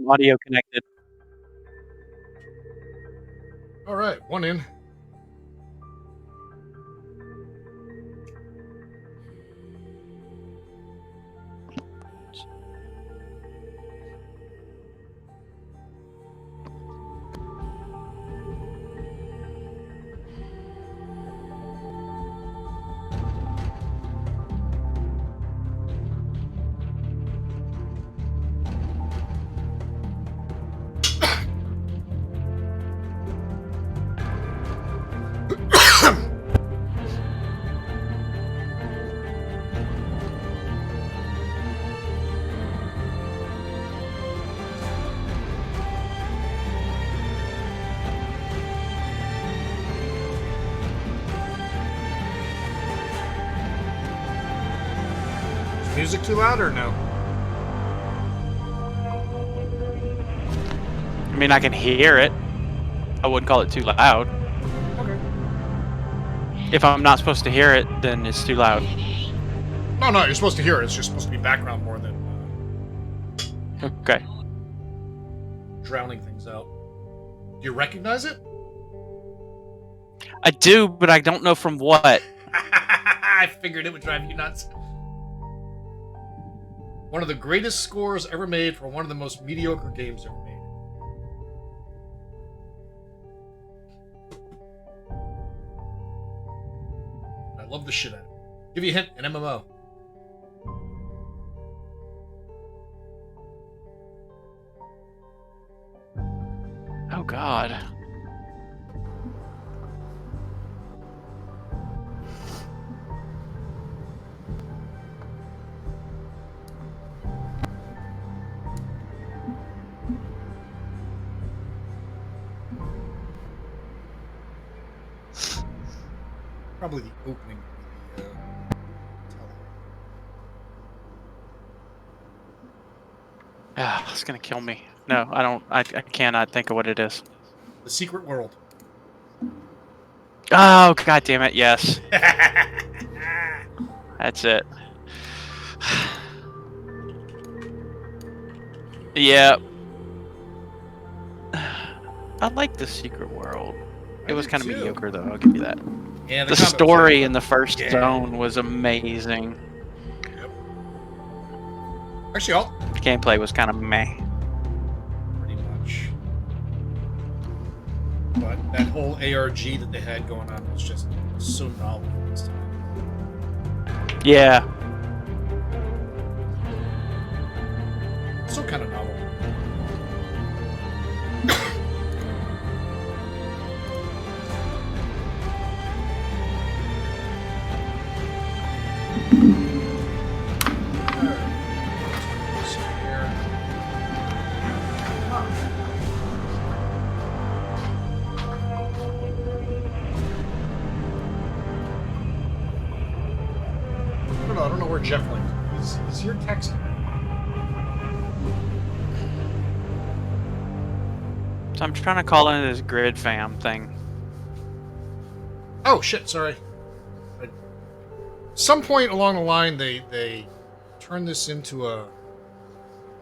audio connected. All right, one in. Is music too loud or no? I mean, I can hear it. I wouldn't call it too loud. Okay. If I'm not supposed to hear it, then it's too loud. No, you're supposed to hear it. It's just supposed to be background more than Okay. drowning things out. Do you recognize it? I do, but I don't know from what. I figured it would drive you nuts. One of the greatest scores ever made for one of the most mediocre games ever made. I love the shit out of it. Give you a hint, an MMO. Oh God. Probably the opening of the Ah, it's gonna kill me. No, I don't. I cannot think of what it is. The Secret World. Oh God damn it! Yes, that's it. Yeah. I like the Secret World. It was kind of mediocre, though. I'll give you that. Yeah, The story in the first zone was amazing. Yep. Actually, the gameplay was kind of meh. Pretty much. But that whole ARG that they had going on was just so novel this time. Yeah. So kind of novel. I don't know where Jeff went. He's here texting. So I'm trying to call in this grid fam thing. Oh shit! Sorry. Some point along the line, they turn this into a.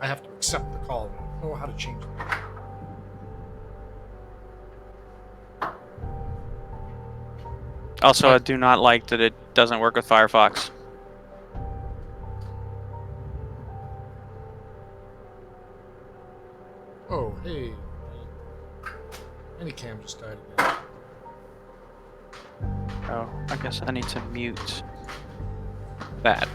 I have to accept the call. I don't know how to change it. Also, I do not like that it doesn't work with Firefox. Oh, hey. Anycam just died again. Oh, I guess I need to mute that.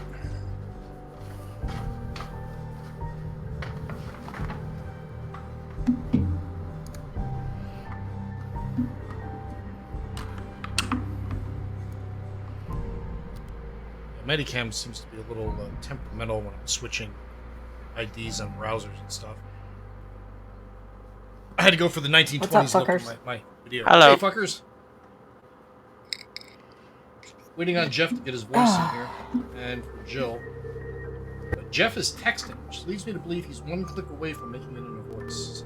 Medicam seems to be a little temperamental when I'm switching IDs on browsers and stuff. I had to go for the 1920s What's up, look fuckers? in my video. Hello. Hey, fuckers. Waiting on Jeff to get his voice in here. And for Jill. But Jeff is texting, which leads me to believe he's one click away from making it in a voice.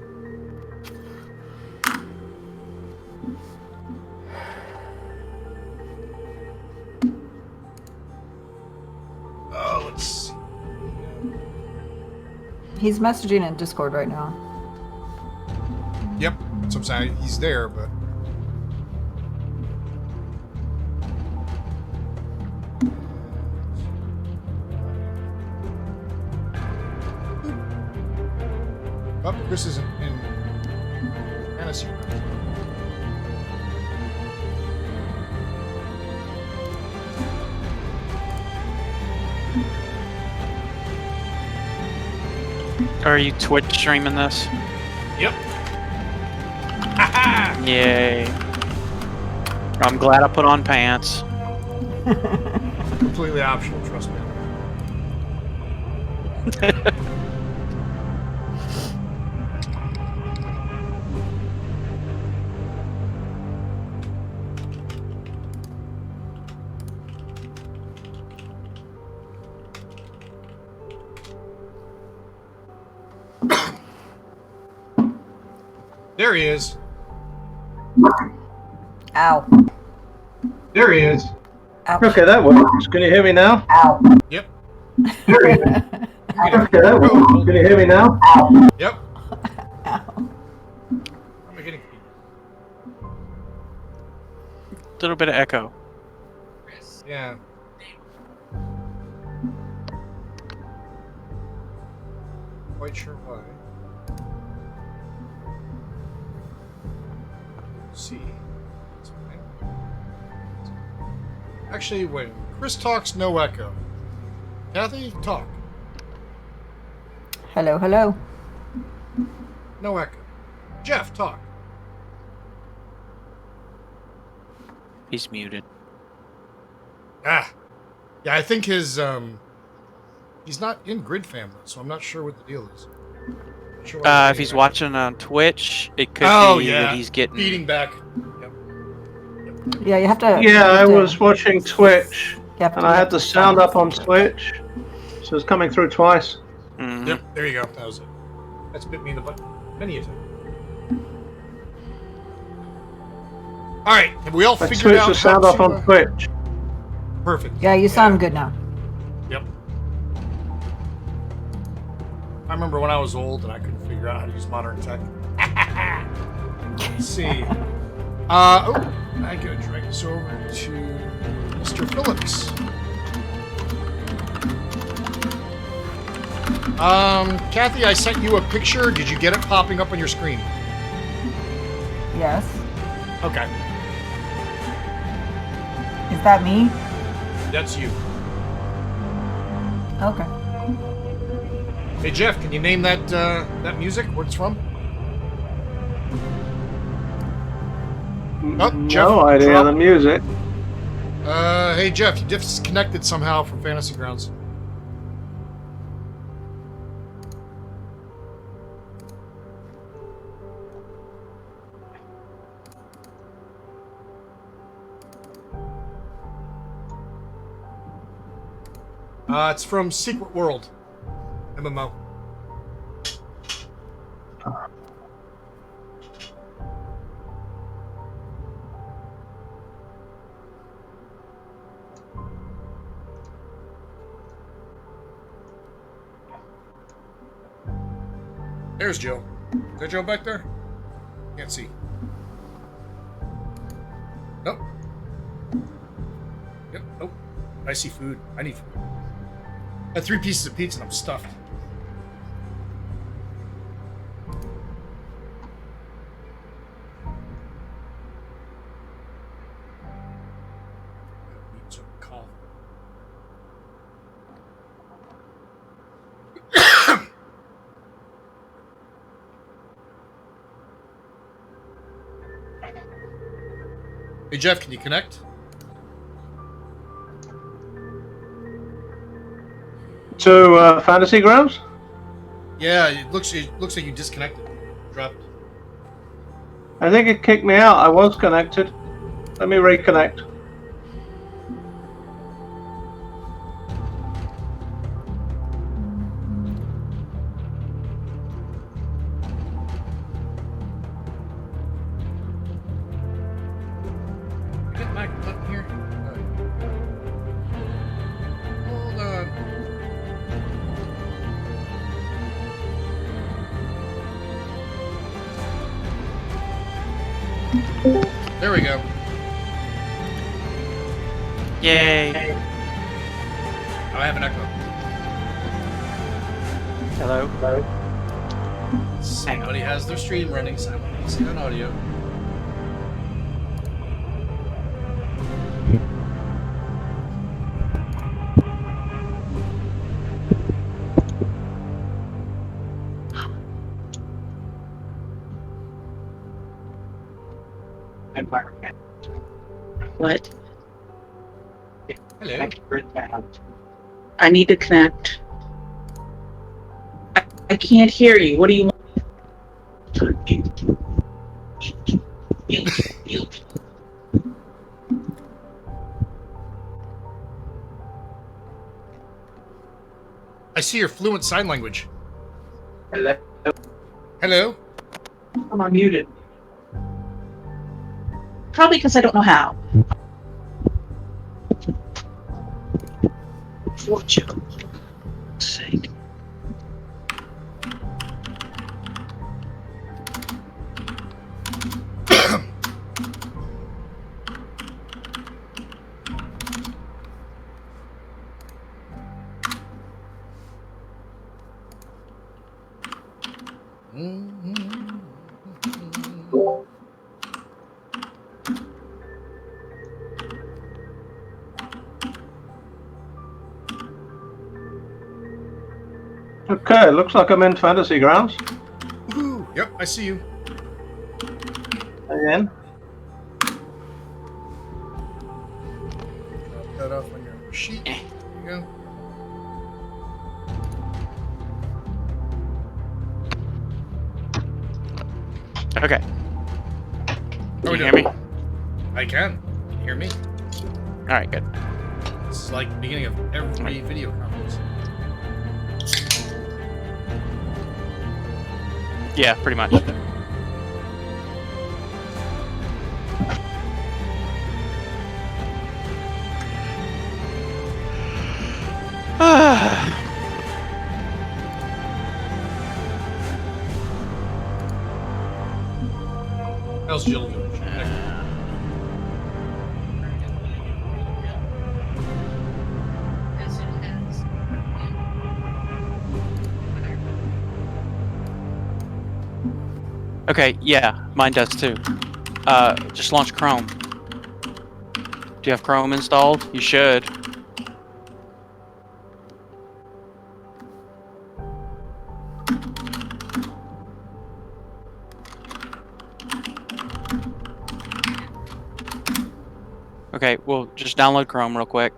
Oh, let's see. He's messaging in Discord right now. Yep. That's what I'm saying. He's there, but. Oh, Chris isn't in fantasy. Are you Twitch streaming this? Yep. Yay. I'm glad I put on pants. Completely optional, trust me. There he is. Ow. There he is. Ouch. Okay, that works. Can you hear me now? Ow. Yep. There he is. Okay, that works. Can you hear me now? Ow. Yep. Ow. I'm getting. Little bit of echo. Yeah. Quite sure why. See. That's fine. Actually, when Chris talks, no echo. Kathy, talk. Hello, hello. No echo. Jeff, talk. He's muted. Ah. Yeah, I think his he's not in Grid Family, so I'm not sure what the deal is. Not sure why If he's watching on Twitch, it could be that he's getting beating back. Yep. Yeah, you have to. Yeah, I was watching Twitch, You have to and I had the sound up on Twitch, so it's coming through twice. Mhm. Yep, there you go. That was it. That's bit me in the butt many a time. Alright, have we all I figured switched out the sound how off to, on Twitch. Perfect. Yeah, you sound good now. Yep. I remember when I was old and I couldn't figure out how to use modern tech. Let's see. Oh, I gotta drag this over to Mr. Phillips. Kathy, I sent you a picture. Did you get it popping up on your screen? Yes. Okay. Is that me? That's you. Okay. Hey Jeff, can you name that that music? Where it's from? Oh, Jeff, No idea drop. the music. Hey Jeff, you disconnected somehow from Fantasy Grounds. It's from Secret World, MMO. There's Joe. Is that Joe back there? Can't see. Nope. Yep, nope. I see food. I need food. I had 3 pieces of pizza and I'm stuffed. Need some coffee. Hey Jeff, can you connect? To Fantasy Grounds? Yeah, it looks like you disconnected. Dropped. I think it kicked me out. I was connected. Let me reconnect. Get my button here. Hold on. There we go. Yay! I have an echo. Hello. Somebody has their stream running simultaneously on audio. What? Hello. I need to connect. I can't hear you. What do you want? I see your fluent sign language. Hello? Hello. I'm unmuted. Probably because I don't know how. For Joe's sake. Okay, looks like I'm in Fantasy Grounds Woohoo! Yep, I see you. again. Drop that off on your sheet. There you go. Okay. How Can we you hear doing? me? I can. Can you hear me? All right, good. This is like the beginning of every video conference. Yeah, pretty much. How's Jill doing? Okay, yeah, mine does too. Just launch Chrome. Do you have Chrome installed? You should. Okay, well, just download Chrome real quick.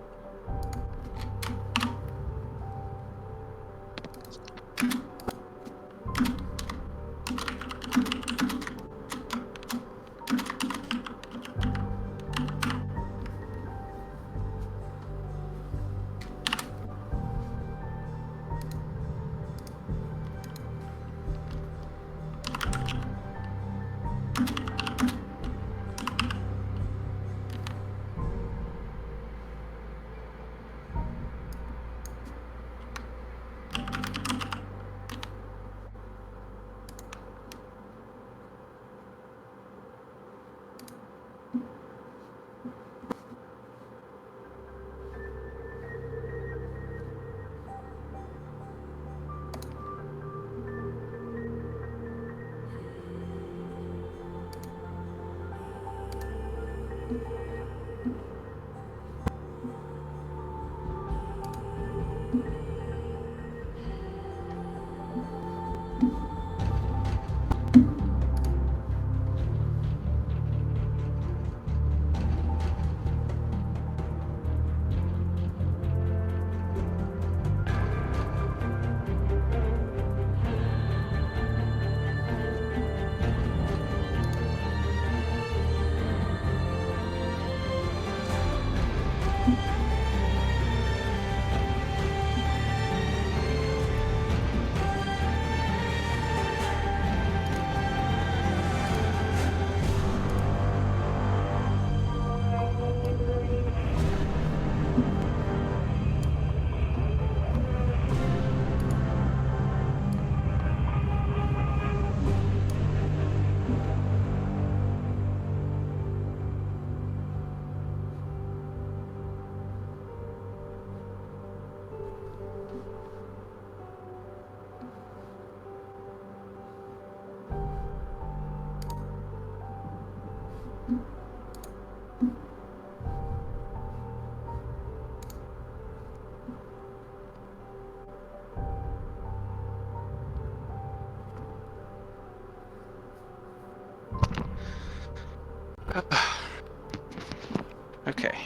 Okay.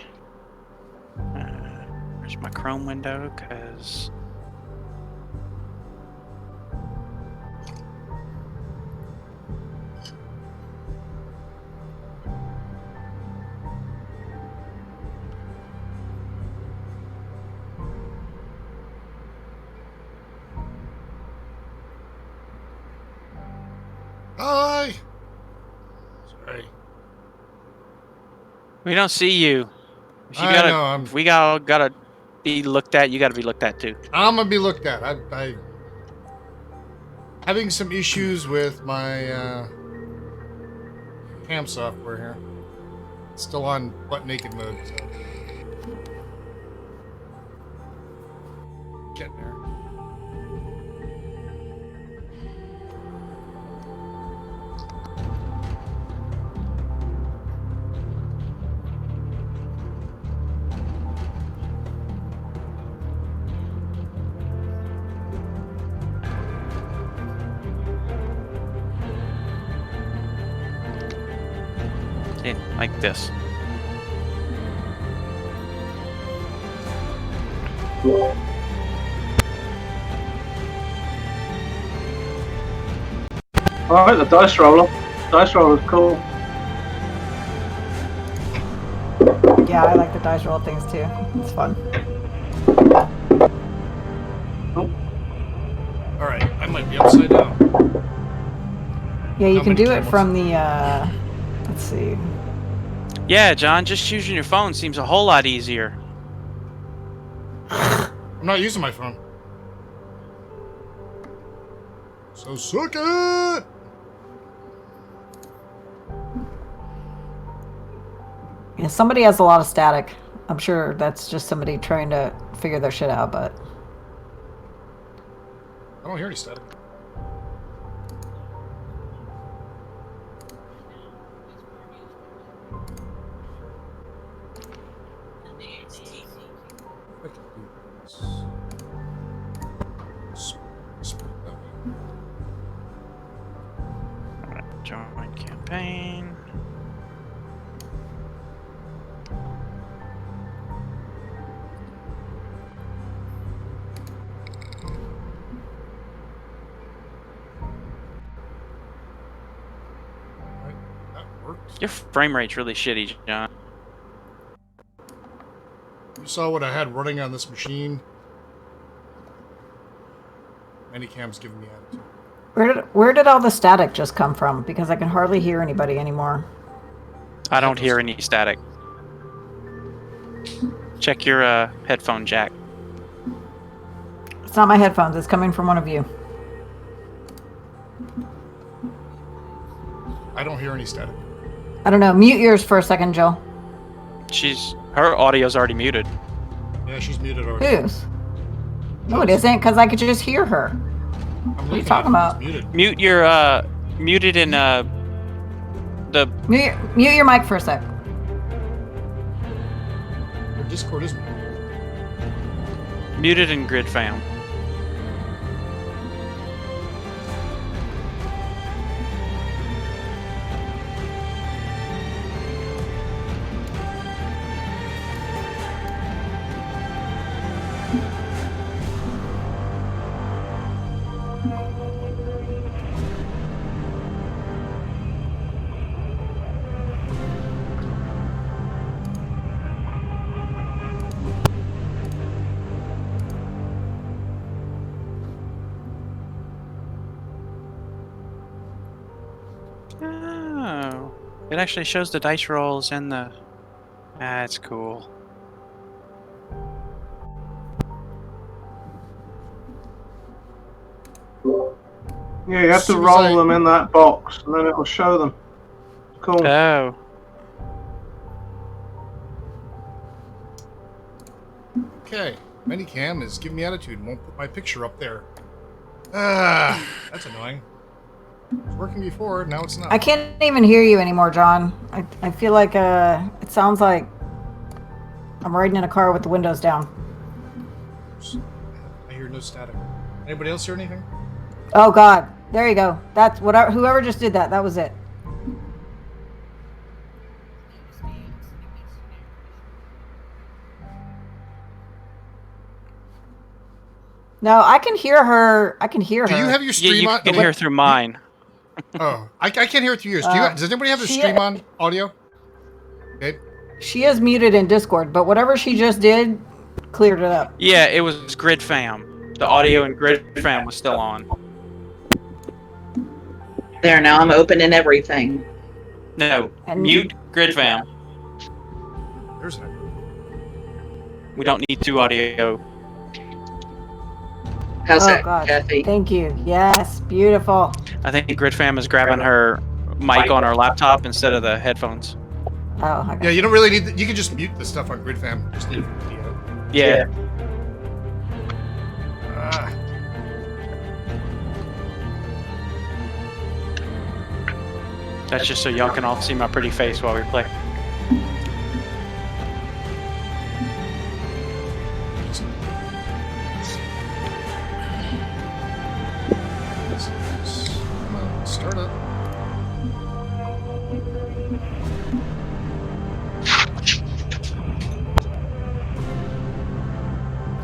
Where's my Chrome window? Because... Hi! Sorry. We don't see you. If you I gotta, know, if we gotta be looked at, you gotta be looked at too. I'm gonna be looked at. I having some issues with my cam software here. It's still on butt naked mode, so getting there. See, like this. Alright, the dice roller. Dice roller's cool. Yeah, I like the dice roll things too. It's fun. Alright, I might be upside down. Yeah, you How can many do it cameras? from the, let's see. Yeah, John, just using your phone seems a whole lot easier. I'm not using my phone. So suck it! Yeah, somebody has a lot of static. I'm sure that's just somebody trying to figure their shit out, but... I don't hear any static. I can do this. Split that. Join campaign. Right, that works. Your frame rate's really shitty, John. You saw what I had running on this machine. Anycam's giving me attitude. Where did all the static just come from? Because I can hardly hear anybody anymore. I don't hear any static. Check your headphone jack. It's not my headphones. It's coming from one of you. I don't hear any static. I don't know. Mute yours for a second, Jill. Her audio's already muted. Yeah, she's muted already. Whose? No, it isn't, because I could just hear her. What are you talking about? Muted. Mute your muted in the Mute your mic for a sec. Her Discord is muted. muted in grid fam. Oh, it actually shows the dice rolls and the. That's cool. Yeah, you have to Soon as roll I- them in that box, and then it'll show them. Cool. Oh, Okay, Minicam is giving me attitude and won't put my picture up there. Ah, that's annoying. It was working before, now it's not. I can't even hear you anymore, John. I feel like it sounds like I'm riding in a car with the windows down. I hear no static. Anybody else hear anything? Oh God, there you go. That's whatever. Whoever just did that, that was it. No, I can hear her. I can hear Do her. you have your Yeah, stream you on? can hear through mine. Oh, I can't hear it through yours. Does anybody have the she- stream on audio? Okay. She is muted in Discord, but whatever she just did cleared it up. Yeah, it was Grid Fam. The audio in Grid Fam was still on. There, now I'm opening everything. No, And- mute Grid Fam. There's an We don't need 2 audio. How's Oh that, God! Kathy? Thank you. Yes, beautiful. I think Grid Fam is grabbing her mic on her laptop instead of the headphones. Oh, I got Yeah, you don't really need. You can just mute the stuff on GridFam. Just leave video. Yeah. Ah. That's just so y'all can all see my pretty face while we play. Come on, start up.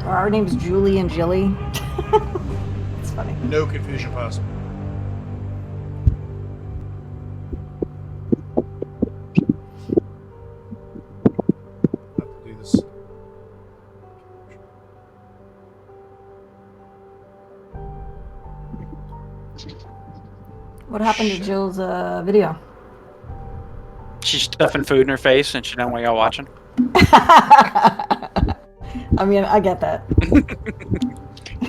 Our name's Julie and Jilly. It's funny. No confusion possible. Have to do this. What happened to Jill's video? She's stuffing food in her face and she don't want y'all watching. I mean, I get that.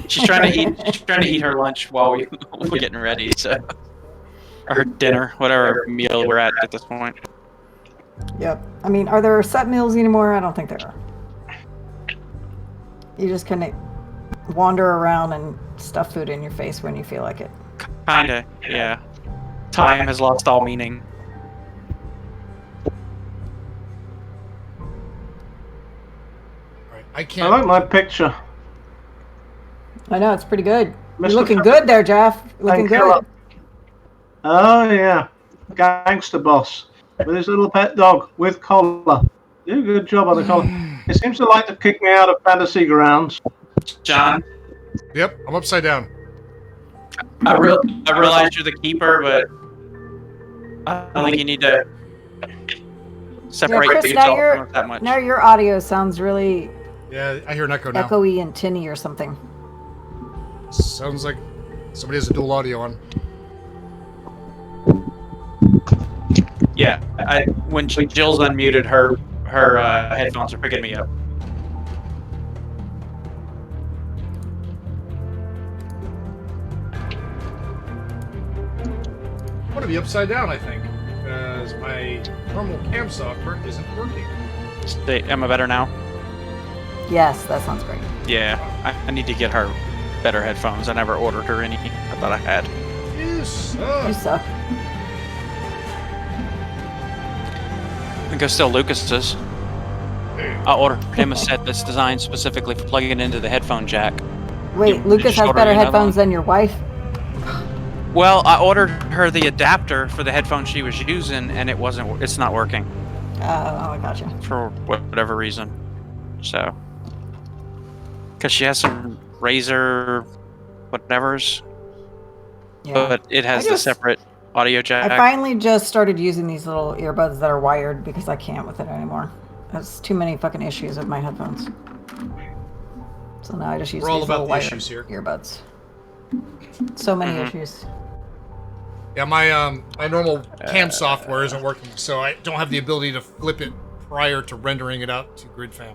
She's trying to eat. She's trying to eat her lunch while we're getting ready. So, or her dinner, whatever meal we're at this point. Yep. I mean, are there set meals anymore? I don't think there are. You just kind of wander around and stuff food in your face when you feel like it. Kinda, yeah. Time has lost all meaning. Alright, I I can't. like my picture. I know, it's pretty good. You're Mr. looking Phil- good there, Jeff. Looking Thank you. good. Oh yeah, gangster boss with his little pet dog with collar. Do a good job on the collar. It seems to like to kick me out of fantasy grounds. John, Yep, I'm upside down. I realize you're the keeper, but I think you need to separate Chris, yourself now you're- from it that much. Now your audio sounds really Yeah, I hear an echo now. echoey and tinny or something. Sounds like somebody has a dual audio on. Yeah, when Jill's unmuted, her headphones are picking me up. I'm gonna be upside down, I think, because my normal cam software isn't working. Am I better now? Yes, that sounds great. Yeah, I need to get her better headphones. I never ordered her any. I thought I had. You suck. You suck. I think it's still Lucas's. I ordered him a set that's designed specifically for plugging it into the headphone jack. Wait, You Lucas just has ordered better another headphones one? than your wife? Well, I ordered her the adapter for the headphones she was using, and it's not working Oh, I gotcha. for whatever reason. So, because she has some Razer whatevers, Yeah. but it has I the just- separate audio jack. I finally just started using these little earbuds that are wired because I can't with it anymore. There's too many fucking issues with my headphones. So now I just use We're all these about little the wired issues here. earbuds. So many Mhm. issues. Yeah, my normal cam software isn't working, so I don't have the ability to flip it prior to rendering it out to GridFam.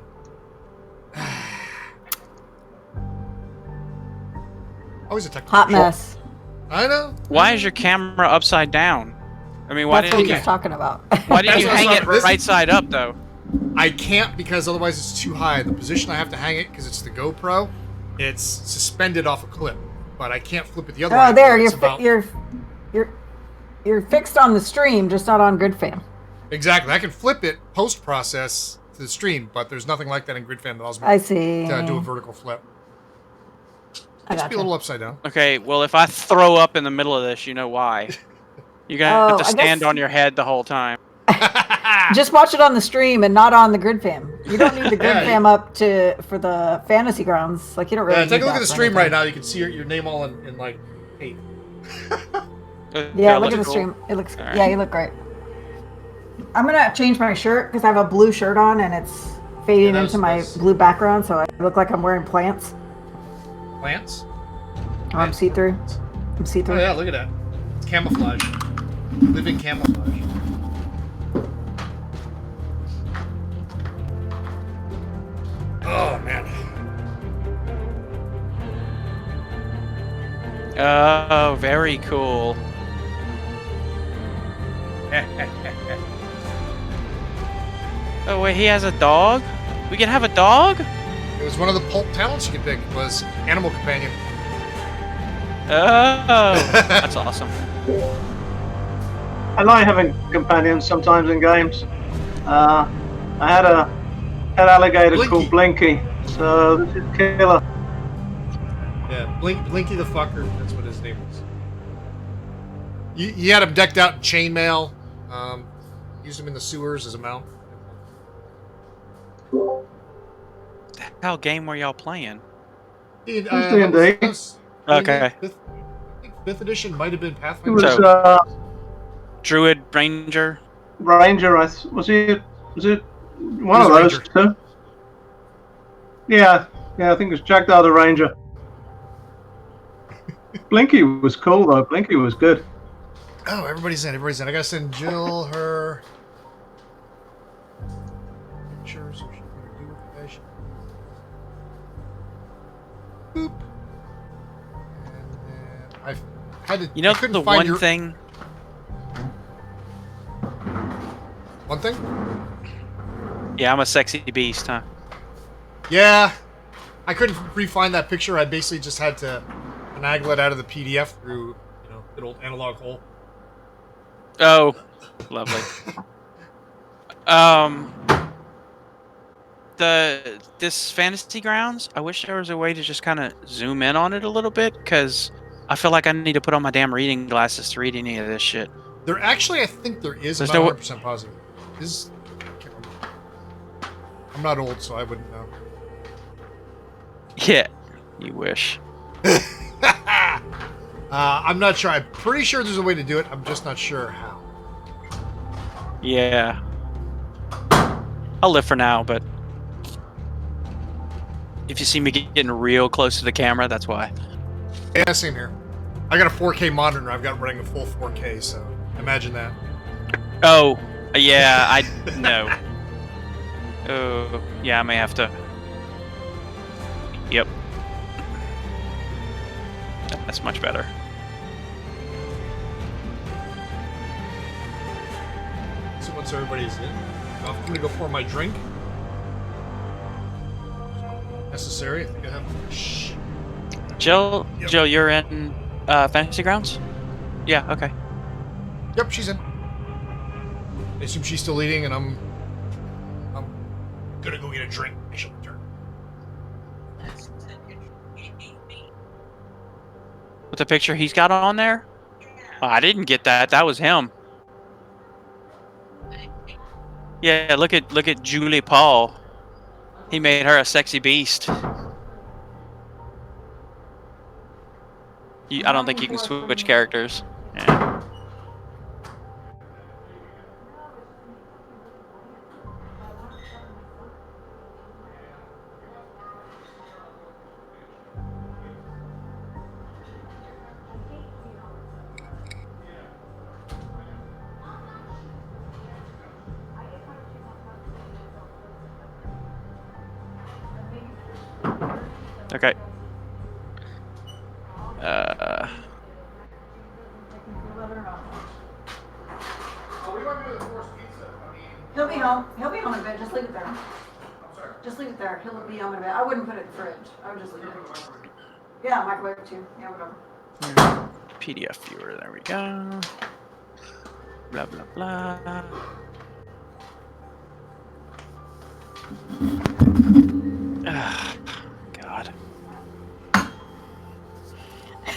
Always a technical Hot issue. mess. I know. Why is your camera upside down? I mean, why That's what didn't he you? was talking about. Why didn't That's you what I hang was it talking about. right side up though? I can't because otherwise it's too high. The position I have to hang it, because it's the GoPro, it's suspended off a clip, but I can't flip it the other way. Oh, there It's you're about- you're fixed on the stream, just not on GridFam. Exactly. I can flip it post process to the stream, but there's nothing like that in GridFam that allows me I see. to do a vertical flip. I Just be a gotcha. little upside down. Okay, well, if I throw up in the middle of this, you know why. You're gonna Oh, have to I stand guess- on your head the whole time. Just watch it on the stream and not on the grid fam. You don't need the grid fam up for the fantasy grounds. Like you don't really. Yeah, take a look at the stream anything. right now. You can see your name all in like 8. Yeah, look at the stream. It looks. All right. Yeah, you look great. I'm gonna change my shirt because I have a blue shirt on and it's fading into my blue background, so I look like I'm wearing plants. Plants? Oh, I'm see-through. I'm see-through. Oh yeah, look at that. It's camouflage. Living camouflage. Oh man. Oh, very cool. Oh wait, he has a dog? We can have a dog? It was one of the Pulp talents you could pick. Was animal companion. Oh, that's awesome. I like having companions sometimes in games. I had a pet alligator Blinky. called Blinky, so this is killer. Yeah, Blinky the fucker. That's what his name was. You had him decked out in chainmail. Used him in the sewers as a mount. The hell game were y'all playing? It was D&D. Okay. I think 5th edition might have been It Pathfinder. was Druid Ranger? Ranger. Was it one of He was those two? Yeah, I think it was Jackdaw the Ranger. Blinky was cool though. Blinky was good. Oh, everybody's in. I gotta send Jill her pictures so she can do information. Boop. And then I had to. You know I couldn't the find one your- thing? One thing? Yeah, I'm a sexy beast, huh? Yeah. I couldn't re-find that picture. I basically just had to finagle it out of the PDF through, good old analog hole. Oh, lovely. This fantasy grounds, I wish there was a way to just kind of zoom in on it a little bit, because I feel like I need to put on my damn reading glasses to read any of this shit. There actually, I think there is. I'm There's not no- 100% positive. I can't remember. I'm not old, so I wouldn't know. Yeah, you wish. I'm not sure. I'm pretty sure there's a way to do it. I'm just not sure how. Yeah. I'll live for now, but if you see me getting real close to the camera, that's why. Yeah, same here. I got a 4K monitor. I've got running a full 4K, so imagine that. Oh, yeah, no. Oh, yeah, I may have to. Yep. That's much better. So once everybody's in, I'm gonna go pour my drink. Necessary. I think I have. Shh. Jill, Yep. Jill, you're in Fantasy Grounds? Yeah, okay. Yep, she's in. I assume she's still eating, and I'm gonna go get a drink. I shall return. With the picture he's got on there? Oh, I didn't get that. That was him. Yeah, look at Julie Paul. He made her a sexy beast. I don't think you can switch characters. Yeah. Okay. He'll be home. He'll be home in a bit. Just leave it there. Just leave it there. He'll be home in a bit. I wouldn't put it in the fridge. I would just leave it. Yeah, microwave too. Yeah, whatever. PDF viewer, there we go. Blah, blah, blah. God.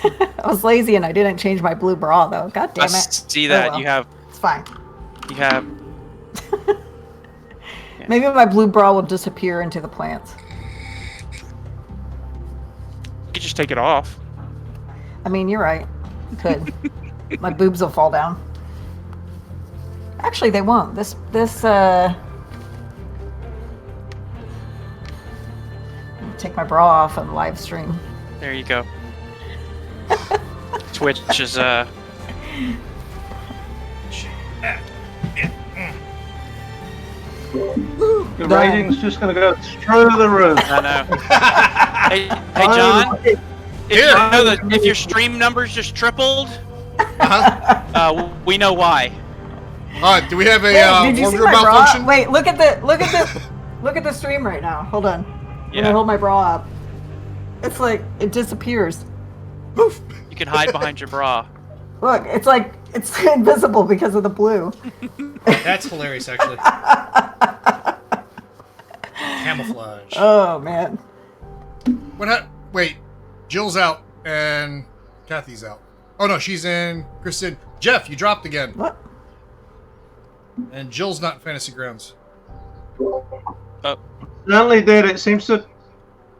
I was lazy and I didn't change my blue bra though. God damn I it. see that Oh, well. you have It's fine. you have Maybe my blue bra will disappear into the plants. You could just take it off. I mean, you're right. You could. My boobs will fall down. Actually, they won't. Take my bra off on live stream. There you go. Twitch is The rating's just going to go through the roof. I know. Hey John. If your stream numbers just tripled, we know why. Do we have a did you see wardrobe my bra? malfunction? Wait, look at the stream right now. Hold on. When I hold my bra up, it's like it disappears. Poof. You can hide behind your bra. Look, it's like it's invisible because of the blue. That's hilarious, actually. Camouflage. Oh man. Wait, Jill's out and Kathy's out. Oh no, she's in. Kristen, Jeff, you dropped again. What? And Jill's not in Fantasy Grounds. Oh, Certainly did. It seems to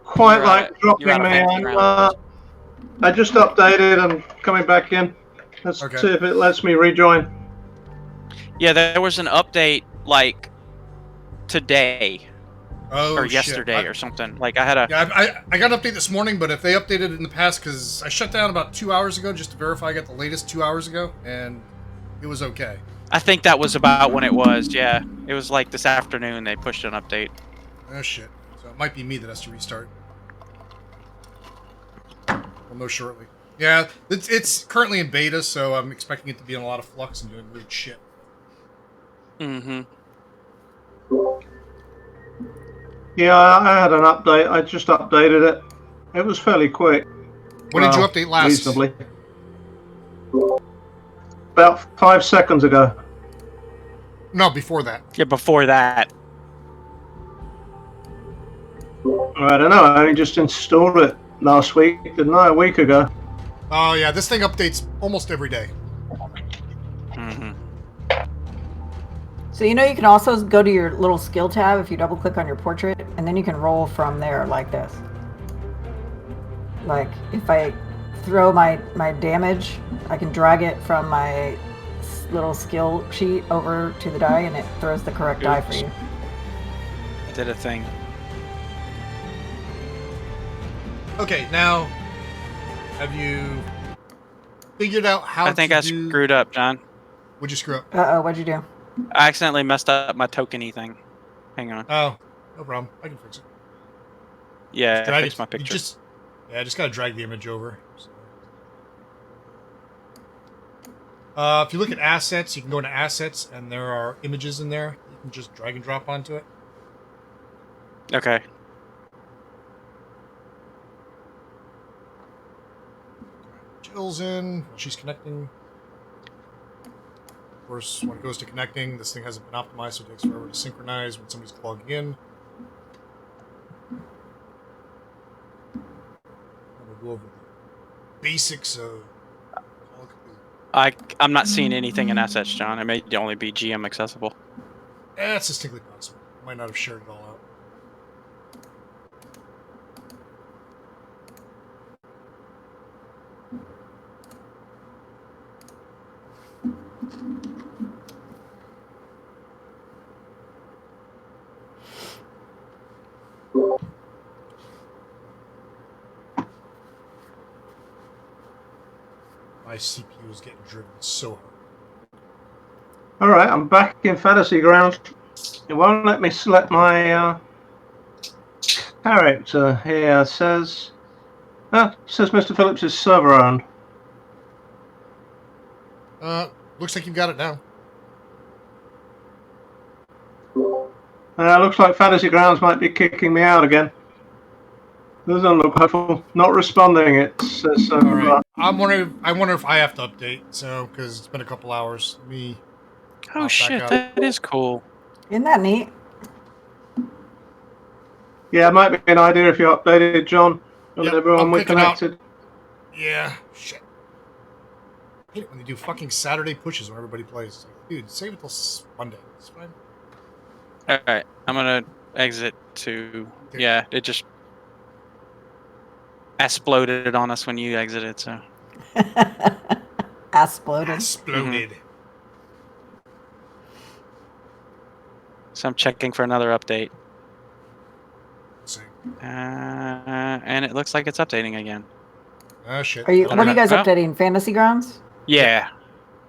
quite You're like out dropping of me Fantasy on. Grounds. I just updated and coming back in. Let's Okay. see if it lets me rejoin. yeah. There was an update like today Oh, or shit. yesterday or something. Like I had a. Yeah, I got an update this morning, but if they updated it in the past, because I shut down about 2 hours ago just to verify I got the latest 2 hours ago, and it was okay. I think that was about when it was. Yeah, it was like this afternoon they pushed an update. Oh shit. So it might be me that has to restart. We'll know shortly. Yeah, it's currently in beta, so I'm expecting it to be in a lot of flux and doing weird shit. Mm-hmm. Yeah, I had an update. I just updated it. It was fairly quick. When did you update last? Reasonably. About 5 seconds ago. No, before that. Yeah, before that. I don't know. I only just installed it last week, didn't I? A week ago. Oh yeah, this thing updates almost every day. Mm-hmm. So you know you can also go to your little skill tab if you double click on your portrait, and then you can roll from there like this. Like if I throw my damage, I can drag it from my little skill sheet over to the die, and it throws the correct die for Oops. you. I did a thing. Okay, now have you figured out how I think to I do... screwed up, John. What'd you screw up? Uh-oh, what'd you do? I accidentally messed up my tokeny thing. Hang on. Oh, no problem. I can fix it. Yeah, Can I fix my picture. I just gotta drag the image over. If you look at assets, you can go into assets, and there are images in there. You can just drag and drop onto it. Okay. Jill's in. She's connecting. Of course, when it goes to connecting, this thing hasn't been optimized, so it takes forever to synchronize when somebody's logging in. And we'll go over the basics of... I'm not seeing anything in assets, John. It may only be GM accessible. It's distinctly possible. Might not have shared it all out. My CPU is getting driven so hard. Alright, I'm back in Fantasy Grounds. It won't let me select my character here. It says Mr. Phillips is server owned. Looks like you've got it now. Looks like Fantasy Grounds might be kicking me out again. Doesn't look hopeful. Not responding. It says so. All right. I wonder if I have to update. So because it's been a couple hours. Oh back shit, out. that is cool. Isn't that neat? Yeah, it might be an idea if you updated, John. And Yep, everyone I'm we clicking out. connected. Yeah. Shit. I hate it when they do fucking Saturday pushes when everybody plays. It's like, dude, save it till Monday. It's fine. All right, I'm gonna exit to. Okay. Yeah, it just exploded on us when you exited. So. Exploded. Exploded. So I'm checking for another update. Let's see. And it looks like it's updating again. Oh shit. Are you? I What don't are you know. guys Oh. updating? Fantasy Grounds? Yeah.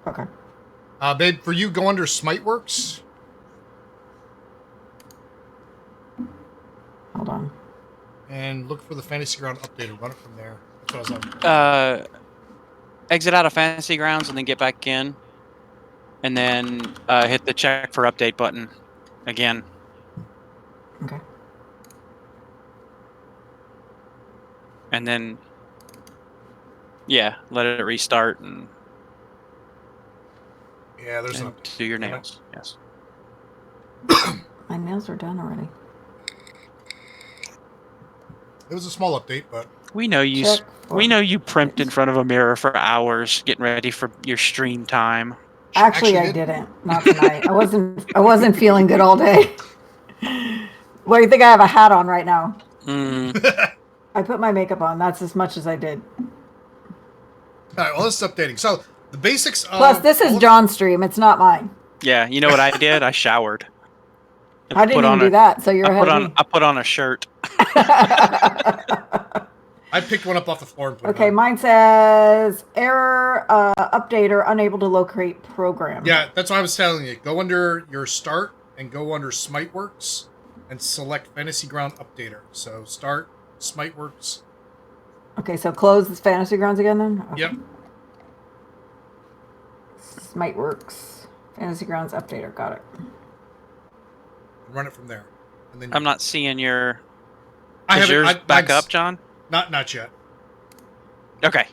Okay. Babe, for you, go under Smiteworks. Hold on. And look for the Fantasy Ground update and run it from there. That's what I was on. Exit out of Fantasy Grounds and then get back in, and then hit the check for update button again. Okay. And then, yeah, let it restart and Yeah, there's an update. do your nails. Yes. My nails are done already. It was a small update, but We know you. Check We for know you primped in updates. front of a mirror for hours, getting ready for your stream time. Actually, I didn't. Not tonight. I wasn't feeling good all day. Well, you think I have a hat on right now? I put my makeup on. That's as much as I did. All right, well, this is updating. So, the basics of... Plus, this is John's stream. It's not mine. Yeah, you know what I did? I showered. I didn't even do that, so you're ahead of me. I put on a shirt. I picked one up off the floor and put it Okay, on. mine says error updater unable to locate program. Yeah, that's what I was telling you. Go under your start and go under Smiteworks and select Fantasy Ground Updater. So start Smiteworks. Okay, so close this Fantasy Grounds again then? Okay. Yep. Smiteworks. Fantasy Grounds Updater. Got it. Run it from there. And then I'm not seeing your... I Is have yours back up, John? Not yet. Okay.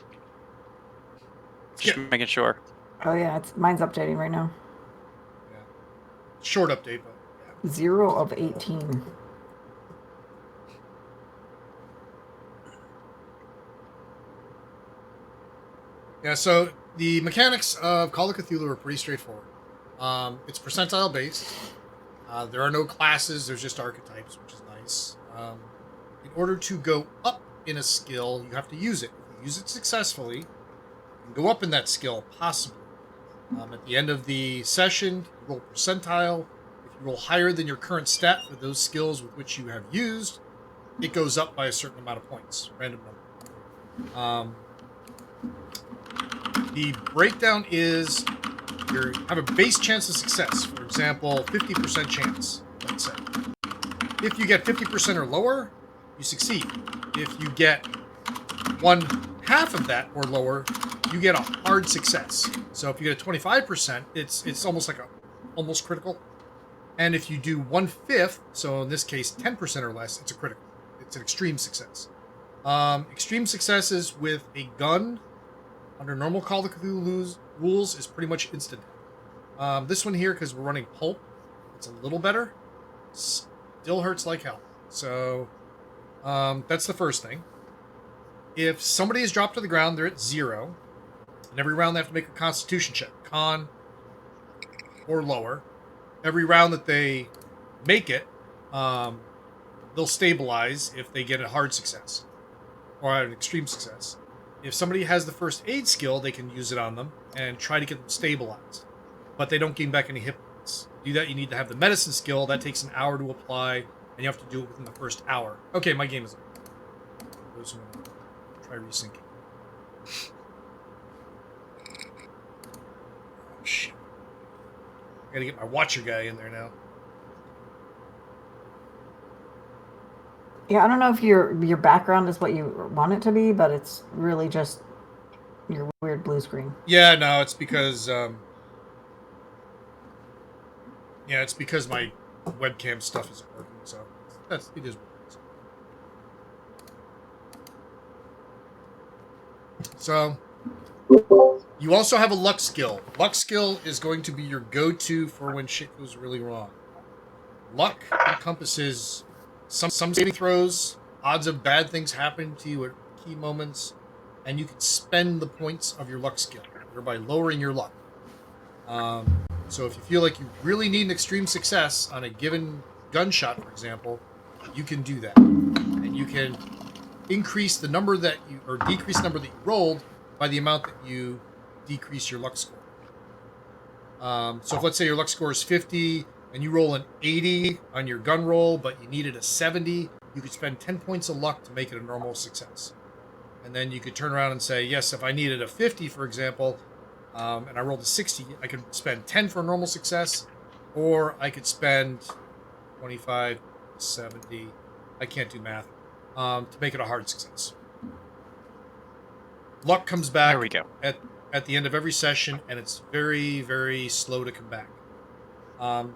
Just Yeah. making sure. Oh yeah, mine's updating right now. Yeah. Short update, but yeah. 0 of 18. Yeah, so the mechanics of Call of Cthulhu are pretty straightforward. It's percentile based. There are no classes, there's just archetypes, which is nice. In order to go up in a skill, you have to use it. If you use it successfully, you can go up in that skill, possibly. At the end of the session, you roll percentile. If you roll higher than your current stat for those skills with which you have used, it goes up by a certain amount of points, random number. The breakdown is you have a base chance of success. For example, 50% chance, let's say. If you get 50% or lower, you succeed. If you get 1/2 of that or lower, you get a hard success. So if you get a 25%, it's almost like almost critical. And if you do 1/5, so in this case 10% or less, it's a critical. It's an extreme success. Extreme successes with a gun under normal Call of Cthulhu rules is pretty much instant. This one here, because we're running Pulp, it's a little better. Still hurts like hell. So that's the first thing. If somebody is dropped to the ground, they're at 0. And every round they have to make a Constitution check, con or lower. Every round that they make it, they'll stabilize if they get a hard success or an extreme success. If somebody has the first aid skill, they can use it on them and try to get them stabilized. But they don't gain back any hit points. To do that, you need to have the medicine skill. That takes an hour to apply, and you have to do it within the first hour. Okay, my game is up. Try resyncing. Oh, shit. I gotta get my watcher guy in there now. Yeah, I don't know if your background is what you want it to be, but it's really just your weird blue screen. Yeah, no, it's because it's because my webcam stuff isn't working, so it is what it is. So you also have a luck skill. Luck skill is going to be your go-to for when shit goes really wrong. Luck encompasses some saving throws, odds of bad things happening to you at key moments, and you can spend the points of your luck skill, thereby lowering your luck. So if you feel like you really need an extreme success on a given gunshot, for example, you can do that. And you can increase the number that you, or decrease the number that you rolled by the amount that you decrease your luck score. So if let's say your luck score is 50 and you roll an 80 on your gun roll, but you needed a 70, you could spend 10 points of luck to make it a normal success. And then you could turn around and say, yes, if I needed a 50, for example, and I rolled a 60, I could spend 10 for a normal success, or I could spend 25, 70, I can't do math, to make it a hard success. Luck comes back There we go. at the end of every session, and it's very, very slow to come back.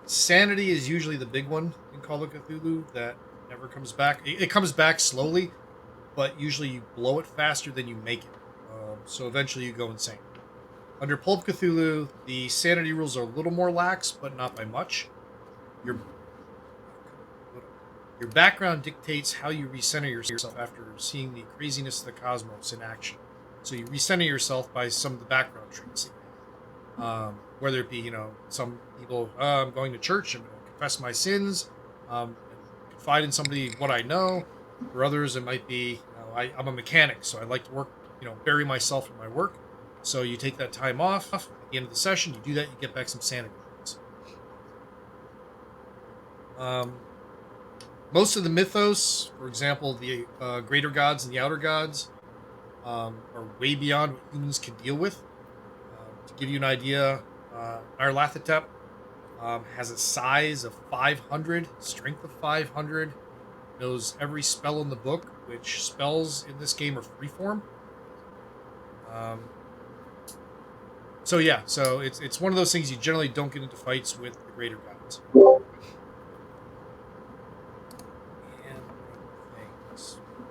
Sanity is usually the big one in Call of Cthulhu that never comes back. It comes back slowly, but usually you blow it faster than you make it. So eventually you go insane. Under Pulp Cthulhu, the sanity rules are a little more lax, but not by much. Your background dictates how you recenter yourself after seeing the craziness of the cosmos in action. So you recenter yourself by some of the background traits. Whether it be, some people, I'm going to church, I'm going to confess my sins, confide in somebody what I know. For others, it might be, I'm a mechanic, so I like to work, bury myself in my work. So you take that time off. At the end of the session, you do that, you get back some sanity points. Most of the mythos, for example, the greater gods and the outer gods, are way beyond what humans can deal with. To give you an idea, Nyarlathotep has a size of 500, strength of 500, knows every spell in the book, which spells in this game are freeform. So it's one of those things you generally don't get into fights with the greater gods.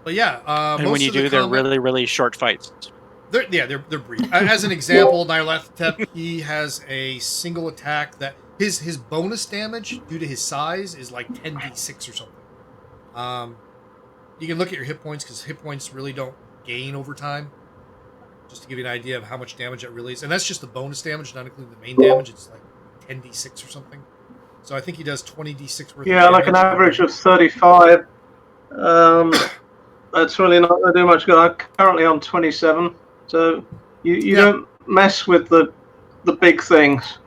But And when you do, they're really, really short fights. They're brief. As an example, Nyarlathotep, he has a single attack that his bonus damage due to his size is like 10d6 or something. You can look at your hit points because hit points really don't gain over time. Just to give you an idea of how much damage that really is, and that's just the bonus damage, not including the main damage. It's like 10d6 or something. So I think he does 20d6 worth. Yeah, of like an average of 35. That's really not going to do much good. I'm currently on 27, so you don't mess with the big things.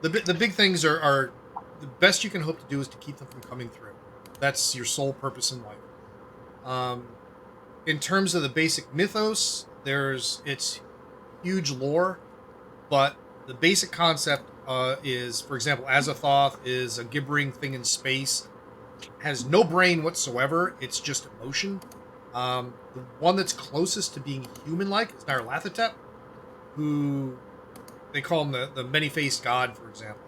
The big things are the best you can hope to do is to keep them from coming through. That's your sole purpose in life. In terms of the basic mythos, it's huge lore, but the basic concept is, for example, Azathoth is a gibbering thing in space, has no brain whatsoever. It's just emotion. The one that's closest to being human-like is Nyarlathotep, who they call him the many-faced god, for example.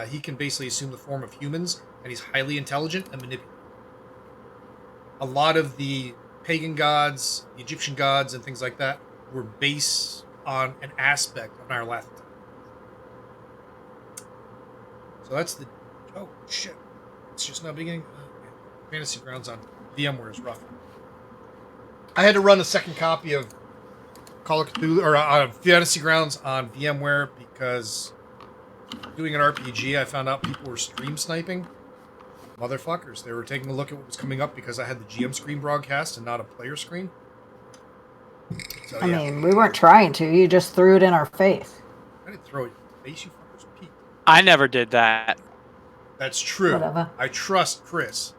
He can basically assume the form of humans, and he's highly intelligent and manipulative. A lot of the pagan gods, the Egyptian gods, and things like that were based on an aspect of Nyarlathotep. So that's the... Oh, shit. It's just now beginning... Fantasy Grounds on VMware is rough. I had to run a second copy of Call of Cthulhu, or Fantasy Grounds on VMware because doing an RPG, I found out people were stream sniping. Motherfuckers. They were taking a look at what was coming up because I had the GM screen broadcast and not a player screen. So, I mean, we weren't trying to. You just threw it in our face. I didn't throw it in your face, you fuckers. Pete. I never did that. That's true. Whatever. I trust Chris.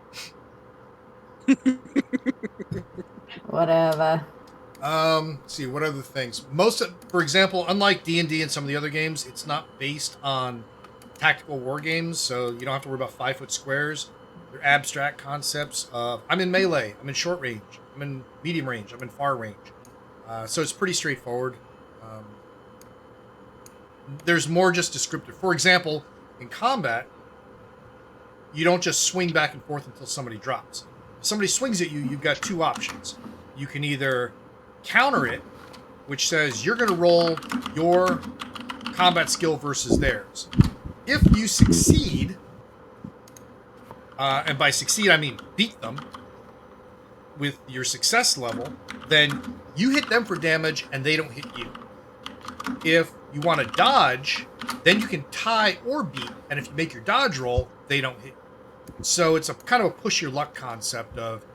Whatever. Let's see, what other things? For example, unlike D&D and some of the other games, it's not based on tactical war games, so you don't have to worry about 5-foot squares. They're abstract concepts of, I'm in melee, I'm in short range, I'm in medium range, I'm in far range. So it's pretty straightforward. There's more just descriptive. For example, in combat, you don't just swing back and forth until somebody drops. If somebody swings at you, you've got two options. You can either counter it, which says you're going to roll your combat skill versus theirs. If you succeed, and by succeed I mean beat them with your success level, then you hit them for damage and they don't hit you. If you want to dodge, then you can tie or beat, and if you make your dodge roll, they don't hit. So it's a kind of a push your luck concept of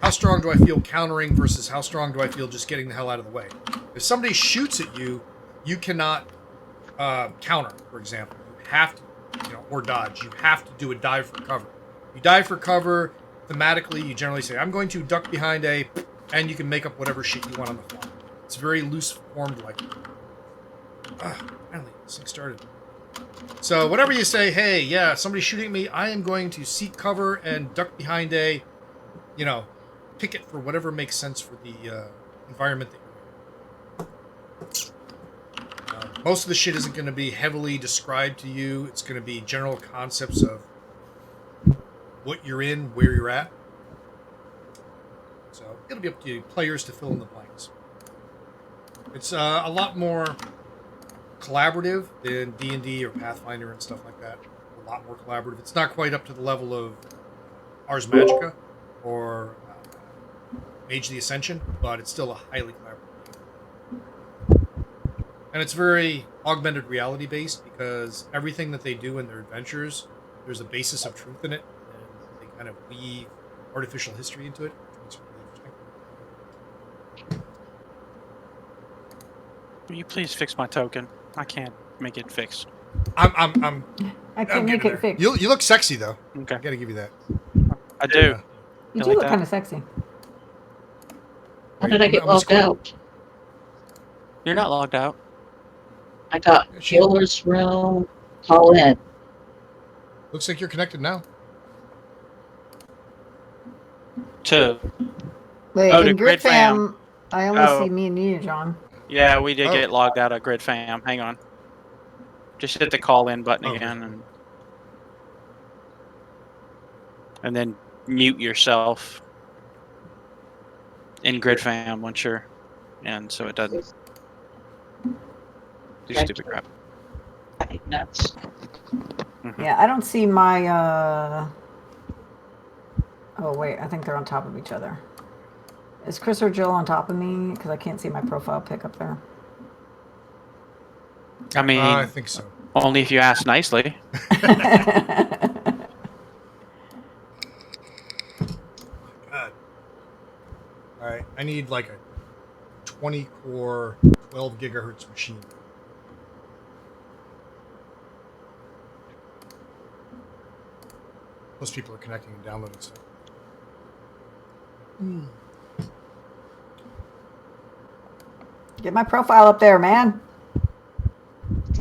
how strong do I feel countering versus how strong do I feel just getting the hell out of the way. If somebody shoots at you, you cannot counter, for example. You have to, or dodge. You have to do a dive for cover. You dive for cover, thematically, you generally say, I'm going to duck behind and you can make up whatever shit you want on the fly. It's very loose formed like finally, this thing started. So whatever you say, hey, yeah, somebody's shooting at me, I am going to seek cover and duck behind pick it for whatever makes sense for the environment that you're in. Most of the shit isn't going to be heavily described to you. It's going to be general concepts of what you're in, where you're at. So it'll be up to players to fill in the blanks. It's a lot more collaborative than D&D or Pathfinder and stuff like that. A lot more collaborative. It's not quite up to the level of Ars Magica or Mage of the Ascension, but it's still a highly collaborative game. And it's very augmented reality based because everything that they do in their adventures, there's a basis of truth in it, and they kind of weave artificial history into it, which makes it really interesting. Will you please fix my token? I can't make it fixed. I can make it fix. You look sexy though. Okay. I gotta give you that. I do. Yeah. You You do like look that? kind of sexy. How did I get I'm just logged out? You're not logged out. I got Healer's Room, call in. Looks like you're connected now. Two. Wait, Oh, to in Grid Grid Fam. Fam, I only Oh. see me and you, John. Yeah, we did Oh. get logged out of Grid Fam. Hang on. Just hit the call in button Oh, again and then mute yourself in Grid Fam once you're in so it doesn't do stupid crap. Nuts. Yeah, I don't see my. Oh wait, I think they're on top of each other. Is Chris or Jill on top of me? Because I can't see my profile pic up there. I mean, I think so. only if you ask nicely. God. All right, I need like a 20 core, 12 gigahertz machine. Most people are connecting and downloading stuff. Get my profile up there, man.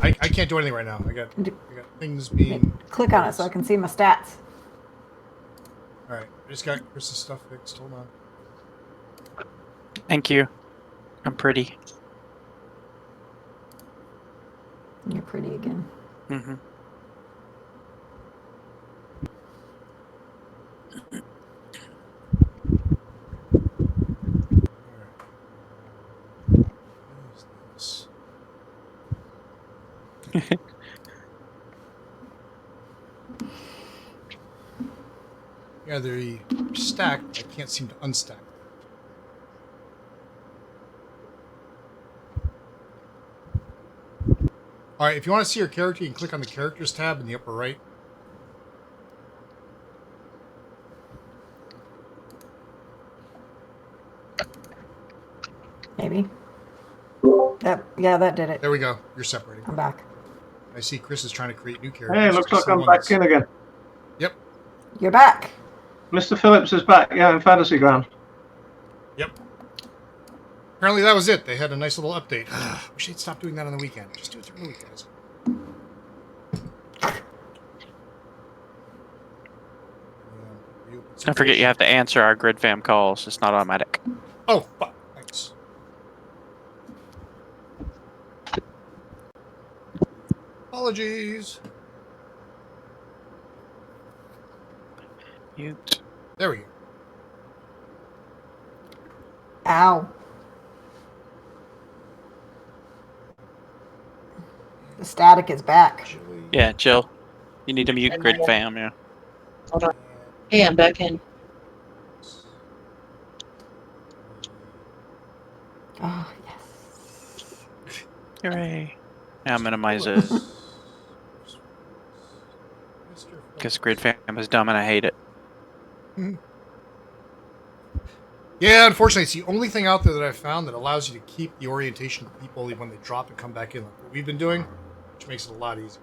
I can't do anything right now. I got things being. Click on it so I can see my stats. All right, I just got Chris's stuff fixed. Hold on. Thank you. I'm pretty. You're pretty again. Mm-hmm. Yeah, they're stacked. I can't seem to unstack. All right, if you want to see your character, you can click on the Characters tab in the upper right. Maybe. That did it. There we go. You're separating. I'm back. I see Chris is trying to create new characters. Hey, looks like I'm Someone back in again. Yep. You're back. Mr. Phillips is back, yeah, in Fantasy Ground. Yep. Apparently that was it. They had a nice little update. Wish they'd stop doing that on the weekend. Just do it during the weekends. Don't forget you have to answer our Grid Fam calls. It's not automatic. Oh, fuck. Thanks. Apologies. Mute. There we go. Ow. The static is back. Yeah, Jill. You need to mute Grid Fam, yeah. Hold on. Hey, I'm back in. Oh, yes. Hooray. Yeah, I'll minimize it. Because Grid Fam is dumb and I hate it. Yeah, unfortunately, it's the only thing out there that I've found that allows you to keep the orientation of people when they drop and come back in, like what we've been doing, which makes it a lot easier.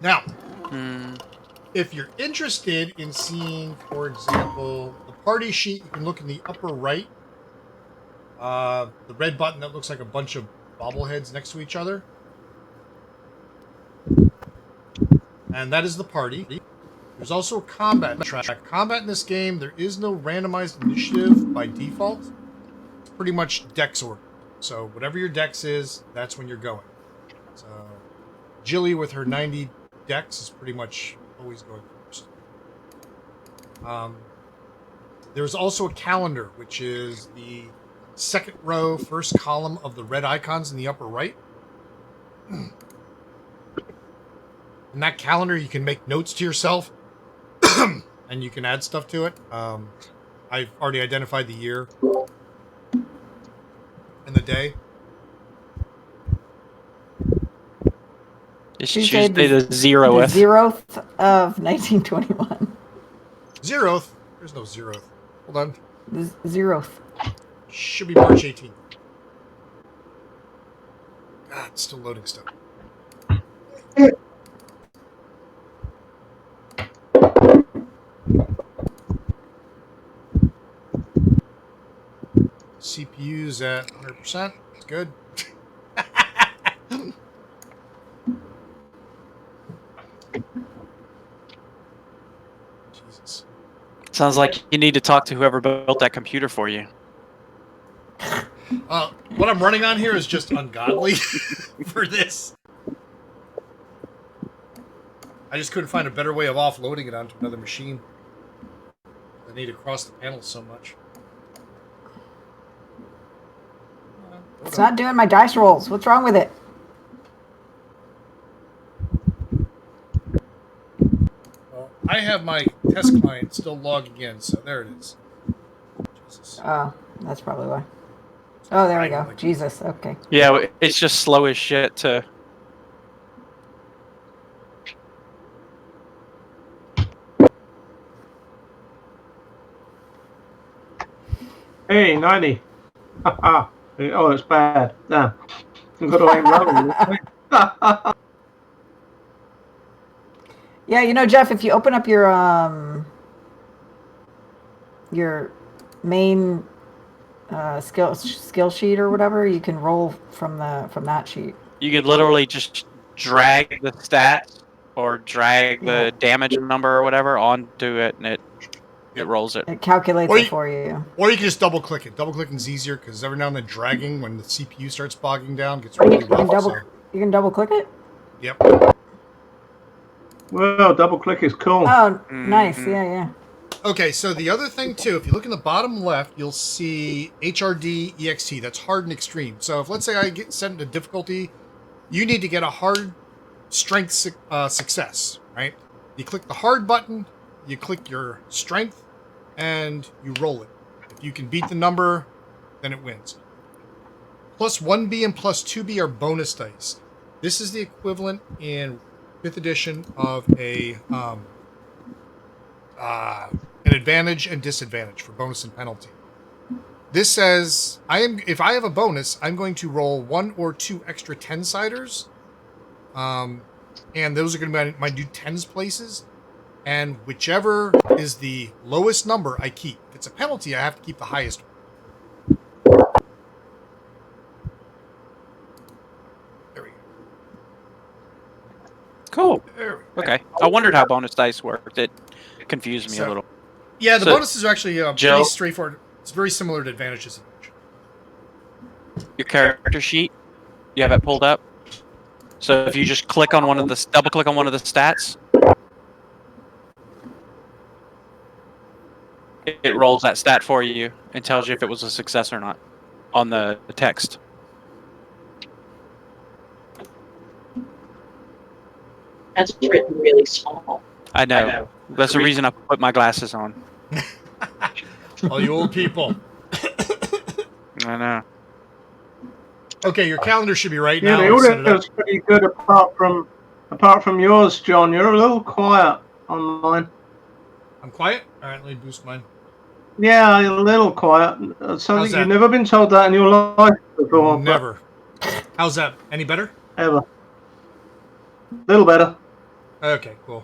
Now, if you're interested in seeing, for example, the party sheet, you can look in the upper right. The red button that looks like a bunch of bobbleheads next to each other. And that is the party. There's also a combat track. Combat in this game, there is no randomized initiative by default. It's pretty much dex order. So whatever your dex is, that's when you're going. So Jilly with her 90 dex is pretty much always going first. There's also a calendar, which is the second row, first column of the red icons in the upper right. In that calendar, you can make notes to yourself, and you can add stuff to it. I've already identified the year and the day. It's Tuesday the 0th. The 0th of 1921. 0th? There's no 0th. Hold on. The 0th. Should be March 18th. God, it's still loading stuff. CPU's at 100%. It's good. Jesus. Sounds like you need to talk to whoever built that computer for you. What I'm running on here is just ungodly for this. I just couldn't find a better way of offloading it onto another machine. I need to cross the panels so much. It's not doing my dice rolls. What's wrong with it? Well, I have my test client still logging in, so there it is. Jesus. Oh, that's probably why. Oh, there we go. Jesus, okay. Yeah, it's just slow as shit to... Hey, 90. Haha. Oh, it's bad. Damn. I've got to aim low. Yeah, you know, Jeff, if you open up your main skill sheet or whatever, you can roll from that sheet. You could literally just drag the stats or drag the damage number or whatever onto it, and it rolls it. It calculates it for you. Or you can just double click it. Double clicking is easier because every now and then dragging when the CPU starts bogging down gets really rough. You can double click it? Yep. Well, double click is cool. Oh, nice. Yeah. Okay, so the other thing too, if you look in the bottom left, you'll see HRD EXT. That's hard and extreme. So if let's say I get sent to difficulty, you need to get a hard strength success, right? You click the hard button, you click your strength, and you roll it. If you can beat the number, then it wins. Plus 1B and plus 2B are bonus dice. This is the equivalent in 5th edition of an advantage and disadvantage for bonus and penalty. This says if I have a bonus, I'm going to roll 1 or 2 extra 10-siders. And those are going to be my new 10s places. And whichever is the lowest number, I keep. If it's a penalty, I have to keep the highest one. There we go. Cool. There we go. Okay. I wondered how bonus dice worked. It confused me a little. Yeah, the bonuses are actually pretty straightforward. It's very similar to advantage disadvantage. Your character sheet, you have it pulled up. So if you just click on double click on one of the stats, it rolls that stat for you and tells you if it was a success or not on the text. That's written really small. I know. That's the reason I put my glasses on. All you old people. I know. Okay, your calendar should be right Yeah, now. the I'll set it audio up. is pretty good apart from yours, John. You're a little quiet online. I'm quiet? All right, let me boost mine. Yeah, you're a little quiet. How's Something you've that? never been told that in your life before, but Never. How's that? Any better? ever. Little better. Okay, cool.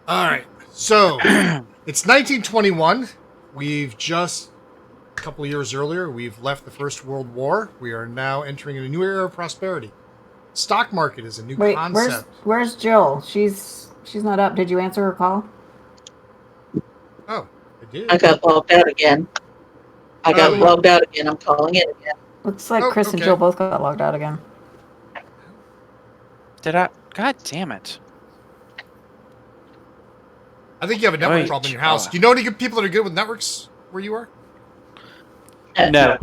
All right. So, it's 1921. We've just, a couple of years earlier, we've left the First World War. We are now entering a new era of prosperity. Stock market is a new Wait, concept. where's Jill? She's not up. Did you answer her call? Oh, I did. I got logged out again. I got Oh. logged out again. I'm calling in again. Looks like Oh, Chris and okay. Jill both got logged out again. Did I? God damn it. I think you have a network Wait. problem in your house. Do you know any good people that are good with networks where you are? No.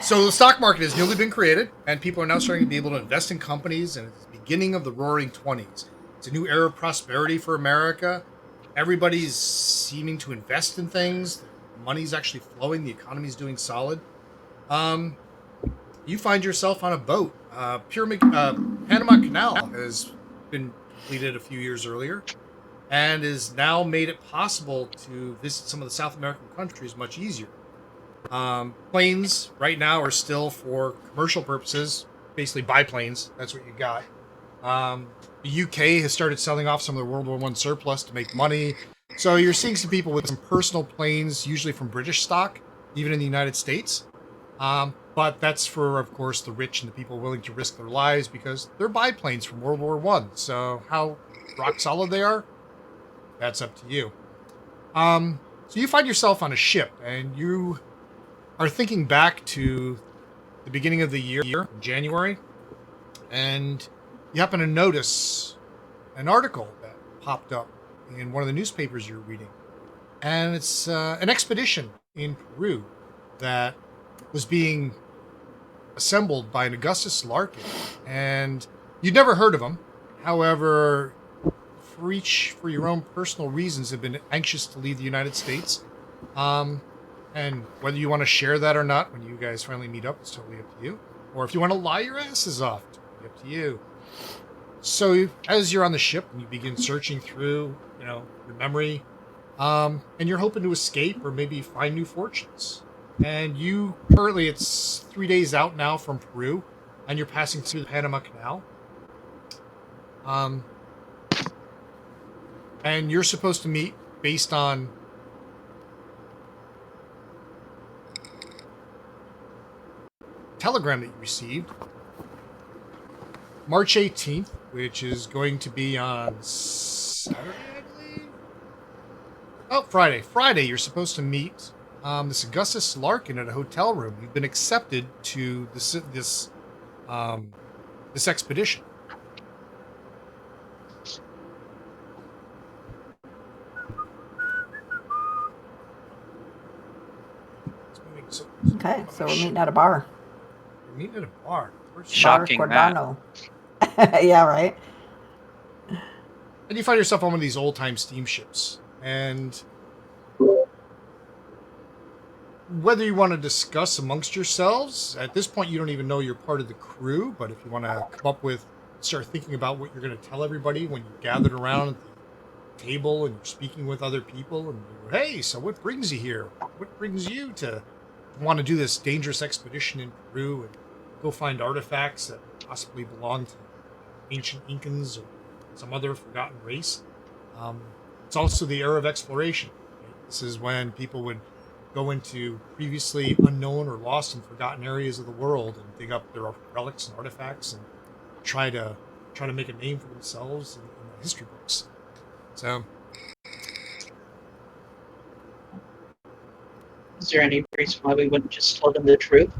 So the stock market has newly been created, and people are now starting to be able to invest in companies, and it's the beginning of the Roaring '20s. It's a new era of prosperity for America. Everybody's seeming to invest in things. Money's actually flowing. The economy's doing solid. You find yourself on a boat. Panama Canal has been completed a few years earlier, and is now made it possible to visit some of the South American countries much easier. Planes right now are still for commercial purposes, basically biplanes. That's what you got. The UK has started selling off some of their World War I surplus to make money. So you're seeing some people with some personal planes, usually from British stock, even in the United States. But that's for, of course, the rich and the people willing to risk their lives because they're biplanes from World War I. So how rock solid they are, that's up to you. So you find yourself on a ship, and you are thinking back to the beginning of the year, January, and you happen to notice an article that popped up in one of the newspapers you're reading. And it's an expedition in Peru that was being assembled by an Augustus Larkin. And you'd never heard of him. However, for your own personal reasons, have been anxious to leave the United States. And whether you want to share that or not, when you guys finally meet up, it's totally up to you. Or if you want to lie your asses off, it's totally up to you. So as you're on the ship and you begin searching through, your memory, and you're hoping to escape or maybe find new fortunes. And you currently, it's 3 days out now from Peru, and you're passing through the Panama Canal. And you're supposed to meet based on telegram that you received March 18th, which is going to be on Saturday, I believe. Oh, Friday, you're supposed to meet this Augustus Larkin at a hotel room. You've been accepted to this expedition. Okay, so we're meeting at a bar. We're meeting at a bar. Shocking Bar that. Cordano. Yeah, right. And you find yourself on one of these old-time steamships. And whether you want to discuss amongst yourselves, at this point you don't even know you're part of the crew, but if you want to start thinking about what you're going to tell everybody when you're gathered around at the table and you're speaking with other people, and you go, hey, so what brings you here? What brings you to want to do this dangerous expedition in Peru and go find artifacts that possibly belong to ancient Incans or some other forgotten race? It's also the era of exploration. Right? This is when people would go into previously unknown or lost and forgotten areas of the world and dig up their relics and artifacts and try to make a name for themselves in the history books. So, Is there any reason why we wouldn't just tell them the truth?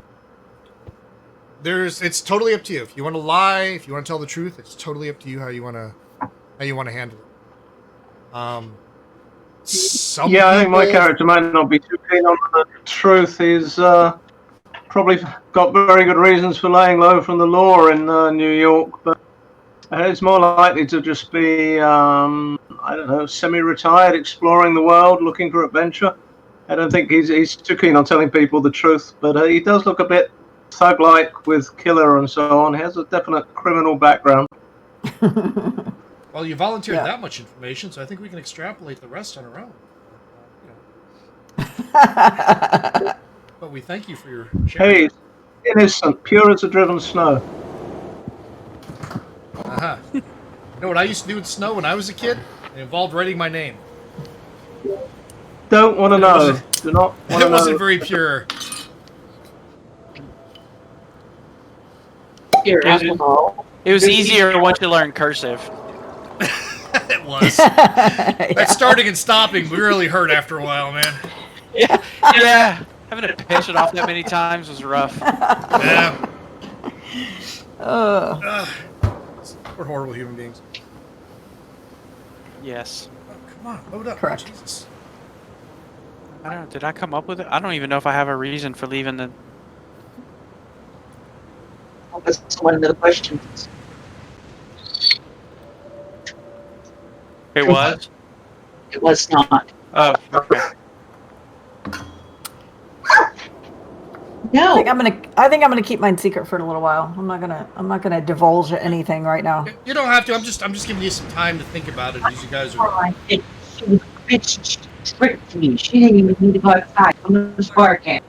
it's totally up to you. If you want to lie, if you want to tell the truth, it's totally up to you how you want to handle it. I think my character might not be too keen on the truth. He's probably got very good reasons for laying low from the law in New York, but it's more likely to just be, semi-retired, exploring the world, looking for adventure. I don't think he's too keen on telling people the truth, but he does look a bit thug-like with killer and so on. He has a definite criminal background. Well, you volunteered Yeah. that much information, so I think we can extrapolate the rest on our own. But we thank you for your sharing. Hey, innocent, pure as the driven snow. Uh-huh. You know what I used to do with snow when I was a kid? It involved writing my name. Don't want to And it know. wasn't- Do not want to It wasn't know. very pure. Pure alcohol. It was easier once you learned cursive. It was. Yeah. That starting and stopping really hurt after a while, man. Yeah. Having to pitch it off that many times was rough. Yeah. Ugh. We're horrible human beings. Yes. Oh, come on, load up. Correct. Jesus. I don't know. Did I come up with it? I don't even know if I have a reason for leaving the. That's one of the questions. It was? It was not. Oh, okay. No. I think I'm gonna keep mine secret for a little while. I'm not gonna divulge anything right now. You don't have to. I'm just giving you some time to think about it as you guys are. She tricked me. She didn't even need to go outside. I'm just barking.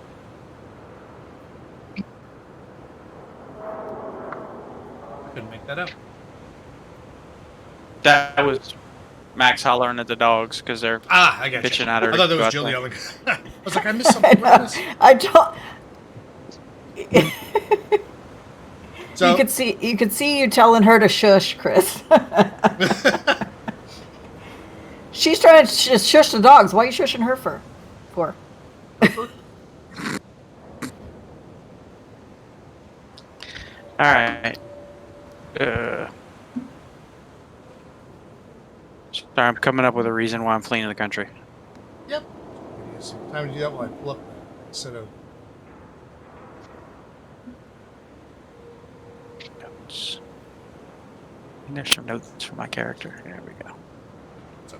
Couldn't make that up. That was Max hollering at the dogs because they're Ah, I got bitching you. at her. I thought that to go was out Jill there. yelling. I was like, I missed something. What is this? I don't. So You could see you telling her to shush, Chris. She's trying to just shush the dogs. Why are you shushing her for? All right. Sorry, I'm coming up with a reason why I'm fleeing the country. Yep. Some time to do that while I pull up instead of. Notes. And there's some notes for my character. There we go. So,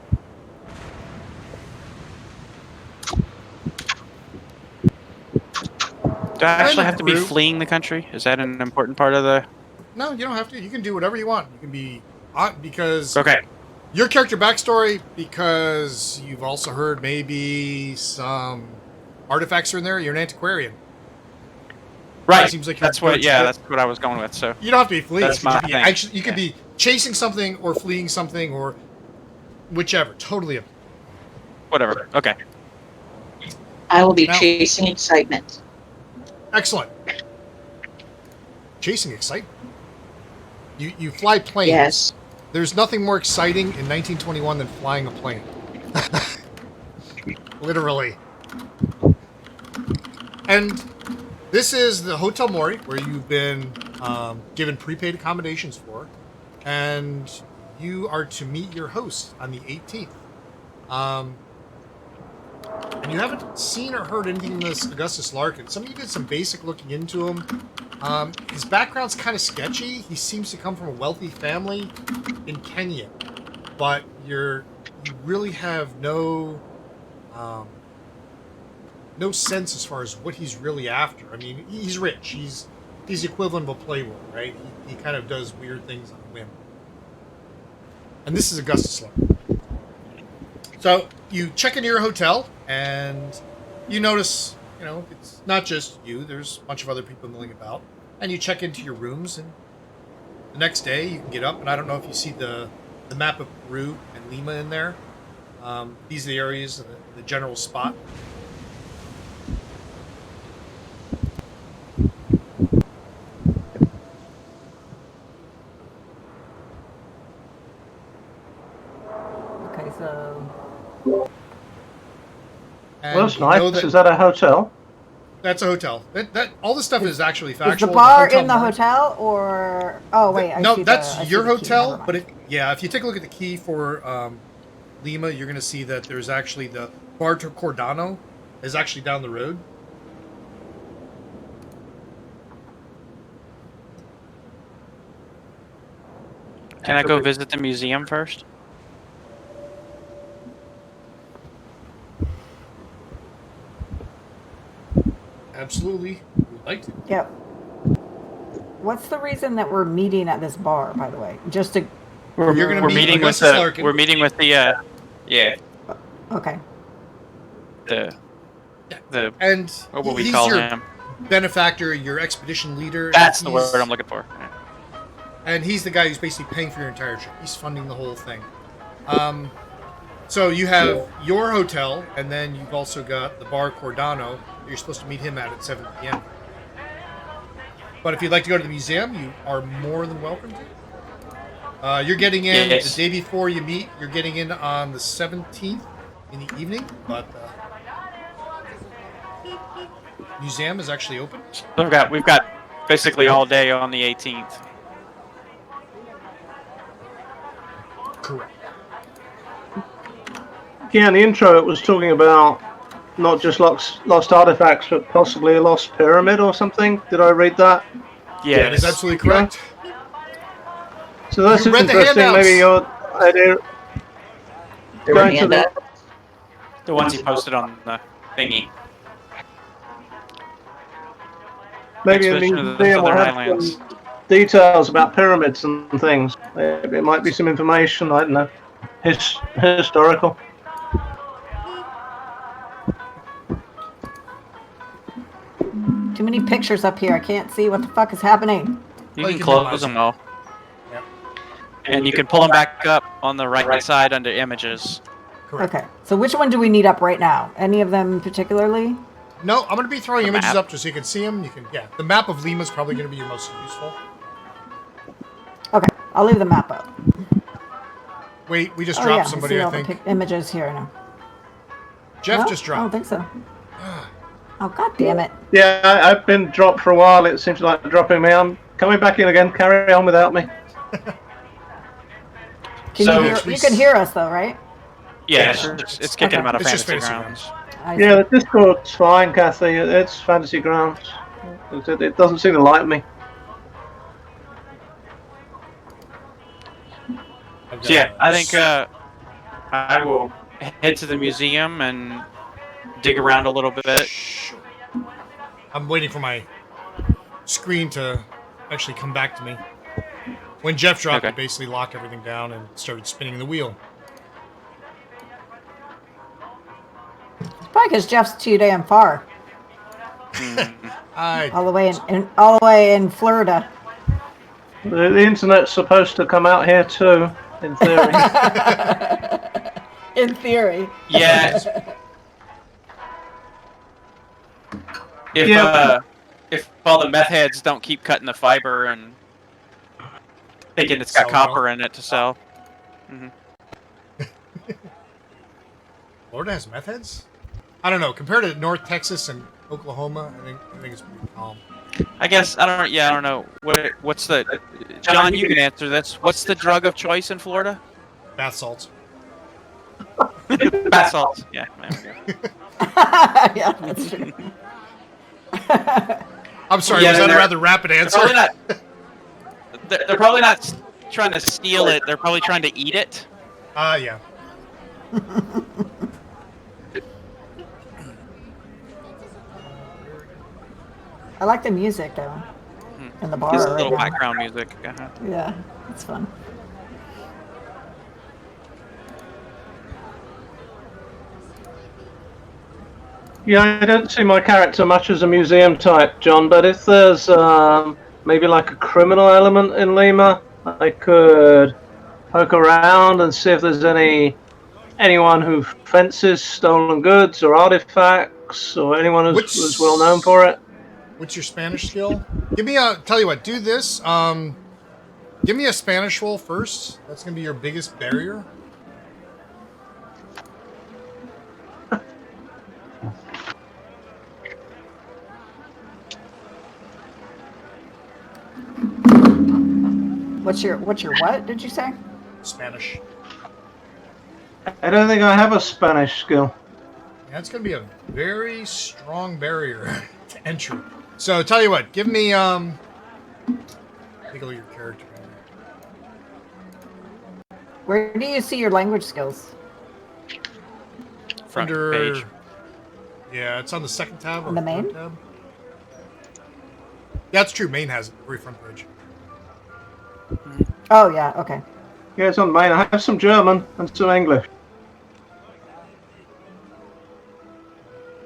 Do I actually have to be Peru. fleeing the country? Is that an important part of the? no, you don't have to. You can do whatever you want. You can be because Okay. your character backstory, because you've also heard maybe some artifacts are in there. You're an antiquarian. Right. Seems like you're That's what. good. Yeah, that's what I was going with. So You don't have to be fleeing. That's You could my be thing. actually, you could be chasing something or fleeing something or whichever. Totally up. whatever. Okay. I will be Now- chasing excitement. Excellent. Chasing excitement. You fly planes. Yes. There's nothing more exciting in 1921 than flying a plane. Literally. And this is the Hotel Mori, where you've been given prepaid accommodations for, and you are to meet your host on the 18th. And you haven't seen or heard anything from this Augustus Larkin. Some of you did some basic looking into him. His background's kind of sketchy. He seems to come from a wealthy family in Kenya, but you really have no sense as far as what he's really after. I mean, he's rich. He's the equivalent of a playboy, right? He kind of does weird things on a whim. And this is Augustus Larkin. So you check into your hotel, and you notice, it's not just you. There's a bunch of other people milling about. And you check into your rooms, and the next day you can get up, and I don't know if you see the map of Peru and Lima in there. These are the areas, the general spot. Okay, so And Well, that's you know nice. Is that a hotel? That's a hotel. That all this stuff is actually is factual. the bar in the Mori- hotel or? Oh wait, I no, see that's I see your the key, hotel. never But mind. if you take a look at the key for Lima, you're going to see that there's actually the Bar Cordano is actually down the road. Can I go visit the museum first? absolutely. We'd like to. Yep. What's the reason that we're meeting at this bar, by the way? Just to... You're gonna We're meet meeting with Augustus the. Larkin. We're meeting with the. Yeah. Okay. The. And What will we he's call your him? benefactor, your expedition leader. That's and the word I'm looking for. And he's the guy who's basically paying for your entire trip. He's funding the whole thing. So you have your hotel, and then you've also got the bar Cordano. You're supposed to meet him at 7 p.m. But if you'd like to go to the museum, you are more than welcome to. You're getting in the day before you meet. You're getting in on the 17th in the evening, but museum is actually open. We've got basically all day on the 18th. Correct. Yeah, in the intro it was talking about not just lost artifacts, but possibly a lost pyramid or something. Did I read that? Yeah, That is absolutely correct. So that's You read the interesting. handouts. Maybe your idea going to the ones he posted on the thingy. maybe a Expedition of the museum will Southern have Highlands. some details about pyramids and things. It might be some information, I don't know, historical. Too many pictures up here. I can't see what the fuck is happening. You Well, can you can close minimize them all. Yep. And you can pull them back up on the right side under images. Correct. Okay. So which one do we need up right now? Any of them particularly? No, I'm going to be throwing The images map? up just so you can see them. The map of Lima is probably going to be your most useful. Okay. I'll leave the map up. Wait, we just Oh, dropped yeah. somebody, I see I all think. the images here now. Jeff No? just I don't dropped. think so. Oh, god damn it. Yeah, I've been dropped for a while. It seems like dropping me. I'm coming back in again. Carry on without me. Can So- you hear? You can hear us though, right? Yeah, it's kicking them out of It's just fantasy Fantasy grounds. I Yeah, see. the Discord's fine, Kathy. It's fantasy grounds. It doesn't seem to like me. So yeah, I think I will head to the museum and dig around a little bit. Sure. I'm waiting for my screen to actually come back to me. When Jeff dropped, Okay. it basically locked everything down and started spinning the wheel. Probably because Jeff's too damn far. I All the way in Florida. The internet's supposed to come out here too, in theory. In theory. Yeah. If all the meth heads don't keep cutting the fiber and thinking it's got Sell it copper in it to sell. Florida has meth heads? I don't know. Compared to North Texas and Oklahoma, I think it's pretty calm. I guess I don't know what's the John. You can answer this. What's the drug of choice in Florida? Bath salts. Bath salts. Yeah. There we go. Yeah, that's true. I'm sorry, Yeah, was that a they're- rather rapid They're answer? probably not. They're probably not trying to steal it. They're probably trying to eat it. Yeah. I like the music though. In the bar Just a right little now. background music. Uh-huh. Yeah, it's fun. Yeah, I don't see my character much as a museum type, John, but if there's maybe like a criminal element in Lima, I could poke around and see if there's anyone who fences stolen goods or artifacts, or anyone who's well known for it. What's your Spanish skill? Give me a. Tell you what. Do this. Give me a Spanish roll first. That's gonna be your biggest barrier. What's your what did you say? Spanish. I don't think I have a Spanish skill. That's gonna be a very strong barrier to entry. So tell you what. Give me Take a look at your character. Where do you see your language skills? Front Under. page. Yeah, it's on the second tab. Or On the main? third tab. That's true. Maine has it. Very front page. Oh yeah. Okay. Yeah, it's on Maine. I have some German and some English.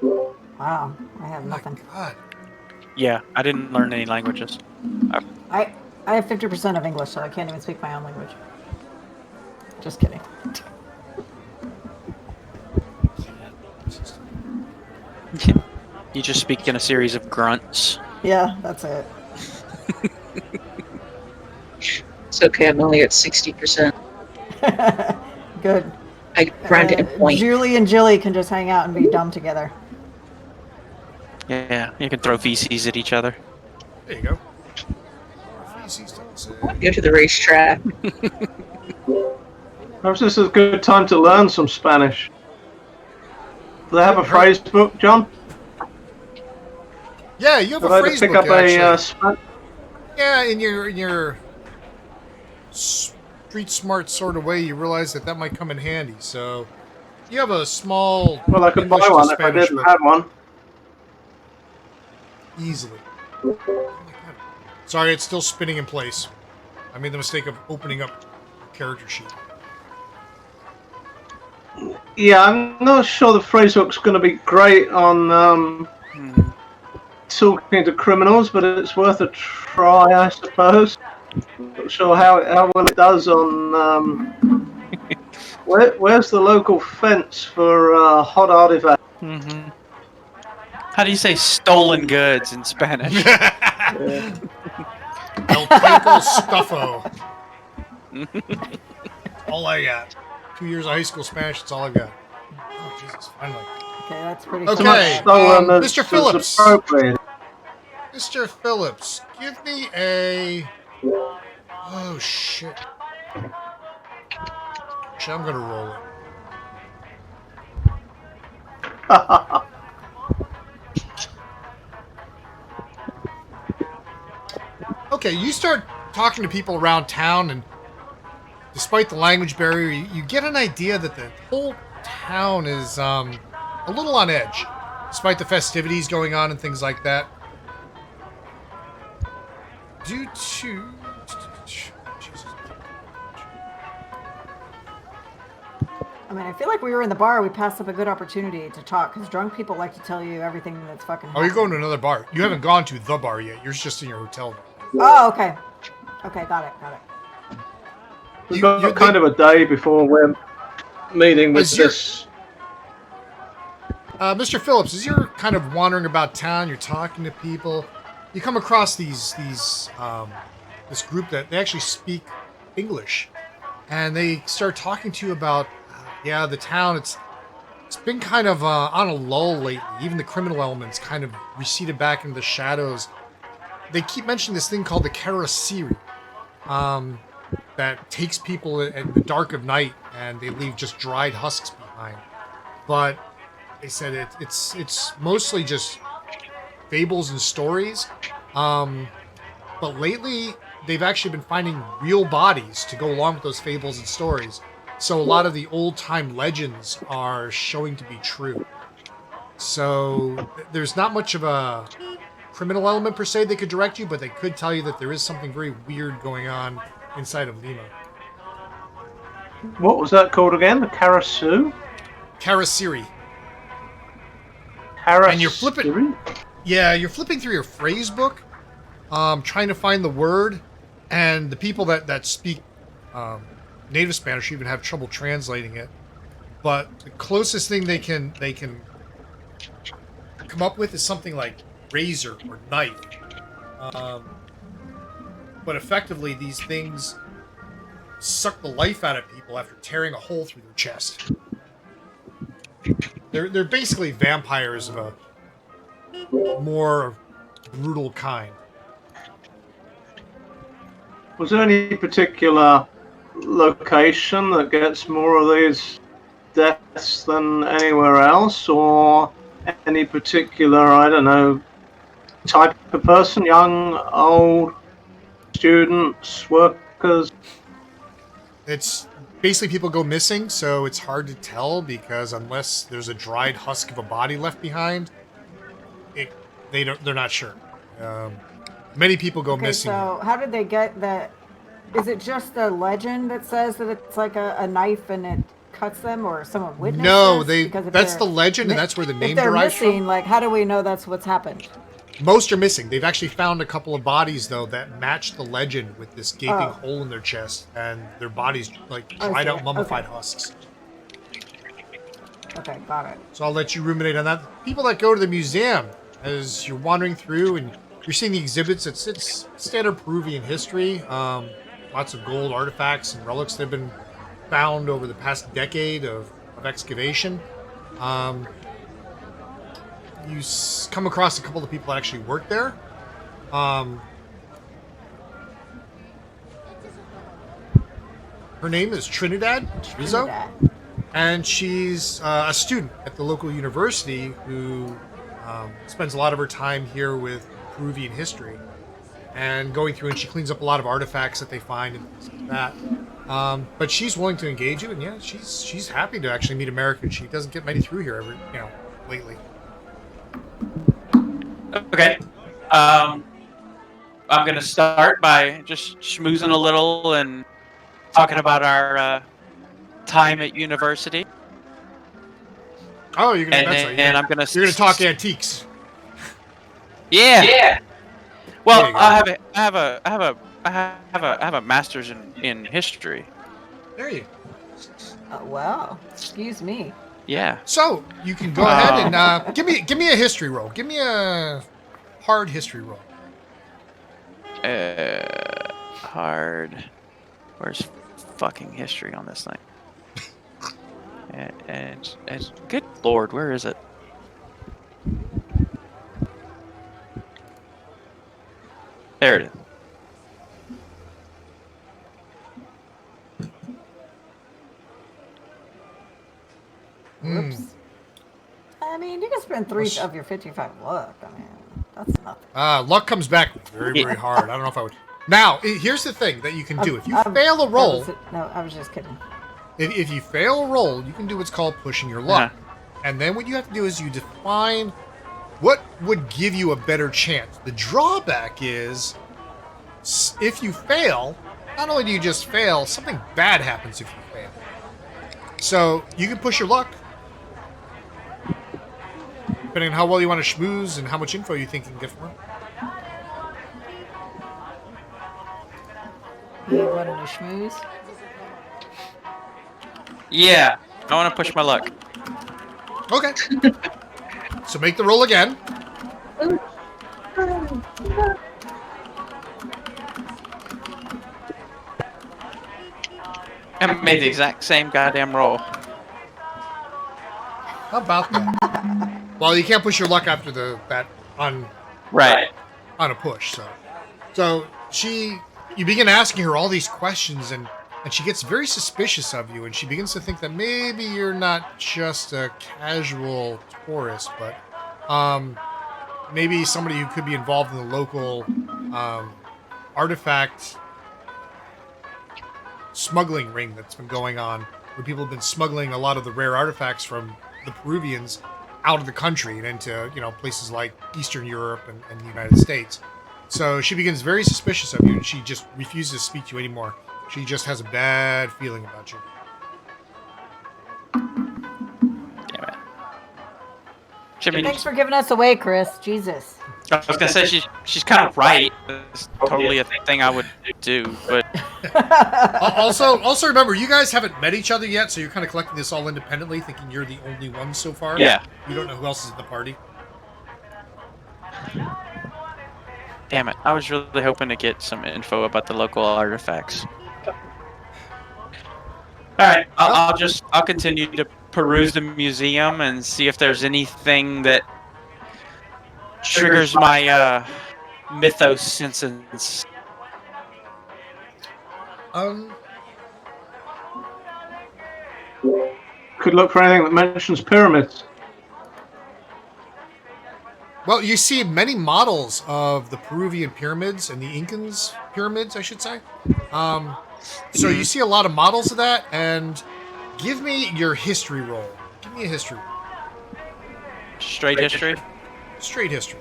Wow. I have Oh nothing. my god. Yeah, I didn't learn any languages. I have 50% of English, so I can't even speak my own language. Just kidding. You just speak in a series of grunts. Yeah, that's it. It's okay, I'm only at 60%. Good. I grind it in point. Julie and Jilly can just hang out and be dumb together. Yeah, you can throw feces at each other. There you go. Feces, don't say. Go to the racetrack. Perhaps this is a good time to learn some Spanish. Do they have a phrase book, John? Yeah, you have Would a I phrase pick book, up a actually. Yeah, in your street smart sort of way, you realize that might come in handy. So you have a small. Well, I could English buy to one if I Spanish didn't book. have one. Easily. Oh my god. Sorry, it's still spinning in place. I made the mistake of opening up the character sheet. Yeah, I'm not sure the phrase book's going to be great on talking to criminals, but it's worth a try, I suppose. Not sure how well it does on. Where's the local fence for hot artifacts? Mm-hmm. How do you say stolen goods in Spanish? El Taco Stuffo. All I got. 2 years of high school Spanish, that's all I got. Oh, Jesus, finally. Okay, that's pretty Okay, cool. Mr. Phillips. Appropriate. Mr. Phillips, give me a... Oh, shit. Actually, I'm gonna roll it. Okay, you start talking to people around town, and despite the language barrier, you get an idea that the whole town is a little on edge, despite the festivities going on and things like that. Due to... Jesus. I mean, I feel like we were in the bar. We passed up a good opportunity to talk because drunk people like to tell you everything that's fucking. Oh, you're going to another bar. You haven't gone to the bar yet. You're just in your hotel room. Oh, okay. Okay, got it. We've got kind of a day before we're meeting with this. Mr. Phillips, as you're kind of wandering about town, you're talking to people, you come across this group that they actually speak English, and they start talking to you about, the town. It's been kind of on a lull lately. Even the criminal elements kind of receded back into the shadows. They keep mentioning this thing called the Karasiri, that takes people in the dark of night, and they leave just dried husks behind. But they said it's mostly just fables and stories. But lately, they've actually been finding real bodies to go along with those fables and stories. So a lot of the old-time legends are showing to be true. So there's not much of a criminal element per se they could direct you, but they could tell you that there is something very weird going on inside of Lima. What was that called again? The Karasiri? Karasiri. Karasiri? And you're flipping. Yeah, you're flipping through your phrase book, trying to find the word, and the people that speak native Spanish even have trouble translating it. But the closest thing they can come up with is something like razor or knife. But effectively, these things suck the life out of people after tearing a hole through their chest. They're basically vampires of a more brutal kind. Was there any particular location that gets more of these deaths than anywhere else, or any particular, I don't know, type of person, young, old, students, workers? It's basically people go missing, so it's hard to tell because unless there's a dried husk of a body left behind, they're not sure. Many people go Okay, missing. so how did they get that? Is it just the legend that says that it's like a knife and it cuts them, or someone witnessed No, this? Because if that's they're the legend, and that's where the if name they're derives missing, from. like, how do we know that's what's happened? Most are missing. They've actually found a couple of bodies though that match the legend with this gaping Oh. hole in their chest, and their bodies like I dried see out it. mummified Okay. husks. Okay, got it. So I'll let you ruminate on that. People that go to the museum, as you're wandering through and you're seeing the exhibits, it's standard Peruvian history. Lots of gold artifacts and relics that have been found over the past decade of excavation. You come across a couple of people that actually work there. Her name is Trinidad Rizzo. Trinidad. And she's a student at the local university who spends a lot of her time here with Peruvian history and going through, and she cleans up a lot of artifacts that they find and things like that. But she's willing to engage you, and yeah, she's happy to actually meet Americans. She doesn't get many through here lately. Okay. I'm gonna start by just schmoozing a little and talking about our time at university. Oh, you're gonna. And, That's right. and I'm gonna. You're gonna talk antiques. Yeah. Yeah. Well, There you go. I have a master's in history. There you. Oh, wow. Excuse me. Yeah. So you can go ahead and give me a history roll. Give me a hard history roll. Hard. Where's fucking history on this thing? and good lord, where is it? There it is. Whoops. I mean, you can spend 3 of your 55 luck. I mean, that's nothing. Luck comes back very hard. I don't know if I would. Now, here's the thing that you can do. If you fail a roll, No, I was just kidding. if you fail a roll, you can do what's called pushing your luck. And then what you have to do is you define what would give you a better chance. The drawback is if you fail, not only do you just fail, something bad happens if you fail. So you can push your luck, depending on how well you want to schmooze and how much info you think you can get from her. You wanted to schmooze? Yeah. I want to push my luck. Okay. So make the roll again. And made the exact same goddamn roll. How about that? Well, you can't push your luck after that on a push. So you begin asking her all these questions, and she gets very suspicious of you, and she begins to think that maybe you're not just a casual tourist, but maybe somebody who could be involved in the local artifact smuggling ring that's been going on, where people have been smuggling a lot of the rare artifacts from the Peruvians out of the country and into places like Eastern Europe and the United States. So she begins very suspicious of you, and she just refuses to speak to you anymore. She just has a bad feeling about you. Damn it. Jimmy, Thanks for giving us away, Chris. Jesus. I was gonna say she's kind of right. It's totally a thing I would do, but Also remember, you guys haven't met each other yet, so you're kind of collecting this all independently, thinking you're the only one so far. yeah. You don't know who else is at the party. Damn it! I was really hoping to get some info about the local artifacts. All right, I'll continue to peruse the museum and see if there's anything that triggers my mythos senses. Could look for anything that mentions pyramids. Well, you see many models of the Peruvian pyramids and the Incans pyramids, I should say. So you see a lot of models of that, and give me your history roll. Give me a history roll. Straight history. Straight history.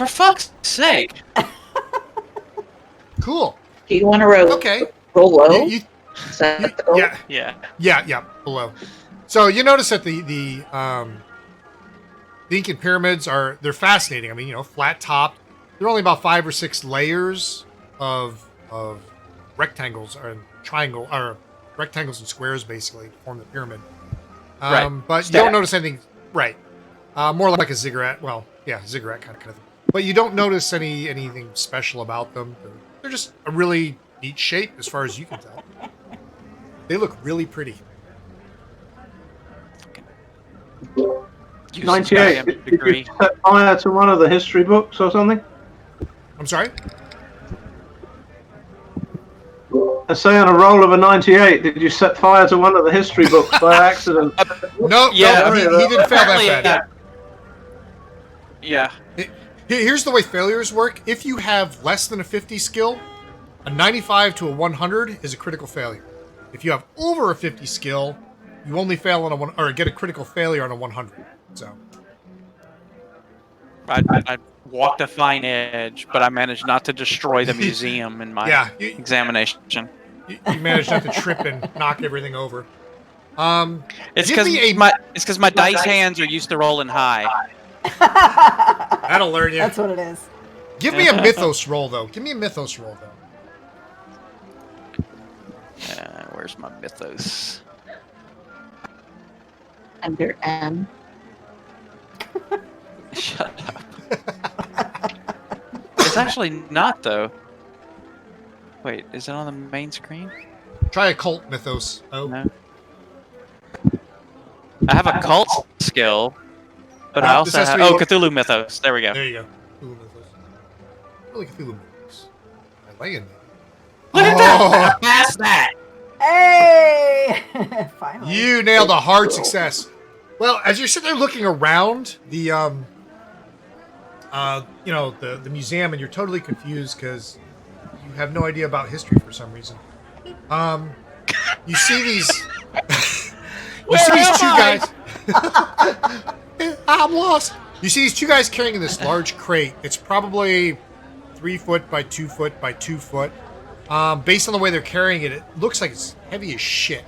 for fuck's sake. Cool. Do you want to roll? Okay. Roll low. You- Is that the goal? yeah, Yeah. below. So you notice that the Incan pyramids they're fascinating. I mean, flat topped. They're only about 5 or 6 layers of rectangles rectangles and squares basically form the pyramid. Right. But you don't notice anything. Right. More like a ziggurat. Well, yeah, ziggurat kind of thing. But you don't notice anything special about them. They're just a really neat shape as far as you can tell. They look really pretty. 98. Did Degree. you set fire to one of the history books or something? I'm sorry? I say on a roll of a 98, did you set fire to one of the history books by accident? No, Yeah, no, he didn't fail that bad. Yeah. Here's the way failures work. If you have less than a 50 skill, a 95 to a 100 is a critical failure. If you have over a 50 skill, you only fail on or get a critical failure on a 100. So I walked a fine edge, but I managed not to destroy the museum in my examination. You managed not to trip and knock everything over. It's give me because my dice hands are used to rolling high. That'll learn you. That's what it is. Give me a mythos roll, though. Give me a mythos roll, though. Where's my mythos? Under M. Shut up. It's actually not, though. Wait, is it on the main screen? Try occult mythos. Oh. No. I have a cult skill, but I also have... Oh, Cthulhu mythos. There we go. There you go. Cthulhu mythos. Really Cthulhu mythos. I lay in there. Look at that! I passed that! Hey! Finally. You nailed a hard success. Well, as you're sitting there looking around the the museum, and you're totally confused because you have no idea about history for some reason. You see these two guys. I'm lost. You see these two guys carrying this large crate. It's probably 3 foot by 2 foot by 2 foot. Based on the way they're carrying it, it looks like it's heavy as shit.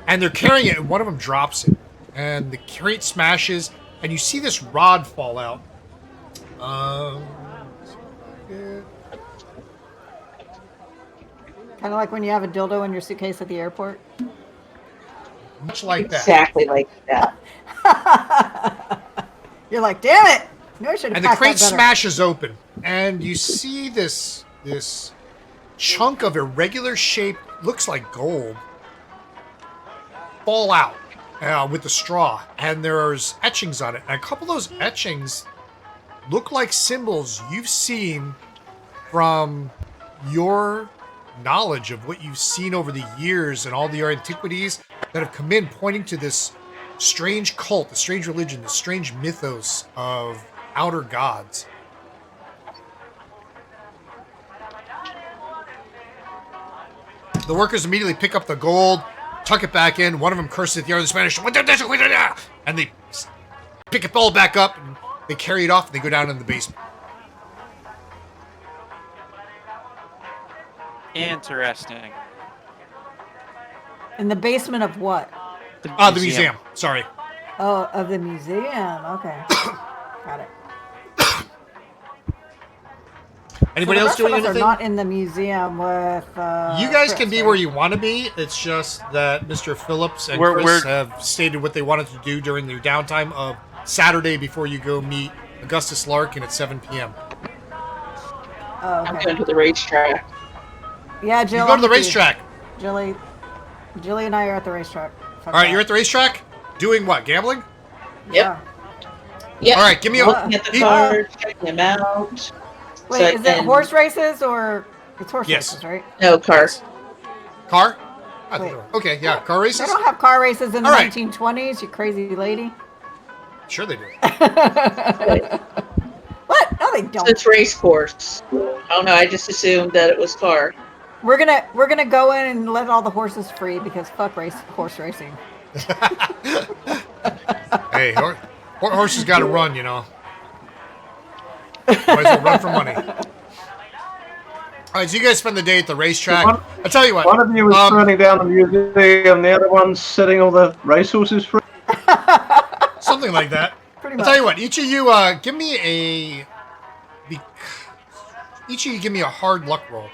And they're carrying it, and one of them drops it. And the crate smashes, and you see this rod fall out. Kind of like when you have a dildo in your suitcase at the airport. Much like that. Exactly like that. You're like, damn it! No, I should have. And the crate smashes open, and you see this chunk of irregular shape, looks like gold, fall out with the straw, and there's etchings on it. And a couple of those etchings look like symbols you've seen from your knowledge of what you've seen over the years and all the antiquities that have come in, pointing to this strange cult, the strange religion, the strange mythos of outer gods. The workers immediately pick up the gold, tuck it back in. One of them curses at the other in Spanish, and they pick it all back up, and they carry it off, and they go down in the basement. Interesting. In the basement of what? The museum. Sorry. Oh, of the museum. Okay. Got it. Anybody else doing anything? Are not in the museum with. You guys can be where you want to be. It's just that Mr. Phillips and Chris have stated what they wanted to do during their downtime of Saturday before you go meet Augustus Larkin at 7 p.m. Oh, okay. I'm going to the racetrack. Yeah, Jill. You go to the racetrack. Julie and I are at the racetrack. All right, you're at the racetrack? Doing what? Gambling? Yep. Yep. All right, give me looking at the cards, checking them out. Wait, is it horse races or it's horse races, right? No, cars. Car? Wait. Okay, yeah, car races? They don't have car races in the All right. 1920s, you crazy lady. Sure they do. What? No, they don't. It's race course. Oh no, I just assumed that it was car. We're gonna go in and let all the horses free because fuck horse racing. Hey, horses got to run, you know. Might as well run for money. All right, so you guys spend the day at the racetrack. I'll tell you what. One of you was burning down the museum, the other one's setting all the racehorses free. Something like that. Pretty I'll much. tell you what. Each of you give me a. Each of you give me a hard luck roll.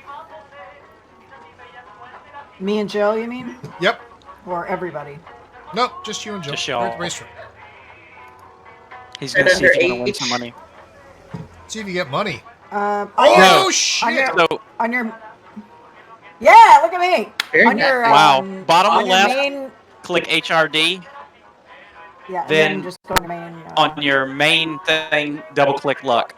Me and Joe, you mean? Yep. Or everybody? Nope, just you and Joe. Just We're y'all. at the racetrack. He's gonna see if he's gonna Under win some money. See if you get money. Oh, No. Shit! So on your. Yeah, look at me. Very On your Wow. Bottom on your left. main. click HRD. Yeah, and Then just go to main. On your main thing, double click luck.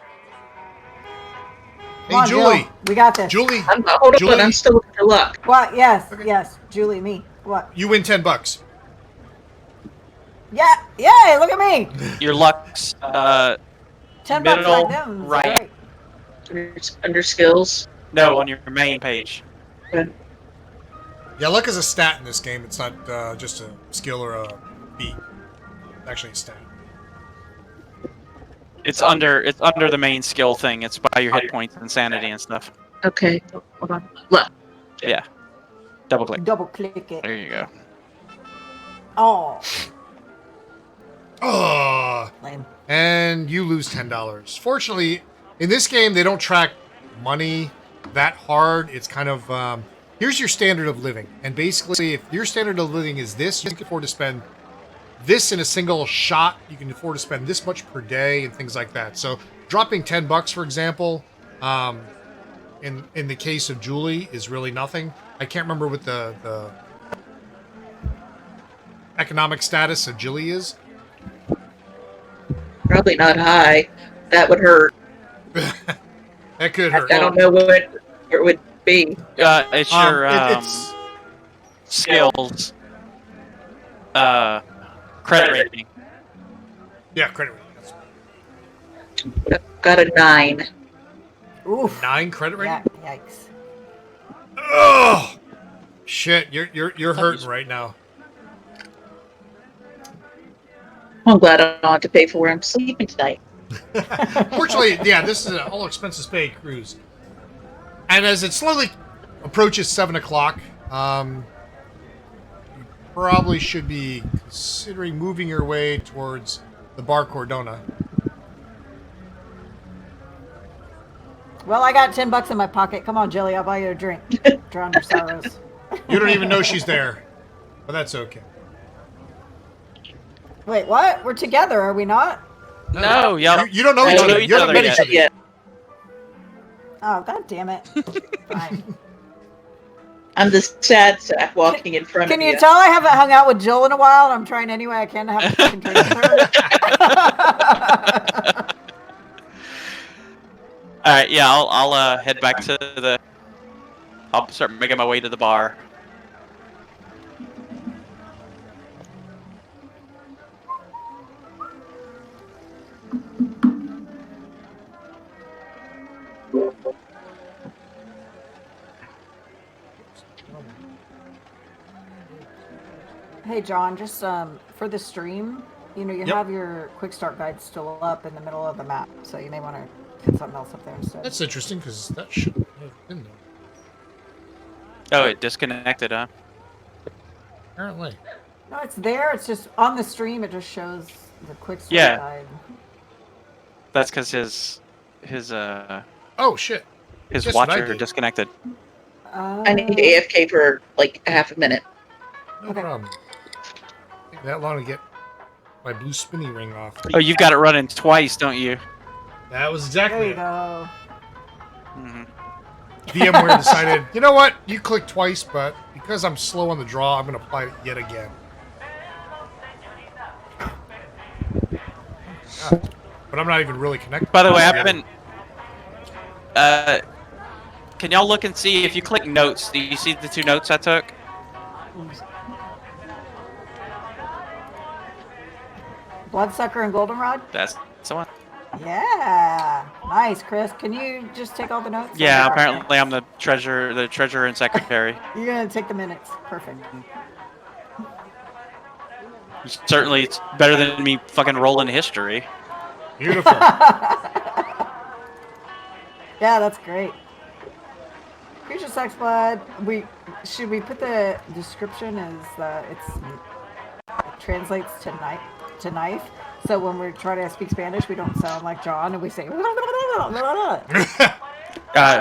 Come on, Julie. Jill. We got this. Julie, Hold Julie? on, I'm still looking for luck. What? Yes, Okay. yes. Julie, me. What? you win $10. Yeah, yay! Look at me. Your luck's 10 bucks middle like them. That's right. great. Under skills. no on your main page. Yeah, luck is a stat in this game. It's not just a skill or a beat. It's actually a stat. It's under the main skill thing. It's by your hit points and sanity and stuff. Okay, hold on. Luck. Yeah. Double click. Double click it. There you go. Oh, Oh, lame. and you lose $10. Fortunately, in this game, they don't track money that hard. It's kind of here's your standard of living, and basically, if your standard of living is this, you can afford to spend this in a single shot. You can afford to spend this much per day and things like that. So, dropping $10, for example, in the case of Julie, is really nothing. I can't remember what the economic status of Julie is. Probably not high. That would hurt. That could hurt. I don't know what it would be. It's your It's skills. Credit rating. yeah, credit rating. Got a 9. Oof. 9 credit rating. Yeah, yikes. Oh shit! You're hurting right now. I'm glad I don't have to pay for where I'm sleeping tonight. Fortunately, yeah, this is an all expenses paid cruise. And as it slowly approaches 7 o'clock, you probably should be considering moving your way towards the Bar Cordona. Well, I got $10 in my pocket. Come on, Jilly, I'll buy you a drink. Drown your sorrows. You don't even know she's there, but that's okay. Wait, what? We're together, are we not? No, y'all. You don't know I each don't other. know You haven't met each each other. Yeah, Oh, god damn it. Fine. I'm the sad sack walking in front Can of you you. tell I haven't hung out with Jill in a while? I'm trying any way I can to have a fucking drink with her. All right, yeah, I'll head back to the. I'll start making my way to the bar. Hey, John, just for the stream, you know, you Yep. have your quick start guide still up in the middle of the map, so you may want to put something else up there instead. That's interesting because that should have been there. Oh, it disconnected, huh? Apparently. No, it's there. It's just on the stream. It just shows the quick start Yeah. guide. That's because his Oh shit! his Guess what I watcher did? disconnected. I need AFK for like a half a minute. No Okay. problem. Take that long to get my blue spinny ring off. Oh, you've got it running twice, don't you? That was There exactly you it. go. Hmm. VMware decided, you know what? You click twice, but because I'm slow on the draw, I'm going to apply it yet again. God. But I'm not even really connected. By the way, I've been. Can y'all look and see if you click notes? Do you see the 2 notes I took? Bloodsucker and goldenrod. That's the one. Yeah, nice, Chris. Can you just take all the notes? Yeah, Okay. apparently I'm the treasurer and secretary. You're gonna take the minutes. Perfect. Certainly, it's better than me fucking rolling history. Beautiful. Yeah, that's great. Creature sex blood. Should we put the description as it translates to knife. So when we try to speak Spanish, we don't sound like John, and we say.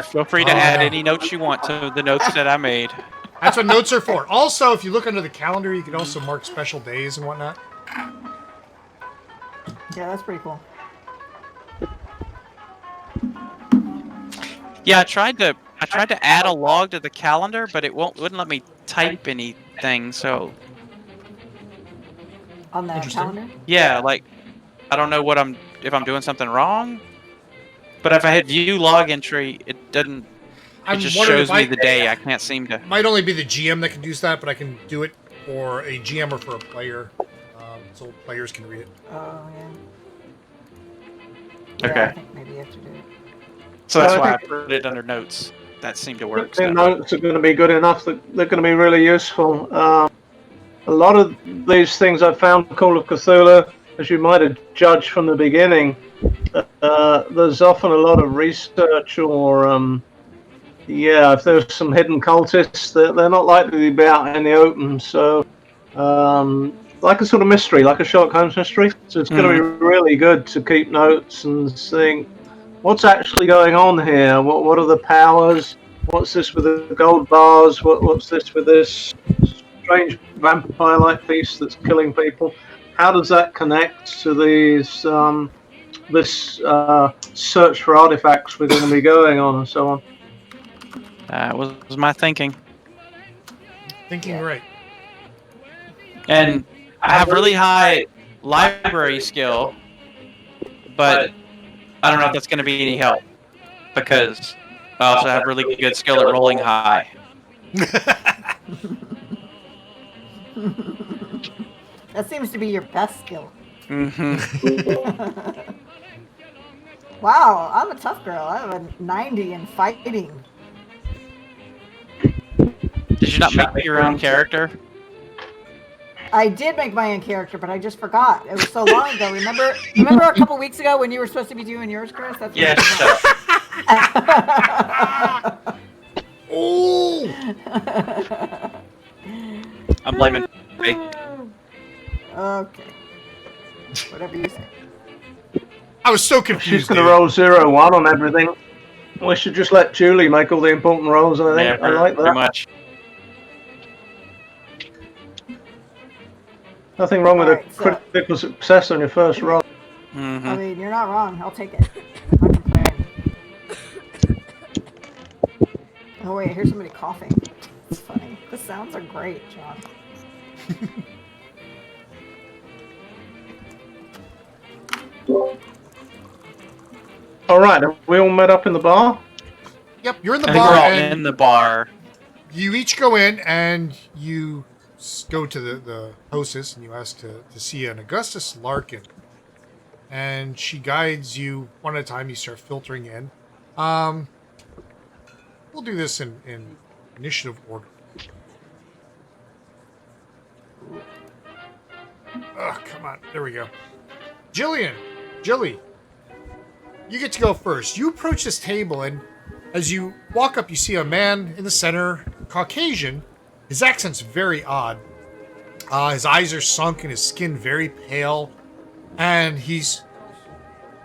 Feel free to add any notes you want to the notes that I made. That's what notes are for. Also, if you look under the calendar, you can also mark special days and whatnot. Yeah, that's pretty cool. Yeah, I tried to add a log to the calendar, but it wouldn't let me type anything. So On the calendar. yeah, like I don't know if I'm doing something wrong. But if I hit view log entry, it doesn't. It just shows me the day. I can't seem to. Might only be the GM that can do that, but I can do it for a GM or for a player, so players can read it. Oh yeah. Okay. Yeah, I think maybe you have to do it. So that's why I put it under notes. That seemed to work. The notes are going to be good enough that they're going to be really useful. A lot of these things I've found in Call of Cthulhu, as you might have judged from the beginning, there's often a lot of research or, if there's some hidden cultists, they're not likely to be out in the open. So, like a sort of mystery, like a Sherlock Holmes mystery. So it's going to be really good to keep notes and think, what's actually going on here? What are the powers? What's this with the gold bars? What's this with this strange vampire-like beast that's killing people? How does that connect to these this search for artifacts we're going to be going on and so on? That was my thinking. Thinking right. And I have really high library skill, but I don't know if that's going to be any help because I also have really good skill at rolling high. That seems to be your best skill. Mm-hmm. Wow, I'm a tough girl. I have a 90 in fighting. Did you not make your own character? I did make my own character, but I just forgot. It was so long ago. Remember a couple weeks ago when you were supposed to be doing yours, Chris? That's yes. Oh! I'm blaming me. Okay. Whatever you say. I was so confused. She's going to roll 0-1 on everything. We should just let Julie make all the important rolls, and I think I like that. Pretty much. Nothing wrong with a critical success on your first roll. Mm-hmm. I mean, you're not wrong. I'll take it. I'm not complaining. Oh wait, I hear somebody coughing. It's funny. The sounds are great, John. All right, are we all met up in the bar? Yep, you're in the I bar. think we're all in the bar. You each go in and you go to the hostess and you ask to see an Augustus Larkin. And she guides you one at a time. You start filtering in. We'll do this in initiative order. Oh, come on. There we go. Jilly, you get to go first. You approach this table, and as you walk up, you see a man in the center, Caucasian. His accent's very odd. His eyes are sunk and his skin very pale. And he's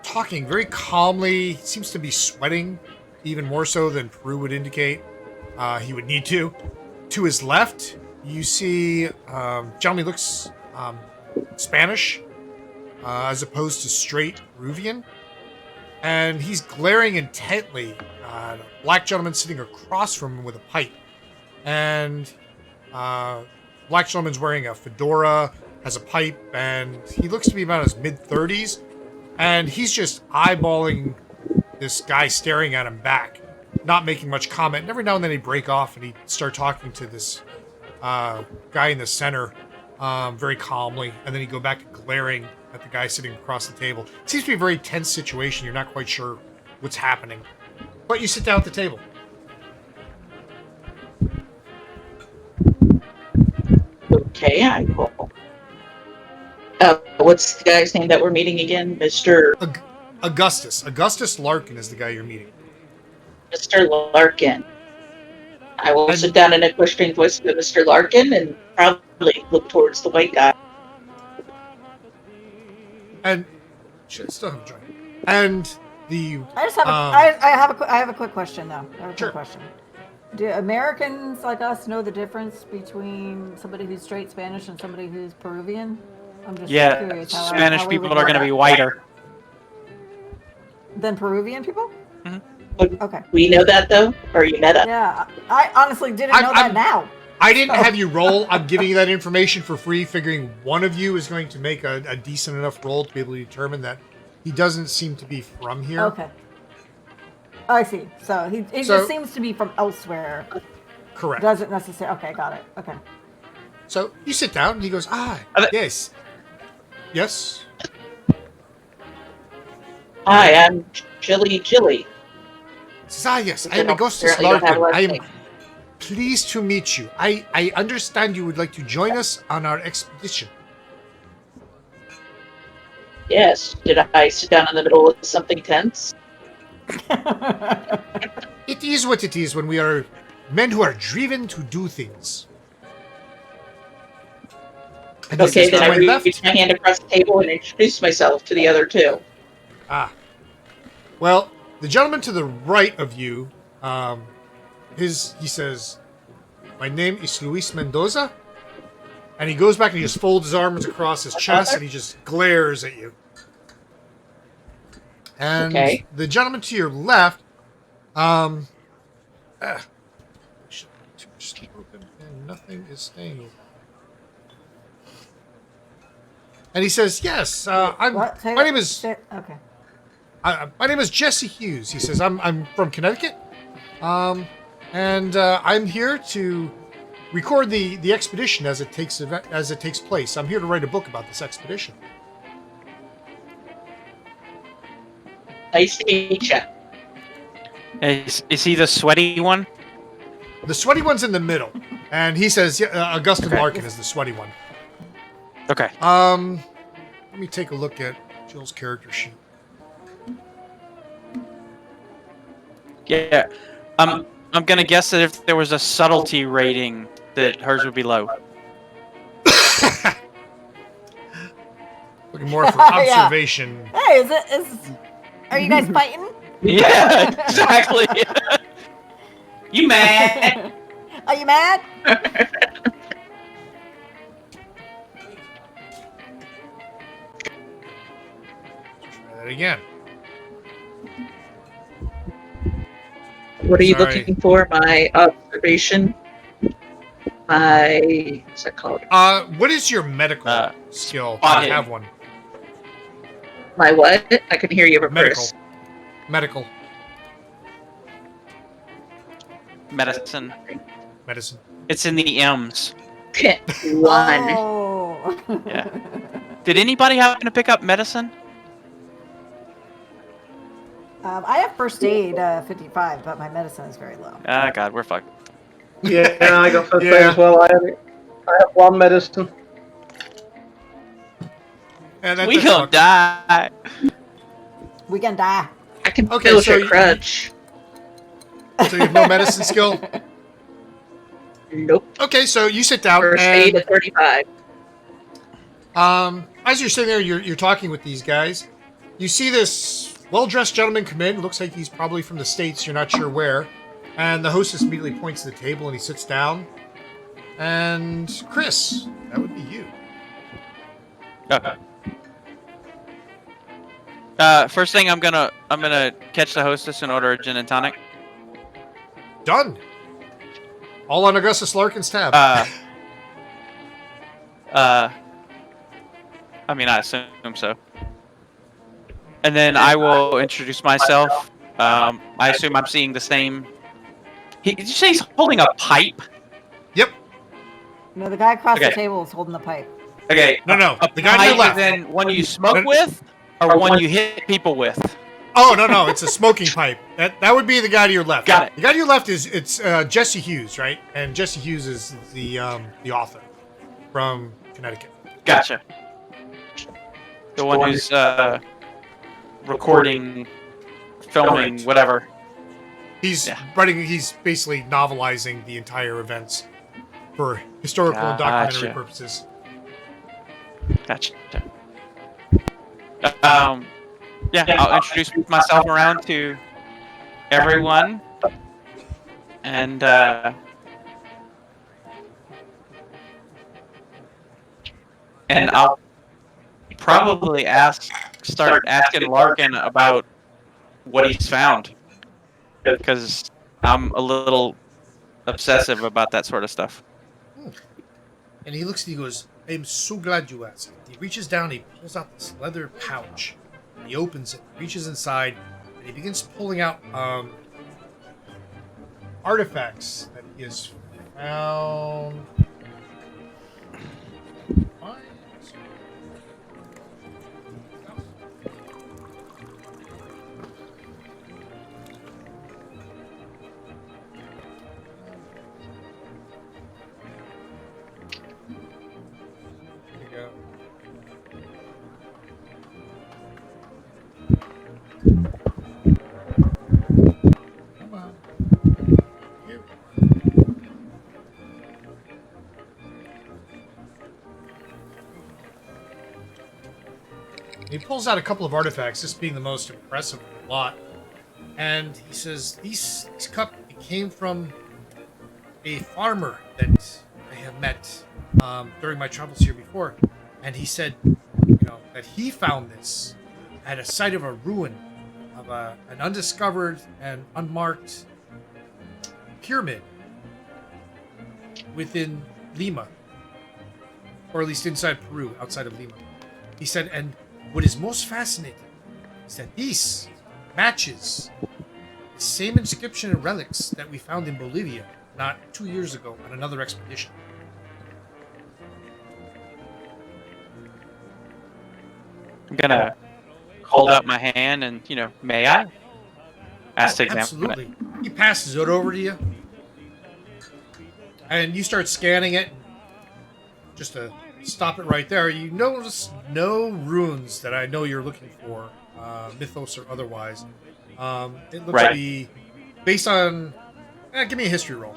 talking very calmly. He seems to be sweating, even more so than Peru would indicate he would need to. To his left, you see Johnny looks Spanish, as opposed to straight Peruvian. And he's glaring intently at a black gentleman sitting across from him with a pipe. And black gentleman's wearing a fedora, has a pipe, and he looks to be about his mid-30s. And he's just eyeballing this guy staring at him back, not making much comment. And every now and then he'd break off and he'd start talking to this guy in the center very calmly. And then he'd go back to glaring at the guy sitting across the table. It seems to be a very tense situation. You're not quite sure what's happening. But you sit down at the table. Okay, I will. What's the guy's name that we're meeting again? Mr. Augustus. Augustus Larkin is the guy you're meeting. Mr. Larkin. I will And- sit down in a questioning voice to Mr. Larkin and probably look towards the white guy. And shit, still haven't joined. And the I just have I have a quick question though. I have a Sure. quick question. Do Americans like us know the difference between somebody who's straight Spanish and somebody who's Peruvian? I'm just Yeah, curious how Spanish how we people would are know going to that. be whiter. Than Peruvian people? Would Okay. we know that though? Or you met us? Yeah, I honestly didn't know I'm- that now. I didn't have you roll. I'm giving you that information for free, figuring one of you is going to make a decent enough roll to be able to determine that he doesn't seem to be from here. Okay. I see. So he So- just seems to be from elsewhere. Correct. Doesn't necessarily. Okay, got it. Okay. So you sit down, and he goes, yes. Yes? Hi, I'm Chili. He says, yes, I am Augustus Apparently don't have a Larkin. last I am name. pleased to meet you. I understand you would like to join us on our expedition. Yes. Did I sit down in the middle of something tense? It is what it is when we are men who are driven to do things. And he Okay, says, then to I my left, reached my hand across the table and introduced myself to the other two. well, the gentleman to the right of you, he says, my name is Luis Mendoza. And he goes back and he just folds his arms across his chest and he just glares at you. And Okay. the gentleman to your left, too much stuff open and nothing is staying open. And he says, "Yes, I'm. What? Say My that- name is say- Okay. my name is Jesse Hughes." He says, "I'm from Connecticut, and I'm here to record the expedition as it takes place. I'm here to write a book about this expedition." Nice to meet you. Is he the sweaty one? The sweaty one's in the middle, and he says, yeah, Augustin Okay. Larkin is the sweaty one. Okay. Let me take a look at Jill's character sheet. Yeah. I'm gonna guess that if there was a subtlety rating, that hers would be low. Looking more for Yeah. observation. Hey, are you guys fighting? Yeah, exactly. You mad? Are you mad? Try that again. What are you Sorry. looking for? My observation? What's that called? What is your medical skill? Do spot you have hidden. one? My what? I can hear you Medical. reverse. Medical. Medicine. Medicine. It's in the M's. One. Oh. Yeah. Did anybody happen to pick up medicine? I have first aid 55, but my medicine is very low. Ah, God, we're fucked. Yeah, I got first aid Yeah. as well. I have one medicine. And that We does gonna suck. die. We can die. I can Okay, build so your you- crutch. So you have no medicine skill? Nope. Okay, so you sit down First aid and at 35. as you're sitting there, you're talking with these guys. You see this well-dressed gentleman come in. Looks like he's probably from the States. You're not sure where. And the hostess immediately points to the table and he sits down. And Chris, that would be you. First thing, I'm gonna catch the hostess and order a gin and tonic. Done. All on Augustus Larkin's tab. I mean, I assume so. And then I will introduce myself. I assume I'm seeing the same. Did you say he's holding a pipe? Yep. No, the guy across the Okay. table is holding the pipe. Okay. No. A The guy to your pipe left. is in one you smoke No. with, or one you hit people with. Oh no, it's a smoking pipe. That would be the guy to your left. Got it. The guy to your left it's Jesse Hughes, right? And Jesse Hughes is the author from Connecticut. Gotcha. The one who's recording, filming, whatever. He's Yeah. writing. He's basically novelizing the entire events for historical and documentary Gotcha. purposes. Gotcha. Yeah, I'll introduce myself around to everyone, and I'll probably start asking Larkin about what he's found, because I'm a little obsessive about that sort of stuff. And he looks at you and goes, I am so glad you asked. He reaches down, he pulls out this leather pouch. And he opens it, reaches inside, and he begins pulling out artifacts that he has found. He pulls out a couple of artifacts, this being the most impressive of the lot. And he says, These cup it came from a farmer that I have met during my travels here before. And he said, that he found this at a site of a ruin of an undiscovered and unmarked pyramid within Lima. Or at least inside Peru, outside of Lima. He said, and what is most fascinating is that these matches the same inscription and relics that we found in Bolivia not 2 years ago on another expedition. I'm gonna hold out my hand and, may I? Ask to examine Absolutely. it. He passes it over to you. And you start scanning it. Just to stop it right there, you notice no runes that I know you're looking for, mythos or otherwise. It looks to be based on... give me a history roll.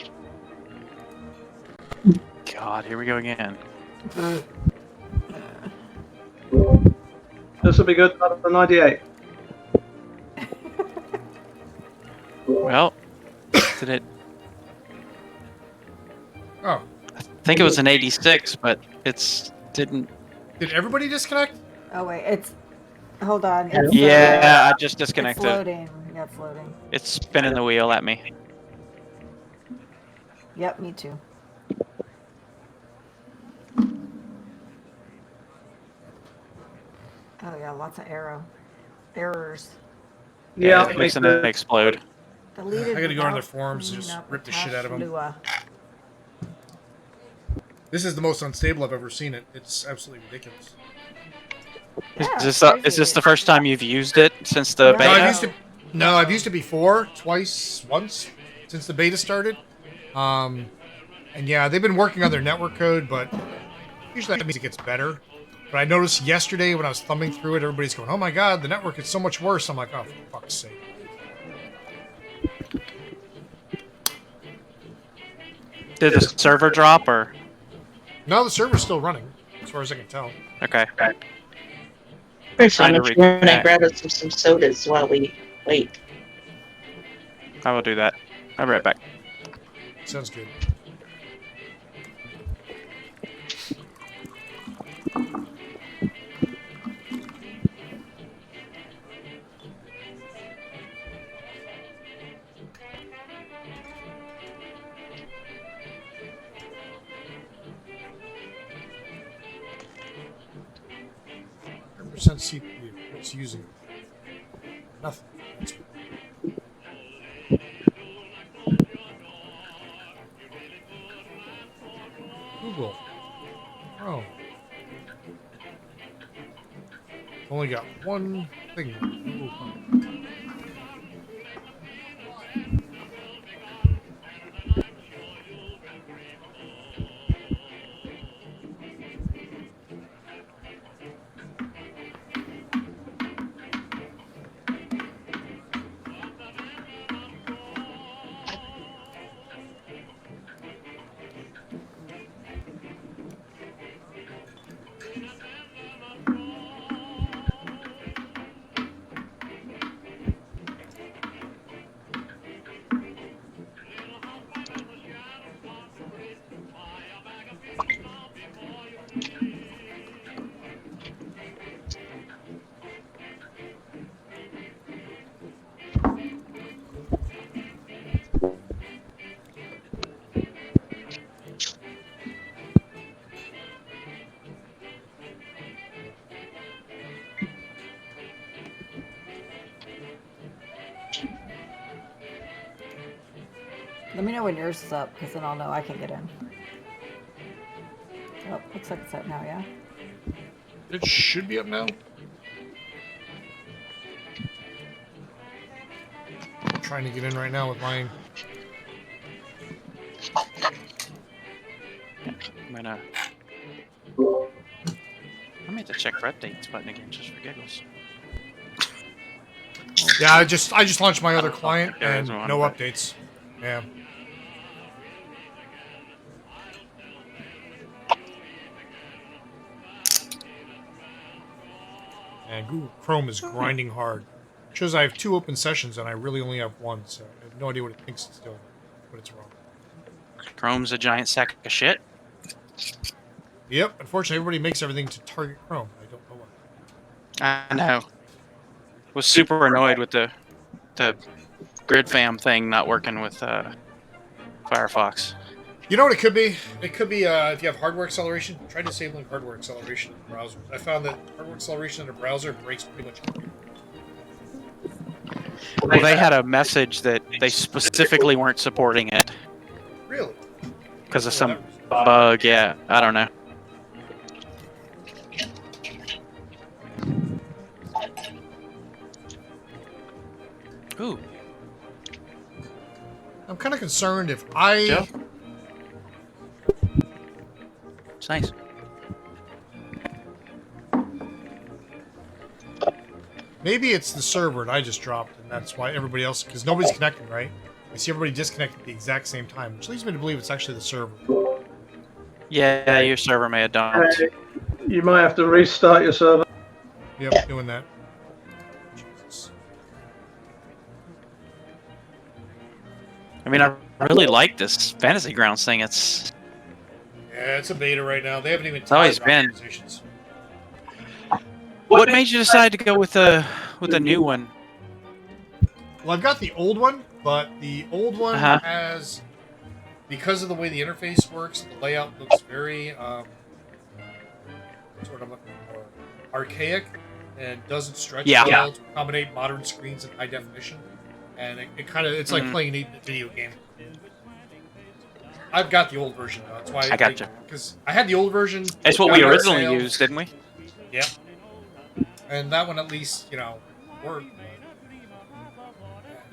God, here we go again. This will be good out of the 98. Well, did it? Oh. I think it was an 86, but didn't. Did everybody disconnect? Oh wait, hold on. Yeah, I just disconnected. It's loading. Yeah, it's loading. It's spinning the wheel at me. Yep, me too. Oh yeah, lots of errors. Yeah, it's fixing to explode. Deleted I gotta go on their without forums and just cleaning up rip the shit out of them. Lua. This is the most unstable I've ever seen it. It's absolutely ridiculous. Yeah, Is this the first time you've used it since the No. beta? I've used it before, once since the beta started. And yeah, they've been working on their network code, but usually that means it gets better. But I noticed yesterday when I was thumbing through it, everybody's going, "Oh my god, the network is so much worse." I'm like, "Oh, for fuck's sake." Did the server drop or? No, the server's still running, as far as I can tell. Okay. First, Trying I'm to going to reconnect. grab us some sodas while we wait. I will do that. I'll be right back. Sounds good. Percent CPU. What's using? Nothing. Google. Chrome. Only got one thing. Google Chrome. Let me know when yours is up, because then I'll know I can get in. Oh, looks like it's up now, yeah? It should be up now. I'm trying to get in right now with mine. I'm gonna. I meant to check for updates button again just for giggles. Yeah, I just launched my other client there and is one, no but- updates. Yeah. And Google Chrome is grinding hard. Shows I have 2 open sessions and I really only have 1, so I have no idea what it thinks it's doing, but it's wrong. Chrome's a giant sack of shit. Yep, unfortunately everybody makes everything to target Chrome. I don't know why. I know. Was super annoyed with the grid fam thing not working with Firefox. You know what it could be? It could be if you have hardware acceleration, try disabling hardware acceleration in the browser. I found that hardware acceleration in a browser breaks pretty much everything. Well, they had a message that they specifically weren't supporting it Really? because of some bug. Yeah, I don't know. Ooh, I'm kind of concerned if I... Joe? It's nice. Maybe it's the server and I just dropped, and that's why everybody else... Because nobody's connecting, right? I see everybody disconnected at the exact same time, which leads me to believe it's actually the server. Yeah, your server may have dumped. You might have to restart your server. Yep, doing that. Jesus. I mean, I really like this Fantasy Grounds thing. It's Yeah, it's a beta right now. They haven't even always tied been. optimizations. What made you decide to go with the new one? Well, I've got the old one, but the old one Uh-huh. has, because of the way the interface works, the layout looks very sort of archaic and doesn't stretch Yeah. well to accommodate modern screens in high definition. And it kind of, it's like playing a video game. I've got the old version though. That's why I gotcha. because I had the old version. It's what got we it on originally sale. used, didn't we? Yeah. And that one at least, worked.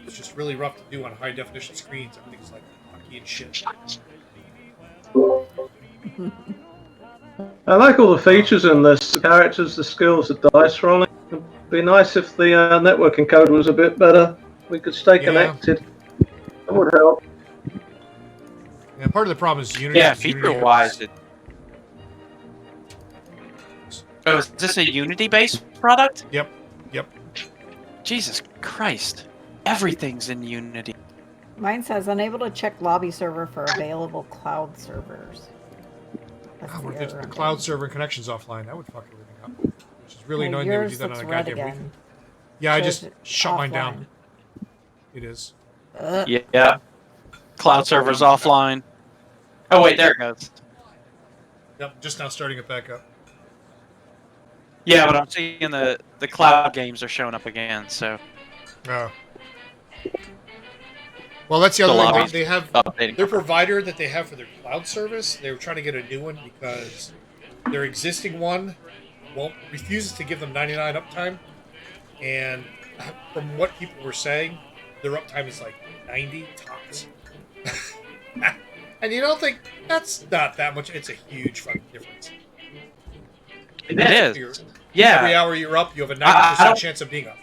It's just really rough to do on high definition screens. Everything's like funky and shit. I like all the features in this, the characters, the skills, the dice rolling. It'd be nice if the networking code was a bit better. We could stay Yeah. connected. That would help. Yeah, part of the problem is Unity. Yeah, is Unity feature has- wise. Oh, is this a Unity-based product? Yep. Jesus Christ! Everything's in Unity. Mine says unable to check lobby server for available cloud servers. That's Oh, the we're error the I'm cloud getting. server connection's offline. That would fuck everything up. Which is really Well, annoying they would do yours that on looks a red goddamn again. weekend. Yeah, I Shows just it shut mine down. offline. It is. Yeah. Cloud server's offline. Oh wait, there it goes. Yep, just now starting it back up. Yeah, but I'm seeing the cloud games are showing up again. So Oh. Well, that's the The other thing. lobby's They have updating. their provider that they have for their cloud service. They were trying to get a new one because their existing one refuses to give them 99 uptime, and from what people were saying, their uptime is like 90 tops. And you don't think that's not that much? It's a huge fucking difference. It is. Every Yeah. hour you're up, you have a I 90% don't- chance of being up.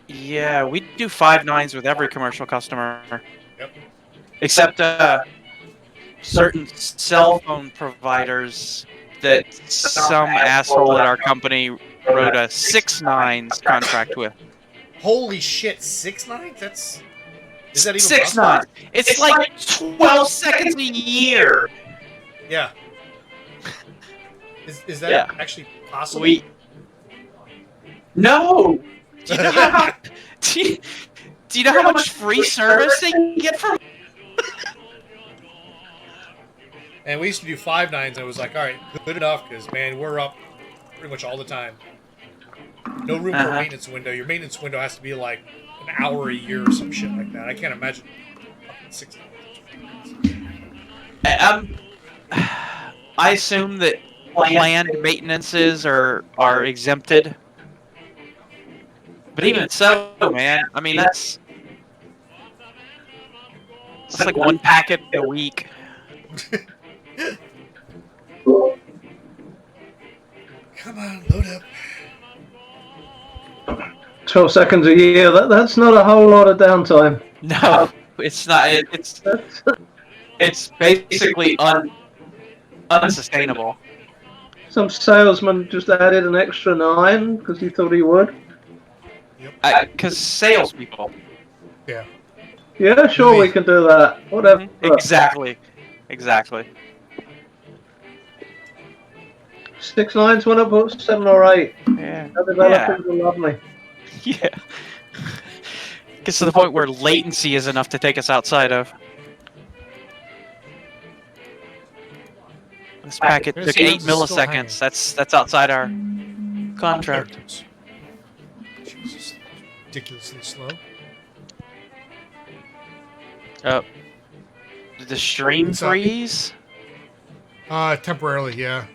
Yeah, we do 5.9s with every commercial customer. Yep. Except certain cell phone providers that some asshole at our company wrote a 6.9s contract with. Holy shit, 6.9? That's... Is that even 6.9. possible? It's like 12 seconds a year. Yeah. Is that Yeah. actually possible? No. Do you know how? do you know how much free service they can get from? And we used to do 5.9s, and I was like, all right, good enough, because, man, we're up pretty much all the time. No room for a maintenance window. Your maintenance window has to be like an hour a year or some shit like that. I can't imagine fucking $60. I assume that planned maintenances are exempted. But even so, man, I mean that's like one packet a week. Come on, load up. 12 seconds a year. That's not a whole lot of downtime. No, it's not. It's basically unsustainable. Some salesman just added an extra 9 because he thought he would. Because salespeople. Yeah. Yeah, sure, we can do that. Whatever. Exactly. 6 lines, why not put 7 or 8? Yeah. The developers will love me. Yeah. Gets to the point where latency is enough to take us outside of. This packet took 8 milliseconds. That's outside our contract. Jesus, ridiculously slow. Did the stream freeze? Temporarily, yeah.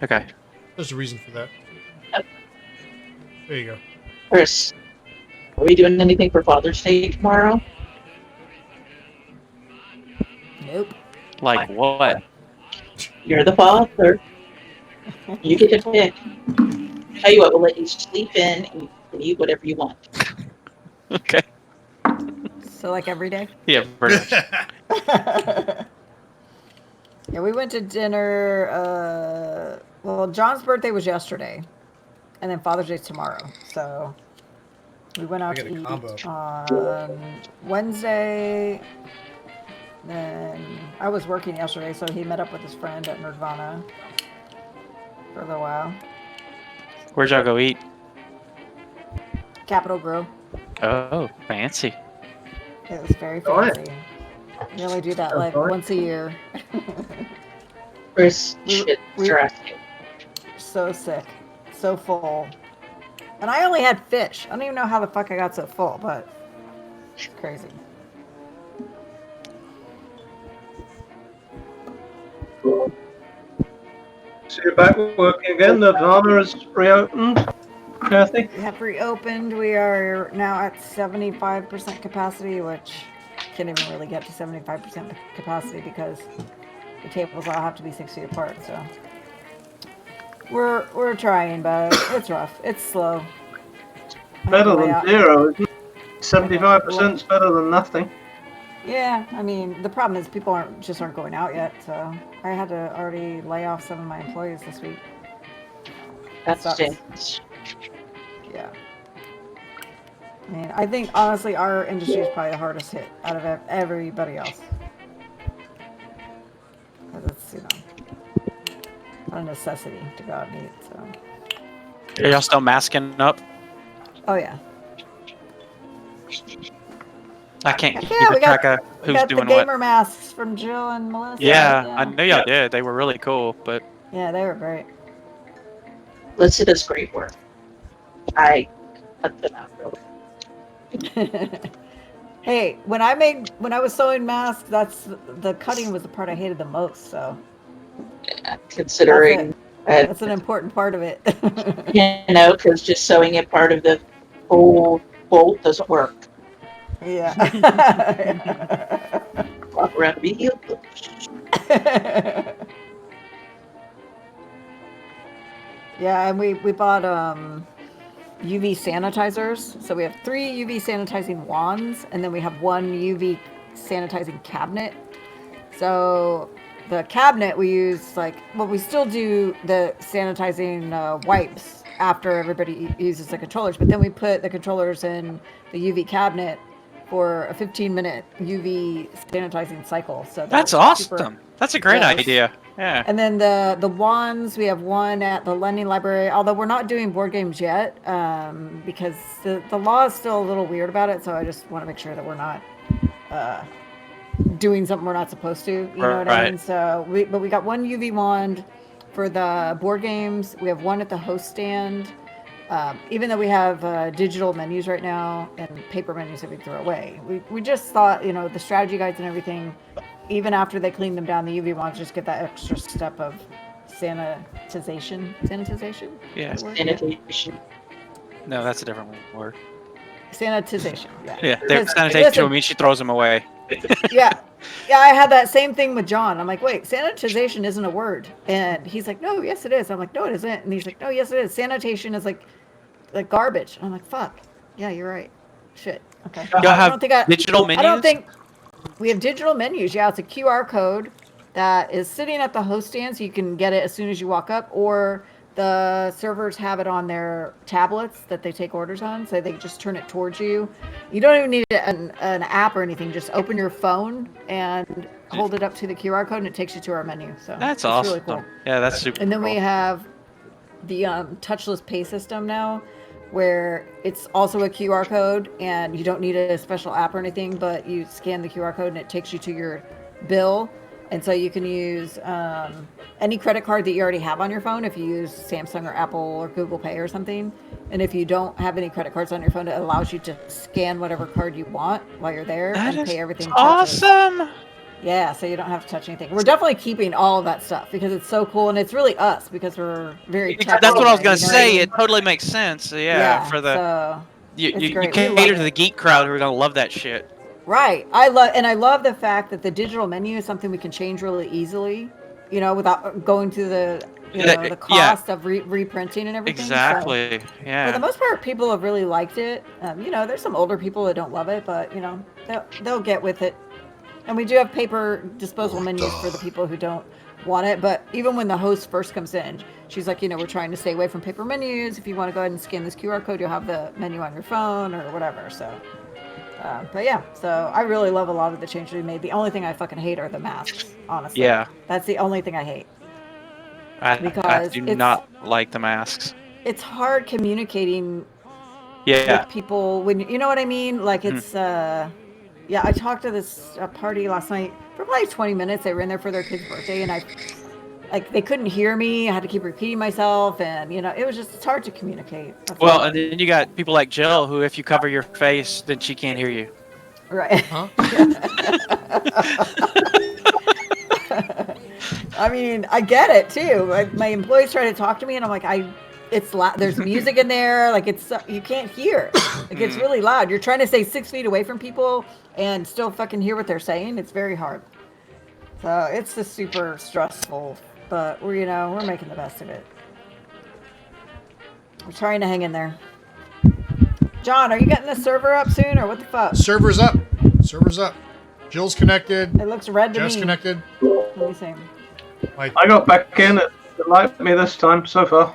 Okay. There's a reason for that. There you go. Chris, are we doing anything for Father's Day tomorrow? Nope. Like what? You're the father. You get to pick. Tell you what, we'll let you sleep in and you can eat whatever you want. Okay. So like every day? Yeah, pretty much. Yeah, we went to dinner. Well, John's birthday was yesterday, and then Father's Day's tomorrow. So we went out to eat on Wednesday. Then I was working yesterday, so he met up with his friend at Nirvana for a little while. Where'd y'all go eat? Capitol Grill. Oh, fancy. It was very fancy. We only do that like once a year. Chris, shit, stressing. So sick, so full, and I only had fish. I don't even know how the fuck I got so full, but it's crazy. So you're back working again. Nirvana has reopened. Kathy? We have reopened. We are now at 75% capacity, which can't even really get to 75% capacity because the tables all have to be 6 feet apart. So we're trying, but it's rough. It's slow. Better than 0, isn't it? 75% is better than nothing. Yeah, I mean, the problem is people aren't going out yet, so I had to already lay off some of my employees this week. That stinks. Yeah. I mean, I think honestly our industry is probably the hardest hit out of everybody else. Because it's, a necessity to go out and eat, so. Are y'all still masking up? Oh, yeah. I can't keep track of who's doing what. We got the gamer masks from Jill and Melissa. Yeah, I knew y'all did. They were really cool, but... Yeah, they were great. Melissa does great work. I cut them out really. Hey, when I was sewing masks, the cutting was the part I hated the most, so. Yeah, considering that's an important part of it. Because just sewing it part of the whole bolt doesn't work. Yeah. Walk around be healed. Yeah, and we bought UV sanitizers. So we have 3 UV sanitizing wands, and then we have 1 UV sanitizing cabinet. So the cabinet we use we still do the sanitizing wipes after everybody uses the controllers, but then we put the controllers in the UV cabinet for a 15-minute UV sanitizing cycle. So that's awesome. That's a great idea. Yeah. And then the wands, we have 1 at the lending library, although we're not doing board games yet because the law is still a little weird about it. So I just want to make sure that we're not doing something we're not supposed to. You know what I mean? So we got 1 UV wand for the board games. We have 1 at the host stand. even though we have digital menus right now and paper menus that we throw away, we just thought, the strategy guides and everything, even after they clean them down, the UV wants to just get that extra step of sanitization. Sanitization? Yeah. Is that a word? Sanitation. No, that's a different word. Sanitization. Yeah. Yeah, they 'Cause, sanitation listen, to him, she throws them away. yeah. Yeah, I had that same thing with John. I'm like, wait, sanitization isn't a word. And he's like, no, yes, it is. I'm like, no, it isn't. And he's like, no, yes, it is. Sanitation is like garbage. I'm like, fuck. Yeah, you're right. Shit. Okay. Y'all have digital menus? I don't think we have digital menus. Yeah, it's a QR code that is sitting at the host stand, so you can get it as soon as you walk up, or the servers have it on their tablets that they take orders on, so they just turn it towards you. You don't even need an app or anything. Just open your phone and hold it up to the QR code, and it takes you to our menu. So That's it's awesome. really cool. Yeah, that's super And then cool. we have the touchless pay system now, where it's also a QR code, and you don't need a special app or anything, but you scan the QR code and it takes you to your bill. And so you can use any credit card that you already have on your phone if you use Samsung or Apple or Google Pay or something. And if you don't have any credit cards on your phone, it allows you to scan whatever card you want while you're there That and is pay everything. awesome. Yeah, so you don't have to touch anything. We're definitely keeping all of that stuff because it's so cool, and it's really us because we're very tech. That's what I was anyway, gonna you know say. what I mean? It totally makes sense. Yeah, for the so you it's you great. We love cater to it. the geek crowd who are gonna love that shit. Right. I love the fact that the digital menu is something we can change really easily, without going to the the cost of reprinting and everything. Exactly. So, Yeah. for the most part, people have really liked it. There's some older people that don't love it, but they'll get with it. And we do have paper disposable menus for the people who don't want it. But even when the host first comes in, she's like, we're trying to stay away from paper menus. If you want to go ahead and scan this QR code, you'll have the menu on your phone or whatever. So. But yeah, so I really love a lot of the changes we made. The only thing I fucking hate are the masks, honestly. Yeah. That's the only thing I hate. I Because do not like the masks. It's hard communicating Yeah. with people when, you know what I mean? Like it's, yeah, I talked to this party last night for probably 20 minutes. They were in there for their kid's birthday, and they couldn't hear me. I had to keep repeating myself, and it was just, it's hard to communicate. Well, and then you got people like Jill, who if you cover your face, then she can't hear you. Right. Huh? I mean, I get it too. My employees try to talk to me, and I'm like, there's music in there. Like you can't hear. Like it's really loud. You're trying to stay 6 feet away from people and still fucking hear what they're saying. It's very hard. So it's just super stressful, but we're making the best of it. We're trying to hang in there. John, are you getting the server up soon, or what the fuck? Server's up. Server's up. Jill's connected. It looks red to Jeff's me. connected. Let me see. I got back in. It liked me this time so far.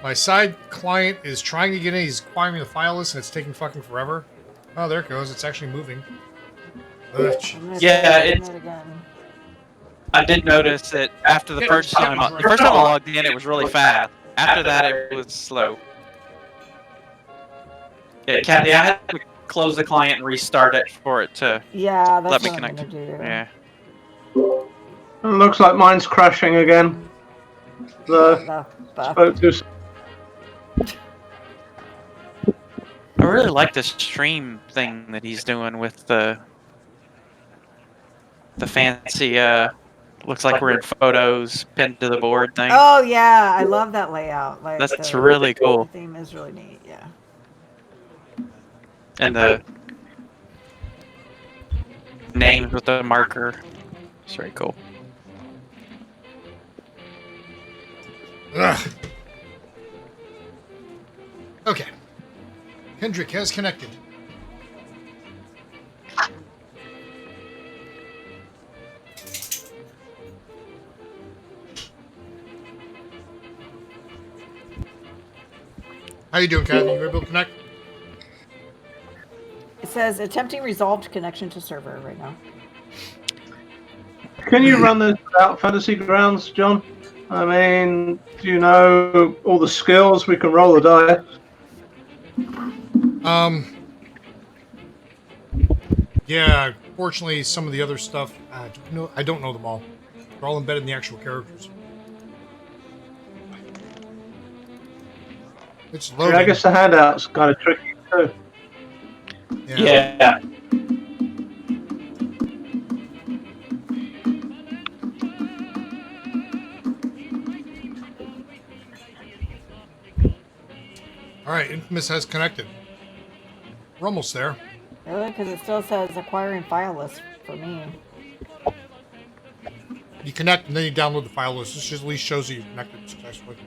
My side client is trying to get in. He's acquiring the file list, and it's taking fucking forever. Oh, there it goes. It's actually moving. Ugh. Yeah, it it's. I did notice that after the first time I logged in, it was really fast. After that, it was slow. Yeah, Kathy, I had to close the client and restart it for it to Yeah, that's let me what connect. I'm gonna do. Yeah. It looks like mine's crashing again. The fuck? Spoke to I really like this stream thing that he's doing with the fancy looks like we're in photos pinned to the board thing. Oh yeah, I love that layout. Like That's really cool. The theme is really neat. Yeah. And the names with the marker. It's very cool. Ugh. Okay. Kendrick has connected. How you doing, Kathy? You able to connect? It says attempting resolved connection to server right now. Can you run this without Fantasy Grounds, John? I mean, do you know all the skills? We can roll the dice. Yeah, fortunately, some of the other stuff, I don't know them all. They're all embedded in the actual characters. It's Yeah, loading. I guess the handout's kind of tricky too. Yeah. All right, Infamous has connected. We're almost there. Really? Because it still says acquiring file list for me. You connect and then you download the file list. This just at least shows you you've connected successfully.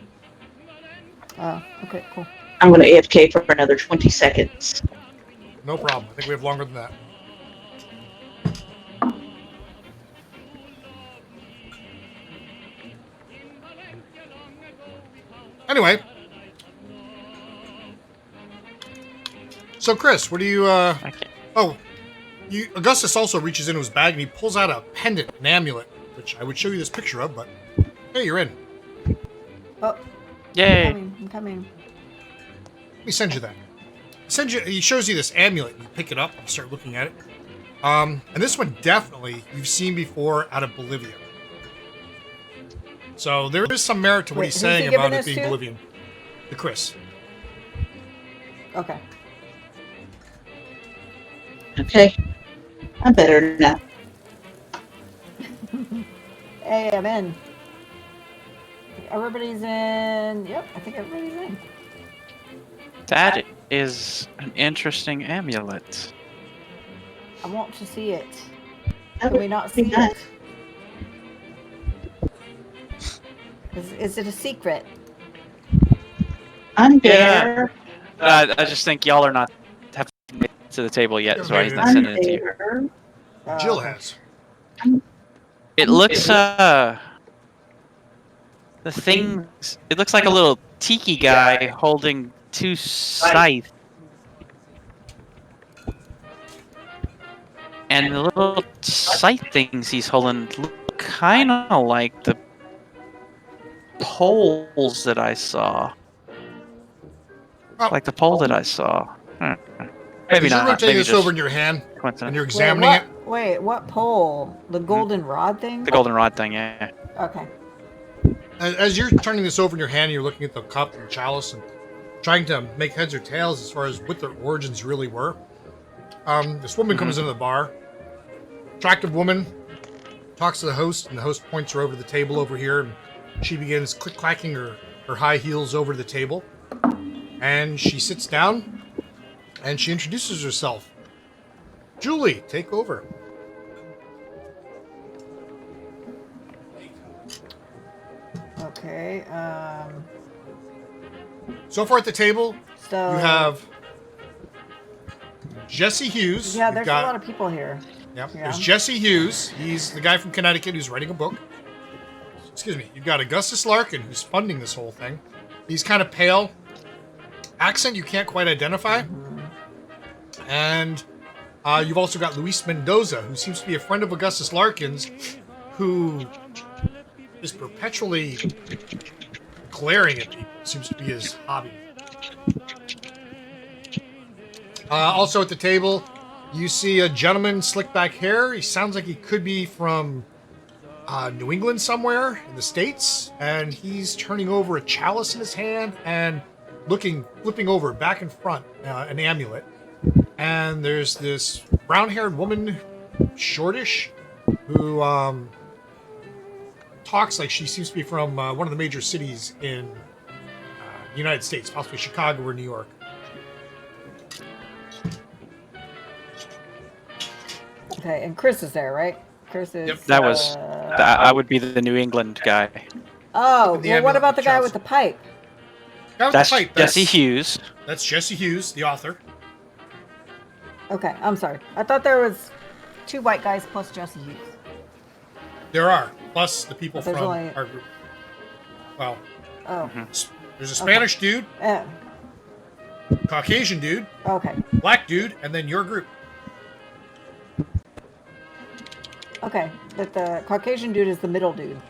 Oh, okay, cool. I'm going to AFK for another 20 seconds. No problem. I think we have longer than that. Anyway. So, Chris, what do you, Okay. Oh, Augustus also reaches into his bag and he pulls out a pendant, an amulet, which I would show you this picture of, but hey, you're in. Oh, Yay. I'm coming. Let me send you that. He shows you this amulet. You pick it up and start looking at it. And this one definitely you've seen before out of Bolivia. So there is some merit to what Wait, he's who's saying he about giving it this being to? Bolivian. To Chris. Okay. Okay. I'm better now. Hey, I'm in. Everybody's in. Yep, I think everybody's in. That is an interesting amulet. I want to see it. That Can we not would be see nice. it? Is it a secret? I'm Yeah. there. I just think y'all are not have made it to the table yet, so he's not I'm sending it to you. there. Jill Okay. has. It looks the things. It looks like a little tiki guy holding two scythes, and the little scythe things he's holding look kind of like the poles that I saw. Oh. Like the pole that I saw. Maybe As you're not. rotating Maybe this just over in your hand and coincidence. you're examining it. Wait, what pole? The golden rod thing? The goldenrod thing, yeah. Okay. As you're turning this over in your hand, you're looking at the cup and chalice and trying to make heads or tails as far as what their origins really were. This woman comes into the bar. Attractive woman talks to the host, and the host points her over to the table over here, and she begins click-clacking her high heels over the table. And she sits down, and she introduces herself. Julie, take over. Okay. So far at the table, So you have Jesse Hughes. Yeah, You've there's got- a lot of people here. Yep. Yeah. There's Jesse Hughes. He's the guy from Connecticut who's writing a book. Excuse me. You've got Augustus Larkin who's funding this whole thing. He's kind of pale. Accent you can't quite identify. And you've also got Luis Mendoza, who seems to be a friend of Augustus Larkin's, who is perpetually glaring at people. Seems to be his hobby. Also at the table, you see a gentleman, slick back hair. He sounds like he could be from New England somewhere in the States. And he's turning over a chalice in his hand and flipping over back and front an amulet. And there's this brown-haired woman, shortish, who talks like she seems to be from one of the major cities in the United States, possibly Chicago or New York. Okay, and Chris is there, right? Chris is. Yep. That was. I would be the New England guy. Oh, The well, what amulet about the guy Chelsea. with the pipe? Guy with That's the pipe, Jesse Hughes. That's Jesse Hughes, the author. Okay, I'm sorry. I thought there was 2 white guys plus Jesse Hughes. There are, plus the people But there's from only- our group. Well, Oh, there's a Spanish dude, eh, Caucasian dude, okay, black dude, and then your group. okay. But the Caucasian dude is the middle dude,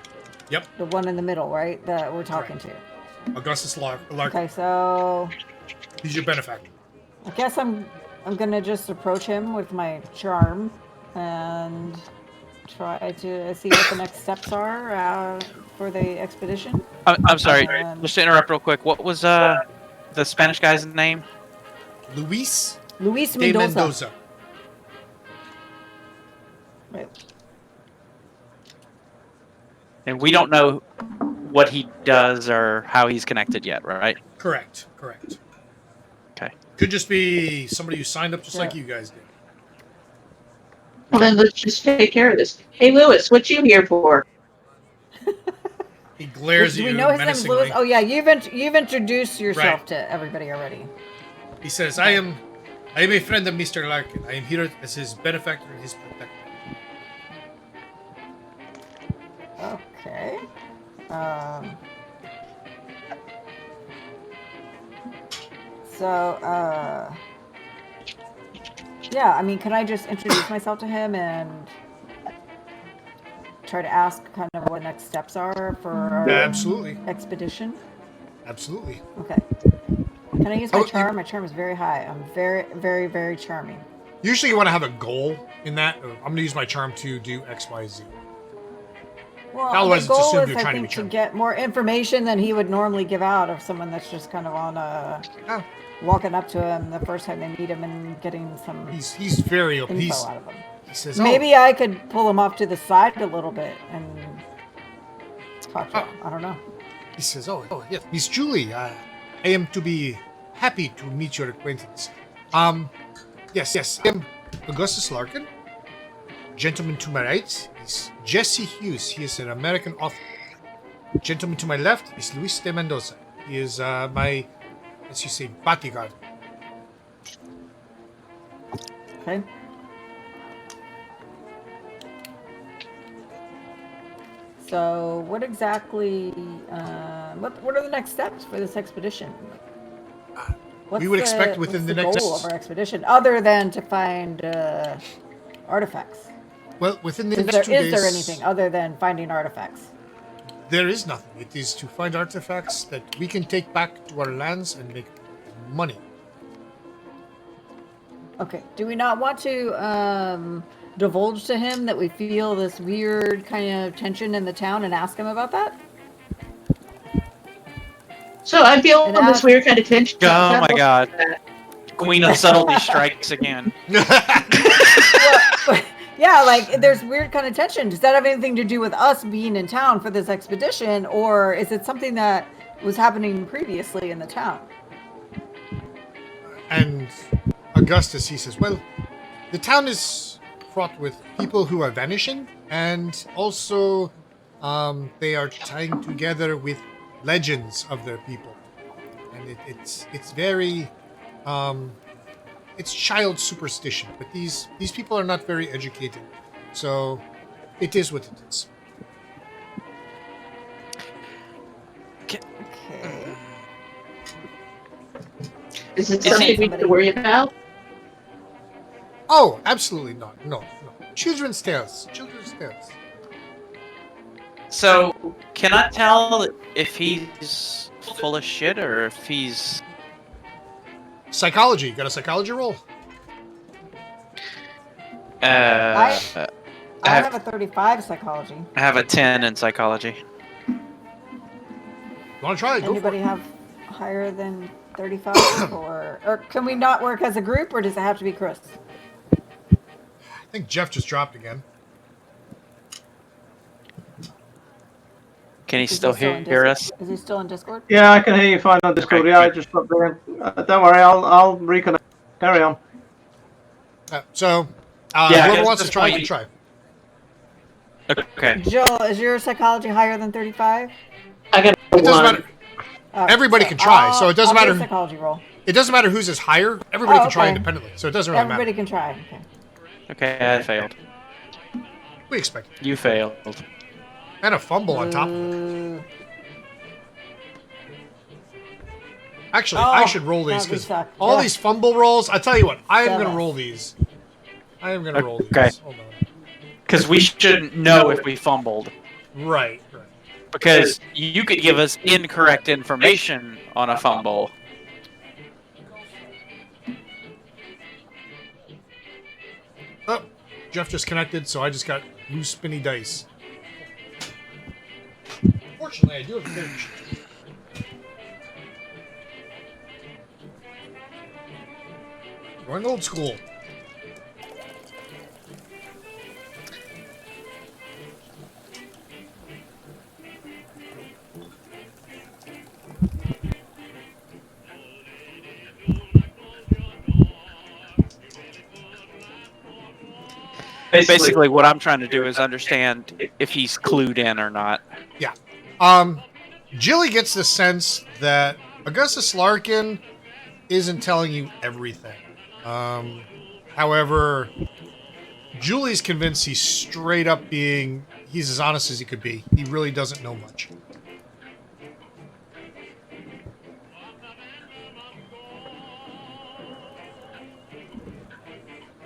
Yep, the one in the middle, right? That we're talking to. Augustus Larkin. Okay, so He's your benefactor. I guess I'm gonna just approach him with my charm and try to see what the next steps are for the expedition. I'm sorry. Um, Just to interrupt real quick. What was the Spanish guy's name? Luis Luis de Mendoza. Mendoza. Wait. And we don't know what he does or how he's connected yet, right? Correct. Okay. Could just be somebody who signed up just like you guys did. Well, then let's just take care of this. Hey, Lewis, what you here for? He glares Do at we you know his name is menacingly. Lewis? Oh yeah, you've introduced yourself Right. to everybody already. He says, I am a friend of Mr. Larkin. I am here as his benefactor and his protector. Okay. Yeah, I mean, can I just introduce myself to him and try to ask kind of what next steps are for our Absolutely. expedition? Absolutely. Okay. Can I use my Oh, charm? My charm is very high. I'm very, very, very charming. Usually you want to have a goal in that. I'm going to use my charm to do X, Y, Z. Well, Otherwise, the it's goal assumed is, you're I trying to think, be to charming. get more information than he would normally give out of someone that's just kind of on Oh, walking up to him the first time they meet him and getting some he's very open. info out of him. He says, Maybe I could pull him off to the side a little bit and talk to him. I don't know. He says, yes, Miss Julie, I am to be happy to meet your acquaintance. Yes, I am Augustus Larkin. Gentleman to my right is Jesse Hughes. He is an American author. Gentleman to my left is Luis de Mendoza. He is my, as you say, bodyguard. Okay. So, what exactly? What are the next steps for this expedition? We would expect within what's the next- goal of our expedition, other than to find artifacts. Well, within the Is next 2 days, there anything other than finding artifacts? there is nothing. It is to find artifacts that we can take back to our lands and make money. Okay. Do we not want to divulge to him that we feel this weird kind of tension in the town and ask him about that? So I'm feeling And this weird kind of tension. Oh my god. Queen of Subtlety strikes again. Well, yeah, like there's weird kind of tension. Does that have anything to do with us being in town for this expedition, or is it something that was happening previously in the town? And Augustus, he says, well, the town is fraught with people who are vanishing, and also they are tying together with legends of their people. And it's very it's child superstition, but these people are not very educated, so it is what it is. Okay. Is it Is something he- we need to worry about? Oh, absolutely not. No. Children's tales. So, can I tell if he's full of shit or if he's... Psychology. Got a psychology roll? I I have have, a 35 psychology. I have a 10 in psychology. You want to try it? Go for Anybody it. have higher than 35, or can we not work as a group, or does it have to be Chris? I think Jeff just dropped again. Can he Is he still in hear Discord? us? Is he still in Discord? Yeah, I can hear you fine on Discord. Okay. Yeah, I just dropped in. Don't worry, I'll reconnect. Carry on. So, Yeah, whoever at wants to this try, point- can try. Okay. Joel, is your psychology higher than 35? I got a It doesn't one. matter. Everybody can try, so it doesn't I'll do a matter- psychology roll. It doesn't matter whose is higher. Everybody Oh, can try okay. independently, so it doesn't really Everybody matter. can try. Okay. Okay, I failed. We expect it. You failed. And a fumble on top of it. Actually, I Oh, should roll these God, we because suck. all Yeah. these fumble rolls. I tell you what, I am Damn going to it. roll these. I am going to roll Okay. these. Hold on. Because we shouldn't know if we fumbled. Right. Because you could give us incorrect information on a fumble. Oh, Jeff just connected, so I just got loose spinny dice. Fortunately, I do have a fair sheet. Going old school. Basically, what I'm trying to do is understand if he's clued in or not. Yeah. Jilly gets the sense that Augustus Larkin isn't telling you everything. However, Julie's convinced he's straight up he's as honest as he could be. He really doesn't know much.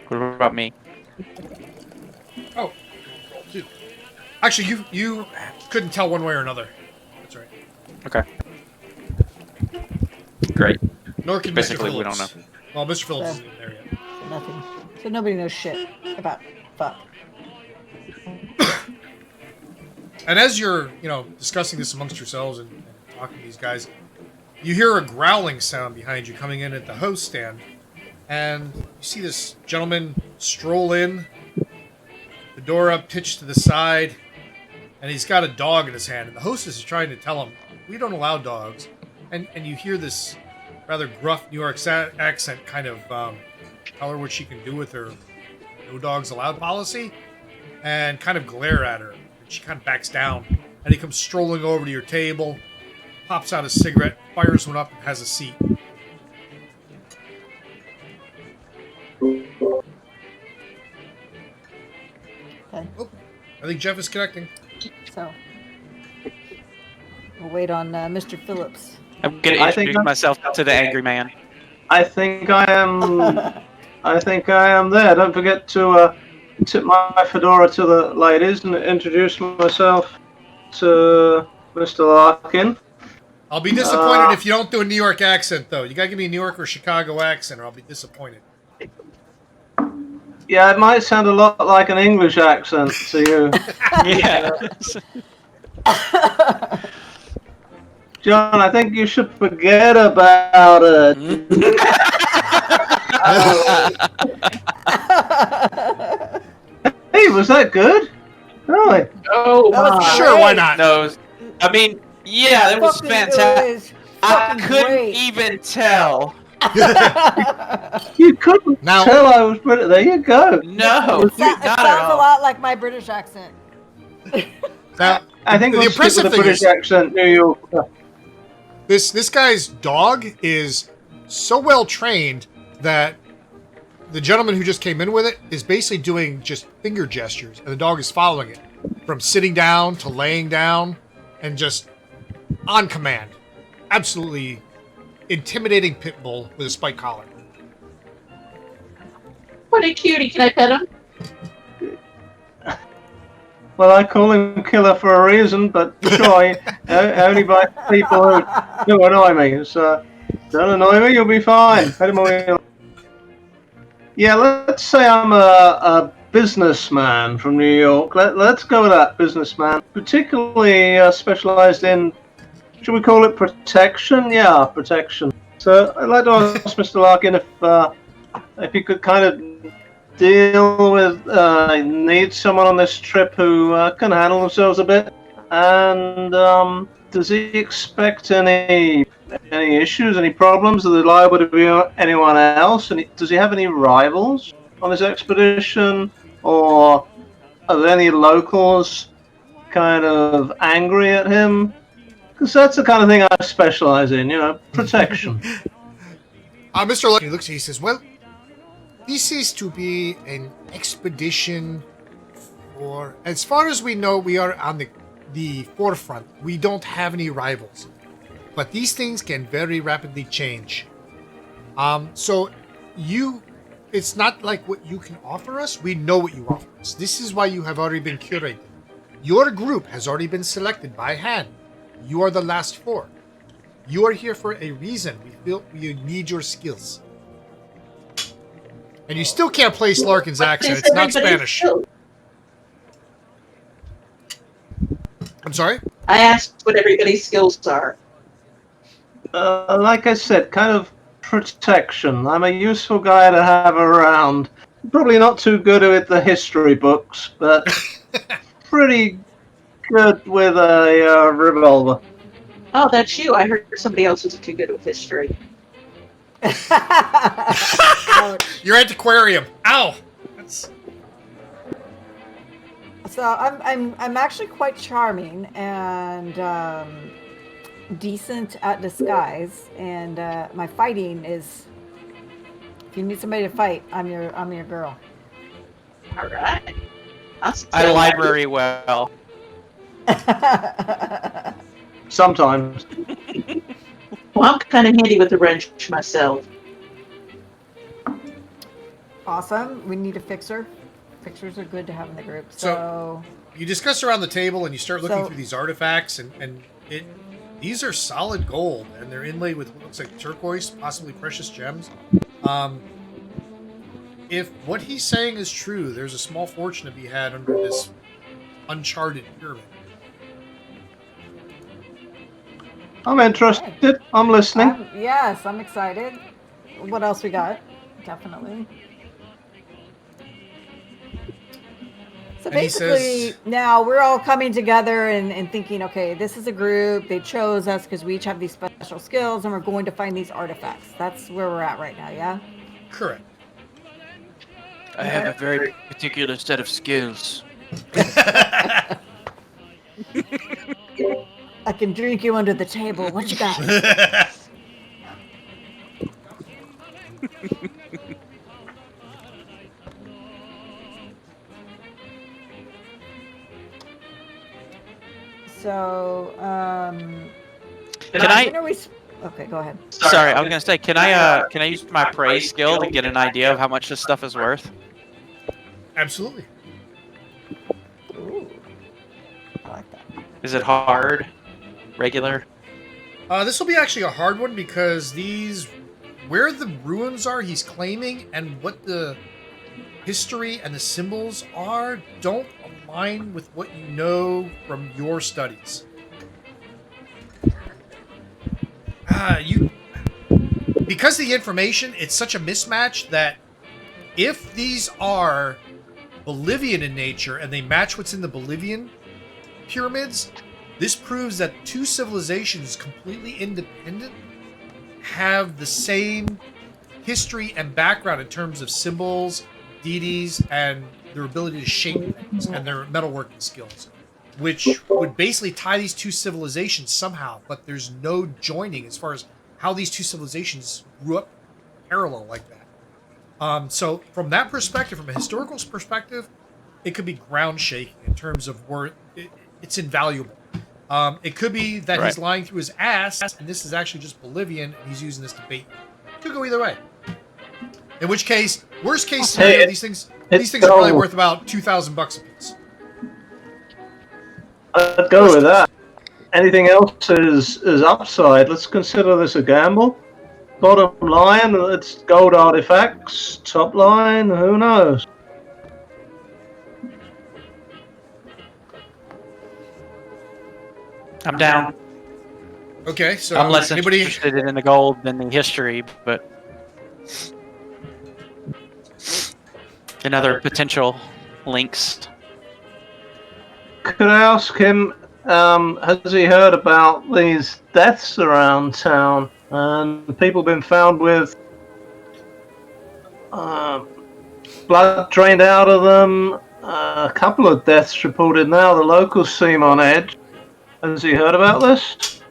What about me? Oh, dude. Actually, you couldn't tell one way or another. That's right. Okay. Great. Nor can Basically, Mr. we don't Phillips. know. Well, Mr. Phillips isn't there yet. Nothing. So nobody knows shit about fuck. And as you're, discussing this amongst yourselves and talking to these guys, you hear a growling sound behind you coming in at the host stand, and you see this gentleman stroll in, the door up, pitched to the side, and he's got a dog in his hand. And the hostess is trying to tell him, "We don't allow dogs." And you hear this rather gruff New York accent kind of tell her what she can do with her no dogs allowed policy, and kind of glare at her. She kind of backs down, and he comes strolling over to your table, pops out a cigarette, fires one up, and has a seat. Okay. Oh, I think Jeff is connecting. So we'll wait on Mr. Phillips. I'm going to introduce myself to the angry man. I think I am there. Don't forget to tip my fedora to the ladies and introduce myself to Mr. Larkin. I'll be disappointed if you don't do a New York accent, though. You gotta give me a New York or Chicago accent, or I'll be disappointed. Yeah, it might sound a lot like an English accent to you. Yeah. John, I think you should forget about it. Hey, was that good? Really? Oh, That was my. Sure, why not? No, I mean, yeah, that was Fucking- fantastic. it was I fucking couldn't great. even tell. You couldn't Now- tell I was British. There you go. No, It not at sounds a all. lot like my British accent. Now, I think the we'll stick with impressive the thing British is accent, New York. this guy's dog is so well trained that the gentleman who just came in with it is basically doing just finger gestures, and the dog is following it from sitting down to laying down, and just on command. Absolutely intimidating pit bull with a spike collar. What a cutie. Can I pet him? Well, I call him Killer for a reason, but sure, he only bites people who annoy me. So don't annoy me, you'll be fine. Pet him away. Yeah, let's say I'm a businessman from New York. Let's go with that, businessman. Particularly specialized in, should we call it protection? Yeah, protection. So I'd like to ask Mr. Larkin if you could kind of deal with need someone on this trip who can handle themselves a bit, and does he expect any issues, any problems? Are they liable to be anyone else? And does he have any rivals on this expedition, or are there any locals kind of angry at him? Because that's the kind of thing I specialize in, protection. Mr. Lucky looks at you, he says, well, this is to be an expedition for, as far as we know, we are on the forefront. We don't have any rivals. But these things can very rapidly change. So it's not like what you can offer us. We know what you offer us. This is why you have already been curated. Your group has already been selected by hand. You are the last four. You are here for a reason. We feel we need your skills. And you still can't place Larkin's accent. It's not Spanish. I'm sorry? I asked what everybody's skills are. Like I said, kind of protection. I'm a useful guy to have around. Probably not too good with the history books, but pretty good with a revolver. Oh, that's you. I heard somebody else was too good with history. Ouch. Your antiquarium. Ow. That's... So I'm actually quite charming and decent at disguise, and my fighting is. If you need somebody to fight, I'm your girl. All right. I library well. Sometimes. Well, I'm kind of handy with the wrench myself. Awesome. We need a fixer. Fixers are good to have in the group. So you discuss around the table and you start looking So- through these artifacts, and these are solid gold, and they're inlaid with what looks like turquoise, possibly precious gems. If what he's saying is true, there's a small fortune to be had under this uncharted pyramid. I'm interested. I'm listening. yes, I'm excited. What else we got? Definitely. So And he basically, says- now we're all coming together and thinking, okay, this is a group. They chose us because we each have these special skills, and we're going to find these artifacts. That's where we're at right now, yeah? Correct. I have a very particular set of skills. I can drink you under the table. What you got? So, Can I? when are we? Okay, go ahead. Sorry, I was gonna say, can I use my praise skill to get an idea of how much this stuff is worth? Absolutely. Ooh, I like that. Is it hard? Regular? This will be actually a hard one because where the ruins are, he's claiming, and what the history and the symbols are, don't align with what you know from your studies. Because the information, it's such a mismatch that if these are Bolivian in nature and they match what's in the Bolivian pyramids, this proves that two civilizations completely independent have the same history and background in terms of symbols, deities, and their ability to shape things and their metalworking skills, which would basically tie these two civilizations somehow, but there's no joining as far as how these two civilizations grew up parallel like that. So from that perspective, from a historical perspective, it could be ground shaking in terms of where it's invaluable. It could be that he's lying through his ass, and this is actually just Bolivian, and he's using this to bait. Could go either way. In which case, worst case scenario, these things are probably worth about $2,000 a piece. I'd go with that. Anything else is upside. Let's consider this a gamble. Bottom line, it's gold artifacts. Top line, who knows? I'm down. Okay, so I'm less anybody? interested in the gold than the history, but and other potential links. Could I ask him, has he heard about these deaths around town? And people been found with blood drained out of them. A couple of deaths reported now. The locals seem on edge. Has he heard about this?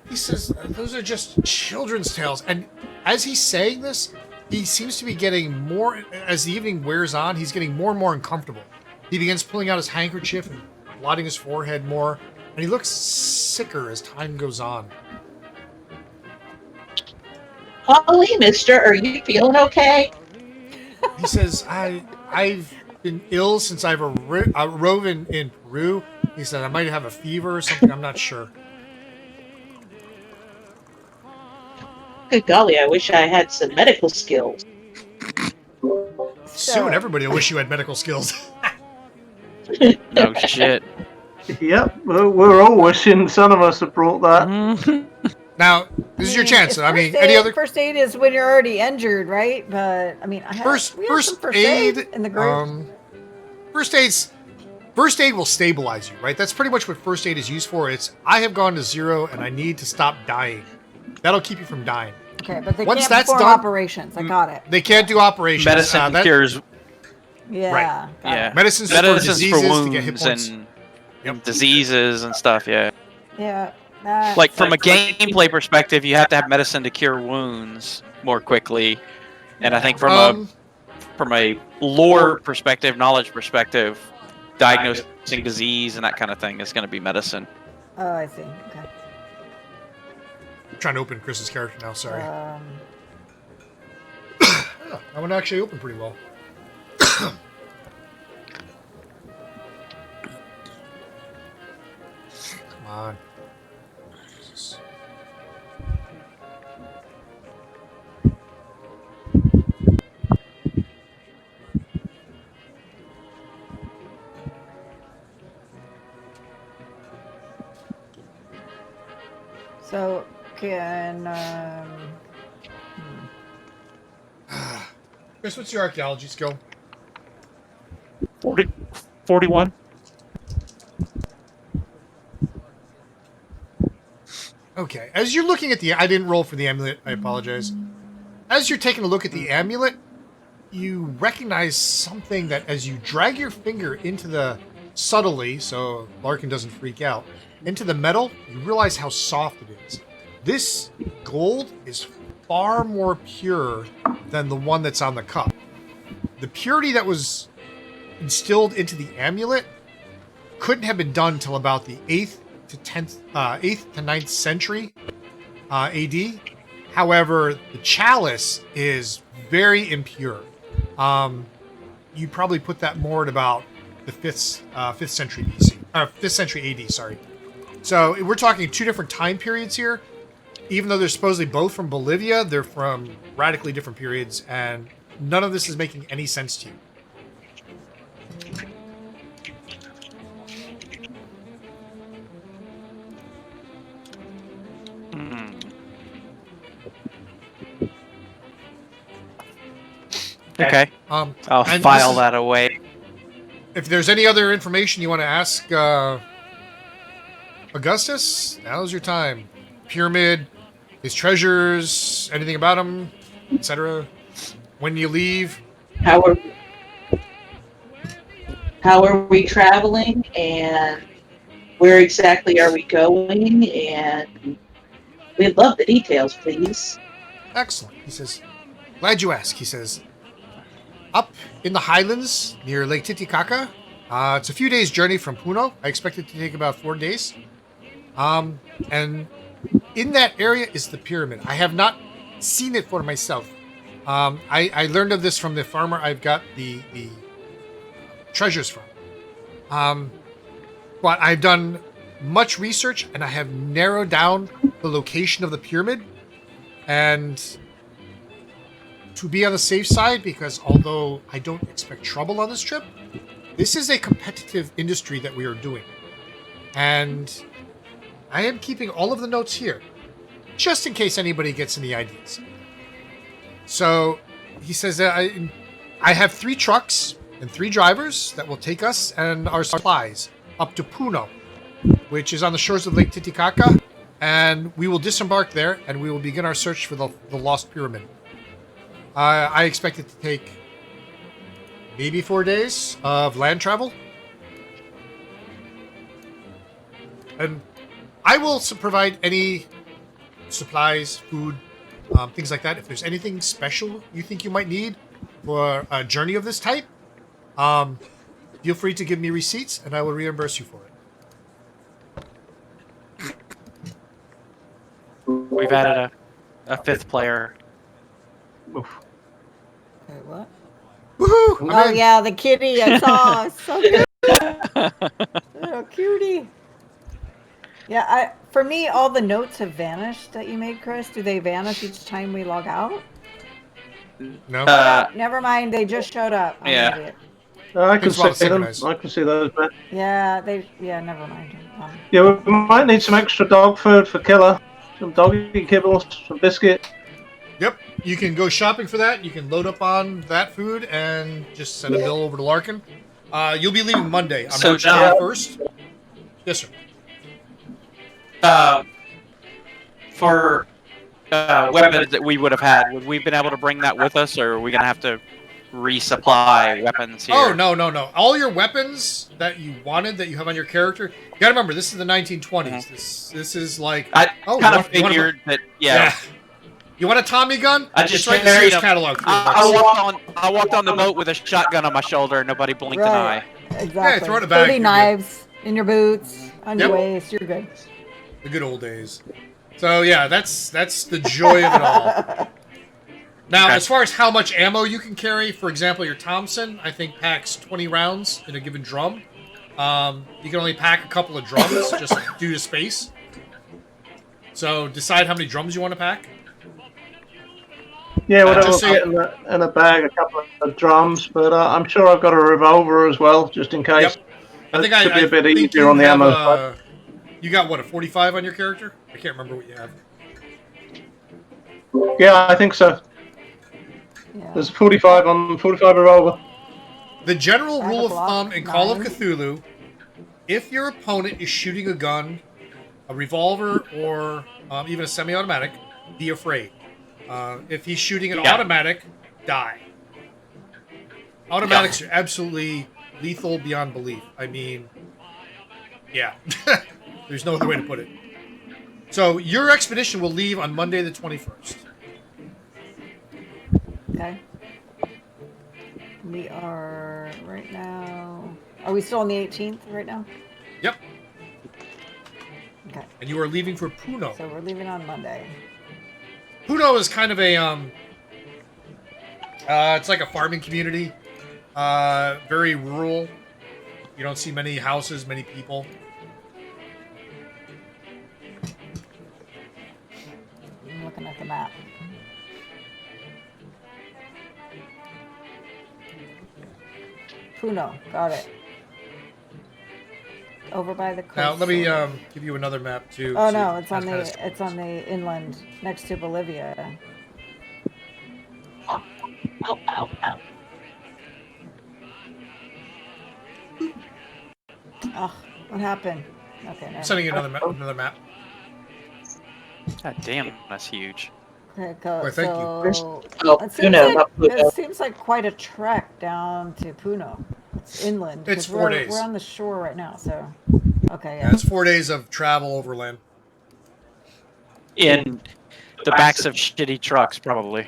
He says those are just children's tales, and as he's saying this, he seems to be getting more. As the evening wears on, he's getting more and more uncomfortable. He begins pulling out his handkerchief and blotting his forehead more, and he looks sicker as time goes on. Holly, mister, are you feeling okay? He says, I've been ill since I've arrived in Peru. He said, I might have a fever or something. I'm not sure. Good golly, I wish I had some medical skills. Soon, everybody will wish you had medical skills. No shit. Yep, we're all wishing some of us have brought that. Now, this is your chance. I mean, any other first aid is when you're already injured, right? But I mean, we have some first aid in the group. First aid will stabilize you, right? That's pretty much what first aid is used for. It's I have gone to 0 and I need to stop dying. That'll keep you from dying. Okay, but they can't perform operations. I got it. They can't do operations. Medicine cures. Yeah. Right. Yeah. Medicines for diseases for wounds to get hit points. And diseases and stuff. Yeah. Yeah. Like from a gameplay perspective, you have to have medicine to cure wounds more quickly, and I think from a lore perspective, knowledge perspective, diagnosing disease and that kind of thing is going to be medicine. Oh, I see. Okay. I'm trying to open Chris's character now. Sorry. That one actually opened pretty well. Come on. Jesus. So can Chris, what's your archaeology skill? 41. Okay. As you're looking at I didn't roll for the amulet. I apologize. As you're taking a look at the amulet, you recognize something that as you drag your finger into the subtly, so Larkin doesn't freak out, into the metal, you realize how soft it is. This gold is far more pure than the one that's on the cup. The purity that was instilled into the amulet couldn't have been done till about the 8th to 9th century AD. However, the chalice is very impure. You probably put that more at about the 5th century BC, 5th century AD. Sorry. So we're talking 2 different time periods here. Even though they're supposedly both from Bolivia, they're from radically different periods, and none of this is making any sense to you. Okay. I'll file that away. If there's any other information you want to ask Augustus, now's your time. Pyramid, his treasures, anything about him, etc. When you leave. How are we traveling, and where exactly are we going? And we'd love the details, please. Excellent. He says, glad you asked. He says, up in the highlands near Lake Titicaca. It's a few days' journey from Puno. I expect it to take about 4 days. And in that area is the pyramid. I have not seen it for myself. I learned of this from the farmer I've got the treasures from. But I've done much research, and I have narrowed down the location of the pyramid. And to be on the safe side, because although I don't expect trouble on this trip, this is a competitive industry that we are doing. And I am keeping all of the notes here, just in case anybody gets any ideas. So he says that I have 3 trucks and 3 drivers that will take us and our supplies up to Puno, which is on the shores of Lake Titicaca, and we will disembark there, and we will begin our search for the lost pyramid. I expect it to take maybe 4 days of land travel. And I will provide any supplies, food, things like that. If there's anything special you think you might need for a journey of this type, feel free to give me receipts, and I will reimburse you for it. We've added a 5th player. Oof. Wait, what? Woohoo! Oh yeah, the kitty I saw. So good. Little cutie. Yeah, for me, all the notes have vanished that you made, Chris. Do they vanish each time we log out? No. Never mind. They just showed up. I'm an idiot. I can It's well see them. synchronized. I can see those. Yeah, never mind. Yeah, we might need some extra dog food for Killer. some doggy kibbles, some biscuit. Yep, you can go shopping for that. You can load up on that food and just send a bill over to Larkin. You'll be leaving Monday on So, March John- 21st. Yes, sir. For weapons that we would have had, would we been able to bring that with us, or are we gonna have to resupply weapons here? Oh, no. All your weapons that you wanted, that you have on your character, you gotta remember, this is the 1920s. This is like... I Oh, kind you of want- figured that. Yeah. You want a Tommy gun? I just it's right in the carried Sears them. catalog. I walked on the boat with a shotgun on my shoulder, and nobody blinked an Right. eye. Exactly. throw it in a bag, 30 you're good. knives in your boots, on your Yep. waist. You're good. The good old days. So yeah, that's the joy of it all. Now, Okay. as far as how much ammo you can carry, for example, your Thompson, I think packs 20 rounds in a given drum. You can only pack a couple of drums just due to space. So decide how many drums you want to pack. Yeah, whatever. just I'll say- get in a bag, a couple of drums, but I'm sure I've got a revolver as well, just in case. Yep. I think It should I be a bit think easier you on the have ammo side. you got what, a 45 on your character? I can't remember what you have. Yeah, I think so. Yeah. There's 45 revolver. The general Five rule of o'clock, thumb in Call of 9. Cthulhu, if your opponent is shooting a gun, a revolver, or even a semi-automatic, be afraid. If he's shooting an automatic, die. Automatics are absolutely lethal beyond belief. I mean, yeah. There's no other way to put it. So your expedition will leave on Monday the 21st. Okay. We are right now. Are we still on the 18th right now? Yep. Okay. And you are leaving for Puno. So we're leaving on Monday. Puno is kind of a it's like a farming community. Very rural. You don't see many houses, many people. I'm looking at the map. Puno, got it. Over by the coast. Now let me give you another map too. Oh so no, you it's on kind of the inland next to Bolivia. Ow, ow, ow. Oh, what happened? Okay, I'm never sending you another map. God damn, that's huge. Okay, go, Why, thank you. so Oh, it seems, Puno, like, not Puno. it seems like quite a trek down to Puno. It's inland. It's 'cause 4 days. We're on the shore right now, so okay, Yeah, yeah. it's 4 days of travel overland. In the backs of shitty trucks, probably.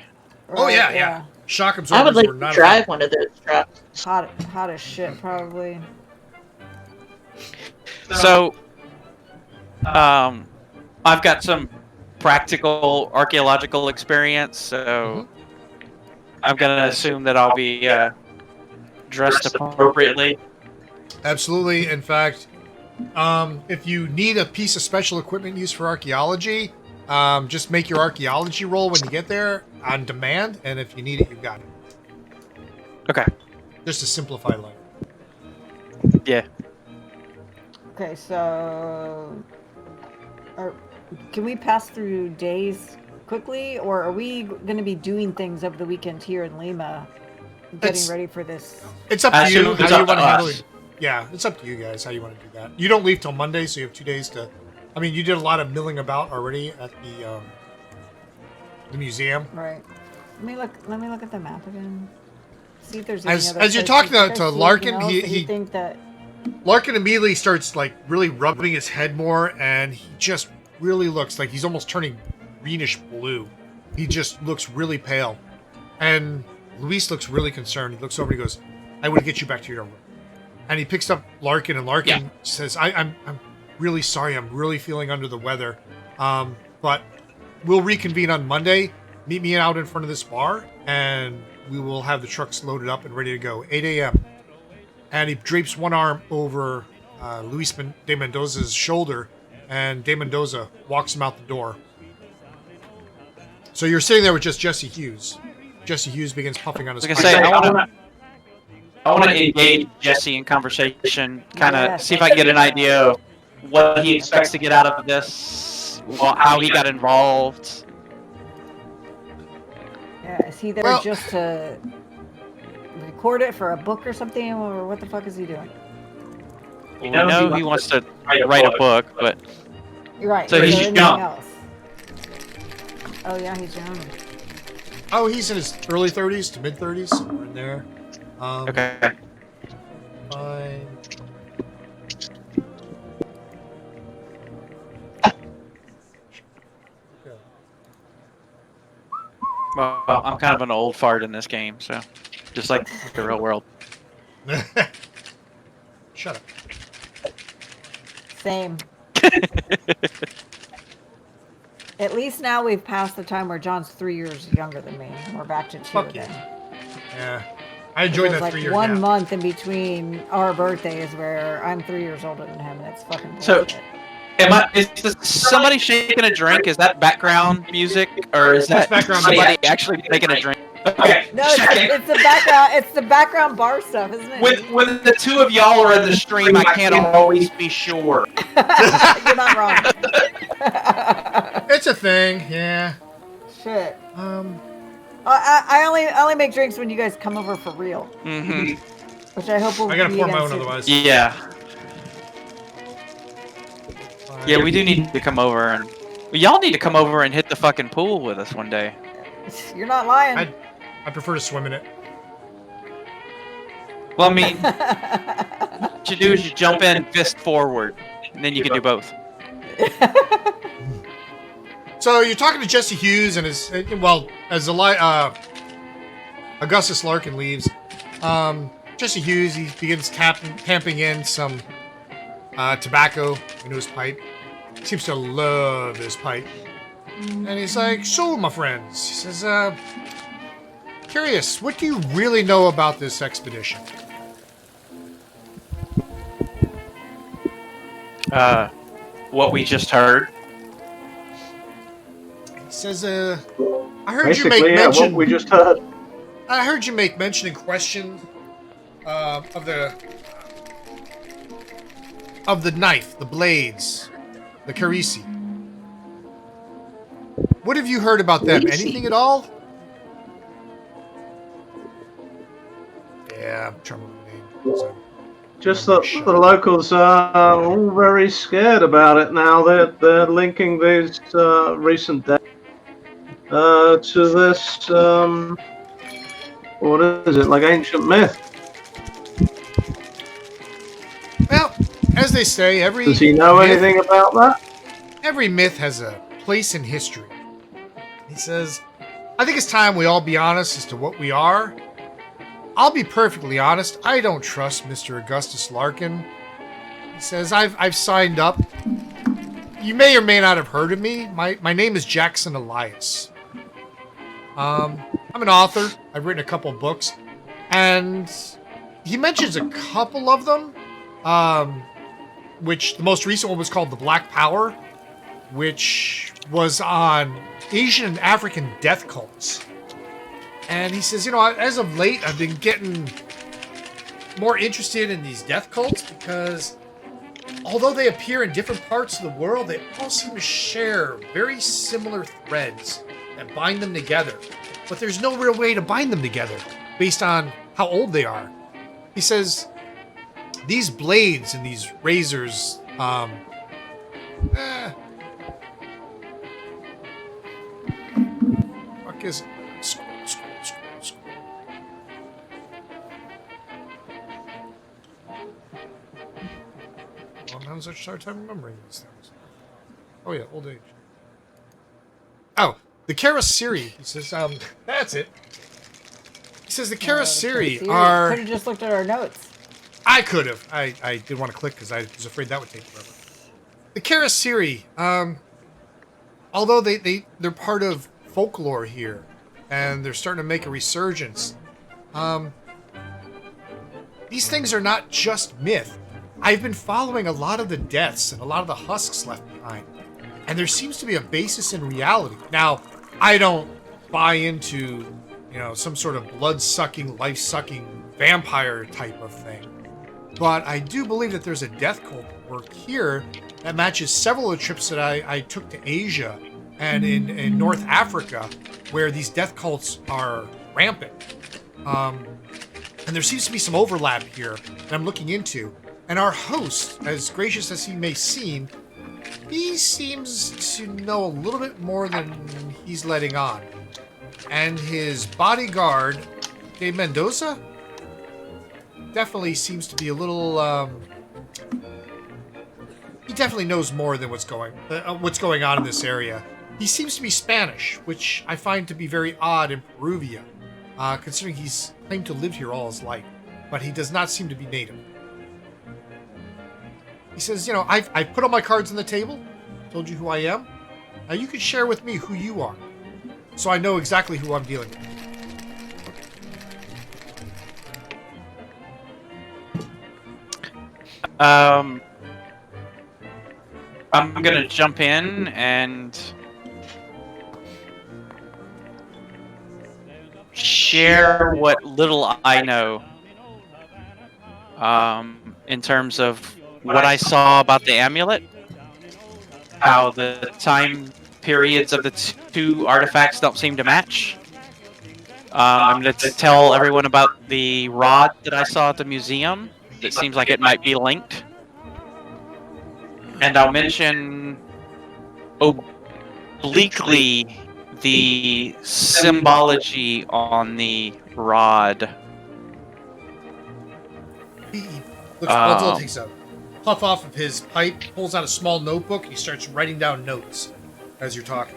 Oh Right, yeah. Shock I absorbers would like were to not drive one of those trucks. Hot as shit, probably. So, I've got some practical archaeological experience, so I'm gonna assume that I'll be dressed appropriately. Absolutely. In fact, if you need a piece of special equipment used for archaeology, just make your archaeology roll when you get there on demand, and if you need it, you've got it. Okay. Just to simplify life. Yeah. Okay, so can we pass through days quickly, or are we going to be doing things over the weekend here in Lima, getting It's- ready for this? It's up I to you assume it's how you up want to to handle us. it. Yeah, it's up to you guys how you want to do that. You don't leave till Monday, so you have 2 days to. I mean, you did a lot of milling about already at the museum. Right. Let me look at the map again. See if there's any As other you're places. talking You guys to see anything Larkin, else he- that you he- think that Larkin immediately starts like really rubbing his head more, and he just really looks like he's almost turning greenish blue. He just looks really pale, and Luis looks really concerned. He looks over and he goes, "I would get you back to your room." And he picks up Larkin, and Larkin says, I'm really sorry. I'm really feeling under the weather, but we'll reconvene on Monday. Meet me out in front of this bar, and we will have the trucks loaded up and ready to go. 8 a.m. And he drapes one arm over Luis de Mendoza's shoulder, and de Mendoza walks him out the door. So you're sitting there with just Jesse Hughes. Jesse Hughes begins puffing on his Like I pipe. say, I want to engage Jesse in conversation, kind of Yeah. see if I can get an idea of what he expects to get out of this, how he got involved. Yeah, is he there Well- just to record it for a book or something, or what the fuck is he doing? We know he wants to write a book, but You're right. So is he's there anything young. else? Oh yeah, he's young. Oh, he's in his early 30s to mid 30s, somewhere in there. okay. Fine. Well, I'm kind of an old fart in this game, so just like the real world. Shut up. Same. At least now we've passed the time where John's 3 years younger than me. And we're back to 2 Fuck again. Yeah. I enjoyed There's that like 3 year 1 gap. month in between our birthdays where I'm 3 years older than him, and it's fucking So- bullshit. Is somebody shaking a drink? Is that background music, or is that background somebody actually taking a drink? Okay, No, it's the background. It's the background bar stuff, isn't it? when the two of y'all are in the stream, I can't always be sure. You're not wrong. It's a thing, yeah. Shit. I only make drinks when you guys come over for real, hmm which I hope will. I gotta be pour my again own soon. otherwise. Yeah, Fine. yeah, we do need to come over and y'all need to come over and hit the fucking pool with us one day. You're not lying. I prefer to swim in it. Well, I mean, what you do is you jump in, fist forward, and then you can do both. So you're talking to Jesse Hughes and his as Augustus Larkin leaves, Jesse Hughes he begins tamping in some tobacco into his pipe. Seems to love his pipe, and he's like, "So, my friends," he says, "Curious, what do you really know about this expedition?" What we just heard. He says, "I heard you make Basically, yeah, mention." what we just heard. I heard you make mention in question of the knife, the blades, the carisi. What have you heard about them? Carisi? Anything at all? Yeah, I'm trying to remember the name. So, Just that the locals are all very scared about it now. They're linking these recent deaths to this what is it, like ancient myth? well, as they say, Does he know anything about that? every myth has a place in history. He says, I think it's time we all be honest as to what we are. I'll be perfectly honest, I don't trust Mr. Augustus Larkin. He says, I've signed up. You may or may not have heard of me. My name is Jackson Elias. I'm an author. I've written a couple books. And he mentions a couple of them. Which the most recent one was called The Black Power, which was on Asian and African death cults. And he says, as of late, I've been getting more interested in these death cults because although they appear in different parts of the world, they all seem to share very similar threads that bind them together. But there's no real way to bind them together based on how old they are. He says, these blades and these razors, fuck is it? Scroll. Well, I'm having such a hard time remembering these things. Oh yeah, old age. Oh, the Karasiri. He says, that's it. He says the Karasiri are... Could have just looked at our notes. I could have. I did want to click because I was afraid that would take forever. The Karasiri, although they're part of folklore here, and they're starting to make a resurgence, these things are not just myth. I've been following a lot of the deaths and a lot of the husks left behind, and there seems to be a basis in reality. Now, I don't buy into, some sort of blood-sucking, life-sucking vampire type of thing. but I do believe that there's a death cult at work here that matches several of the trips that I took to Asia and in North Africa, where these death cults are rampant. And there seems to be some overlap here that I'm looking into. And our host, as gracious as he may seem, he seems to know a little bit more than he's letting on. And his bodyguard, Dave Mendoza, definitely seems to be a little. He definitely knows more than what's going on in this area. He seems to be Spanish, which I find to be very odd in Peruvian, considering he's claimed to live here all his life, but he does not seem to be native. He says, I've put all my cards on the table, told you who I am. Now you can share with me who you are, so I know exactly who I'm dealing with. I'm gonna jump in and share what little I know in terms of what I saw about the amulet, how the time periods of the two artifacts don't seem to match. I'm going to tell everyone about the rod that I saw at the museum that seems like it might be linked. And I'll mention obliquely the symbology on the rod. He looks puzzled, takes a puff off of his pipe, pulls out a small notebook, and he starts writing down notes as you're talking.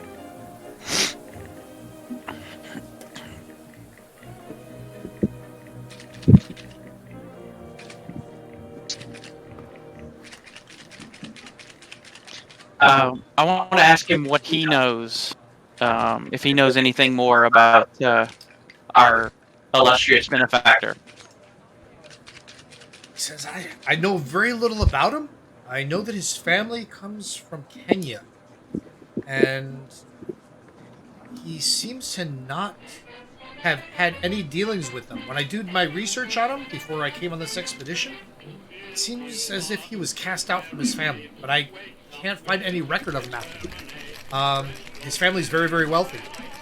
I want to ask him what he knows, if he knows anything more about our illustrious benefactor. He says, I know very little about him. I know that his family comes from Kenya. And he seems to not have had any dealings with them. When I did my research on him before I came on this expedition, it seems as if he was cast out from his family. But I can't find any record of him after that. His family's very, very wealthy.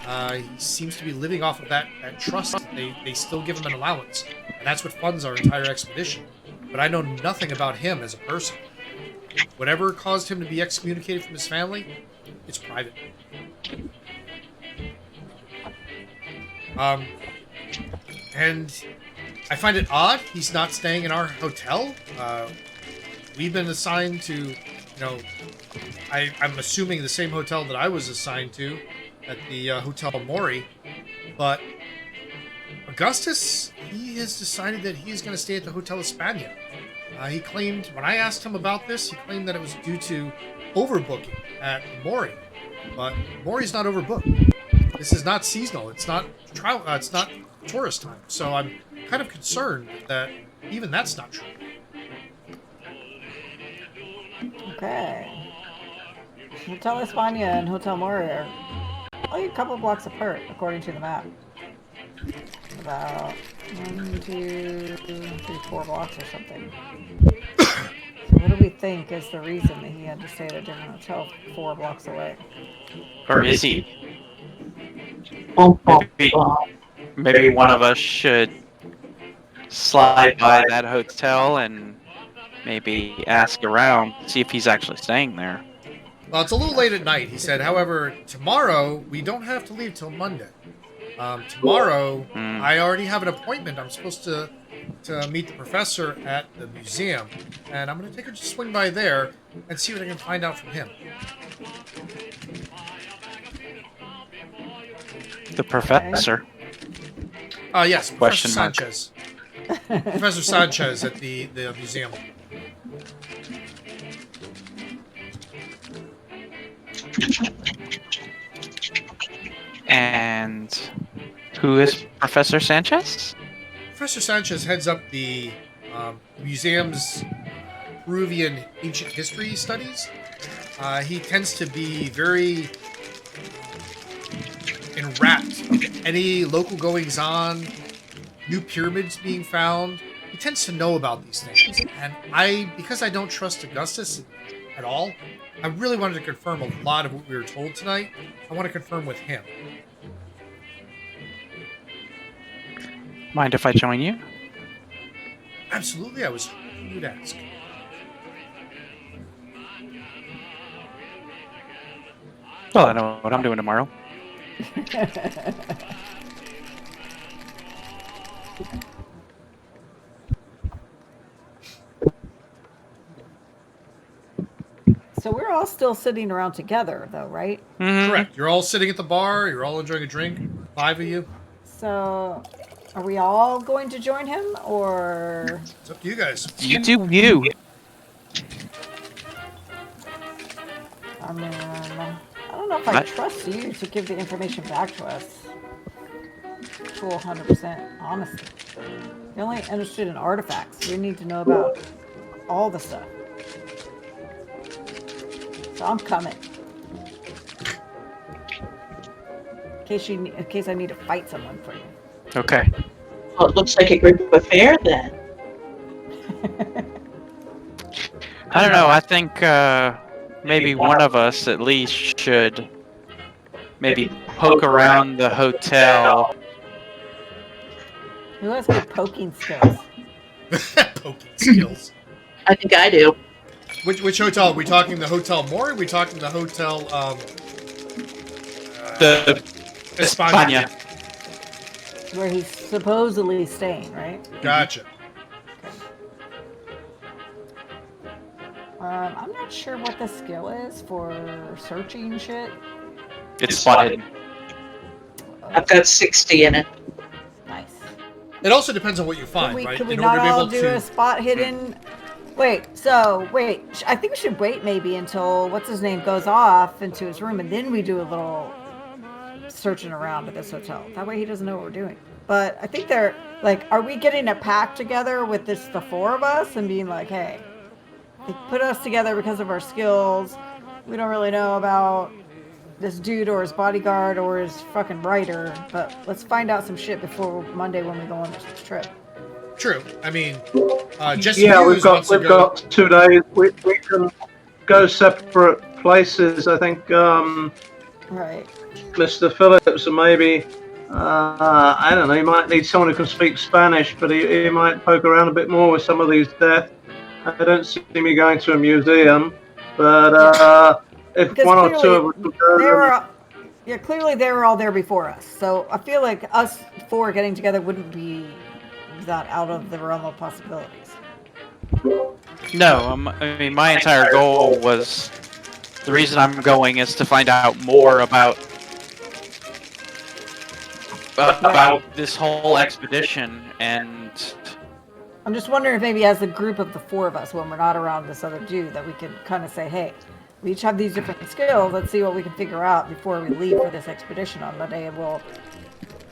He seems to be living off of that trust. They still give him an allowance. And that's what funds our entire expedition. But I know nothing about him as a person. Whatever caused him to be excommunicated from his family, it's private. And I find it odd he's not staying in our hotel. We've been assigned to, I'm assuming the same hotel that I was assigned to at the Hotel Mori. But Augustus, he has decided that he's going to stay at the Hotel España. He claimed, when I asked him about this, he claimed that it was due to overbooking at Mori. But Mori's not overbooked. This is not seasonal. It's not it's not tourist time. So I'm kind of concerned that even that's not true. Okay. Hotel España and Hotel Mori are only a couple blocks apart, according to the map. About 1, 2, 3, 4 blocks or something. So what do we think is the reason that he had to stay at a different hotel 4 blocks away? Or is he? Maybe one of us should slide by that hotel and maybe ask around, see if he's actually staying there. Well, it's a little late at night, he said. However, tomorrow, we don't have to leave till Monday. Tomorrow, I already have an appointment. I'm supposed to meet the professor at the museum. And I'm going to take her to swing by there and see what I can find out from him. The professor? Yes, Question Professor mark. Sanchez. Professor Sanchez at the museum. And who is Professor Sanchez? Professor Sanchez heads up the museum's Peruvian ancient history studies. He tends to be very enwrapped into any local goings-on, new pyramids being found, he tends to know about these things. And because I don't trust Augustus at all, I really wanted to confirm a lot of what we were told tonight. I want to confirm with him. Mind if I join you? Absolutely, I was hoping you'd ask. Well, I know what I'm doing tomorrow. So we're all still sitting around together, though, right? Mhm. Correct. You're all sitting at the bar. You're all enjoying a drink. 5 of you. So, are we all going to join him, or? It's up to you guys. You do you. I mean, I don't know if I What? trust you to give the information back to us. Full 100%, honestly. You're only interested in artifacts. We need to know about all the stuff. So I'm coming. In case I need to fight someone for you. Okay. Well, it looks like a group affair then. I don't know. I think maybe one of us at least should maybe poke around the hotel. Who has good poking skills? Poking skills. I think I do. Which hotel? Are we talking the Hotel Mori? Or are we talking the Hotel The España? España. Where he's supposedly staying, right? Gotcha. I'm not sure what the skill is for searching shit. It's spotted. I've got 60 in it. Nice. It also depends on what you find, right? Could we In not order to be all able do to. a spot hidden? Wait. I think we should wait maybe until what's his name goes off into his room, and then we do a little searching around at this hotel. That way he doesn't know what we're doing. But I think they're like, are we getting a pact together with the 4 of us and being like, hey, they put us together because of our skills. We don't really know about this dude or his bodyguard or his fucking writer, but let's find out some shit before Monday when we go on this trip. True. I mean, Jesse Yeah, Hughes we've wants to go. got 2 days. We can go separate places. I think Right. Mr. Phillips and maybe I don't know. He might need someone who can speak Spanish, but he might poke around a bit more with some of these deaths. I don't see me going to a museum, but if Because one or two of us clearly would go, clearly they were all there before us. So I feel like us 4 getting together wouldn't be that out of the realm of possibilities. No, I mean my entire goal was the reason I'm going is to find out more about this whole expedition, and I'm just wondering if maybe as a group of the 4 of us, when we're not around this other dude, that we could kind of say, hey, we each have these different skills. Let's see what we can figure out before we leave for this expedition on Monday, and we'll,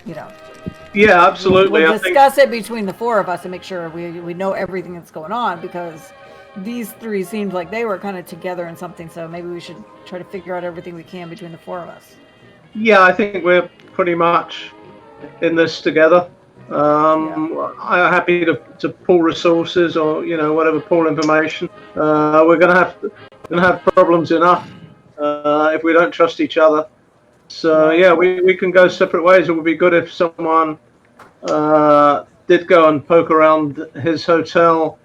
yeah, absolutely. we'll I think discuss it between the 4 of us and make sure we know everything that's going on, because these 3 seemed like they were kind of together in something. So maybe we should try to figure out everything we can between the 4 of us. yeah, I think we're pretty much in this together. I'm happy to pull resources or whatever, pull information. We're gonna have problems enough if we don't trust each other. So yeah, we can go separate ways. It would be good if someone did go and poke around his hotel,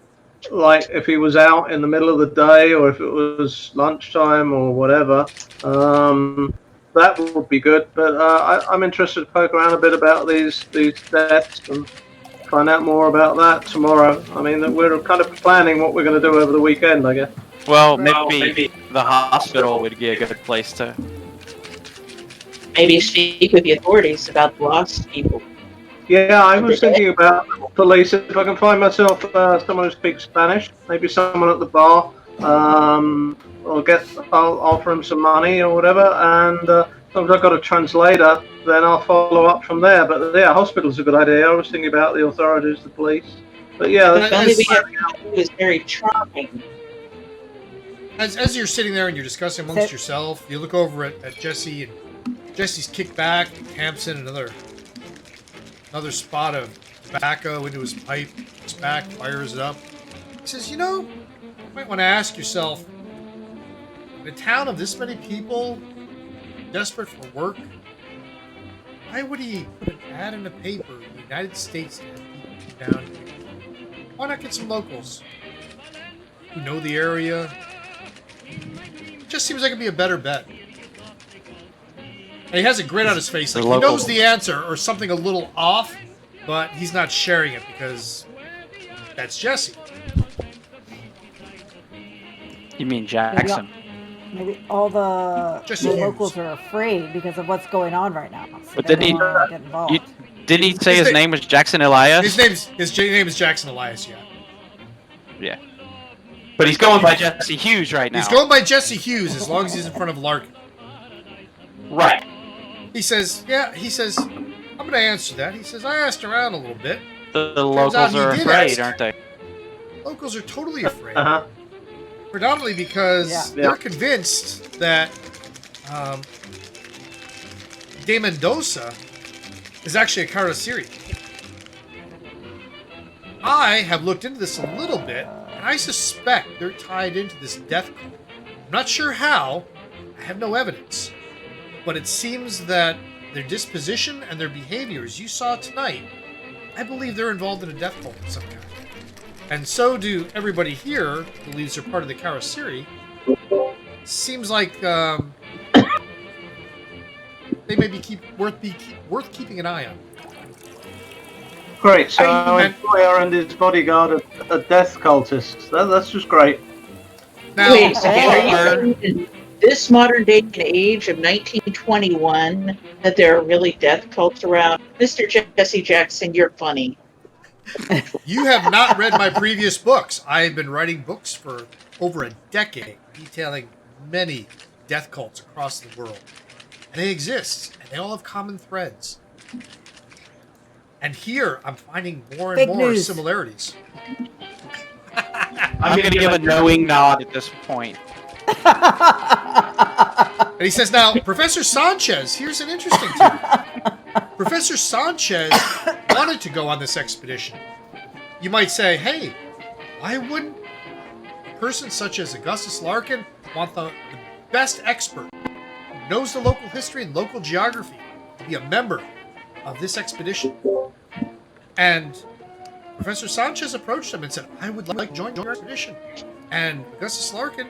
like if he was out in the middle of the day or if it was lunchtime or whatever. That would be good, but I'm interested to poke around a bit about these deaths and find out more about that tomorrow. I mean, we're kind of planning what we're going to do over the weekend, I guess. well, maybe the hospital would be a good place to. Maybe speak with the authorities about the lost people. Yeah, I was thinking about police. If I can find myself someone who speaks Spanish, maybe someone at the bar. I'll offer him some money or whatever, and as long as I've got a translator, then I'll follow up from there. But yeah, hospital's a good idea. I was thinking about the authorities, the police. But yeah, The only we have to do is very charming. As you're sitting there and you're discussing amongst yourself, you look over at Jesse, and Jesse's kicked back, Hampson another spot of tobacco into his pipe, looks back, fires it up. He says, you know, you might want to ask yourself, in a town of this many people, desperate for work, why would he put an ad in the paper in the United States to have people down here? Why not get some locals who know the area? Just seems like it'd be a better bet. And he has a grin on his face, like he knows the answer or something a little off, but he's not sharing it because that's Jesse. You mean Jackson? Maybe all the locals are afraid because of what's going on right now. So But didn't get involved. Didn't he say his name was Jackson Elias? His name is Jackson Elias, yeah. Yeah. But he's going by Jesse Hughes right now. He's going by Jesse Hughes as long as he's in front of Larkin. Right. He says, I'm going to answer that. He says, I asked around a little bit. The locals are afraid, aren't they? Locals are totally afraid. Predominantly because they're convinced that De Mendoza is actually a Karasiri. I have looked into this a little bit, and I suspect they're tied into this death cult. I'm not sure how. I have no evidence. But it seems that their disposition and their behavior, as you saw tonight, I believe they're involved in a death cult of some kind. And so do everybody here believes they're part of the Karasiri. Seems like they may be worth keeping an eye on. Great, so our employer and his bodyguard are death cultists. That's just great. Now, wait a second, are you saying in this modern day and age of 1921 that there are really death cults around? Mr. Jesse Jackson, you're funny. You have not read my previous books. I have been writing books for over a decade, detailing many death cults across the world. And they exist, and they all have common threads. And here, I'm finding more and more similarities. I'm going to give a knowing nod at this point. And he says, now, Professor Sanchez, here's an interesting thing. Professor Sanchez wanted to go on this expedition. You might say, hey, why wouldn't a person such as Augustus Larkin want the best expert who knows the local history and local geography to be a member of this expedition? And Professor Sanchez approached him and said, I would like to join your expedition. And Augustus Larkin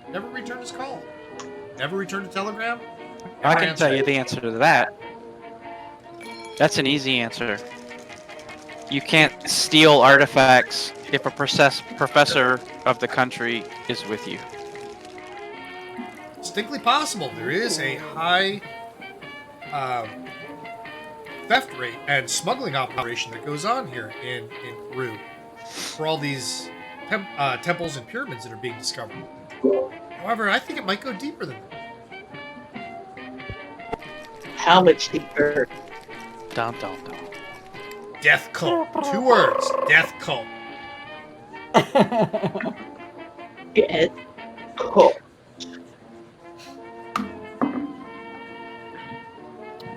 never returned his call. Never returned a telegram. I can tell you the answer to that. That's an easy answer. You can't steal artifacts if a professor of the country is with you. Distinctly possible. There is a high theft rate and smuggling operation that goes on here in Peru for all these temples and pyramids that are being discovered. However, I think it might go deeper than that. How much deeper? Dun, dun, dun. Death cult. 2 words. Death cult. Death cult.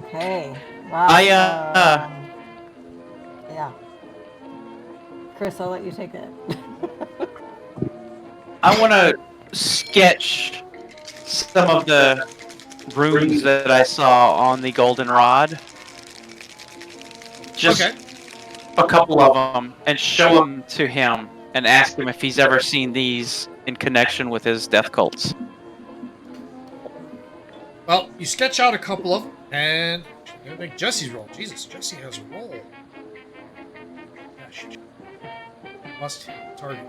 Okay. Wow. Yeah. Chris, I'll let you take it. I want to sketch some of the runes that I saw on the goldenrod. Just a couple of them, and show them to him and ask him if he's ever seen these in connection with his death cults. Well, you sketch out a couple of them, and I think Jesse's roll. Jesus, Jesse has a roll. Must hit target.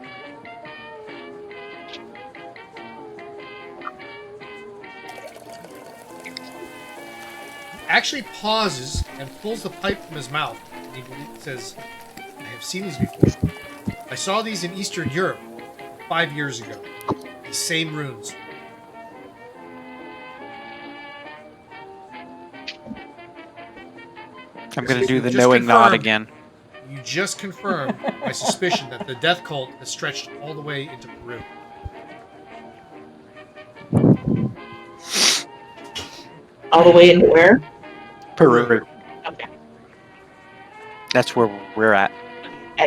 Actually pauses and pulls the pipe from his mouth. And he says, I have seen these before. I saw these in Eastern Europe 5 years ago. The same runes. I'm going to do the knowing nod again. You just confirmed my suspicion that the death cult has stretched all the way into Peru. All the way into where? Peru. Okay. That's where we're at.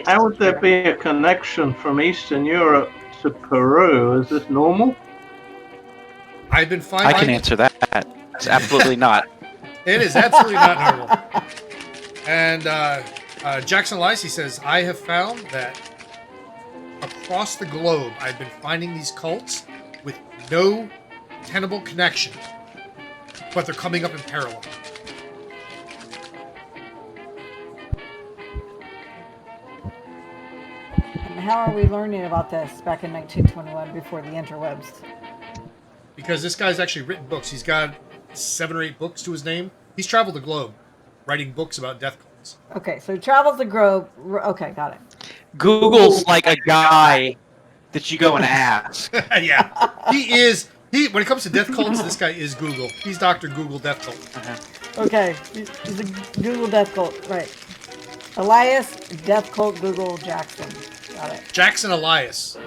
How would there be a connection from Eastern Europe to Peru? Is this normal? I've been I finding. can answer that. It's absolutely not. It is absolutely not normal. And Jackson Lacey says, I have found that across the globe, I've been finding these cults with no tenable connection, but they're coming up in parallel. And how are we learning about this back in 1921 before the interwebs? Because this guy's actually written books. He's got 7 or 8 books to his name. He's traveled the globe writing books about death cults. Okay, so he travels the globe. Okay, got it. Google's like a guy that you go and ask. Yeah. He is. When it comes to death cults, this guy is Google. He's Dr. Google Death Cult. Okay, he's a Google death cult, right? Elias Death Cult Google Jackson. Got it. Jackson Elias.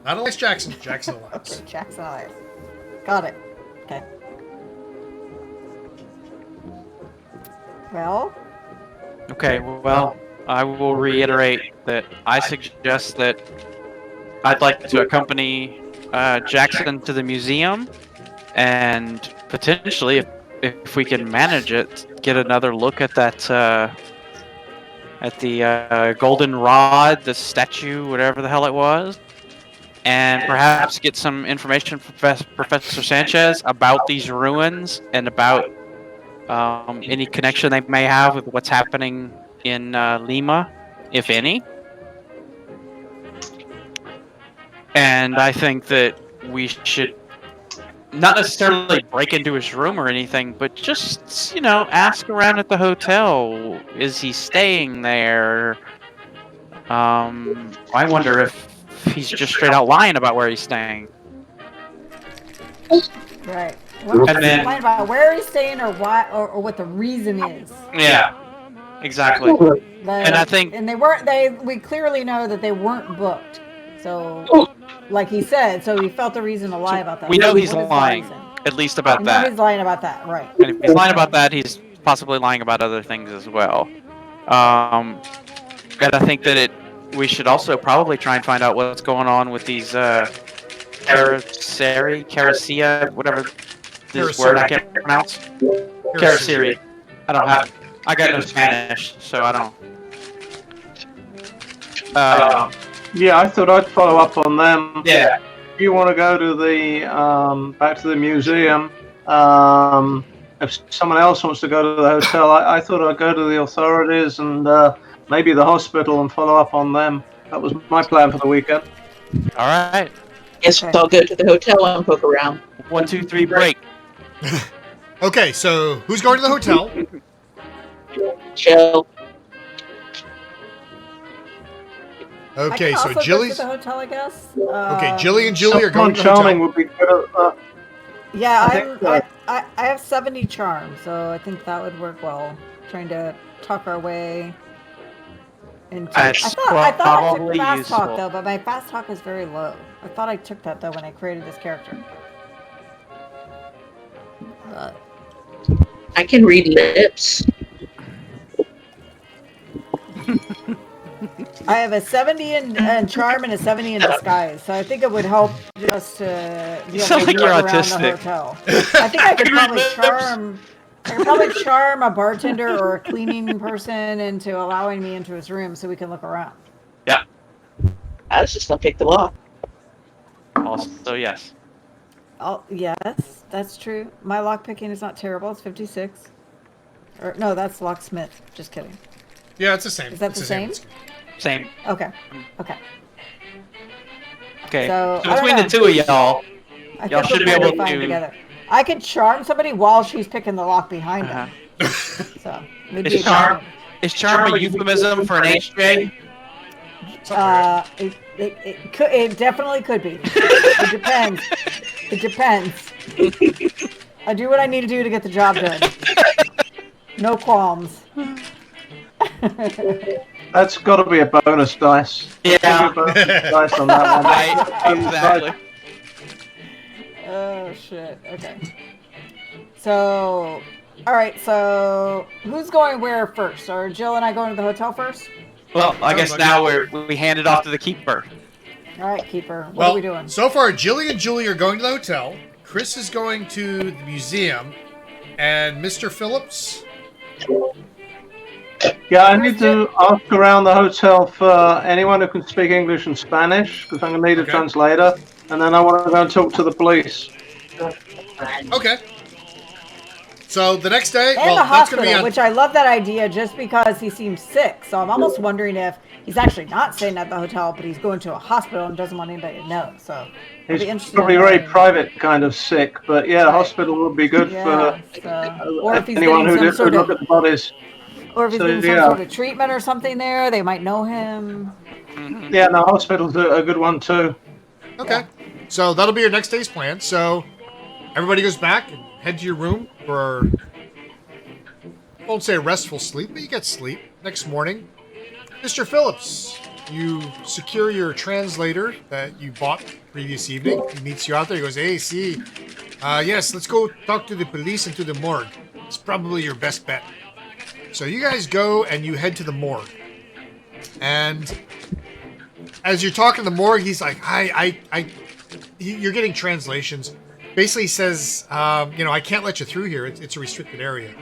Not Elias Jackson, Jackson Elias. Okay, Jackson Elias. Got it. Okay. Well, Okay, well, I will reiterate that I suggest that I'd like to accompany Jackson to the museum, and potentially, if we can manage it, get another look at that at the golden rod, the statue, whatever the hell it was, and perhaps get some information from Professor Sanchez about these ruins and about any connection they may have with what's happening in Lima, if any. And I think that we should not necessarily break into his room or anything, but just, ask around at the hotel. Is he staying there? I wonder if he's just straight out lying about where he's staying. right. Well, And then- lying about where he's staying or why or what the reason is. Yeah, exactly. And I think- and we clearly know that they weren't booked. So, like he said, so he felt the reason to lie about that. We know What he's is the lying, reason? at least about We know that. he's lying about that, right? And if he's lying about that, he's possibly lying about other things as well. And I think that we should also probably try and find out what's going on with these Caracia, whatever this word I can't pronounce. Caraceri. I got no Spanish, so I don't. Yeah, I thought I'd follow up on them. Yeah. If you want to go to the back to the museum, if someone else wants to go to the hotel, I thought I'd go to the authorities and maybe the hospital and follow up on them. That was my plan for the weekend. All right. Guess Okay. I'll go to the hotel and poke around. 1, 2, 3, break. Okay, so who's going to the hotel? Chill. Okay, I so can also go to Jilly's. the hotel, I guess. Okay, Jilly and Julie are going to the Charming hotel. would be good at that. Yeah, I think, I have 70 charm, so I think that would work well. Trying to talk our way into. I That's thought I took probably fast talk useful. though, but my fast talk is very low. I thought I took that though when I created this character. I can read lips. I have a 70 in charm and a 70 in disguise, so I think it would help us to be able sound to like look you're around autistic. the hotel. I think I could probably charm. I could probably charm a bartender or a cleaning person into allowing me into his room so we can look around. I was just gonna pick the lock. Also, yes. Oh, yes, that's true. My lock picking is not terrible. It's 56. Or no, that's locksmith. Just kidding. Yeah, it's the same. Is that It's the same? Same. Okay. Okay. Okay. So, So I don't between the know. two of y'all, I Y'all think should we'll be probably able fine to- together. I could charm somebody while she's picking the lock behind uh-huh. them. So maybe Is charm is charm a euphemism for an HJ? It definitely could be. It depends. It depends. I do what I need to do to get the job done. No qualms. That's got to be a bonus dice. Yeah. Bonus dice on that one. Right. Exactly. Oh shit. Okay. So, all right. So, who's going where first? Are Jill and I going to the hotel first? Well, I guess Sounds now like we hand it off to the keeper. All right, keeper. What Well, are we doing? so far, Jilly and Julie are going to the hotel. Chris is going to the museum, and Mr. Phillips. Yeah, I need to ask around the hotel for anyone who can speak English and Spanish, because I'm going to need a Okay. translator. And then I want to go and talk to the police. Okay. So the next day, And well, the that's going hospital, to be on. which I love that idea just because he seems sick. So I'm almost wondering if he's actually not staying at the hotel, but he's going to a hospital and doesn't want anybody to know. So I'll be He's interested probably in very knowing. private kind of sick, but yeah, Right. hospital would be good Yeah. for So, or if he's anyone getting who some sort look of, at the bodies. or if he's So, getting some yeah. sort of treatment or something there, they might know him. Mhm. Yeah, no, hospital's a good one too. Okay. So that'll be your next day's plan. So everybody goes back and head to your room for, I won't say a restful sleep, but you get sleep. Next morning, Mr. Phillips, you secure your translator that you bought previous evening. He meets you out there. He goes, hey, see, yes, let's go talk to the police and to the morgue. It's probably your best bet. So you guys go and you head to the morgue. And as you're talking to the morgue, he's like, you're getting translations. Basically, he says, I can't let you through here. It's a restricted area.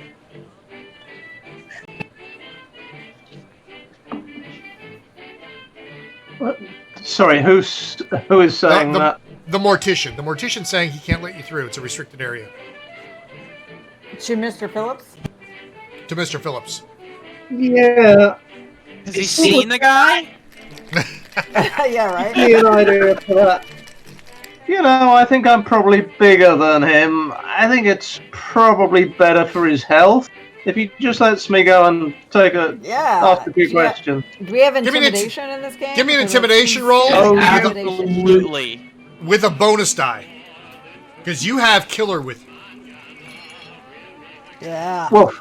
Sorry, who is saying that? The mortician. The mortician's saying he can't let you through. It's a restricted area. To Mr. Phillips. To Mr. Phillips. Yeah, Has he seen the guy? Yeah, right. be an idea for that. You know, I think I'm probably bigger than him. I think it's probably better for his health if he just lets me go and take a ask a few questions. Do we have me an intimidation in this game? give me an Because it intimidation seems- roll. Oh, Absolutely. With a bonus die. Because you have killer with you. Yeah. Well,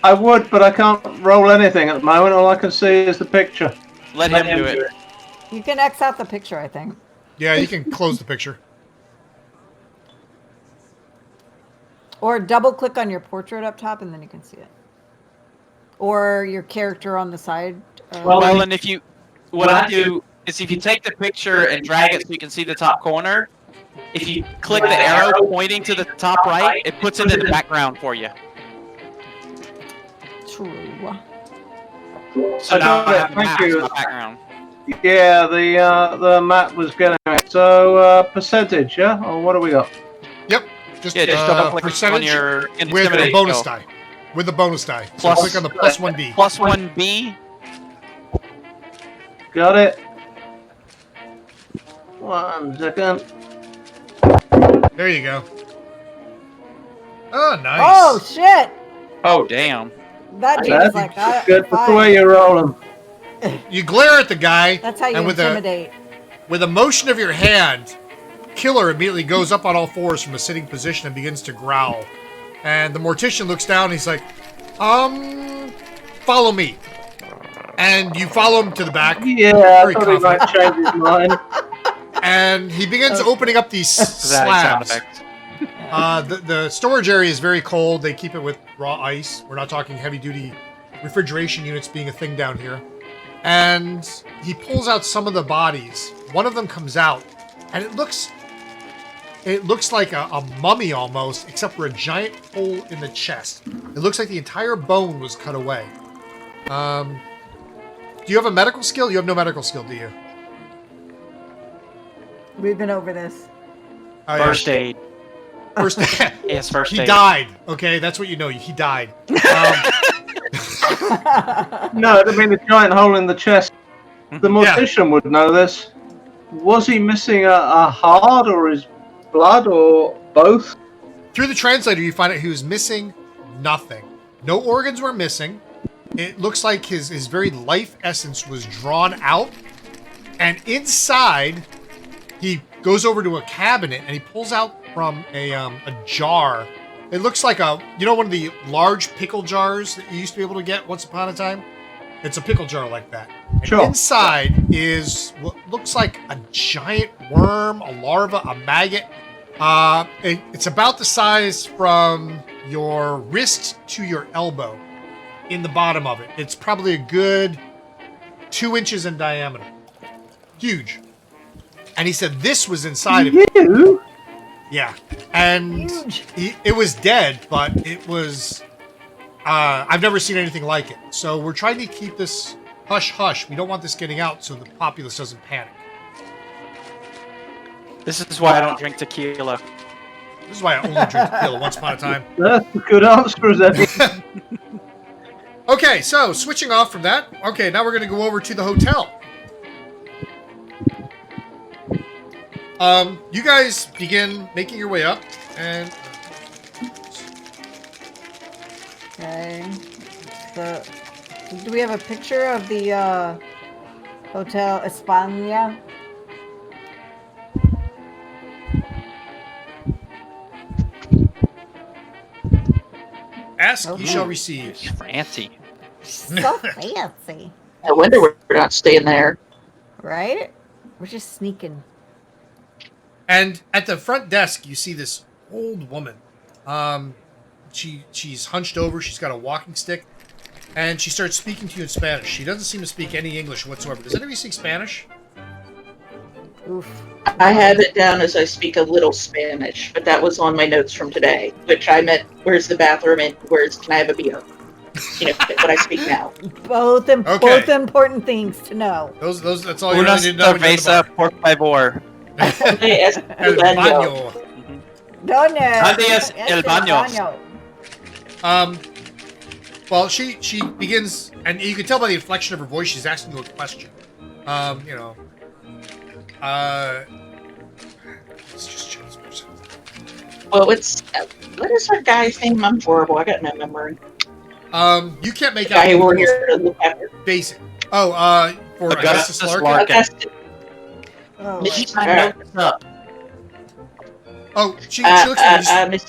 I would, but I can't roll anything at the moment. All I can see is the picture. Let him do it. You can X out the picture, I think. Yeah, you can close the picture. Or double click on your portrait up top and then you can see it. Or your character on the side. Well, and if you, what I do is if you take the picture and drag it so you can see the top corner, if you click the arrow pointing to the top right, it puts it in the background for you. True. So now I have the Thank map as you. my background. Yeah, the map was getting it. So percentage, yeah, or what do we got? Yep. Just, Yeah, just double click on percentage your with a intimidation bonus skill. die. With a bonus die. So Plus- click on the plus 1D. Plus 1B. Got it. 1 second. There you go. Oh, nice. Oh shit! Oh, damn. That dude's That's like good. That's the fine. way you're rolling. You glare at the guy, That's how you and with intimidate. a motion of your hand, Killer immediately goes up on all fours from a sitting position and begins to growl. And the mortician looks down and he's like, follow me. And you follow him to the back. Yeah, I Very thought he might confident. change his mind. And he begins opening up these Sound slabs. effects. The storage area is very cold. They keep it with raw ice. We're not talking heavy-duty refrigeration units being a thing down here. And he pulls out some of the bodies. One of them comes out, and it looks like a mummy almost, except for a giant hole in the chest. It looks like the entire bone was cut away. Do you have a medical skill? You have no medical skill, do you? We've been over this. Oh, yeah. First aid. First Yes, first He aid. died. Okay, that's what you know. He died. No, I mean the giant hole in the chest. The mortician would know this. Was he missing a heart or his blood or both? Through the translator, you find out he was missing nothing. No organs were missing. It looks like his very life essence was drawn out. And inside, he goes over to a cabinet and he pulls out from a jar. It looks like one of the large pickle jars that you used to be able to get once upon a time? It's a pickle jar like that. And Sure. inside is what looks like a giant worm, a larva, a maggot. It's about the size from your wrist to your elbow in the bottom of it. It's probably a good 2 inches in diameter. Huge. And he said this was inside of it. You? Yeah. And Huge. it was dead, but it was... I've never seen anything like it. So we're trying to keep this hush-hush. We don't want this getting out so the populace doesn't panic. This is why I don't drink tequila. This is why I only drink tequila once upon a time. That's a good answer, Zebby. Okay, so switching off from that. Okay, now we're going to go over to the hotel. You guys begin making your way up, and Okay. So, do we have a picture of the Hotel España? ask, Okay. you shall receive. It's fancy. So fancy, I wonder we're not staying there. right? We're just sneaking. And at the front desk, you see this old woman. She's hunched over. She's got a walking stick, and she starts speaking to you in Spanish. She doesn't seem to speak any English whatsoever. Does anybody speak Spanish? Oof. I have it down as I speak a little Spanish, but that was on my notes from today, which I meant where's the bathroom and where's can I have a beer? You know, what I speak now. Both important things to know. That's all you Unos really need to know. when you're in the cerveza, bar. por favor. Yes, El baño. Doña. ¿Dónde es el baño? Well, she begins, and you can tell by the inflection of her voice, she's asking you a question. Let's just check this person. Well, it's what is that guy's name? I'm horrible. I got no memory. You can't make The guy out who we're the here to look after. basic. For Augustus Augustus Larkin. Larkin. Augustus. Oh, Keep my Alright. notes up. Oh, she looks at me.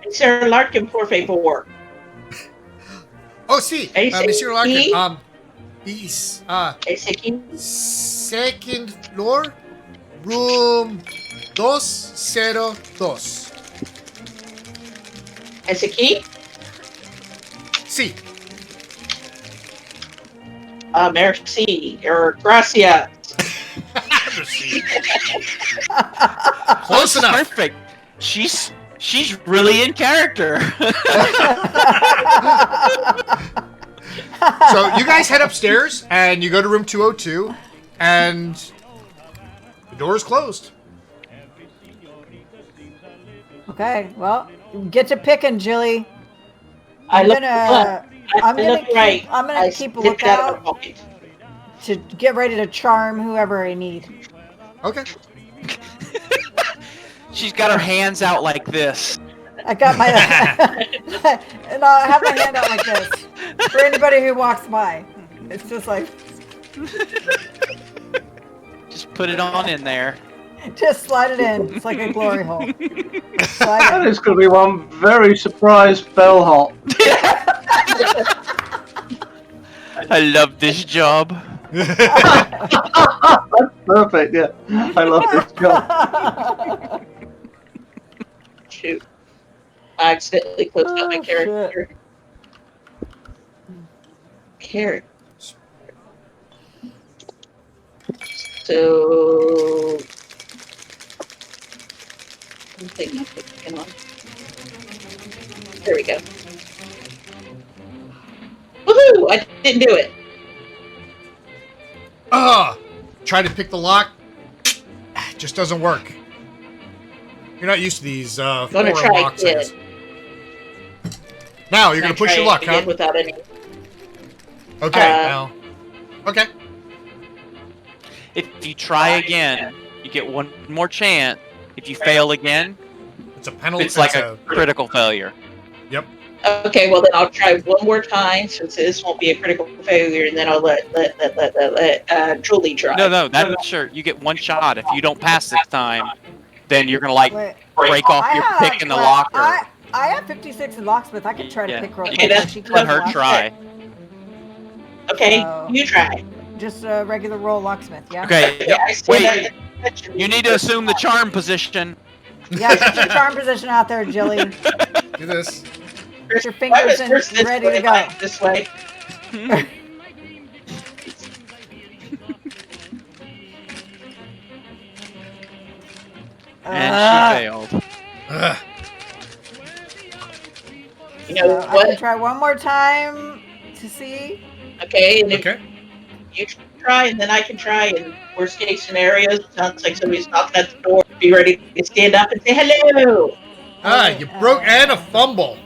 Monsieur Larkin, por favor. Oh, sí, Ese Monsieur Larkin. aquí. He's Ese aquí. second floor, room 202. Ese aquí. Sí. Merci or gracias. Close enough. Perfect. She's really in character. So you guys head upstairs and you go to room 202, and the door is closed. Okay, well, get to picking, Jilly. I'm I'm gonna I keep a slipped out of lookout my pocket. to get ready to charm whoever I need. Okay. She's got her hands out like this. I got my and I have my hand out like this for anybody who walks by. It's just like Just put it on in there. just slide it in. It's like a glory hole. Slide That it. is going to be one very surprised bellhop. I love this job. Perfect, yeah. I love this job. Shoot. I accidentally closed out my Oh, character. Character. So. I'm thinking of picking on. There we go. Woohoo! I didn't do it. Try to pick the lock. It just doesn't work. You're not used to these Gonna foreign try locks. again. I guess. Now you're gonna push Try your it luck, again huh? Without any. Okay. Now. Okay. If you try again, you get one more chance. If you fail again, It's a penalty. it's like a critical failure. Okay, well then I'll try one more time since this won't be a critical failure, and then I'll let Julie try. No, that's sure. You get one shot. If you don't pass this time, then you're gonna like Wait, break off your pick in the locker. I have 56 in locksmith. I can try to Yeah. pick real You quick. can that's- She let can't her lock. try. Okay, So- you try. Just a regular roll locksmith, yeah? Okay. Yeah, I see Wait. that. You need to assume the charm position. Yeah, get your charm position out there, Jilly. Do this. Get your Why fingers was in, first this ready way, to go. mine this way? And she failed. Ugh. You know I can what? try one more time to see. Okay, and if Okay. you try, and then I can try. And worst case scenario, it sounds like somebody's knocking at the door. Be ready to stand up and say hello. You broke and a fumble.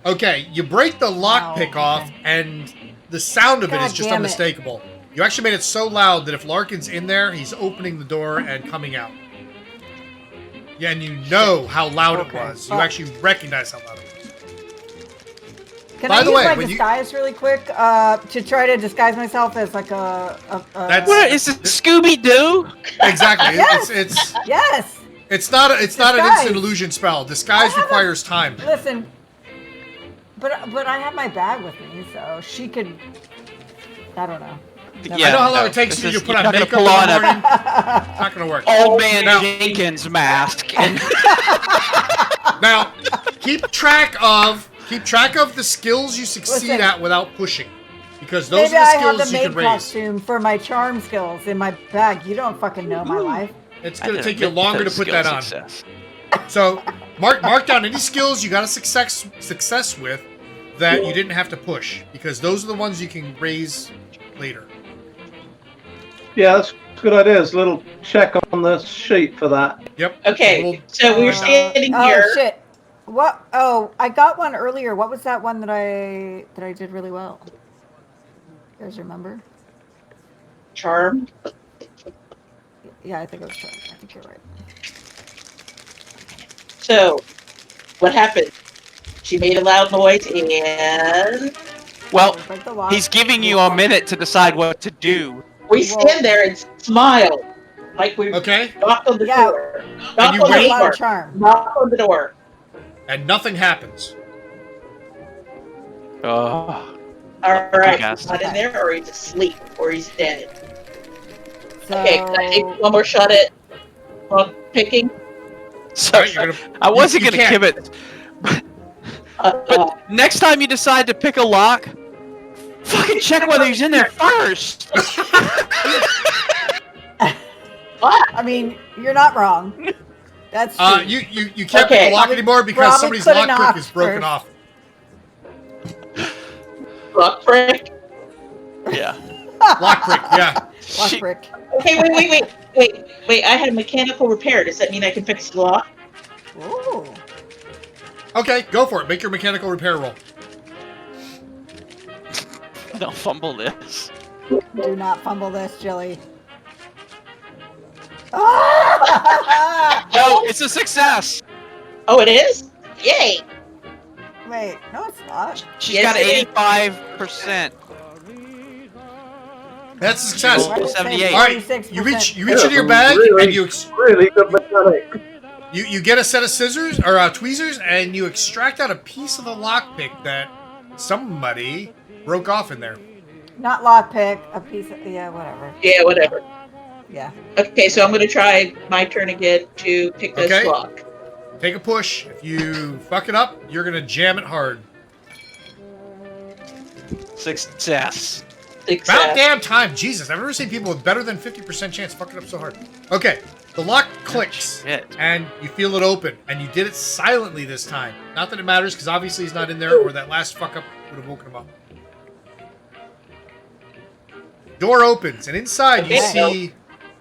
Okay, you break the lockpick Ow, off, okay. and the sound of it is God just damn it. unmistakable. You actually made it so loud that if Larkin's in there, he's opening the door and coming out. Yeah, and you know how loud it Okay. was. You actually recognize how loud it was. Can By I the use way, my when you- disguise really quick to try to disguise myself as like That's- What is it, Scooby Doo? Exactly. Yes! It's Yes. not an Disguise. instant illusion spell. Disguise I have requires time. Listen. But I have my bag with me, so she could. I don't know. I know how long it takes this you to is- put you're on not gonna makeup pull in on the a morning. Not gonna work. old man Now- Jenkins mask. And Now, keep track of the skills you succeed Listen. at without pushing, because those Maybe are the I have skills the you can maid raise. costume for my charm skills in my bag. You don't fucking know my life. It's I gonna did take a you longer to myth put skill that on. success. So, mark down any skills you got a success with that you didn't have to push, because those are the ones you can raise later. Yeah, that's a good idea. There's a little check on the sheet for that. Yep. Okay, so we were standing here. Oh shit! What? Oh, I got one earlier. What was that one that I did really well? You guys remember? Charmed. Yeah, I think it was charm. I think you're right. So, what happened? She made a loud noise and Well, Break the lock. he's giving you a minute to decide what to do. we stand there and smile like we Okay. knocked on the Yeah. door. Knock you on Got a the lot door. of charm. Knock on the door. And nothing happens. Oh, All right, guys. he's not in there, or he's asleep, or he's dead. So, Okay, can I take one more shot at picking? so Alright, you're gonna. I wasn't you gonna can't. give it. Uh, But next time you decide to pick a lock, fucking check whether he's in there first. I mean, you're not wrong. That's true. You can't Okay. pick a lock Probably- anymore because probably somebody's could've lockpick knocked is broken first. off. Lock prick. Yeah. Lock prick, yeah. Lock She- brick. Okay, wait. I had mechanical repair. Does that mean I can fix the lock? Ooh. Okay, go for it. Make your mechanical repair roll. Don't fumble this. Do not fumble this, Jilly. Ah! No, it's a success. Oh, it is? Yay! Wait, no, it's not. She's Yes, got it is. 85%. That's a success. Why did it say 78. All right, 46%? you reach into your bag and Really good mechanic. you get a set of scissors or tweezers and you extract out a piece of the lockpick that somebody broke off in there. Not lockpick, a piece of, yeah, whatever. Yeah, whatever. Yeah. Okay, so I'm going to try my turn again to pick this Okay. lock. Take a push. If you fuck it up, you're gonna jam it hard. Success. Success. About damn time. Jesus, I've never seen people with better than 50% chance fuck it up so hard. Okay, the lock clicks. Shit. And you feel it open, and you did it silently this time. Not that it matters, because obviously he's not in there, or that last fuck up would have woken him up. Door opens, and inside you Okay. see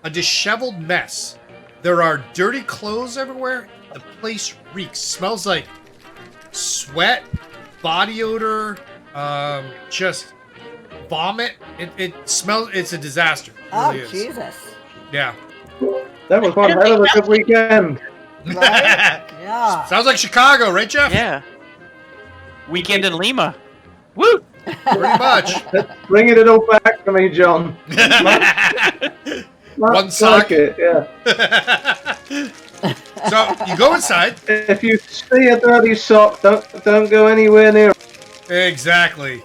a disheveled mess. There are dirty clothes everywhere. The place reeks. Smells like sweat, body odor, just vomit. It smells. It's a disaster. It Oh, really is. Jesus. Yeah. That was one hell of a good weekend. Right? Yeah. Sounds like Chicago, right, Jeff? Yeah. Weekend in Lima. Woo! Pretty much. Bringing it all back to me, John. One That's sock. like it, yeah. So you go inside. If you see a dirty sock, don't go anywhere near it. Exactly.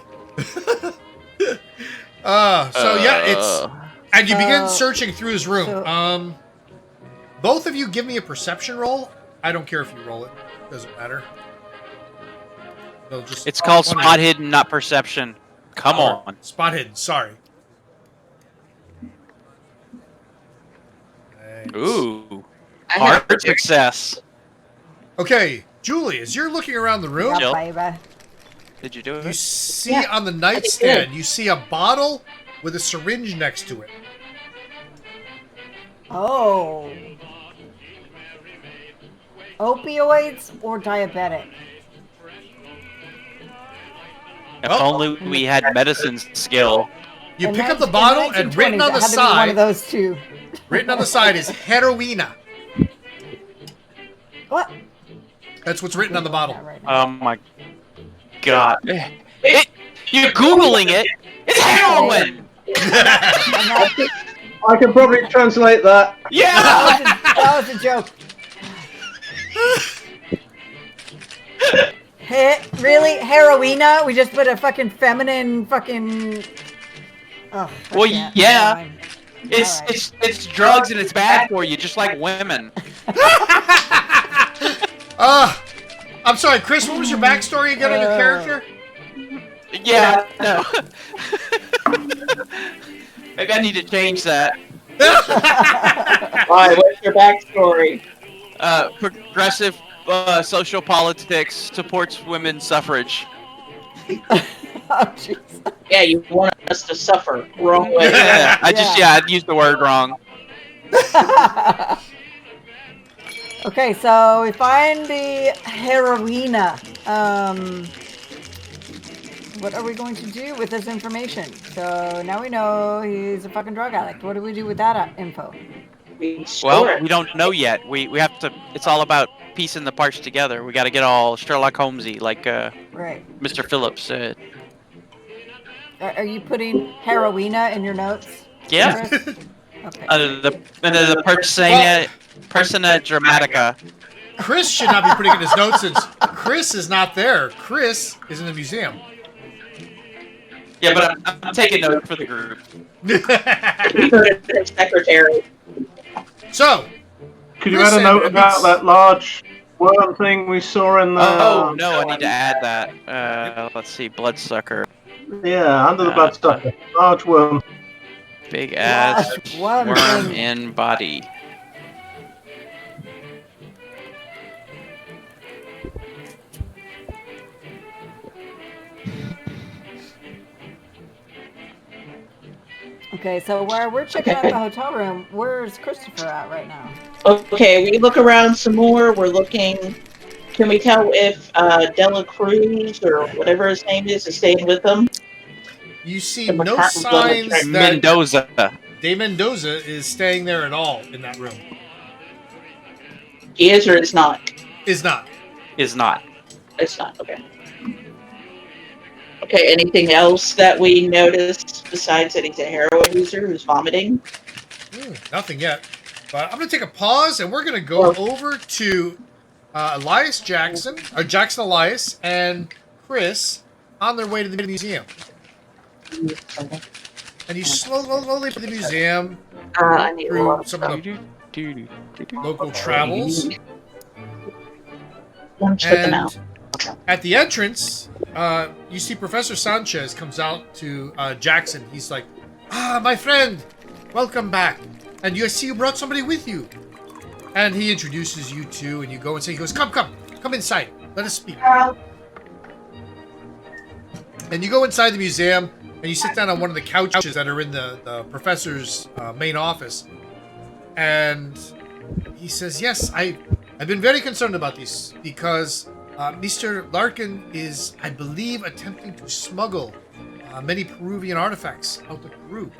So yeah, it's and you begin searching through his room. so- Both of you give me a perception roll. I don't care if you roll it. Doesn't matter. They'll just It's called one spot hit. hidden, not perception. Come Or on. Spot hidden. Sorry. Thanks. Ooh. Hard success. Okay, Julie, as you're looking around the room, Jill? baby. Did you do it? you see on the nightstand, you see a bottle with a syringe next to it. Oh. Opioids or diabetic? If only we had medicine skill. You In pick up the 19- bottle, in and written 1920s, on the it had to be one side, of those two. written on the side is heroina. What? That's what's written on the bottle. Right now. Oh my god. You're Googling it. It's heroin! I'm not- I can probably translate that. Yeah! that was a joke. Really? Heroina? We just put a fucking feminine fucking... Oh, Well, yeah. yeah. Never mind. It's, Alright. it's drugs and it's bad for you, just like women. I'm sorry, Chris, what was your backstory again on your character? Yeah, no. Maybe I need to change that. Why? What's your backstory? Progressive social politics supports women's suffrage. Oh, jeez. Yeah, you want us to suffer. Wrong way. Yeah, I used the word wrong. Okay, so we find the heroina. What are we going to do with this information? So now we know he's a fucking drug addict. What do we do with that info? We store Well, it. we don't know yet. We have to. It's all about piecing the parts together. We got to get all Sherlock Holmesy, like Right. Mr. Phillips said. Are you putting heroina in your notes? Yeah. Chris? Okay. Under the persona dramatica. Chris should not be putting in his notes since Chris is not there. Chris is in the museum. Yeah, but I'm taking notes for the group. We put it in the secretary. So, Could you Chris add a note and- about that large worm thing we saw in the... Oh no, I need to add that. Let's see, bloodsucker, Yeah, under the bloodsucker. Large worm. big ass Large worm worm thing. in body. Okay, so while we're checking out the hotel room, where's Christopher at right now? Okay, we look around some more. We're looking. Can we tell if Dela Cruz or whatever his name is staying with them? you see The no McCartney signs brothers. that Mendoza. De Mendoza is staying there at all in that room. He is or is not? Is not. Is not. It's not. Okay. Okay. Anything else that we noticed besides that he's a heroin user who's vomiting? Nothing yet. But I'm going to take a pause, and we're going to go over to Elias Jackson, or Jackson Elias, and Chris on their way to the museum. And you slowly to the museum I need a through lot of some stuff. of the local travels. Check them out. And at the entrance, you see Professor Sanchez comes out to Jackson. He's like, my friend, welcome back. And you see you brought somebody with you. And he introduces you two, and you go inside. He goes, come inside. Let us speak. And you go inside the museum, and you sit down on one of the couches that are in the professor's main office. And he says, yes, I've been very concerned about this because Mr. Larkin is, I believe, attempting to smuggle many Peruvian artifacts out of Peru.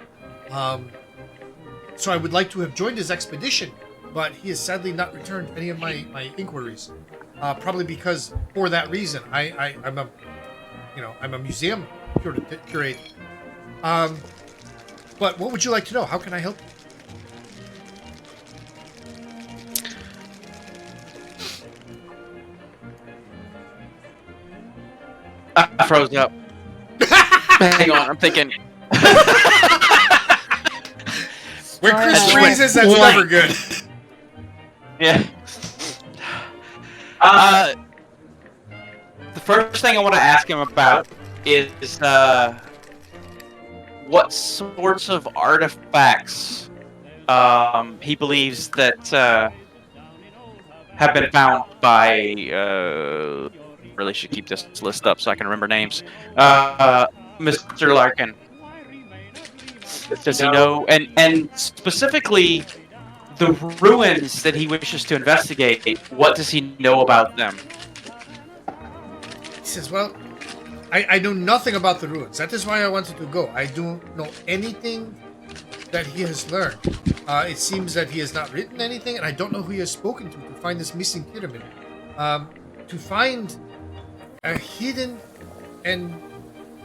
So I would like to have joined his expedition, but he has sadly not returned any of my inquiries. Probably because for that reason, I'm a museum curator. But what would you like to know? How can I help you? I froze up. Hang on, I'm thinking. Where Chris Alright. freezes, that's never good. Yeah. The first thing I want to ask him about is what sorts of artifacts he believes that have been found by. Really should keep this list up so I can remember names. Mr. Larkin. Does he know? And specifically, the ruins that he wishes to investigate. What does he know about them? He says, well, I know nothing about the ruins. That is why I wanted to go. I don't know anything that he has learned. It seems that he has not written anything, and I don't know who he has spoken to find this missing pyramid. To find a hidden and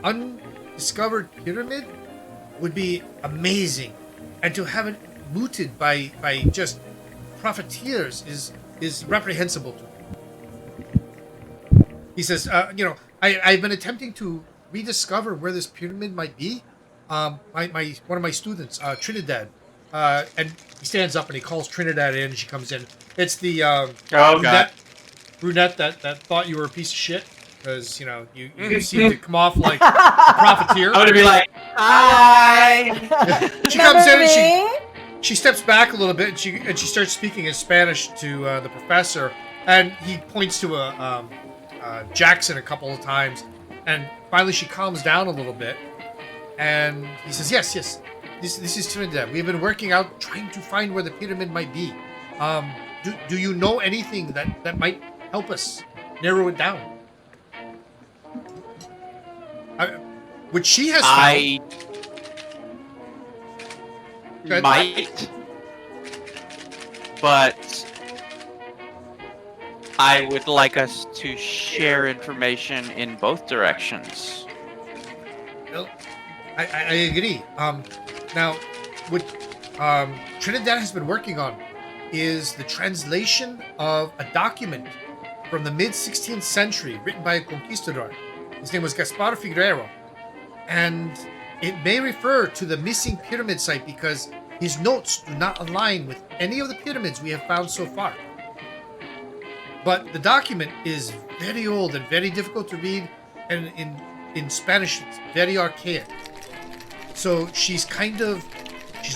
undiscovered pyramid would be amazing, and to have it looted by just profiteers is reprehensible to me. He says, I've been attempting to rediscover where this pyramid might be. One of my students, Trinidad, and he stands up and he calls Trinidad in, and she comes in. It's the brunette that thought you were a piece of shit because you seem to come off like a profiteer. I'm gonna be like, hi. She comes in and she steps back a little bit and she starts speaking in Spanish to the professor, and he points to Jackson a couple of times, and finally she calms down a little bit, and he says, yes, this is Trinidad. We have been working out trying to find where the pyramid might be. Do you know anything that might help us narrow it down? Which she has found. I might, but I would like us to share information in both directions. Well, I agree. Now, what Trinidad has been working on is the translation of a document from the mid-16th century written by a conquistador. His name was Gaspar Figueroa. And it may refer to the missing pyramid site because his notes do not align with any of the pyramids we have found so far. But the document is very old and very difficult to read, and in Spanish it's very archaic. So she's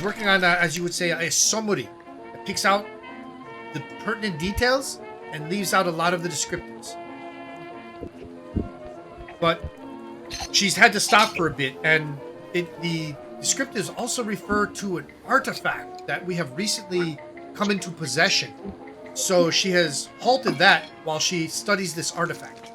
working on, as you would say, a summary that picks out the pertinent details and leaves out a lot of the descriptives. But she's had to stop for a bit, and the descriptives also refer to an artifact that we have recently come into possession. So she has halted that while she studies this artifact.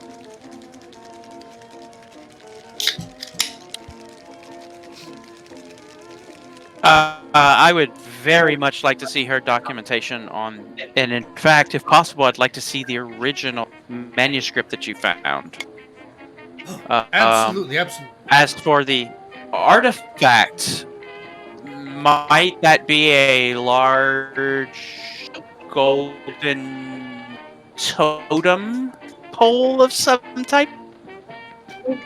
I would very much like to see her documentation on, and in fact, if possible, I'd like to see the original manuscript that you found. Absolutely. As for the artifact, might that be a large golden totem pole of some type?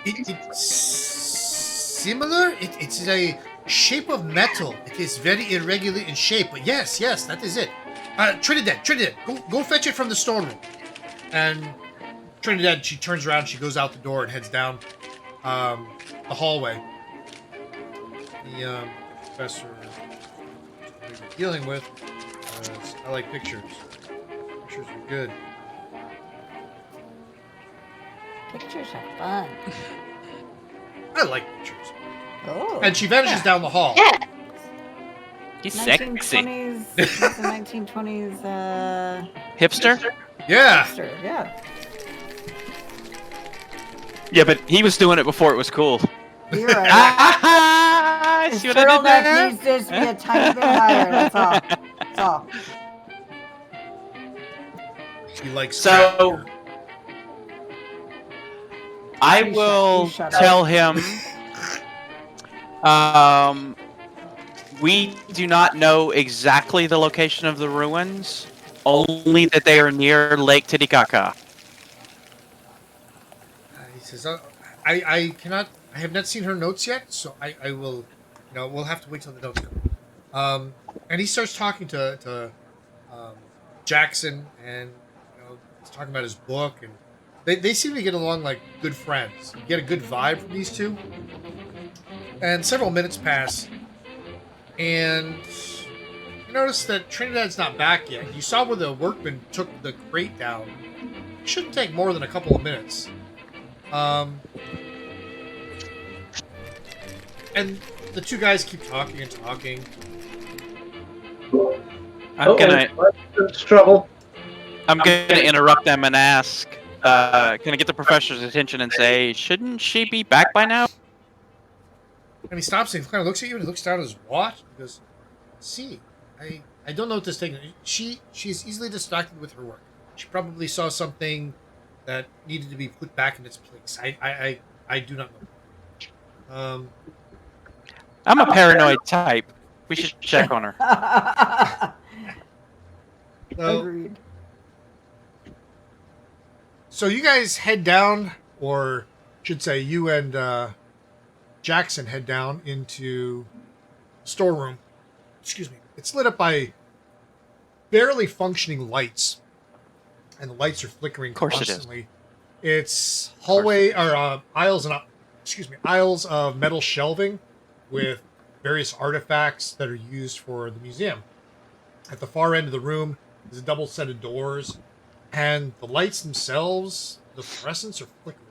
It's similar. It's a shape of metal. It is very irregular in shape, but yes, that is it. Trinidad, go fetch it from the storeroom. And Trinidad, she turns around, she goes out the door and heads down the hallway. The professor we're dealing with, I like pictures. Pictures are good. Pictures are fun. I like pictures. Oh. And she vanishes down the hall. Yeah. He's sexy. 1920s, it's a 1920s Hipster? Yeah. hipster, yeah. Yeah, but he was doing it before it was cool. You're right. His See what I did turtleneck there? needs to just be a tiny bit higher. That's all. That's all. She likes So, I You will shut up. tell him. We do not know exactly the location of the ruins, only that they are near Lake Titicaca. He says, I have not seen her notes yet, so I will, we'll have to wait till the notes come. And he starts talking to Jackson, and he's talking about his book, and they seem to get along like good friends. You get a good vibe from these two. And several minutes pass, and You notice that Trinidad's not back yet. You saw where the workman took the crate down. It shouldn't take more than a couple of minutes. And the two guys keep talking and talking. It's trouble. I'm gonna interrupt them and ask, can I get the professor's attention and say, shouldn't she be back by now? And he stops and he kind of looks at you and he looks down at his watch. He goes, "See, I don't know what this thing is. She's easily distracted with her work. She probably saw something that needed to be put back in its place. I do not know." I'm a paranoid type. We should check on her. Agreed. So you guys head down, or should say you and Jackson head down into the storeroom. Excuse me. It's lit up by barely functioning lights, and the lights are flickering constantly. It's hallway or aisles of metal shelving with various artifacts that are used for the museum. At the far end of the room is a double set of doors, and the lights themselves, the fluorescents are flickering.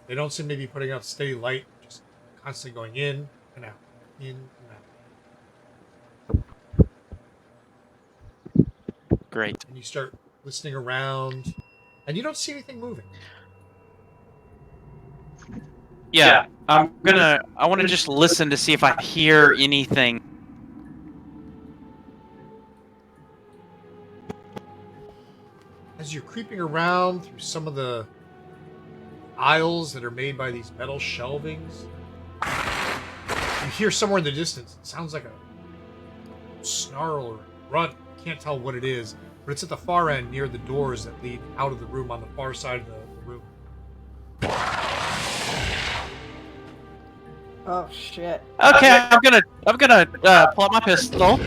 They don't seem to be putting out steady light, just constantly going in and out, in and out. Great. And you start listening around, and you don't see anything moving. Yeah, I want to just listen to see if I hear anything. As you're creeping around through some of the aisles that are made by these metal shelvings, you hear somewhere in the distance, it sounds like a snarl or a grunt. You can't tell what it is, but it's at the far end near the doors that lead out of the room on the far side of the room. Oh shit. Okay, I'm gonna pull out my pistol.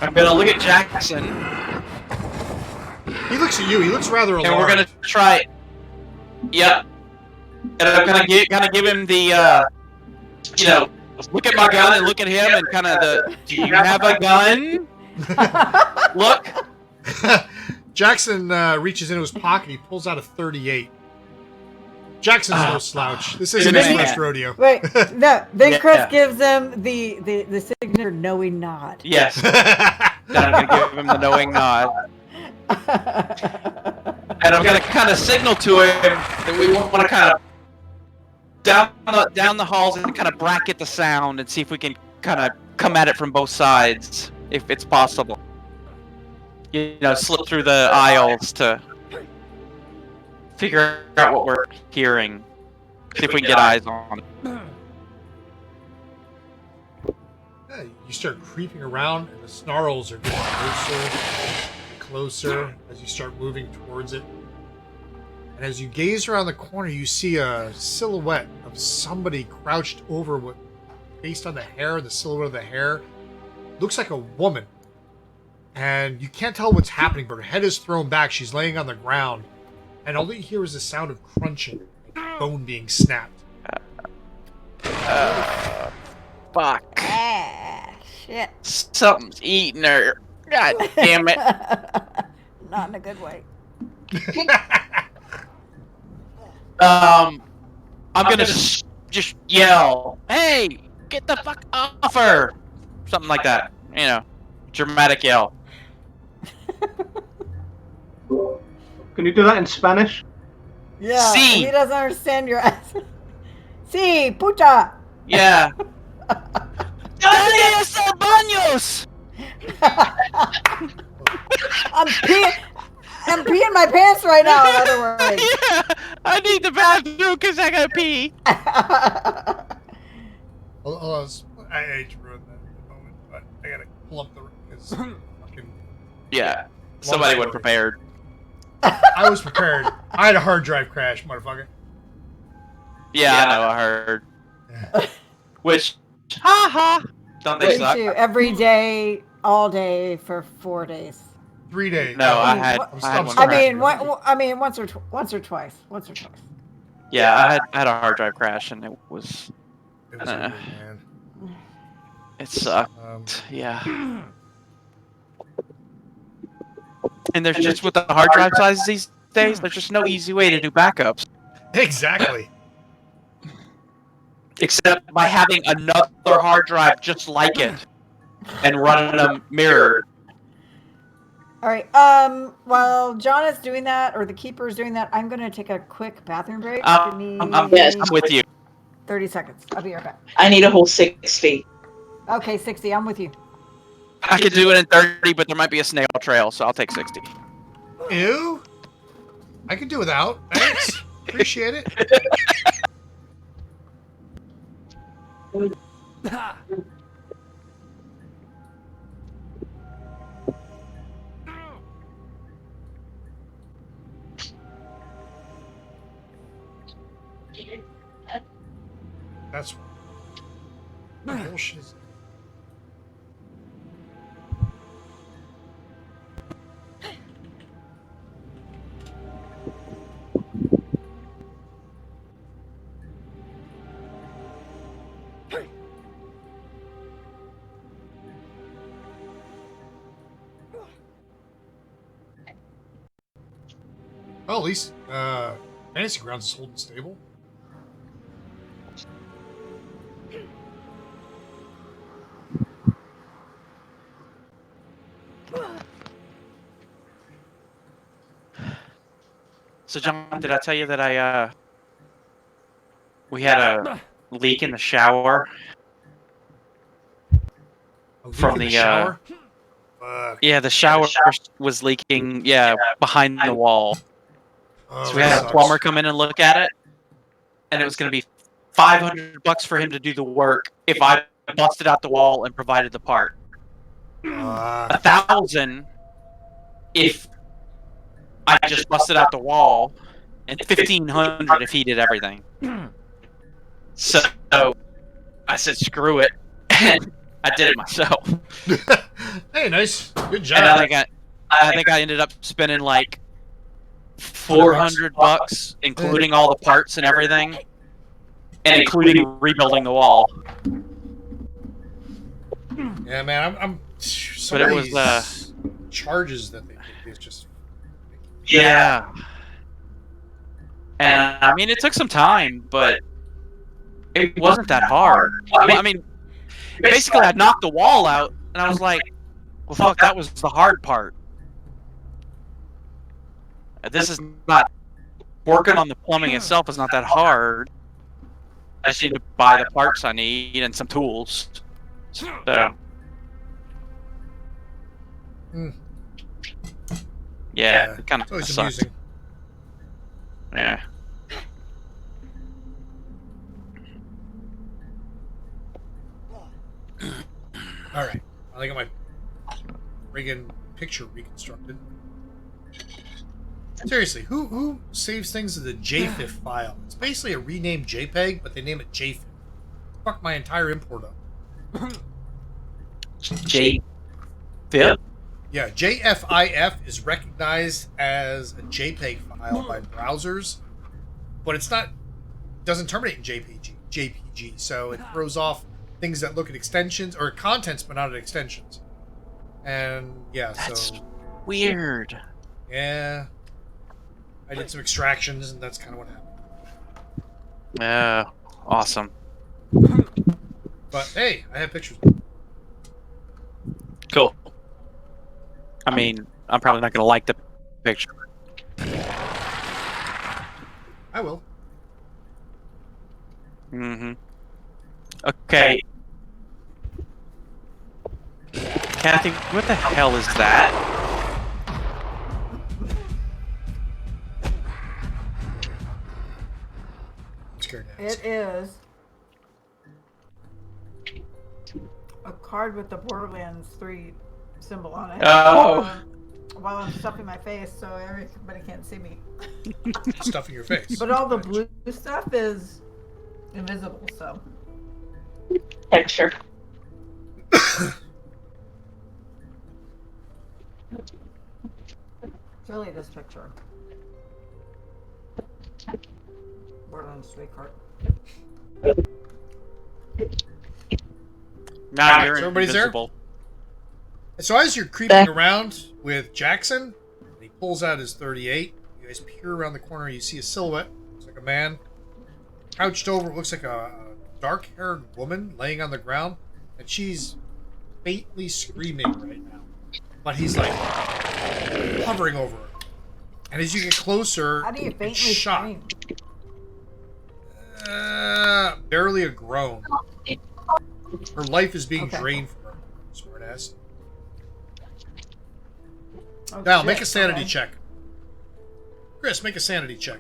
I'm gonna look at Jackson. He looks at you. He looks rather alarmed. And we're gonna try it. Yep. And I'm gonna give him the look at my gun and look at him and kind of do you have a gun? Look. Jackson reaches into his pocket. He pulls out a .38. Jackson's no slouch. This isn't his first rodeo. Wait, no. Then Yeah. Chris gives him the signature knowing nod. Yes. Then I'm gonna give him the knowing nod. And I'm gonna kind of signal to him that we want to kind of down the halls and kind of bracket the sound and see if we can kind of come at it from both sides, if it's possible. You know, slip through the aisles to figure out what we're hearing. See if we can get eyes on it. Yeah, you start creeping around, and the snarls are getting closer as you start moving towards it. And as you gaze around the corner, you see a silhouette of somebody crouched over what, based on the hair, the silhouette of the hair, looks like a woman. And you can't tell what's happening, but her head is thrown back. She's laying on the ground. And all that you hear is the sound of crunching, like bone being snapped. Fuck. Ah, shit. Something's eating her. God damn it. Not in a good way. I'm gonna just yell, "Hey, get the fuck off her!" Something like that. You know, dramatic yell. Can you do that in Spanish? Yeah, Sí. he doesn't understand your accent. Sí, puta. Yeah. ¿Dónde están baños? I'm peeing my pants right now, in other words. Yeah, I need the bathroom because I gotta pee. Hold on, I hate to ruin that at the moment, but I gotta pull up the because fucking. Yeah, somebody would prepared. I was prepared. I had a hard drive crash, motherfucker. Yeah, I know, I heard. Which, haha, don't they Me suck? too. Every day, all day for 4 days. 3 days. No, I mean, had what- one. I mean, once or twice. Yeah, I had a hard drive crash and it was. It was weird, man. It sucked. Yeah. And there's just with the hard drive sizes these days, there's just no easy way to do backups. Exactly. Except by having another hard drive just like it and running them mirrored. All right. While John is doing that, or the keeper is doing that, I'm going to take a quick bathroom break. Give me Yes. I'm with you. 30 seconds. I'll be right back. I need a whole 60. Okay, 60. I'm with you. I could do it in 30, but there might be a snail trail, so I'll take 60. Ew. I could do without. Thanks. Appreciate it. That's bullshit. Well, at least Fantasy Grounds is holding stable. So, John, did I tell you that we had a leak in the shower from the shower? yeah, the shower was leaking, behind the wall. Oh, So we had a plumber come in and look at it, and it was going to be $500 for him to do the work if I busted out the wall and provided the part. $1,000 if I just busted out the wall, and $1,500 if he did everything. So I said, "Screw it," and I did it myself. Hey, nice, good job. And I think I ended up spending like $400, including all the parts and everything, and including rebuilding the wall. Yeah, man, I'm But it was charges that they think is just yeah. And I mean, it took some time, but it wasn't that hard. I mean, basically, I knocked the wall out, and I was like, "Well, fuck, that was the hard part. This is not working on the plumbing itself. Is not that hard. I just need to buy the parts I need and some tools." So, yeah, it kind it's of always sucks. amusing. Yeah. All right, I got my friggin' picture reconstructed. Seriously, who saves things as a JPEG file? It's basically a renamed JPEG, but they name it JPEG. Fuck my entire import up. JFIF? Yeah, JFIF is recognized as a JPEG file by browsers, but it's not. Doesn't terminate in JPG, so it throws off things that look at extensions or contents, but not at extensions. And yeah, That's so weird. yeah, I did some extractions, and that's kind of what happened. Yeah, awesome. But hey, I have pictures. Cool. I mean, I'm probably not going to like the picture. I will. Mm-hmm. Okay. Kathy, what the hell is that? I'm scared to ask. It is a card with the Borderlands 3 symbol on it. Oh. While I'm stuffing my face so everybody can't see me. Stuff in your face. But all the blue stuff is invisible, so. Texture. It's really this picture. Borderlands 3 card. Now you're everybody's there? invisible. So as you're creeping around with Jackson, he pulls out his 38. You guys peer around the corner. You see a silhouette. Looks like a man. Crouched over, looks like a dark-haired woman laying on the ground. And she's faintly screaming right now. But he's like hovering over her. And as you get closer, How do you it's faintly shock. scream? Barely a groan. Her life is being Okay. drained from her. Smartass. Oh, Now, shit, make a sanity okay. check. Chris, make a sanity check.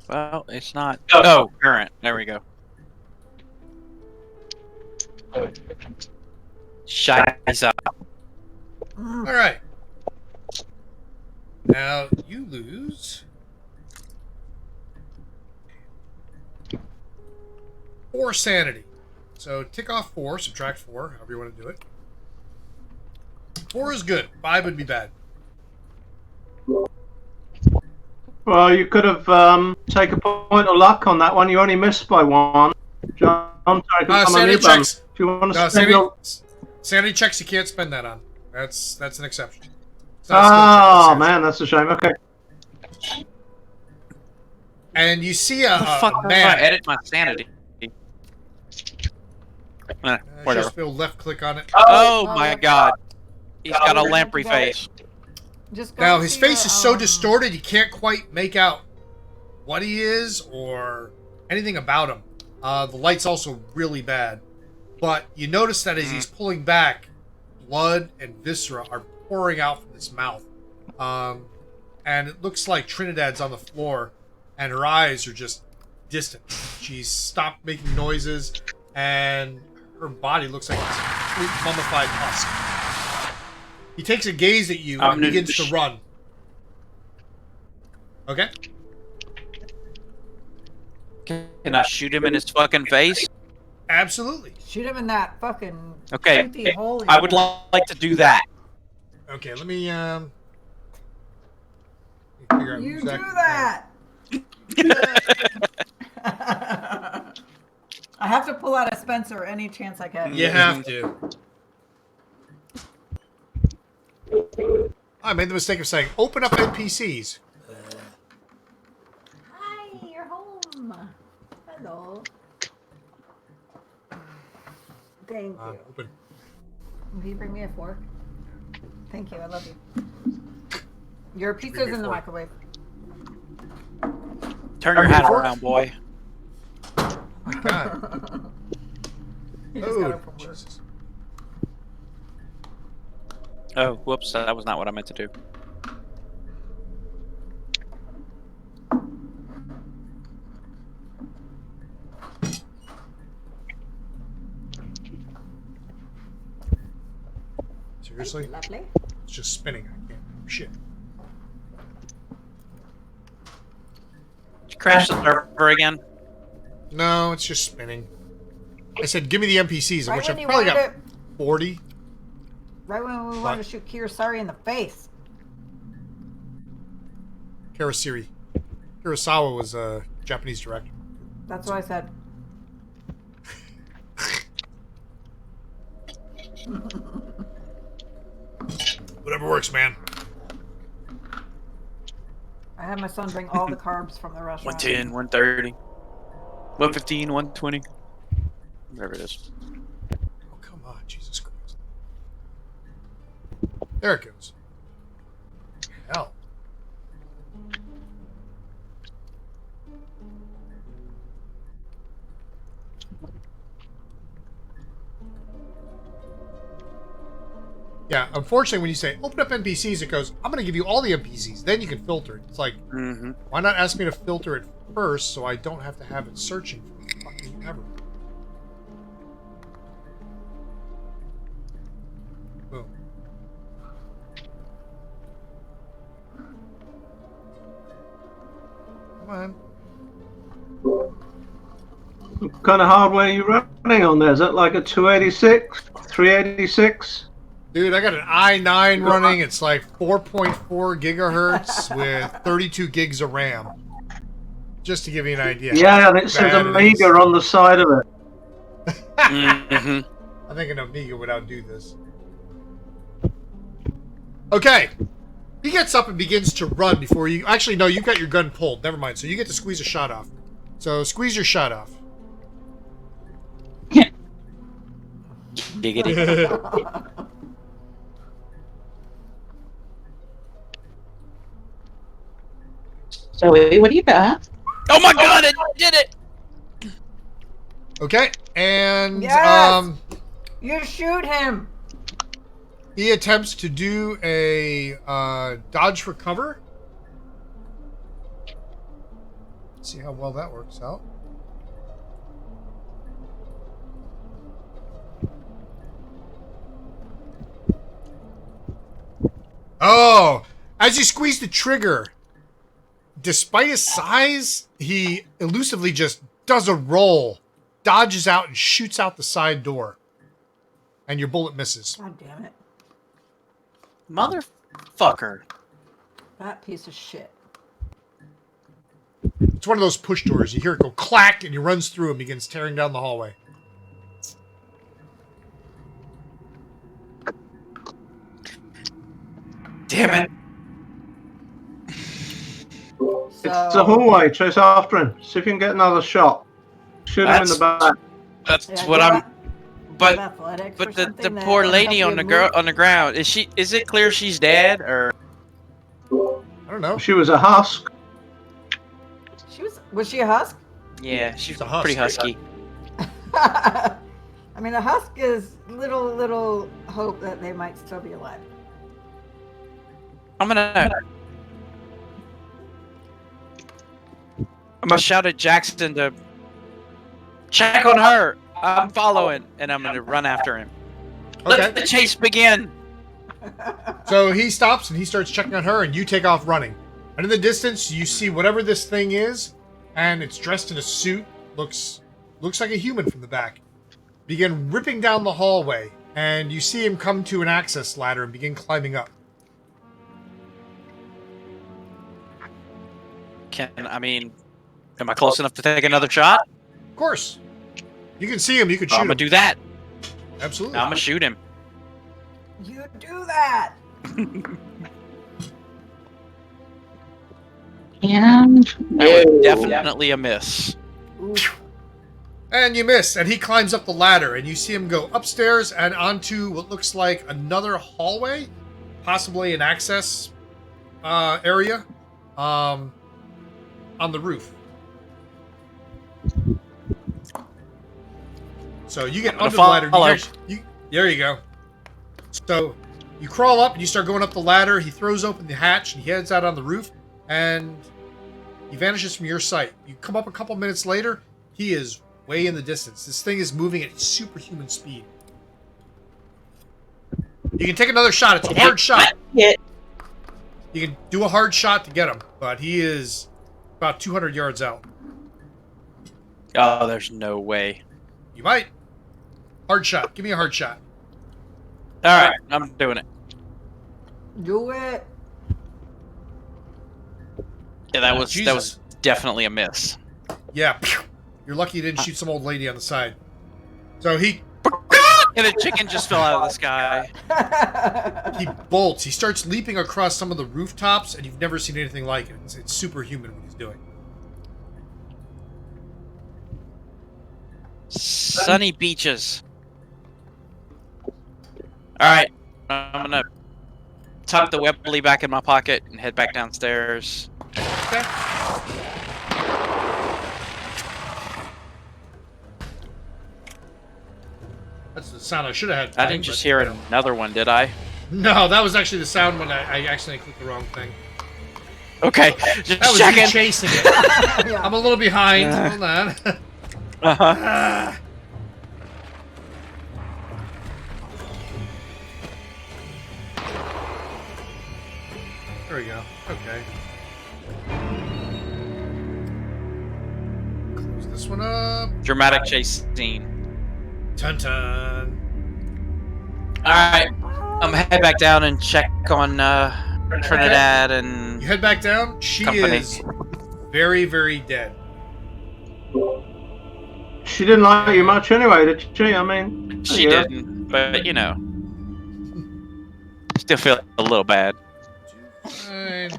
Well, it's not. Oh, current. There we go. Shite up. Mm. All right. Now, you lose 4 sanity. So, tick off 4, subtract 4, however you want to do it. 4 is good. 5 would be bad. Well, you could have taken a point of luck on that one. You only missed by 1. John, sorry, Sanity checks. If you want to No, spend your... sanity checks you can't spend that on. That's an exception. It's not a skill check, Oh, it's man, that's a shame. Okay. And you see How the fuck do I man. edit my sanity? Whatever. Just feel left click on it. Oh Oh, my yeah. god. He's got a Oh, lamprey got it. face. Just go Now to his face your, is so distorted you can't quite make out what he is or anything about him. The light's also really bad. But you notice that as he's pulling back, blood and viscera are pouring out from his mouth. And it looks like Trinidad's on the floor and her eyes are just distant. She's stopped making noises and her body looks like it's complete mummified husk. He takes a gaze at you and begins to run. Okay? Can I shoot him in his fucking face? Absolutely. Shoot him in that fucking Okay, empty hole. I would like to do that. Okay, let me figure out You who's do that. I have to pull out a Spencer any chance I can. You have to. I made the mistake of saying, open up NPCs. Hi, you're home. Hello. Thank you. Open. Will you bring me a fork? Thank you. I love you. Your pizza's in the microwave. Turn your hat around, boy. My God. You just got it from work. Jesus. Oh, whoops, that was not what I meant to do. Seriously? Lovely. It's just spinning. I can't. Shit. Did you crash the server again? No, it's just spinning. I said, give me the NPCs, of Right which when I've you probably got wanted 40. Right when we wanted to shoot Kirasari in the face. Karasiri. Kurosawa was a Japanese director. That's what I said. Whatever works, man. I had my son bring all the carbs from the restaurant. 110, 130, 115, 120. Whatever it is. Oh, come on. Jesus Christ. There it goes. Hell. Yeah, unfortunately, when you say open up NPCs, it goes, I'm going to give you all the NPCs, then you can filter it. It's like, why not ask me to filter it first so I don't have to have it searching for fucking ever? Boom. Come on. What kind of hardware are you running on there? Is that like a 286? 386. Dude, I got an i9 running. It's like 4.4 gigahertz with 32 gigs of RAM. Just to give you an idea. Yeah, and it says bad it Amiga is. on the side of it. Mhm. I think an Amiga would outdo this. Okay. He gets up and begins to run before you... Actually, no, you've got your gun pulled. Never mind. So you get to squeeze a shot off. So squeeze your shot off. Giggity. So, what do you got? Oh my god, it did it! Okay. And Yes! You shoot him! he attempts to do a dodge for cover. See how well that works out. Oh! As you squeeze the trigger, despite his size, he elusively just does a roll, dodges out, and shoots out the side door. And your bullet misses. God damn it. Motherfucker. That piece of shit. It's one of those push doors. You hear it go clack, and he runs through and begins tearing down the hallway. Damn it. It's a hallway. Chase after him. See if you can get another shot. Shoot him in the back. That's Yeah, what give I'm... that- But athletics but or the something that poor will lady help on you the move. on the ground, is it clear she's dead or I don't know. She was a husk. Was she a husk? yeah, she's It's a husk. pretty husky. I mean, a husk is little hope that they might still be alive. I'm gonna shout at Jackson to check on her. I'm following, and I'm gonna run after him. Let the chase begin. So he stops and he starts checking on her, and you take off running. And in the distance, you see whatever this thing is, and it's dressed in a suit. Looks like a human from the back. Begin ripping down the hallway, and you see him come to an access ladder and begin climbing up. Am I close enough to take another shot? Of course. You can see him, you can shoot I'm him. gonna do that. Absolutely. I'm gonna shoot him. You do that! And That was definitely a miss. Oof. And you miss, and he climbs up the ladder, and you see him go upstairs and onto what looks like another hallway, possibly an access area on the roof. So you get under the ladder. There you go. So you crawl up and you start going up the ladder. He throws open the hatch and he heads out on the roof, and he vanishes from your sight. You come up a couple minutes later. He is way in the distance. This thing is moving at superhuman speed. You can take another shot. It's a hard shot. hit. You can do a hard shot to get him, but he is about 200 yards out. Oh, there's no way. You might. Hard shot. Give me a hard shot. All right, I'm doing it. Do it! Yeah, that was Jesus. definitely a miss. Yeah. You're lucky you didn't shoot some old lady on the side. So he And a chicken just fell out of the sky. bolts. He starts leaping across some of the rooftops, and you've never seen anything like it. It's superhuman what he's doing. Sunny beaches. All right, I'm gonna tuck the Webley back in my pocket and head back downstairs. Okay. That's the sound I should have had. I didn't just hear another one, did I? No, that was actually the sound when I accidentally clicked the wrong thing. Okay, just That was checking. you chasing it. Yeah. I'm a little behind. Hold on. Uh-huh. There we go. Okay. Close this one up. Dramatic chase scene. Tun tun. Alright. I'm gonna head back down and check on Trinidad and You head back down. She company. is very, very dead. She didn't like you much anyway, did she? I mean, She yeah. didn't, but you know. Still feel a little bad. Fine.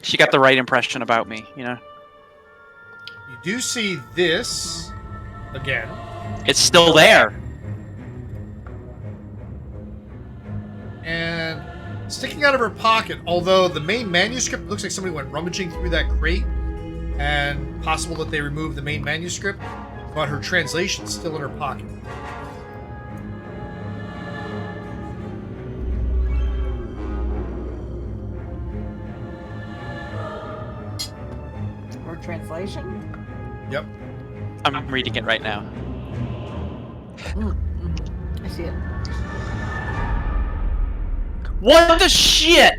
She got the right impression about me, you know. You do see this again. It's still there. And sticking out of her pocket, although the main manuscript looks like somebody went rummaging through that crate, and possible that they removed the main manuscript, but her translation's still in her pocket. Or translation? Yep. I'm reading it right now. I see it. What the shit?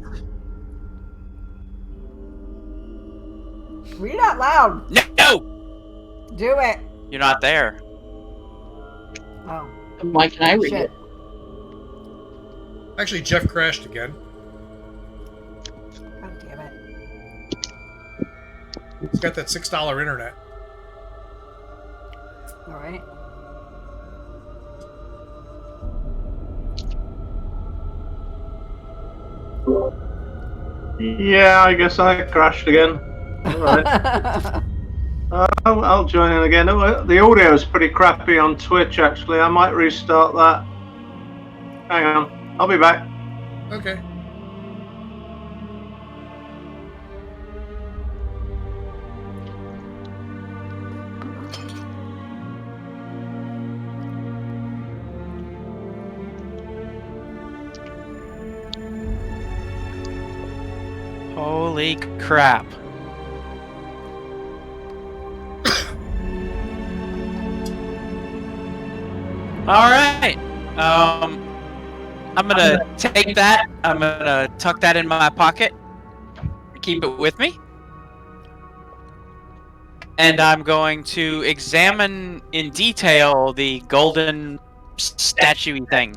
Read it out loud. No! Do it. You're not there. Oh, Why can I read shit. it? Actually, Jeff crashed again. God damn it. He's got that $6 internet. All right. Yeah, I guess I crashed again. Alright. I'll join in again. The audio is pretty crappy on Twitch, actually. I might restart that. Hang on. I'll be back. Okay. Holy crap. Alright. I'm gonna take that. I'm gonna tuck that in my pocket. Keep it with me. And I'm going to examine in detail the golden statue thing.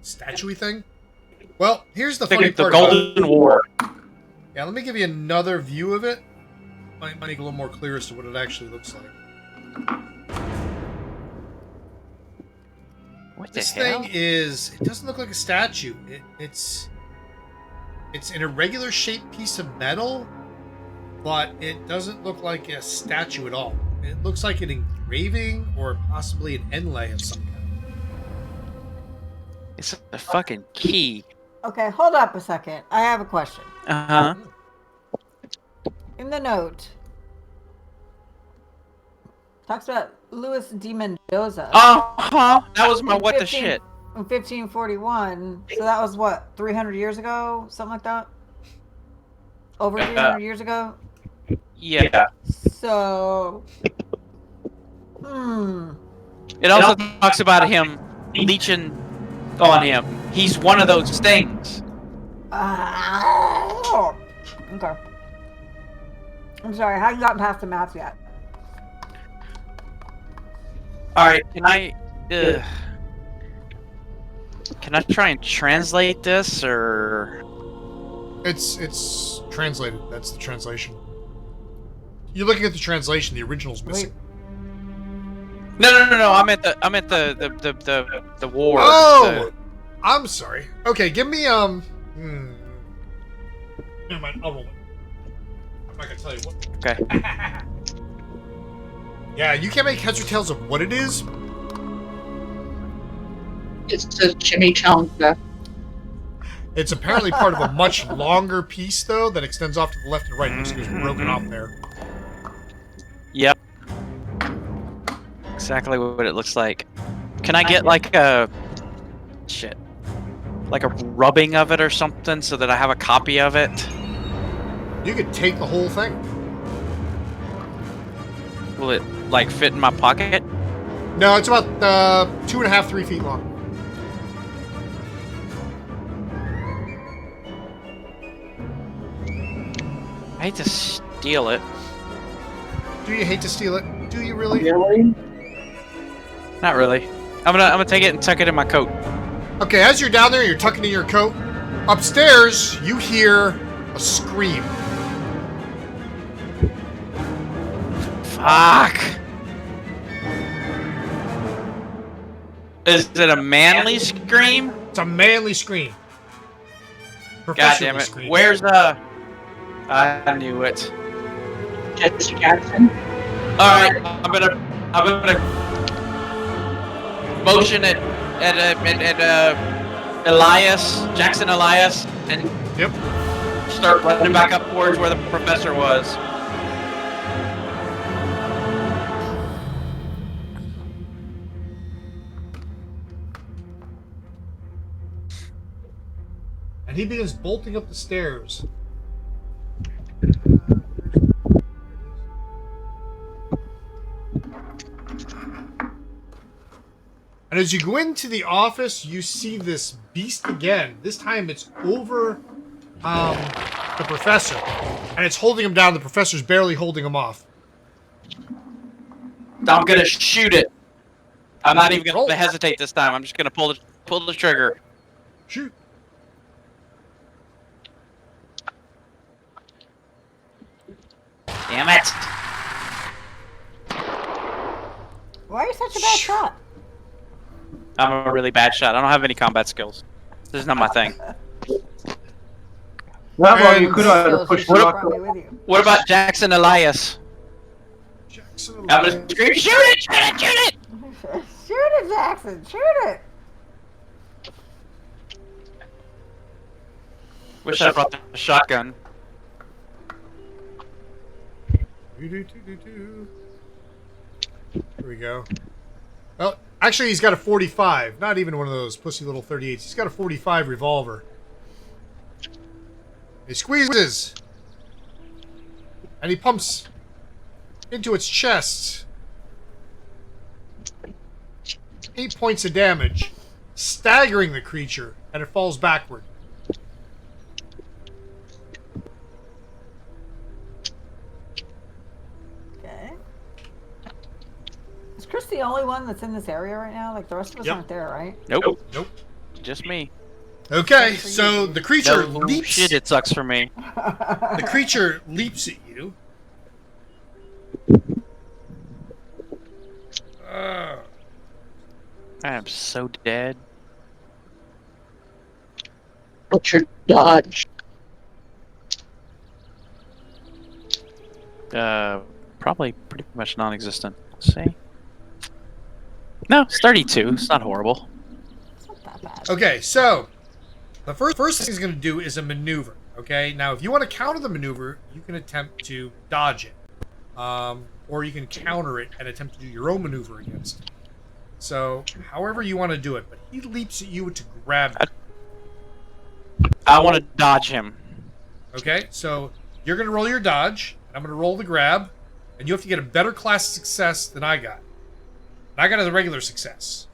Statue-y thing? Well, here's the The, funny the part about it. golden war. Yeah, let me give you another view of it. Might make it a little more clear as to what it actually looks like. What the This hell? thing is... It doesn't look like a statue. It's an irregular shaped piece of metal, but it doesn't look like a statue at all. It looks like an engraving or possibly an inlay of some kind. It's a fucking key. Okay, hold up a second. I have a question. Uh-huh. In the note, talks about Luis de Mendoza. Uh-huh. That was my what the 15 shit. In 1541. So that was what, 300 years ago? Something like that? Over 300 years ago? Yeah. So... It also talks about him leeching on him. He's one of those things. Okay. I'm sorry, I haven't gotten past the math yet. Alright, can I try and translate this, or... It's translated. That's the translation. You're looking at the translation. The original's missing. No. I'm at the war. Oh, I'm sorry. Okay, give me Never mind. I'll roll it. I'm not gonna tell you what. Okay. Yeah, you can't make heads or tails of what it is. It's a chimichanga. It's apparently part of a much longer piece, though, that extends off to the left and right. It looks like it's broken off there. Yep. Exactly what it looks like. Can I get like a like a rubbing of it or something so that I have a copy of it? You could take the whole thing. Will it like fit in my pocket? No, it's about 2.5, 3 feet long. I hate to steal it. Do you hate to steal it? Do you really? Really? Not really. I'm gonna take it and tuck it in my coat. Okay, as you're down there, you're tucking in your coat. Upstairs, you hear a scream. Fuck. Is it a manly scream? It's a manly scream. God Professional damn it. scream. Where's I knew it. Jesse Jackson. Alright, I'm gonna motion at Jackson Elias, and Yep. start running back up towards where the professor was. And he begins bolting up the stairs. And as you go into the office, you see this beast again. This time it's over the professor. And it's holding him down. The professor's barely holding him off. I'm gonna shoot it. I'm not even Roll. gonna hesitate this time. I'm just gonna pull the trigger. Shoot. Damn it! Why are you such a bad shot? I'm a really bad shot. I don't have any combat skills. This is not my thing. That one you And- could have pushed the Skills you rock. brought me with you. What about Jackson Elias? Jackson I'm Elias. gonna scream, shoot it! Shoot it! Shoot it! Shoot it, Jackson! Shoot it! Wish I brought the shotgun. Do-do-do-do-do. Here we go. Well, actually, he's got a 45. Not even one of those pussy little 38s. He's got a 45 revolver. He squeezes. And he pumps into its chest. 8 points of damage, staggering the creature, and it falls backward. Okay. Is Chris the only one that's in this area right now? Like, the rest of us Yep. aren't there, right? Nope. Nope. Just me. Okay, so the creature No leaps. shit, it sucks for me. The creature leaps at you. I am so dead. What's your dodge? Probably pretty much non-existent. Let's see. No, it's 32. It's not horrible. It's not that bad. Okay, so the first thing he's going to do is a maneuver. Okay, now if you want to counter the maneuver, you can attempt to dodge it, or you can counter it and attempt to do your own maneuver against it. So, however you want to do it, but he leaps at you to grab you. I want to dodge him. Okay, so you're going to roll your dodge, and I'm going to roll the grab, and you have to get a better class of success than I got. And I got a regular success.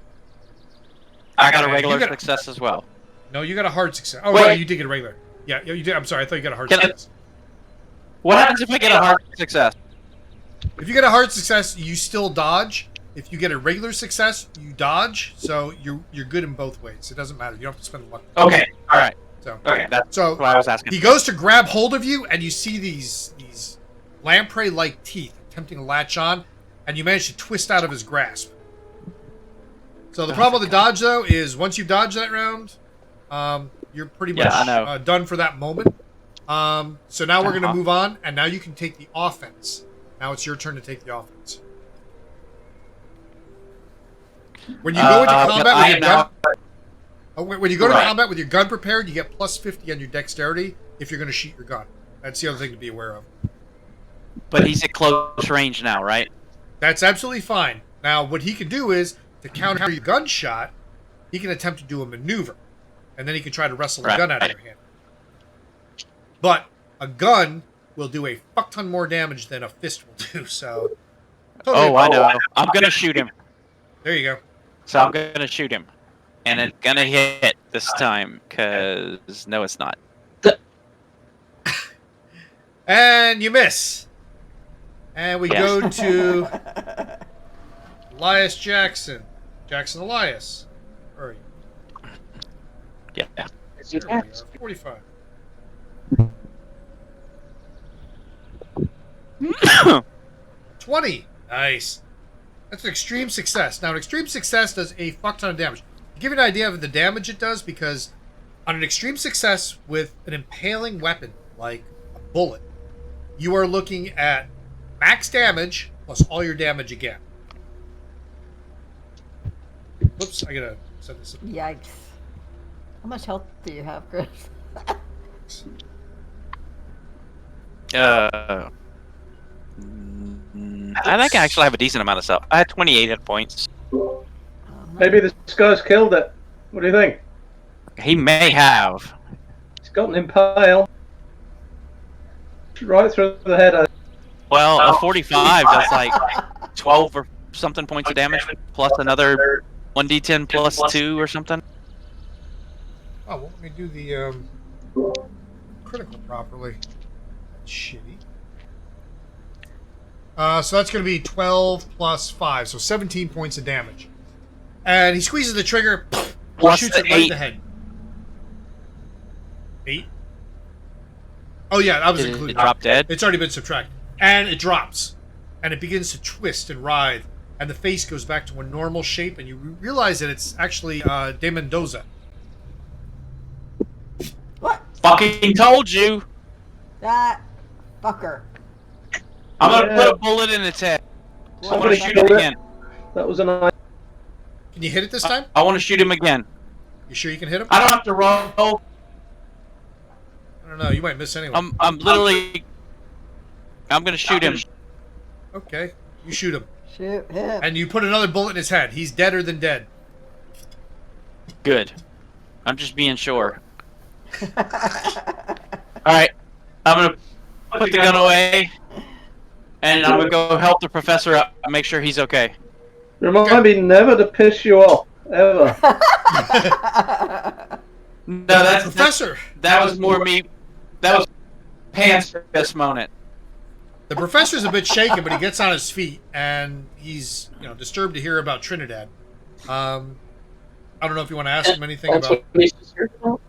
I got a You regular got- success as well. No, you got a hard success. Oh, Wait. no, you did get a regular. Yeah, you did. I'm sorry, I thought you got a hard Can I- success. What happens if I get a hard success? If you get a hard success, you still dodge. If you get a regular success, you dodge. So you're good in both ways. It doesn't matter. You don't have to spend luck. Okay, alright. So Okay, that's so what I was asking. he goes to grab hold of you, and you see these lamprey-like teeth attempting to latch on, and you manage to twist out of his grasp. So the problem with the dodge, though, is once you dodge that round, you're pretty much Yeah, I know. done for that moment. So now we're going to Uh-huh. move on, and now you can take the offense. Now it's your turn to take the offense. When you go into but combat I with your am now- gun, when you go to Right. combat with your gun prepared, you get plus 50 on your dexterity if you're going to shoot your gun. That's the other thing to be aware of. But he's at close range now, right? That's absolutely fine. Now, what he can do is, to counter your gunshot, he can attempt to do a maneuver. And then he can try to wrestle the Right. gun out of your hand. But a gun will do a fuck ton more damage than a fist will do, so... Oh, I know. I'm gonna shoot him. There you go. So I'm gonna shoot him. And it's gonna hit this time, cause no it's not. And you miss. And we Yeah. go to Elias Jackson. Jackson Elias. Where are you? Yeah. There we are. 45. Yeah. 20. Nice. That's an extreme success. Now, an extreme success does a fuck ton of damage. To give you an idea of the damage it does, because on an extreme success with an impaling weapon, like a bullet, you are looking at max damage plus all your damage again. Whoops, I gotta set this up. Yikes. How much health do you have, Chris? I think I actually have a decent amount of stuff. I had 28 hit points. Maybe this guy's killed it. What do you think? He may have. He's got an impale. Right through the head. Well, a 45 does like 12 or something points of damage, plus another 1d10 plus 2 or something. Oh, well, let me do the critical properly. That's shitty. So that's going to be 12 plus 5, so 17 points of damage. And he squeezes the trigger, Plus shoots the it right in 8. the head. 8? Oh yeah, that was Did included. it drop dead? It's already been subtracted. And it drops. And it begins to twist and writhe. And the face goes back to a normal shape, and you realize that it's actually De Mendoza. What? Fucking told you! That fucker. I'm gonna put a bullet in its head. I want to shoot it again. That was a nice. Can you hit it this time? I want to shoot him again. You sure you can hit him? I don't have to roll. I don't know. You might miss anyway. I'm literally. I'm gonna shoot him. Okay. You shoot him. Shoot him. And you put another bullet in his head. He's deader than dead. Good. I'm just being sure. Alright. I'm gonna put the gun away. And I'm gonna go help the professor up and make sure he's okay. Remind me never to piss you off, ever. No, that's Professor! that was more me. That was pants for this moment. The professor's a bit shaken, but he gets on his feet, and he's, disturbed to hear about Trinidad. I don't know if you want to ask him anything That's about... what he's here for.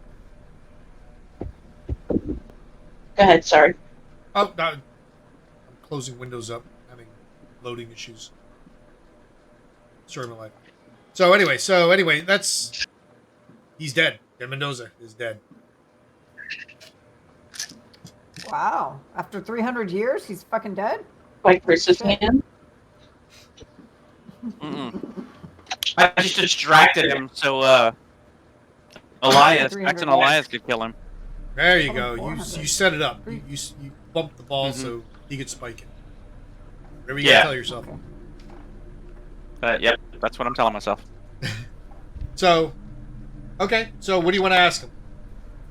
Go ahead, sorry. Oh, no, I'm closing windows up, having loading issues. Story of my life. So anyway, that's... He's dead. De Mendoza is dead. Wow. After 300 years, he's fucking dead? By Chris's hand. I just distracted him so Jackson Elias could kill him. There you go. You set it up. You bumped the ball so he could spike it. Whatever you gotta tell yourself. Yep, that's what I'm telling myself. So, okay. So what do you want to ask him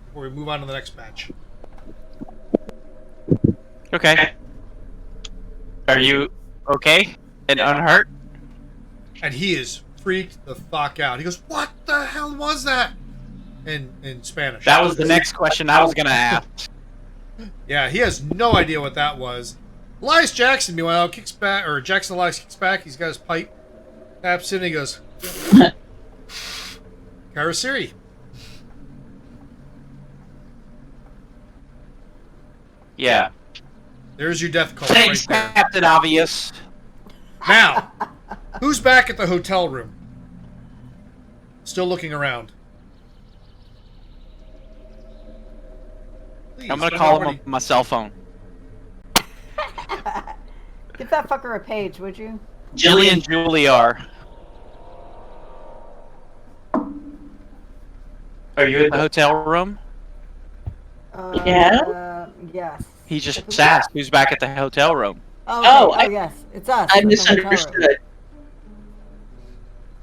before we move on to the next match? Okay. Are you okay and unhurt? And he is freaked the fuck out. He goes, "What the hell was that?" In Spanish. That was the next question I was gonna ask. Yeah, he has no idea what that was. Elias Jackson, meanwhile, kicks back, or Jackson Elias kicks back. He's got his pipe, taps in, and he goes, "Karasiri." Yeah. There's your death cult Thanks, right there. Captain Obvious. Now, who's back at the hotel room? Still looking around. Please, I'm gonna call him on my cell phone. Give that fucker a page, would you? Jillian Juliar. Are you in the hotel room? Yes. He just asked who's back at the hotel room. Oh, yes. It's us. I It's in the hotel room. misunderstood.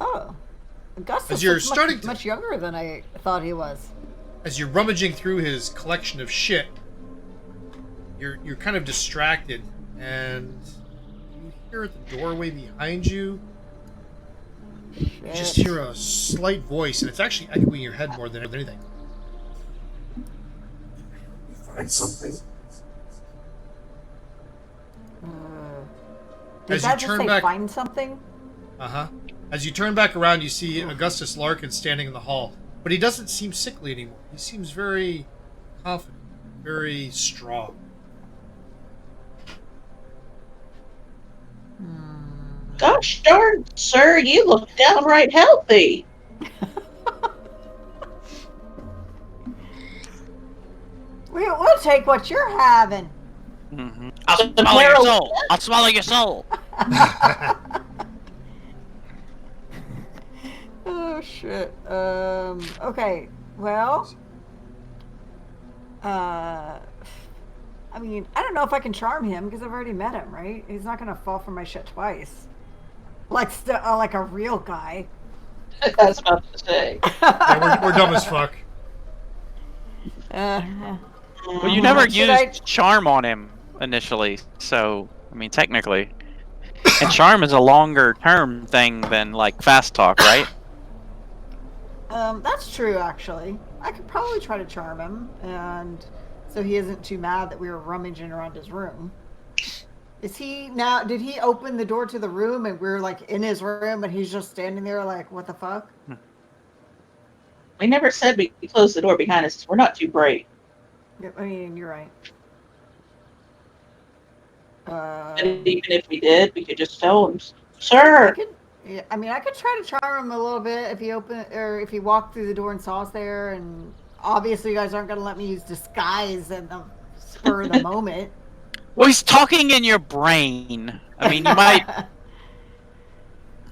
Oh. Augustus As you're looks starting to- much younger than I thought he was. As you're rummaging through his collection of shit, you're kind of distracted, and you hear at the doorway behind you. You just hear a slight voice, and it's actually echoing in your head more than anything. Find something. Did As you that just turn say back- find something? Uh huh. As you turn back around, you see Augustus Larkin standing in the hall. But he doesn't seem sickly anymore. He seems very confident, very strong. Gosh darn, sir, you look downright healthy. We'll take what you're having. Mm-hmm. I'll swallow your soul. I'll swallow your soul. Oh shit. Okay. Well. I mean, I don't know if I can charm him because I've already met him, right? He's not gonna fall for my shit twice. Like a real guy. I was about to say. Yeah, we're dumb as fuck. Well, you never used charm on him initially, so I mean, technically, and charm is a longer term thing than like fast talk, right? That's true. Actually, I could probably try to charm him, and so he isn't too mad that we were rummaging around his room. Is he now? Did he open the door to the room and we're like in his room and he's just standing there like, what the fuck? We never said we closed the door behind us. We're not too bright. Yeah, I mean, you're right. And even if we did, we could just tell him, sir. I could try to charm him a little bit if he if he walked through the door and saw us there. And obviously, you guys aren't going to let me use disguise at the spur of the moment. Well, he's talking in your brain. I mean, you might.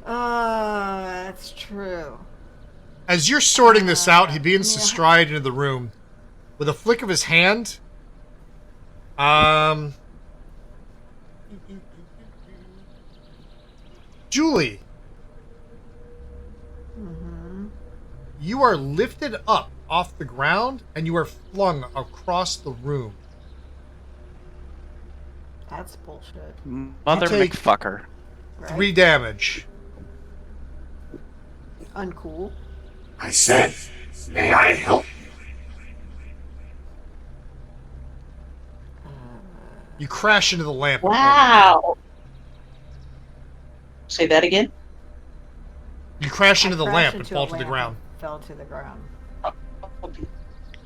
That's true. As you're sorting this out, he begins to stride into the room. With a flick of his hand, Julie, you are lifted up off the ground and you are flung across the room. That's bullshit. Mother take McFucker. Right? 3 damage. Uncool. I said, may I help? You crash into the lamp. Wow. Say that again? You crash into the crashed lamp and into fall a to the lamp ground. and Fell to the ground.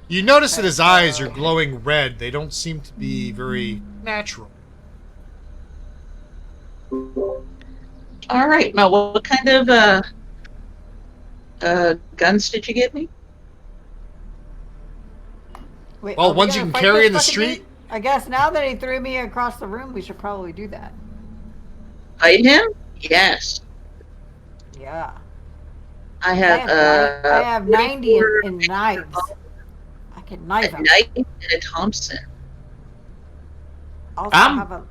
You notice that his eyes are glowing red. They don't seem to be very natural. All right, Mel, what kind of guns did you give me? Wait, Well, are we ones you gonna can fight carry this in the fucking street. dude? I guess now that he threw me across the room, we should probably do that. Fight him? Yes. Yeah. I I have 90 in knives. I can knife a him. knife and a Thompson. Also have a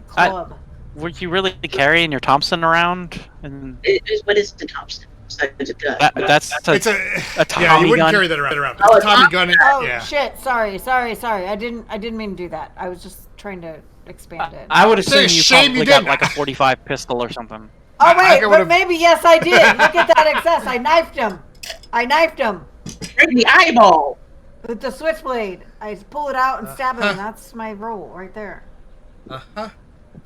club. Were you really carrying your Thompson around? And What is the Thompson? Besides a gun? that's It's a Tommy yeah. You wouldn't gun. carry that around. Oh, It's a Tommy gun. Oh Yeah. shit! Sorry. I didn't mean to do that. I was just trying to expand it. I would It's assume a you shame probably you got didn't. like a 45 pistol or something. Oh wait, but would've- maybe yes I did. Look at that excess. I knifed him. Right in the eyeball. With the switchblade. I pull it out and stab him. That's my roll right there. Uh-huh.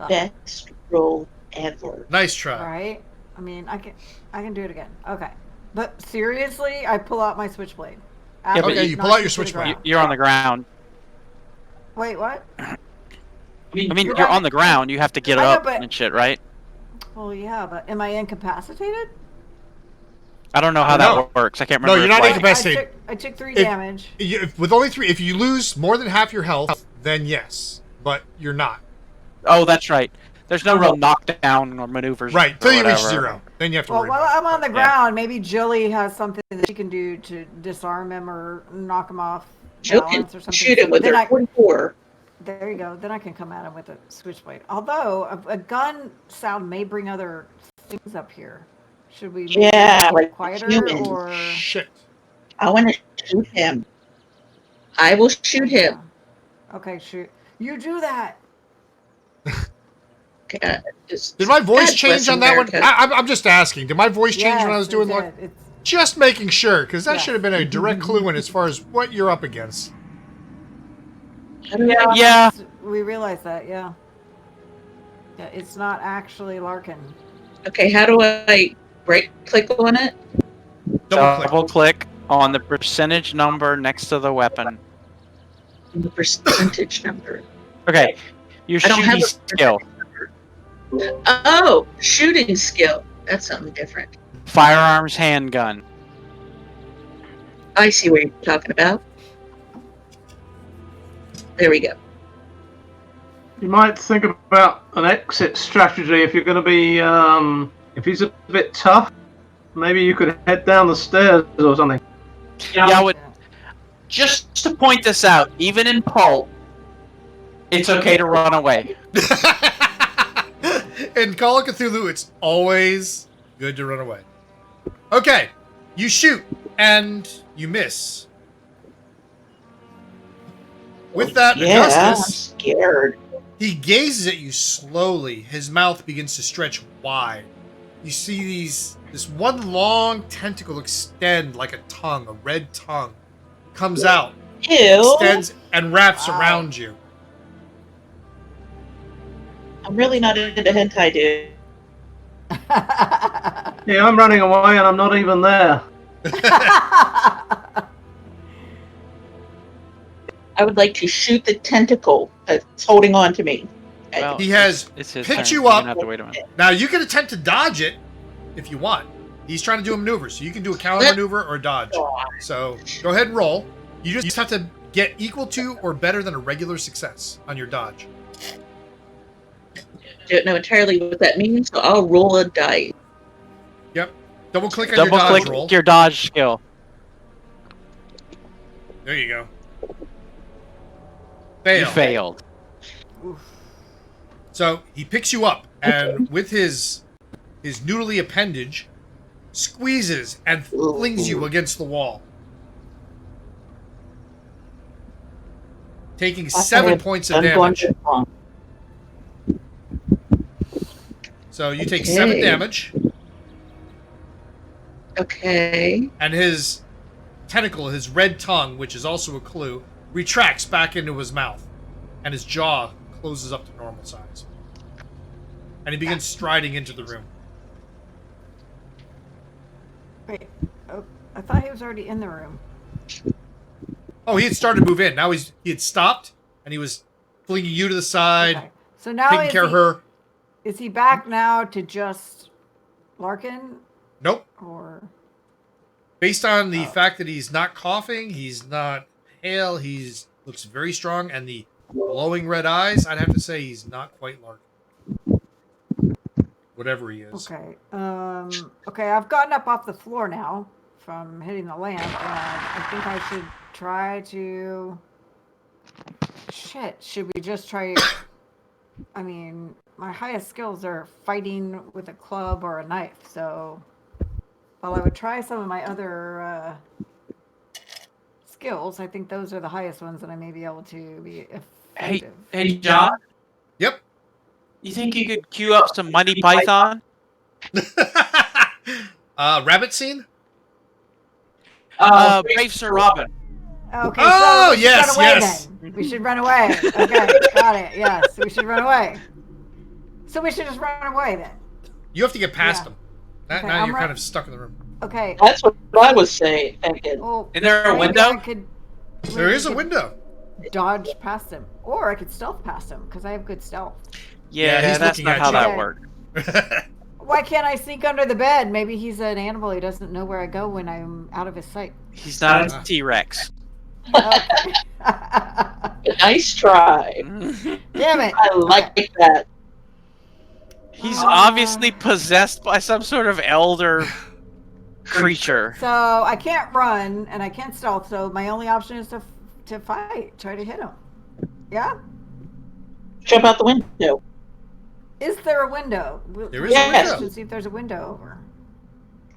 Best roll ever. Nice try. All right. I mean, I can do it again. Okay. But seriously, I pull out my switchblade. Yeah, but Okay, you pull out your switchblade. You're on the ground. Wait, what? I mean, you're on the ground. You have to get I know, up but- and shit, right? Well, yeah, but am I incapacitated? I don't know how No. that works. I can't No, remember. you're not if, incapacitated. I took 3 If- damage. With only 3, if you lose more than half your health, then yes, but you're not. Oh, that's right. There's no real knockdown or maneuvers. Right, or till you reach whatever. 0. Then you have to Well, worry while about it. I'm on the ground, maybe Jilly has something that she can do to disarm him or knock him off Jill can balance or something. shoot him with Then her 44. There you go. Then I can come at him with a switchblade. Although a gun sound may bring other things up here. Should we maybe Yeah, make it like quieter humans. or? Shit. I want to shoot him. I will shoot him. Okay, shoot. You do that. God, Did my voice God change bless on that one? America. I'm just asking. Did my voice change when I was Yes, doing it one? did. It's Just making sure, because that Yes. should have been a direct clue in as far as what you're up against. Yeah. We realize that, yeah. Yeah, it's not actually Larkin. Okay, how do I Right click on it. Double click on the percentage number next to the weapon. And the percentage number. Okay, your I don't have shooting a skill. Oh, shooting skill. That's something different. Firearms handgun. I see what you're talking about. There we go. You might think about an exit strategy if you're going to be, if he's a bit tough. Maybe you could head down the stairs or something. Yeah, I would. Just to point this out, even in Pulp, it's okay to run away. In Call of Cthulhu, it's always good to run away. Okay, you shoot and you miss. With that, Yeah, I'm Augustus, scared. he gazes at you slowly. His mouth begins to stretch wide. You see this one long tentacle extend like a tongue, a red tongue, comes out, Ew. extends, and wraps around you. I'm really not into hentai, dude. Yeah, I'm running away and I'm not even there. I would like to shoot the tentacle that's holding on to me. Well, He has it's his picked turn. you You're up. gonna have to wait a minute. Now, you can attempt to dodge it if you want. He's trying to do a maneuver, so you can do a counter maneuver or dodge. So go ahead and roll. You just have to get equal to or better than a regular success on your dodge. Don't know entirely what that means, so I'll roll a die. Yep. Double click on Double your dodge click roll. your dodge skill. There you go. You Fail. failed. So he picks you up and with his noodly appendage squeezes and flings you against the wall. Taking 7 points of damage. So you take 7 Okay. damage, Okay. and his tentacle, his red tongue, which is also a clue, retracts back into his mouth, and his jaw closes up to normal size. And he begins striding into the room. Wait, oh, I thought he was already in the room. Oh, he had started to move in. Now he had stopped, and he was flinging you to the side, Okay. So now taking care of her. Is he back now to just Larkin Nope. or? Based on the fact that he's not coughing, he's not pale, he's looks very strong, and the glowing red eyes, I'd have to say he's not quite Larkin. Whatever he is. Okay. Okay, I've gotten up off the floor now from hitting the lamp, and I think I should try to. Shit, should we just try? I mean, my highest skills are fighting with a club or a knife, so while I would try some of my other skills, I think those are the highest ones that I may be able to be effective. Hey, John. Yep. You think you could queue up some Monty Python? Rabbit scene? Brave Sir Robin. Okay, Oh, so we should yes, run away yes. then. We should run away. Okay, got it. Yes, we should run away. So we should just run away then. You have to get past Yeah. him. Okay, Now I'm you're run- kind of stuck in the room. Okay. That's what I was saying. Thinking. Well, Is there a maybe window? I could, There maybe is a I could window. Dodge past him, or I could stealth past him because I have good stealth. Yeah, he's that's looking not at how you. that Okay. works. Why can't I sneak under the bed? Maybe he's an animal. He doesn't know where I go when I'm out of his sight. He's not a T-Rex. Okay. Nice try. Damn it. I like that. He's obviously possessed by some sort of elder creature. So I can't run and I can't stealth. So my only option is to fight. Try to hit him. Yeah. Jump out the window. Is there a window? There is a Let's window. just see if there's a window over.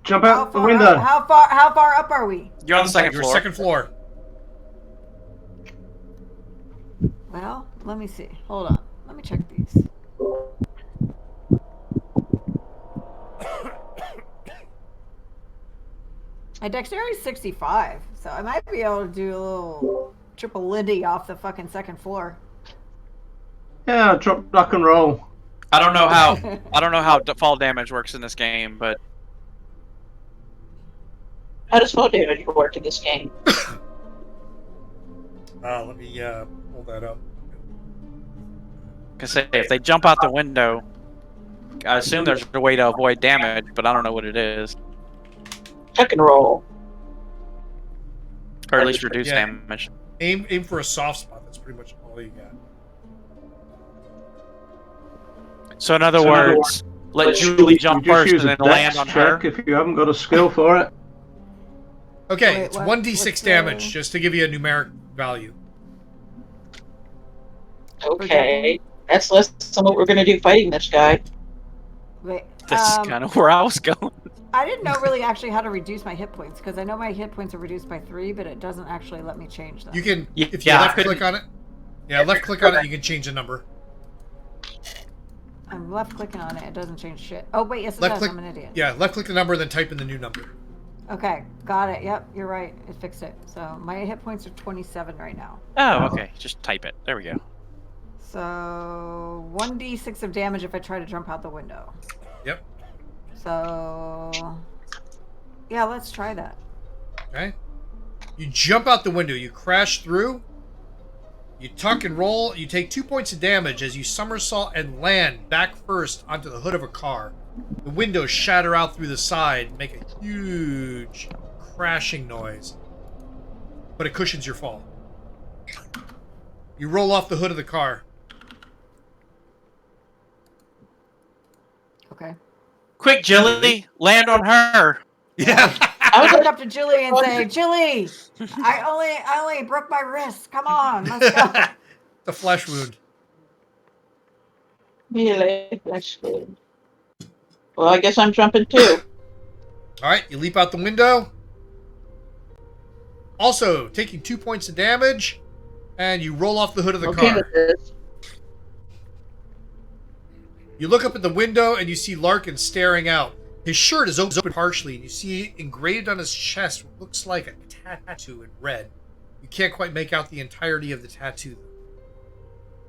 Jump How out the far window. up, how far up are we? You're on the second Your floor. second floor. Well, let me see. Hold on. Let me check these. My dexterity is 65, so I might be able to do a little triple Lindy off the fucking second floor. Yeah, drop, duck, and roll. I don't know how fall damage works in this game, but How does fall damage work in this game? Let me pull that up. Cause say if they jump out the window, I assume there's a way to avoid damage, but I don't know what it is, Tuck and roll. or at least reduce Yeah. damage. Aim for a soft spot. That's pretty much all you got. So in other words, let Julie jump You just first use and a then land dex on check her. if you haven't got a skill for it. Okay, Wait, it's what- 1d6 what's the- damage, just to give you a numeric value. Okay. That's less than what we're going to do fighting this guy. Wait, That's kind of where I was going. I didn't know really actually how to reduce my hit points because I know my hit points are reduced by 3, but it doesn't actually let me change them. You can, Yeah, if you I left couldn't- click on it. Yeah, left click on it, you can change the number. I'm left clicking on it. It doesn't change shit. Oh wait, yes it Left does. click. I'm an idiot. Yeah, left click the number, then type in the new number. Okay, got it. Yep, you're right. It fixed it. So my hit points are 27 right now. Oh, okay. Just type it. There we go. So 1d6 of damage if I try to jump out the window. Yep. So yeah, let's try that. Okay. You jump out the window. You crash through. You tuck and roll. You take 2 points of damage as you somersault and land back first onto the hood of a car. The windows shatter out through the side and make a huge crashing noise. But it cushions your fall. You roll off the hood of the car. Okay. Quick, Jilly, land on her. Yeah. I would look up to Julie and say, Julie, I only broke my wrist. Come on, let's go. The flesh wound. Melee. That's good. Well, I guess I'm jumping too. All right, you leap out the window. Also, taking 2 points of damage, and you roll off the hood of the Okay car. with this. You look up at the window and you see Larkin staring out. His shirt is open partially, and you see engraved on his chest what looks like a tattoo in red. You can't quite make out the entirety of the tattoo,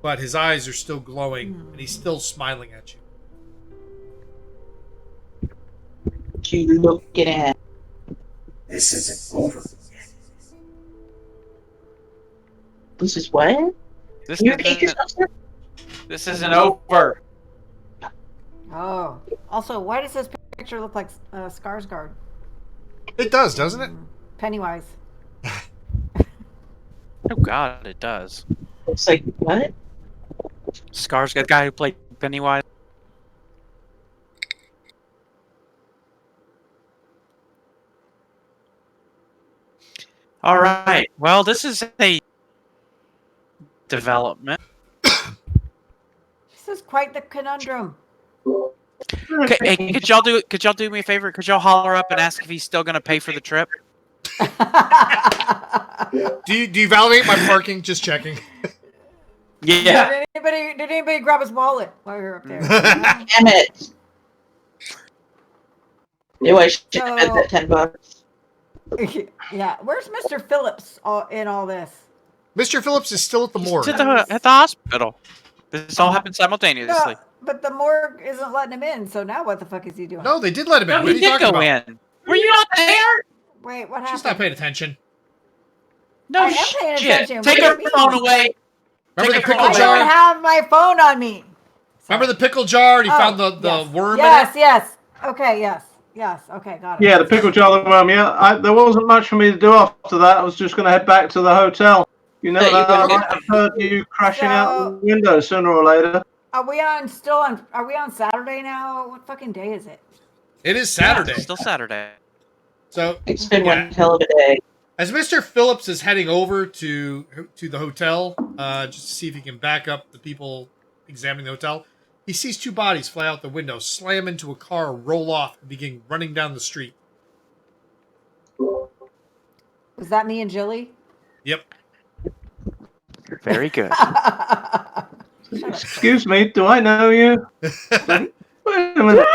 but his eyes are still glowing, and he's still smiling at you. What you looking at? This isn't over. This is what? This Can you repeat isn't, yourself, sir? this isn't over. Oh. Also, why does this picture look like Skarsgård? It does, doesn't it? Pennywise. Oh God, it does. It's like, what? Scars, the guy who played Pennywise. All right. Well, this is a development. This is quite the conundrum. Okay, hey, could y'all do me a favor? Could y'all holler up and ask if he's still gonna pay for the trip? Do you validate my parking? Just checking. Yeah. Did anybody grab his wallet while you're up there? Damn it. Knew I should have had that $10. Yeah. Where's Mr. Phillips in all this? Mr. Phillips is still at the morgue. At the hospital. This all happened simultaneously. No, but the morgue isn't letting him in, so now what the fuck is he doing? No, they did let him in. No, What are he you did talking go about? in. Were you not there? Wait, what happened? She's not paying attention. No I am paying shit. attention. Take What her do you phone mean? away. Remember the Take her pickle I phone jar? don't have my phone on me. Remember the pickle jar? And he Oh, found the yes. worm Yes, in it? yes. Okay, yes. Yes, okay, got it. Yeah, the pickle jar, the worm. Yeah, there wasn't much for me to do after that. I was just going to head back to the hotel. You know, But you I wouldn't might have heard you crashing out So- the window sooner or later. Are we on Saturday now? What fucking day is it? It is Saturday. It's still Saturday. So, It's been yeah. one hell of a day. As Mr. Phillips is heading over to the hotel, just to see if he can back up the people examining the hotel, he sees two bodies fly out the window, slam into a car, roll off, and begin running down the street. Was that me and Jilly? Yep. Very good. Excuse me, do I know you? Wait a minute.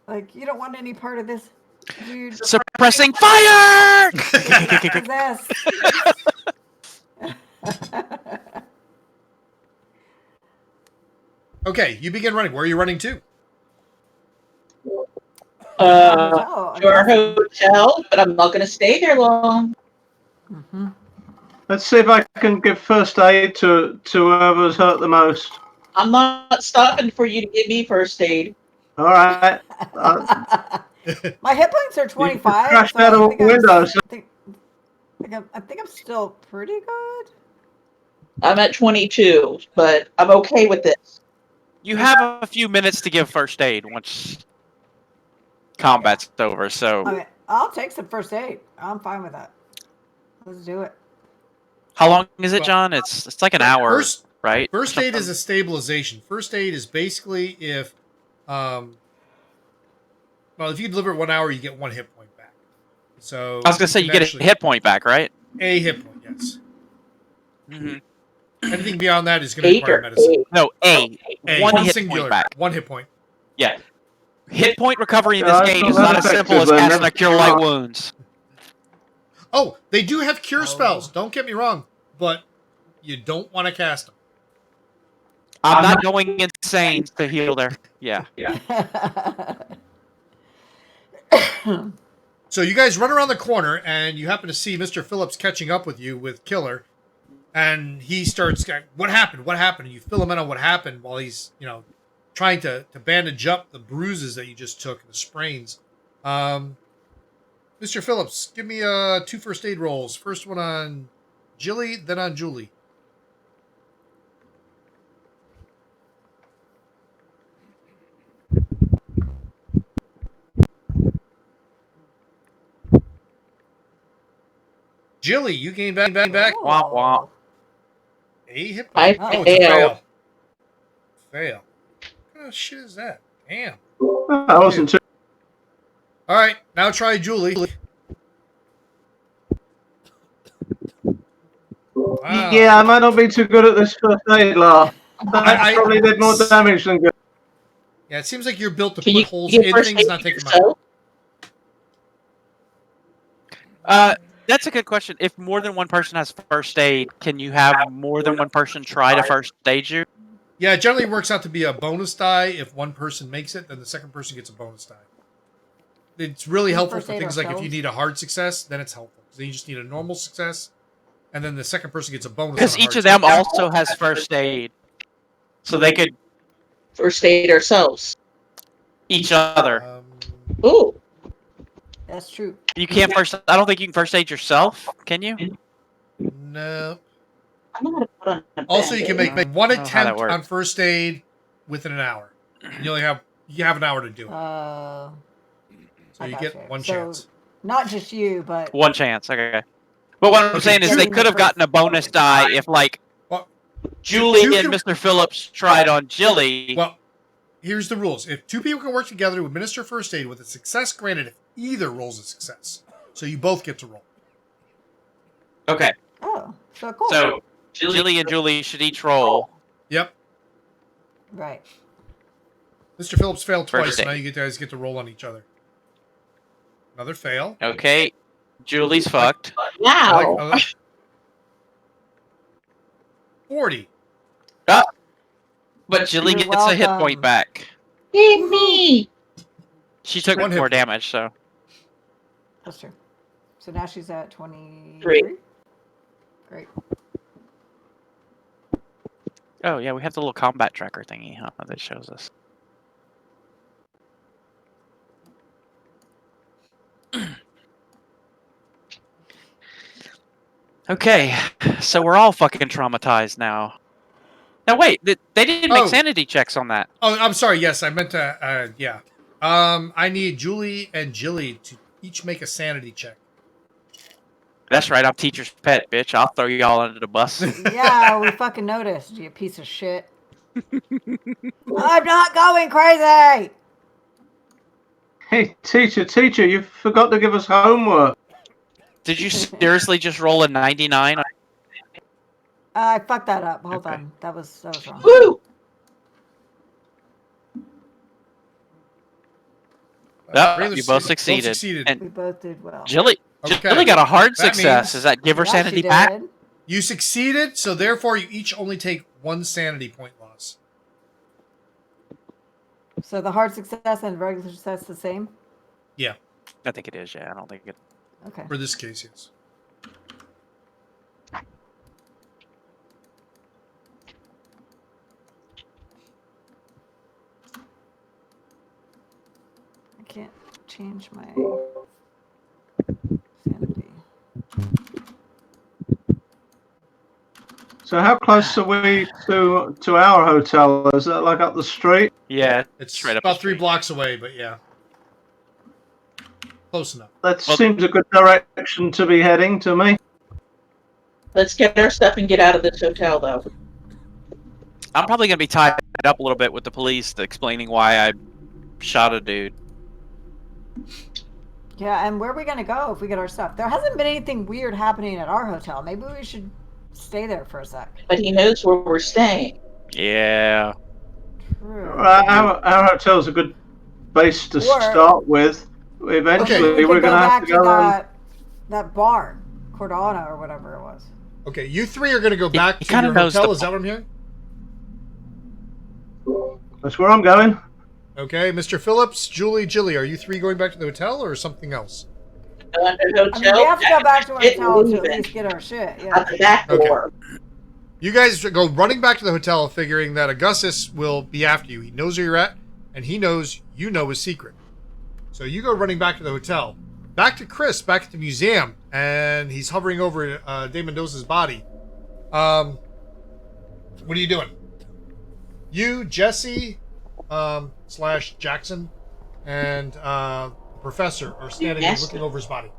Like, you don't want any part of this, dude. Suppressing fire! Possessed. Okay, you begin running. Where are you running to? Hotel. I'm To our guessing. hotel, but I'm not going to stay there long. Mm-hmm. Let's see if I can give first aid to whoever's hurt the most. I'm not stopping for you to give me first aid. All right. My hit points are You 25, crashed so out I a think window. So I think I'm still pretty good. I'm at 22, but I'm okay with this. You have a few minutes to give first aid once combat's over. So, I mean, I'll take some first aid. I'm fine with that. Let's do it. how long is it, Well, John? It's like an hour, First, right? first aid is Something? a stabilization. First aid is basically if, well, if you deliver it 1 hour, you get 1 hit point back. So I was gonna say can you get actually- a hit point back, right? a hit point, yes. Mm-hmm. Anything beyond that is going to 8 require or medicine. 8. No, one hit singular, point back. 1 hit point. Yeah. Hit point recovery in Yeah, this it's game not is not that as simple as effective, then. casting a cure light wounds. Oh, they do have cure Oh. spells. Don't get me wrong, but you don't want to cast them. I'm not going insane to heal there. Yeah. So you guys run around the corner, and you happen to see Mr. Phillips catching up with you with Killer, and he starts going, "What happened? What happened?" And you fill him in on what happened while he's, trying to bandage up the bruises that you just took and the sprains. Mr. Phillips, give me 2 first aid rolls. First one on Jilly, then on Julie. Jilly, you gain back. Womp womp. A hit I point. Oh, it's a failed. fail. Fail. What kind of shit is that? Damn. I wasn't too. All right, now try Julie. Wow. Yeah, I might not be too good at this first aid, La. That probably did more damage than good. Yeah, it seems like you're built to Can put you holes give in first things, aid not to take them out. yourself? That's a good question. If more than one person has first aid, can you have more than one person try to first aid you? Yeah, it generally works out to be a bonus die. If one person makes it, then the second person gets a bonus die. It's really helpful first for aid things like if you ourselves? need a hard success, then it's helpful. Then you just need a normal success, and then the second person gets a bonus. Because on a each hard of them success. also has first aid. So they could First aid ourselves. each other. Ooh. That's true. You can't first. I don't think you can first aid yourself. Can you? No. I'm not gonna put on a Also, you can make I don't one know how that attempt works. on first aid within an hour. And you have an hour to do it. So So you get one chance. Not just you, but One chance. Okay. But what I'm Okay, saying is they two- could have gotten a bonus die if, like, Well, Julie two and can- Mr. Phillips tried on Jilly. Well, here's the rules. If 2 people can work together to administer first aid with a success granted if either rolls a success. So you both get to roll. Okay. oh, so cool. So Jilly and Julie should each roll. Yep. right. Mr. Phillips failed twice, First so now aid. you guys get to roll on each other. Another fail. Okay. Julie's fucked. Wow. I like- 40. But Jilly You're gets a hit welcome. point back. Yay, me. She took One hit more point. damage, so. That's true. So now she's at 23. Three. Great. Oh, yeah, we have the little combat tracker thingy, huh? That shows us. Okay, so we're all fucking traumatized now. Now wait, they didn't make Oh. sanity checks on that. Oh, I'm sorry. Yes, I meant to. Yeah. I need Julie and Jilly to each make a sanity check. That's right, I'm teacher's pet, bitch. I'll throw you all under the bus. Yeah, we fucking noticed, you piece of shit. I'm not going crazy! Hey, teacher, you forgot to give us homework. Did you seriously just roll a 99? I fucked that up. Hold Okay. on. That was wrong. Woo. Oh, you both succeeded. And We both did well. Jilly Okay. got a hard That success. means- Does that give her Yeah, sanity she back? did. You succeeded, so therefore you each only take 1 sanity point loss. So the hard success and regular success the same? Yeah, I think it is. Yeah, I don't think it. Okay. for this case, yes. I can't change my sanity. So how close are we to our hotel? Is that like up the street? Yeah, It's right up the about 3 street. blocks away, but yeah. Close enough. That Well- seems a good direction to be heading to me. Let's get our stuff and get out of this hotel, though. I'm probably gonna be tied up a little bit with the police explaining why I shot a dude. Yeah, and where are we gonna go if we get our stuff? There hasn't been anything weird happening at our hotel. Maybe we should stay there for a sec. But he knows where we're staying. Yeah. True. Our hotel's a good base to start with. Eventually, Maybe we we're could going go to have back to go and... that bar, Cordana or whatever it was. Okay, you 3 are going to go back he to kinda your knows hotel. the- Is that what I'm hearing? That's where I'm going. Okay, Mr. Phillips, Julie, Jilly, are you 3 going back to the hotel or something else? Hotel, I mean, we have to go back to our get hotel to at moving. least get our shit. Out Yeah. the back Okay. door. You guys go running back to the hotel, figuring that Augustus will be after you. He knows where you're at, and he knows you know his secret. So you go running back to the hotel. Back to Chris, back at the museum, and he's hovering over Dave Mendoza's body. What are you doing? You, Jesse, / Jackson, and Professor are standing there Yes. looking over his body.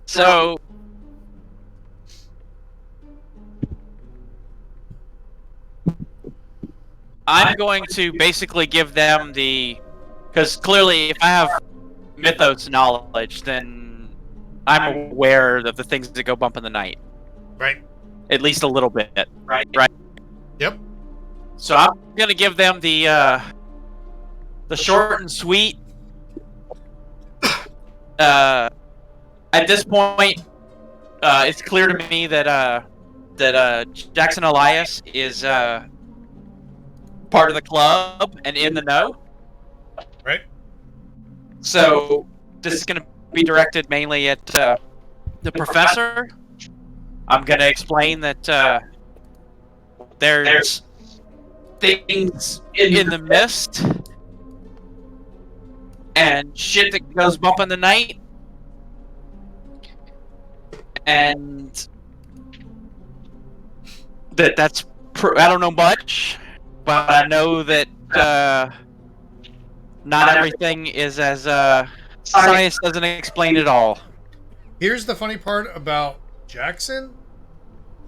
So I'm going to basically give them because clearly if I have mythos knowledge, then I'm aware of the things that go bump in the night. Right. At least a little bit. Right. Yep. So I'm gonna give them the short and sweet. At this point, it's clear to me that Jackson Elias is part of the club and in the know. Right. So this is gonna be directed mainly at the professor. I'm gonna explain that there's things in the mist and shit that goes bump in the night, and that's I don't know much, but I know that not everything is as science doesn't explain it all. Here's the funny part about Jackson.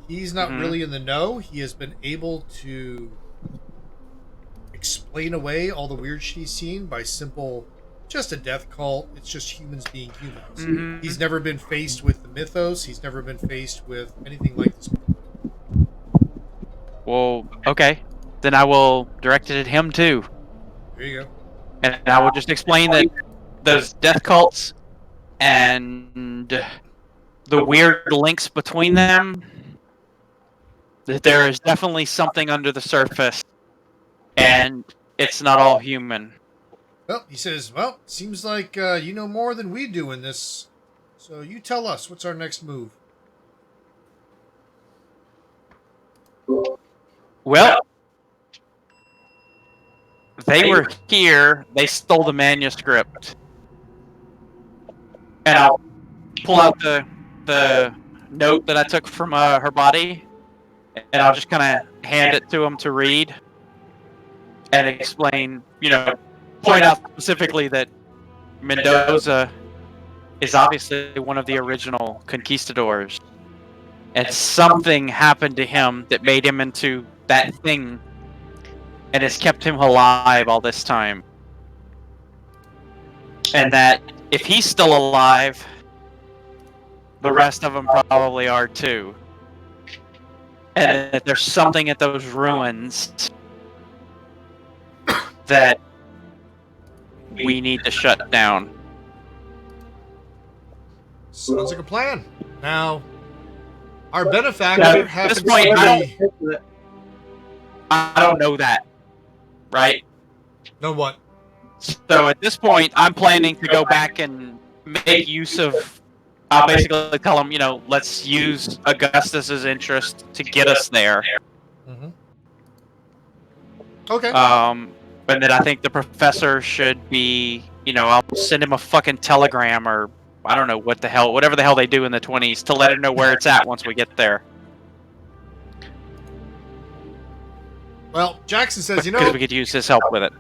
He's not Mhm. really in the know. He has been able to explain away all the weird shit he's seen by simple, just a death cult. It's just humans being humans. Mhm. He's never been faced with the mythos. He's never been faced with anything like this. Well, okay. Then I will direct it at him too. There you go. And I will just explain that those death cults and the weird links between them, that there is definitely something under the surface, and it's not all human. Well, he says, well, seems like you know more than we do in this. So you tell us, what's our next move? Well, they were here, they stole the manuscript. And I'll pull out the note that I took from her body, and I'll just kind of hand it to him to read and explain, point out specifically that Mendoza is obviously one of the original conquistadors, and something happened to him that made him into that thing and has kept him alive all this time. And that if he's still alive, the rest of them probably are too. And that there's something at those ruins that we need to shut down. Sounds like a plan. Now, Our benefactor Now, at happens this point, to be... I don't know that, right? Know what? So at this point, I'm planning to go back and make use of. I'll basically tell him, let's use Augustus's interest to get us there. Mm-hmm. Okay. And then I think the professor should be, I'll send him a fucking telegram or I don't know whatever the hell they do in the 20s to let him know where it's at once we get there. Well, Jackson says, Because we could use his help with it.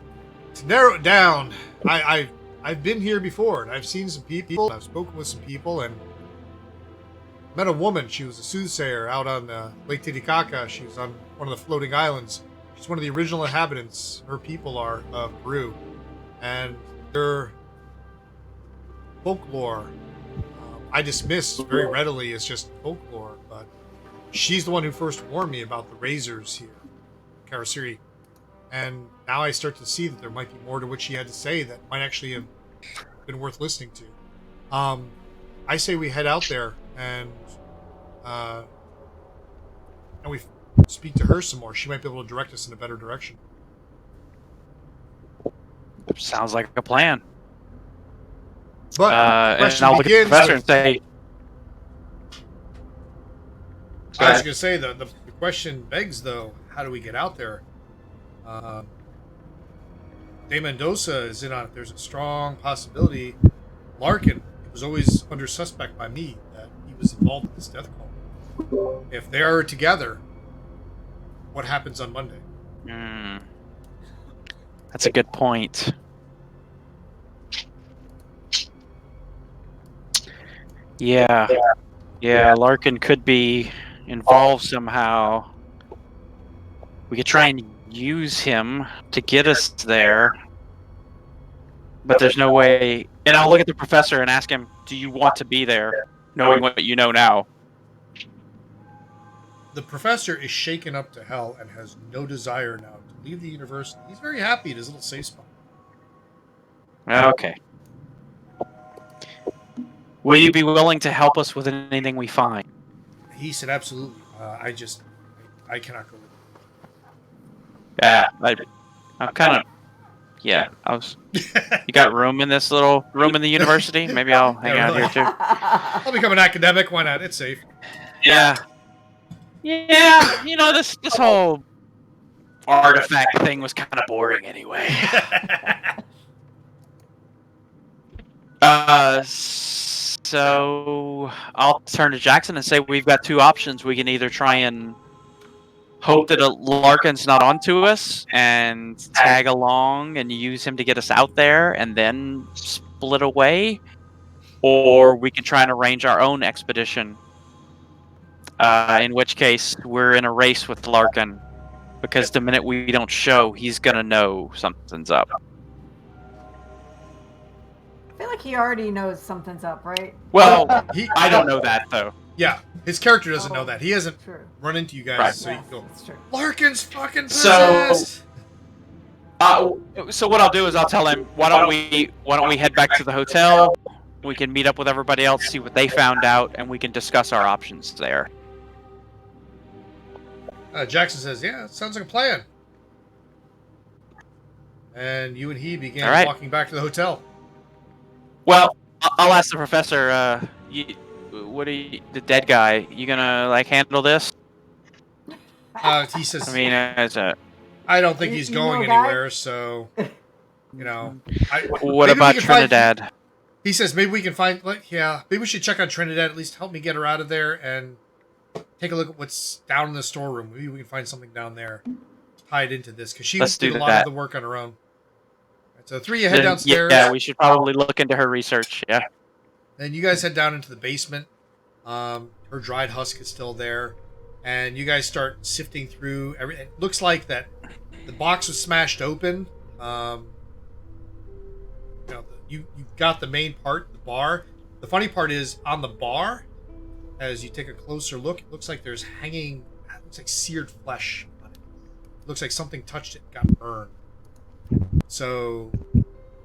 to narrow it down, I've been here before, and I've seen some people, I've spoken with some people, and met a woman. She was a soothsayer out on Lake Titicaca. She was on one of the floating islands. She's one of the original inhabitants. Her people are of Peru, and their folklore I dismiss very readily as just folklore, but she's the one who first warned me about the razors here, Karasiri. And now I start to see that there might be more to what she had to say that might actually have been worth listening to. I say we head out there and we speak to her some more. She might be able to direct us in a better direction. Sounds like a plan. But and I'll look at the professor and say... I was going to say, the question begs, though, how do we get out there? De Mendoza is in on it. There's a strong possibility. Larkin was always under suspect by me that he was involved in this death cult. If they are together, what happens on Monday? That's a good point. Yeah, Larkin could be involved somehow. We could try and use him to get us there, but there's no way. And I'll look at the professor and ask him, do you want to be there, knowing what you know now? The professor is shaken up to hell and has no desire now to leave the university. He's very happy at his little safe spot. Okay. Will you be willing to help us with anything we find? He said, absolutely. I cannot go with it. Yeah, I'm kind of... Yeah, You got room in this little room in the university? Maybe I'll hang out here too. I'll become an academic. Why not? It's safe. Yeah. Yeah, this whole artifact thing was kind of boring anyway. So I'll turn to Jackson and say we've got two options. We can either try and hope that Larkin's not onto us and tag along and use him to get us out there and then split away, or we can try and arrange our own expedition. In which case, we're in a race with Larkin, because the minute we don't show, he's gonna know something's up. I feel like he already knows something's up, right? Well, I don't know that, though. Yeah, his character doesn't know that. He hasn't run into you guys, Right. so you can go, That's true. Larkin's fucking So- possessed! So what I'll do is I'll tell him, why don't we head back to the hotel? We can meet up with everybody else, see what they found out, and we can discuss our options there. Jackson says, yeah, sounds like a plan. And you and he began All right. walking back to the hotel. Well, I'll ask the professor. The dead guy? You gonna handle this? He says, I mean, I don't think You- he's you know going a guy? anywhere, so, what maybe about we can find- Trinidad? He says, maybe we can find, maybe we should check on Trinidad, at least help me get her out of there, and take a look at what's down in the storeroom. Maybe we can find something down there tied into this, because she Let's did do a lot that. of the work on her own. So three of you head downstairs. Yeah, we should probably look into her research. Yeah. Then you guys head down into the basement. Her dried husk is still there. And you guys start sifting through everything. It looks like that the box was smashed open. You've got the main part, the bar. The funny part is, on the bar, as you take a closer look, it looks like there's hanging, it looks like seared flesh on it. It looks like something touched it and got burned. So,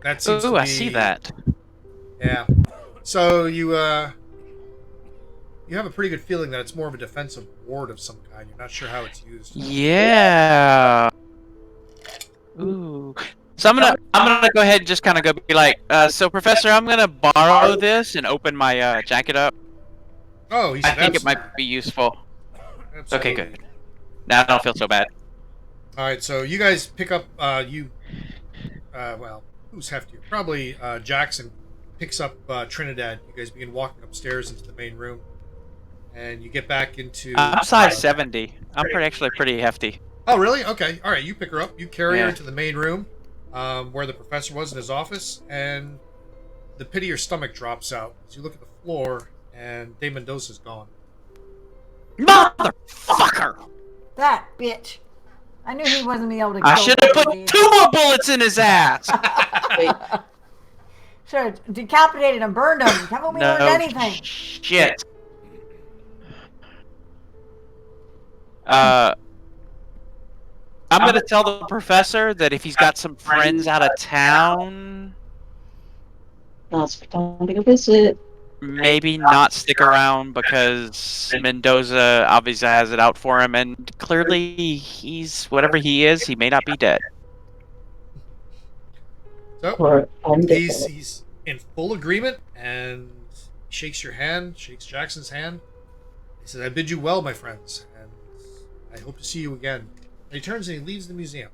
that seems to be... I see that. Yeah. So you you have a pretty good feeling that it's more of a defensive ward of some kind. You're not sure how it's used. Yeah. Ooh. So I'm gonna go ahead and just kind of go be like, so Professor, I'm gonna borrow this and open my jacket up. Oh, he I said think it absolutely. might be useful. Okay, Absolutely. good. Now I don't feel so bad. All right, so you guys pick up. Well, who's heftier? Probably Jackson picks up Trinidad. You guys begin walking upstairs into the main room, and you get back into. I'm size 70. I'm actually pretty hefty. Oh, really? Okay. All right. You pick her up. You carry her Yeah. into the main room, where the professor was in his office, and the pit of your stomach drops out as you look at the floor, and Dave Mendoza's gone. Motherfucker! That bitch. I knew he wasn't able to. I should have put 2 more bullets in his ass. Should have decapitated him, burned him. Haven't we learned anything? Shit. I'm gonna tell the professor that if he's got some friends out of town, Let's pretend to visit. maybe not stick around because Mendoza obviously has it out for him, and clearly he's whatever he is, he may not be dead. So Or he's in full agreement and shakes your hand, shakes Jackson's hand. He says, "I bid you well, my friends, and I hope to see you again." And he turns and he leaves the museum.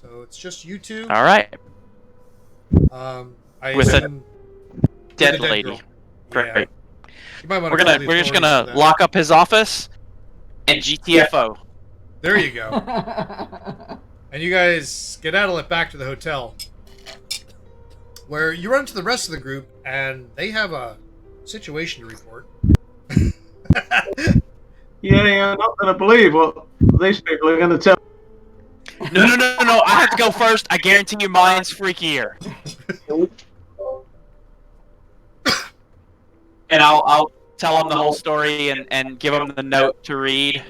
So it's just you two. All right, I With a assume dead the dead lady. girl. Great. Yeah. You might want We're to call gonna the we're just authorities gonna for that. lock up his office and GTFO. There you go. And you guys skedaddle it back to the hotel, where you run into the rest of the group, and they have a situation to report. Yeah, you're not going to believe what these people are going to tell. No. I have to go first. I guarantee you, mine's freakier. And I'll tell him the whole story and give him the note to read.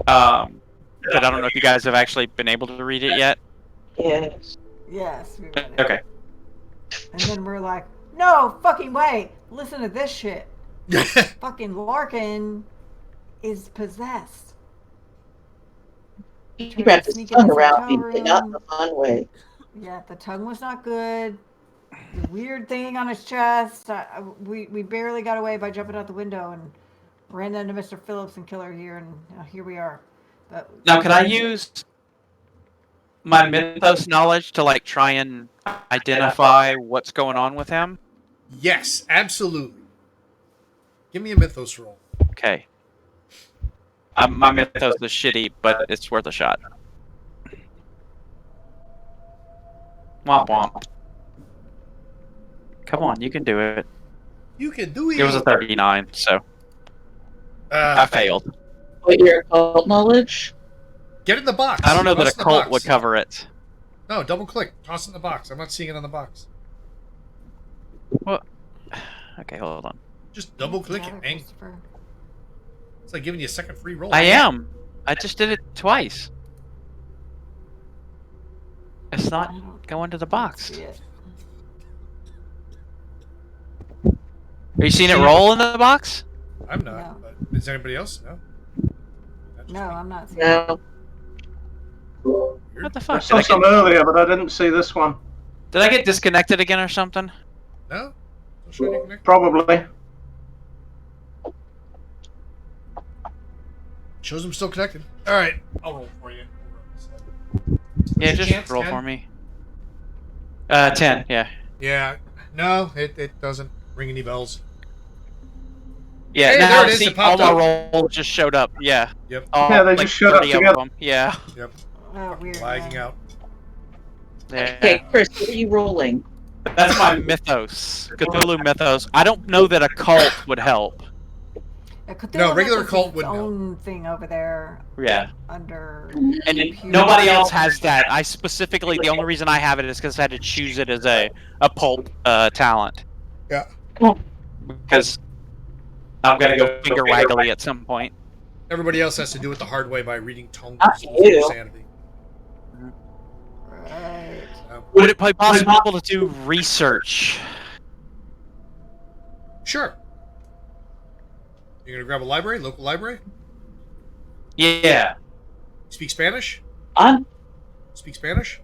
But I don't know if you guys have actually been able to read it yet. Yes. Yes, we read it. Okay. And then we're like, no fucking way. Listen to this shit. Fucking Larkin is possessed. He wrapped his tongue around me, but not in a fun way. Yeah, the tongue was not good. The weird thing on his chest. We barely got away by jumping out the window and ran into Mr. Phillips and Killer here, and here we are. But Now, can I use my mythos knowledge to like try and identify what's going on with him? Yes, absolutely. Give me a mythos roll. Okay. My mythos is shitty, but it's worth a shot. Womp womp. Come on, you can do it. You can do it. It was a 39, so I failed. What, your occult knowledge? Get in the box. I don't know that Toss a it in the cult box. would cover it. No, double click. Toss it in the box. I'm not seeing it on the box. What? Okay, hold on. Just double click it, man. Christopher. It's like giving you a second free roll. I am. I just did it twice. It's I not don't going to the box. see it. Are you seeing it roll in the box? I'm not. No. But is anybody else? No. Not just No, me. I'm not seeing it. No. What the I fuck? saw some earlier, but I didn't see this one. Did I get disconnected again or something? No. Still showing you connected? Probably. Shows I'm still connected. All right. I'll roll for you. Yeah, What's your just chance, roll 10? for me. 10, yeah. Yeah. No, it doesn't ring any bells. Yeah, Hey, now there it is, see, it all popped my rolls just showed up. Yeah. Yep. All, Yeah, they like, just showed up 30 of together. them. Yeah. Yep. Oh, weird. Lagging man. out. Yeah. Okay, Chris, what are you rolling? That's my mythos. Cthulhu mythos. I don't know that a cult would help. Cthulhu No, regular has cult its wouldn't help. own thing over there Yeah. under. And nobody else has that. I specifically, the only reason I have it is because I had to choose it as a pulp talent. Yeah. Because I'm going to go finger waggly at some point. Everybody else has to do it the hard way by reading tones Not of you. sanity. Right. Would it be possible to do research? Sure. You're gonna grab a library, local library. Yeah. Speak Spanish. I'm Speak Spanish.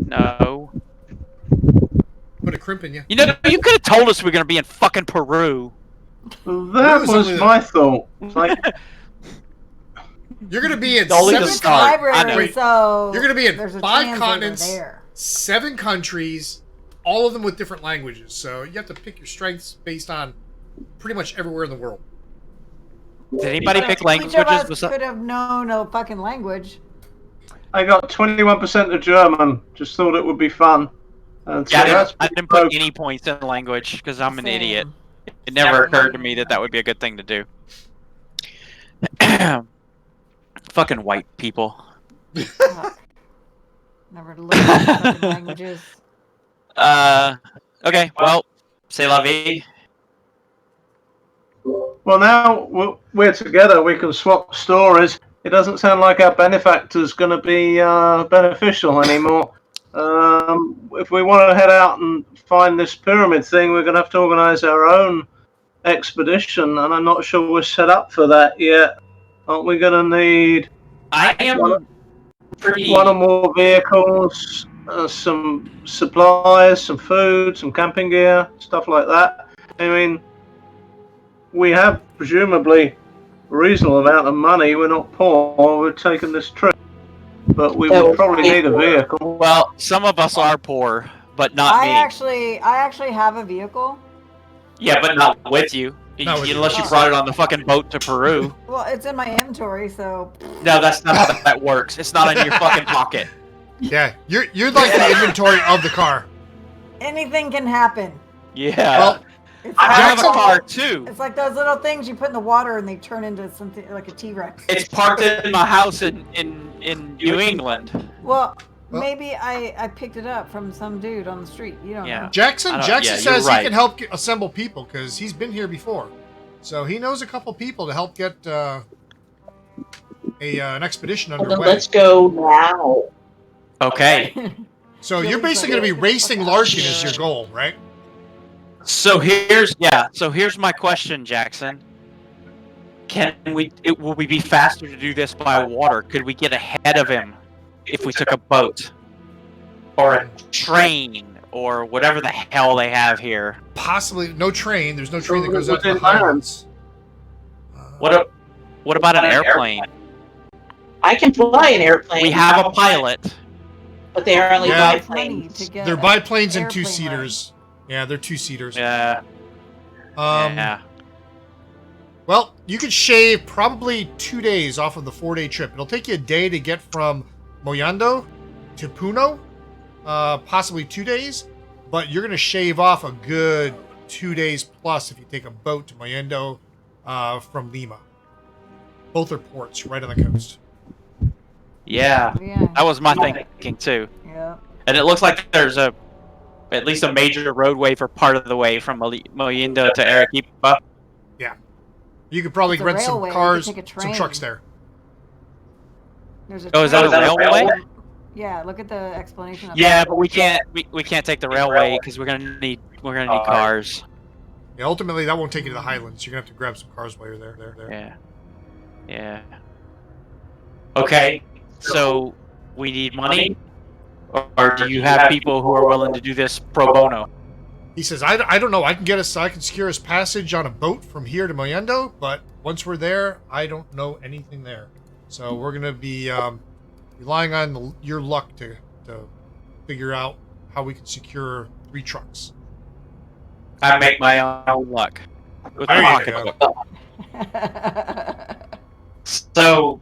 No. Put a crimp in you. You know, you could have told us we were going to be in fucking Peru. That was my thought. It's like, You're gonna be in Only seven the It's a start. I know. library, so You're gonna be in there's a 5 translator continents, there. 7 countries, all of them with different languages. So you have to pick your strengths based on pretty much everywhere in the world. Did anybody pick Each of languages? us could have known a fucking language. I got 21% of German. Just thought it would be fun. And so Yeah, that's I didn't put any points in language because I'm an Same. idiot. It never occurred to me that that would be a good thing to do. Fucking white people. Never looked at fucking languages. Okay, well, c'est la vie. Well, now we're together. We can swap stories. It doesn't sound like our benefactor's going to be beneficial anymore. If we want to head out and find this pyramid thing, we're going to have to organise our own expedition, and I'm not sure we're set up for that yet. Aren't we going to need I am pretty. one or more vehicles, some supplies, some food, some camping gear, stuff like that? I mean, we have presumably a reasonable amount of money. We're not poor. We're taking this trip, but we would probably need a vehicle. Well, some of us are poor, but not I me. actually have a vehicle. Yeah, but not with you. Not with you. Unless you brought it on the fucking boat to Peru. Well, it's in my inventory, so. No, that's not how that works. It's not in your fucking pocket. Yeah, you're like the inventory of the car. Anything can happen. Yeah. Well, It's I have a like, car too. it's like those little things you put in the water and they turn into something like a T-Rex. It's parked in my house in New England. Well, maybe I picked it up from some dude on the street. You don't Yeah. know. Jackson yeah, says you're he right. can help assemble people because he's been here before, so he knows a couple people to help get an expedition Well, then underway. let's go now. Okay. So you're basically going to be racing Larkin as your goal, right? So here's my question, Jackson. Will we be faster to do this by water? Could we get ahead of him if we took a boat or a train or whatever the hell they have here? Possibly no train. There's no train that goes out to the Within highlands. What about an airplane? I can fly an airplane. We have a pilot. but they are only Yeah. biplanes. They're biplanes and airplane 2-seaters. Yeah, they're 2-seaters. Yeah. Yeah. Well, you could shave probably 2 days off of the 4-day trip. It'll take you a day to get from Moyando to Puno, possibly 2 days, but you're going to shave off a good 2 days plus if you take a boat to Moyando from Lima. Both are ports right on the coast. Yeah. Yeah. That was my thinking too. Yeah. And it looks like there's at least a major roadway for part of the way from Moyendo to Arequipa. You could probably It's a rent some railway. You cars, could take a some train. trucks there. There's a Oh, is that a train. railway? Yeah, look at the explanation of Yeah, that. but we can't take the railway because we're gonna need cars. Yeah, ultimately, that won't take you to the Highlands. You're going to have to grab some cars while you're there. Yeah. Yeah. Okay. So we need money, or do you have people who are willing to do this pro bono? He says, I don't know. I can secure his passage on a boat from here to Moyendo, but once we're there, I don't know anything there. So we're going to be relying on your luck to figure out how we can secure 3 trucks. I make my own luck with There my you go. pocketbook. So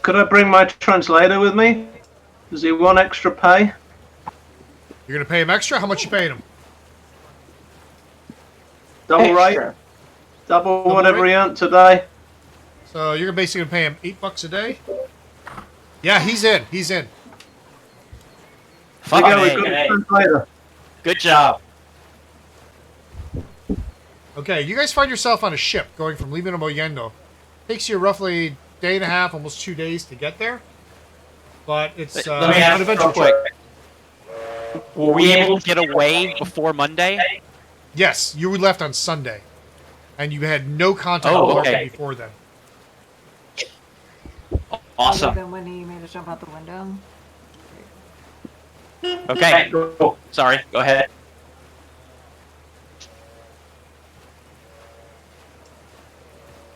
Could I bring my translator with me? Does he want extra pay? You're going to pay him extra? How much you paying him? Double rate? Double whatever he earned today? So you're basically going to pay him $8 a day? Yeah, he's in. There fuck you go, we've me. got a translator. Good job. Okay, you guys find yourself on a ship going from Lima to Moyendo. Takes you roughly a day and a half, almost 2 days to get there. But it's Let me an ask adventure real quick. trip. Were we able to get away before Monday? Yes, you left on Sunday. and you had no contact Oh, with Harvey okay. before then. Other Awesome. than when he made us jump out the window. Okay. Cool. Sorry. Go ahead.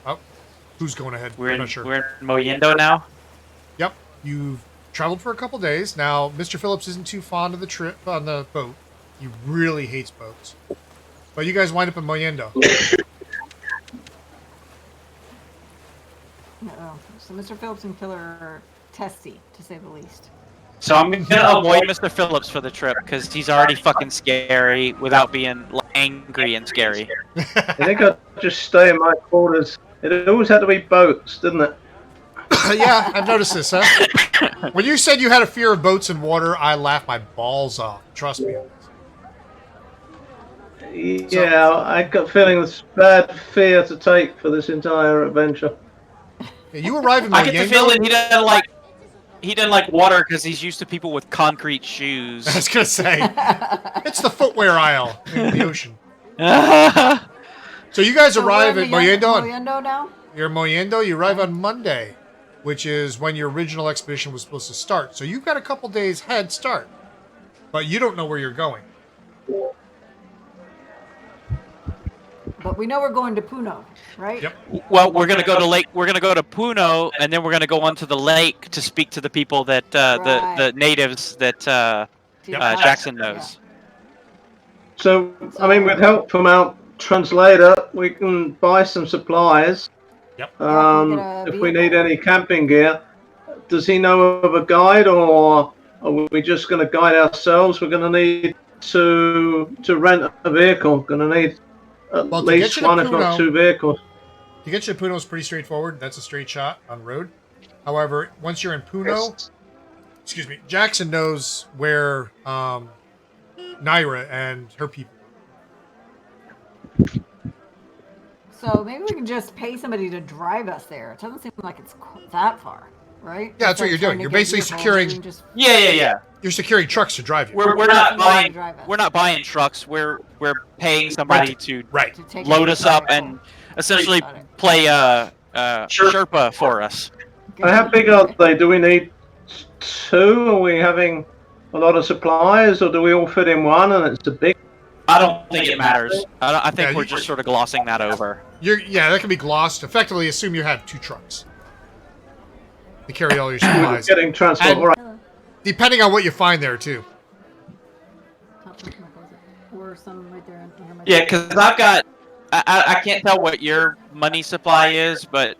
Oh, who's going ahead? We're I'm in not sure. we're in Moyendo now. Yep, you've traveled for a couple days. Now, Mr. Phillips isn't too fond of the trip on the boat. He really hates boats. But you guys wind up in Moyendo. Uh-oh. So Mr. Phillips and Killer are testy, to say the least. So I'm gonna avoid Mr. Phillips for the trip because he's already fucking scary without being angry and scary. I think I'd just stay in my quarters. It always had to be boats, didn't it? Yeah, I've noticed this, huh? When you said you had a fear of boats and water, I laughed my balls off. Trust me. Yeah, I got feeling this bad fear to take for this entire adventure. Yeah, you arrive in I get the Moyendo. feeling he didn't like water because he's used to people with concrete shoes. I was gonna say, it's the footwear aisle in the ocean. So you guys arrive at Moyendo. Moyendo now? You're in Moyendo. You arrive on Monday, which is when your original expedition was supposed to start. So you've got a couple days head start, but you don't know where you're going. But we know we're going to Puno, right? Yep. Well, we're gonna go to lake. We're gonna go to Puno, and then we're gonna go onto the lake to speak to the people that the natives that Jackson knows. So, I mean, with help from our translator, we can buy some supplies. Yep. Yeah, can we get a If we need vehicle? any camping gear, does he know of a guide, or are we just going to guide ourselves? We're going to need to rent a vehicle. Going to need at Well, to get least you to one, if not Puno- two vehicles. To get you to Puno is pretty straightforward. That's a straight shot on road. However, once you're in Puno, excuse me, Jackson knows where Naira and her people. So maybe we can just pay somebody to drive us there. It doesn't seem like it's that far, right? Yeah, that's what you're doing. You're basically securing. Yeah. You're securing trucks to drive you. We're not buying trucks. We're paying somebody to Right. load us up and essentially play Sherpa for us. How big are they? Do we need two? Are we having a lot of supplies, or do we all fit in one and it's a big? I don't think it matters. I think Yeah, we're just sort of glossing that over. Yeah, that can be glossed. Effectively, assume you have two trucks to carry all your supplies. Getting transport. And- All right. Depending on what you find there, too. Or some right there under my Yeah, because I've got. I can't tell what your money supply is, but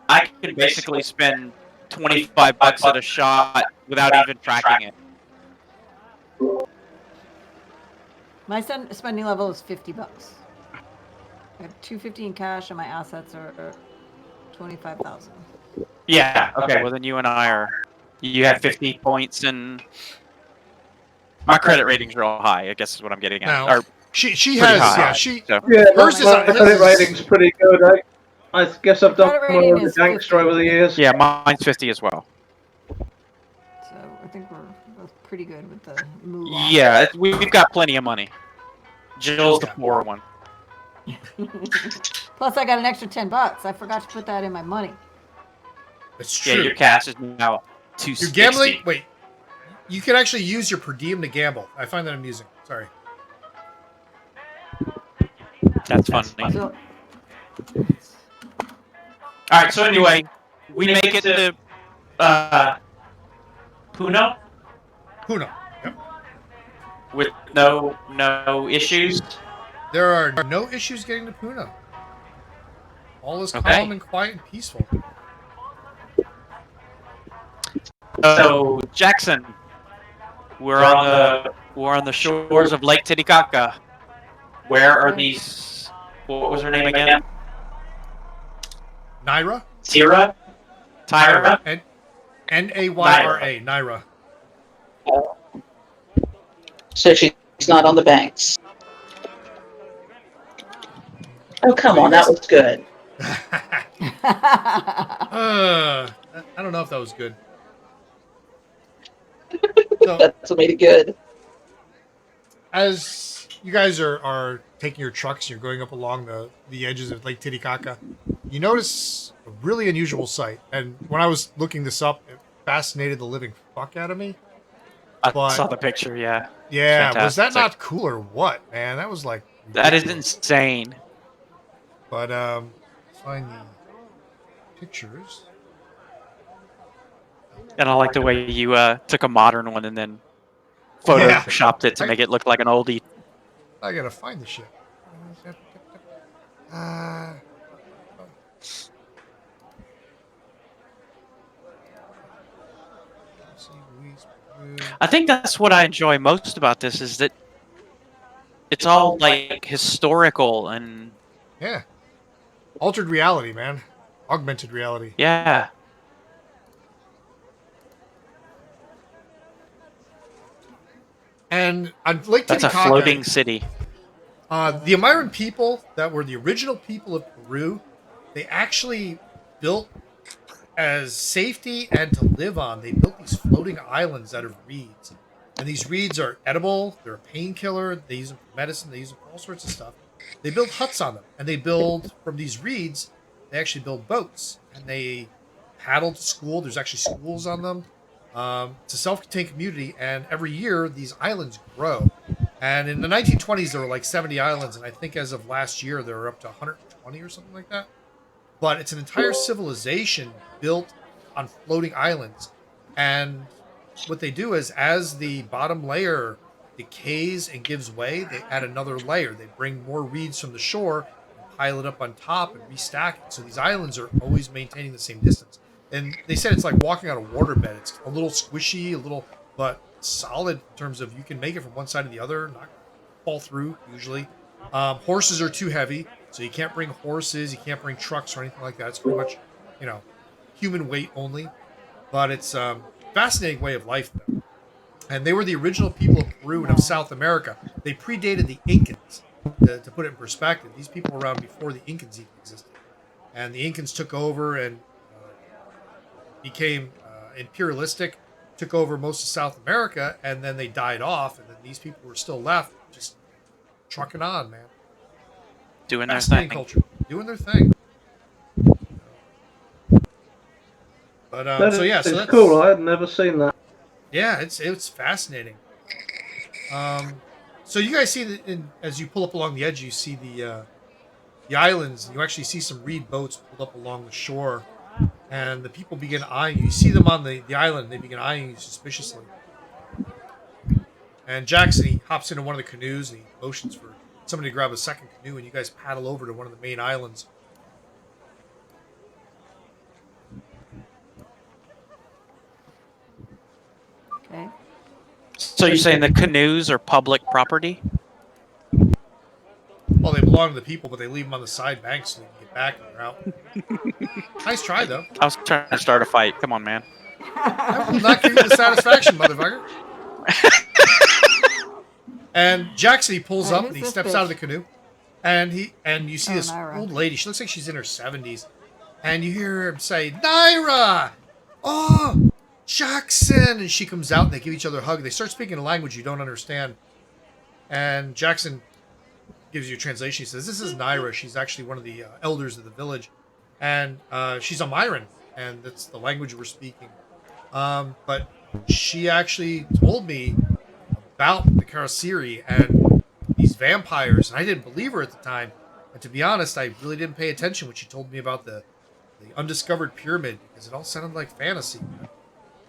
I can basically spend $25 at a shot without even tracking it. My spending level is $50. I have $250 in cash, and my assets are 25,000. Yeah. Okay. Well, then you and I are. You have 50 points, and my credit rating's real high. I guess is what I'm getting at. No. Or She pretty has, high. yeah, she. So, Yeah, Hers is- my credit rating's pretty good. I guess I've done Credit more rating as a is gangster 50. over the years. yeah, mine's 50 as well. So I think we're both pretty good with the move. Yeah, we've got plenty of money. Jill's the poor one. Plus, I got an extra $10. I forgot to put that in my money. It's Yeah, true. your cash is now $260. You're gambling? Wait. You can actually use your per diem to gamble. I find that amusing. Sorry. That's funny. So, All right. So anyway, we make it to Puno Puno. Yep. with no issues. There are no issues getting to Puno. All is Okay. calm and quiet and peaceful. So Jackson, we're on the shores of Lake Titicaca. Where are these? What was her name again? Naira? Tyra. N-A-Y-R-A. Naira. So she's not on the banks. Oh, come on, that was good. I don't know if that was good. So, That's what made it good. as you guys are taking your trucks, you're going up along the edges of Lake Titicaca, you notice a really unusual sight. And when I was looking this up, it fascinated the living fuck out of me. I But saw the picture. Yeah. yeah, was that Fantastic. not cool or what, man? That was like That is ridiculous. insane. But let's find the pictures. And I like the way you took a modern one and then photoshopped it to make it look like an oldie. I gotta find the shit. Uh, I think that's what I enjoy most about this is that it's all like historical and yeah, altered reality, man. Augmented reality. yeah. And on Lake That's a Titicaca, floating city. the Amiran people that were the original people of Peru, they actually built as safety and to live on. They built these floating islands out of reeds, and these reeds are edible. They're a painkiller. They use them for medicine. They use them for all sorts of stuff. They build huts on them, and they build from these reeds. They actually build boats, and they paddle to school. There's actually schools on them. It's a self-contained community, and every year these islands grow. And in the 1920s, there were like 70 islands, and I think as of last year, there were up to 120 or something like that. But it's an entire civilization built on floating islands. And what they do is, as the bottom layer decays and gives way, they add another layer. They bring more reeds from the shore, and pile it up on top, and restack it. So these islands are always maintaining the same distance. And they said it's like walking on a waterbed. It's a little squishy, a little, but solid in terms of you can make it from one side to the other, not fall through usually. Horses are too heavy, so you can't bring horses, you can't bring trucks or anything like that. It's pretty much, human weight only. But it's a fascinating way of life, though. And they were the original people of Peru and of South America. They predated the Incans, to put it in perspective. These people were around before the Incans even existed. And the Incans took over and became imperialistic, took over most of South America, and then they died off, and then these people were still left, just trucking on, man. Doing their Fascinating thing. culture, doing their thing. But so that's cool. I had never seen that. Yeah, it's fascinating. So you guys see that as you pull up along the edge, you see the islands. And you actually see some reed boats pulled up along the shore. And the people begin eyeing you. You see them on the island, and they begin eyeing you suspiciously. And Jackson, he hops into one of the canoes, and he motions for somebody to grab a second canoe, and you guys paddle over to one of the main islands. Okay. So you're saying the canoes are public property? Well, they belong to the people, but they leave them on the side bank so they can get back and they're out. Nice try, though. I was trying to start a fight. Come on, man. I will not give you the satisfaction, motherfucker. And Jackson, he pulls up and he steps out of the canoe, and you see this old lady. She looks like she's in her 70s, and you hear him say, "Naira, oh, Jackson!" And she comes out, and they give each other a hug. They start speaking a language you don't understand, and Jackson gives you a translation. He says, "This is Naira. She's actually one of the elders of the village, and she's a Myran, and that's the language we're speaking." But she actually told me about the Karasiri and these vampires, and I didn't believe her at the time. And to be honest, I really didn't pay attention when she told me about the undiscovered pyramid, because it all sounded like fantasy. I'm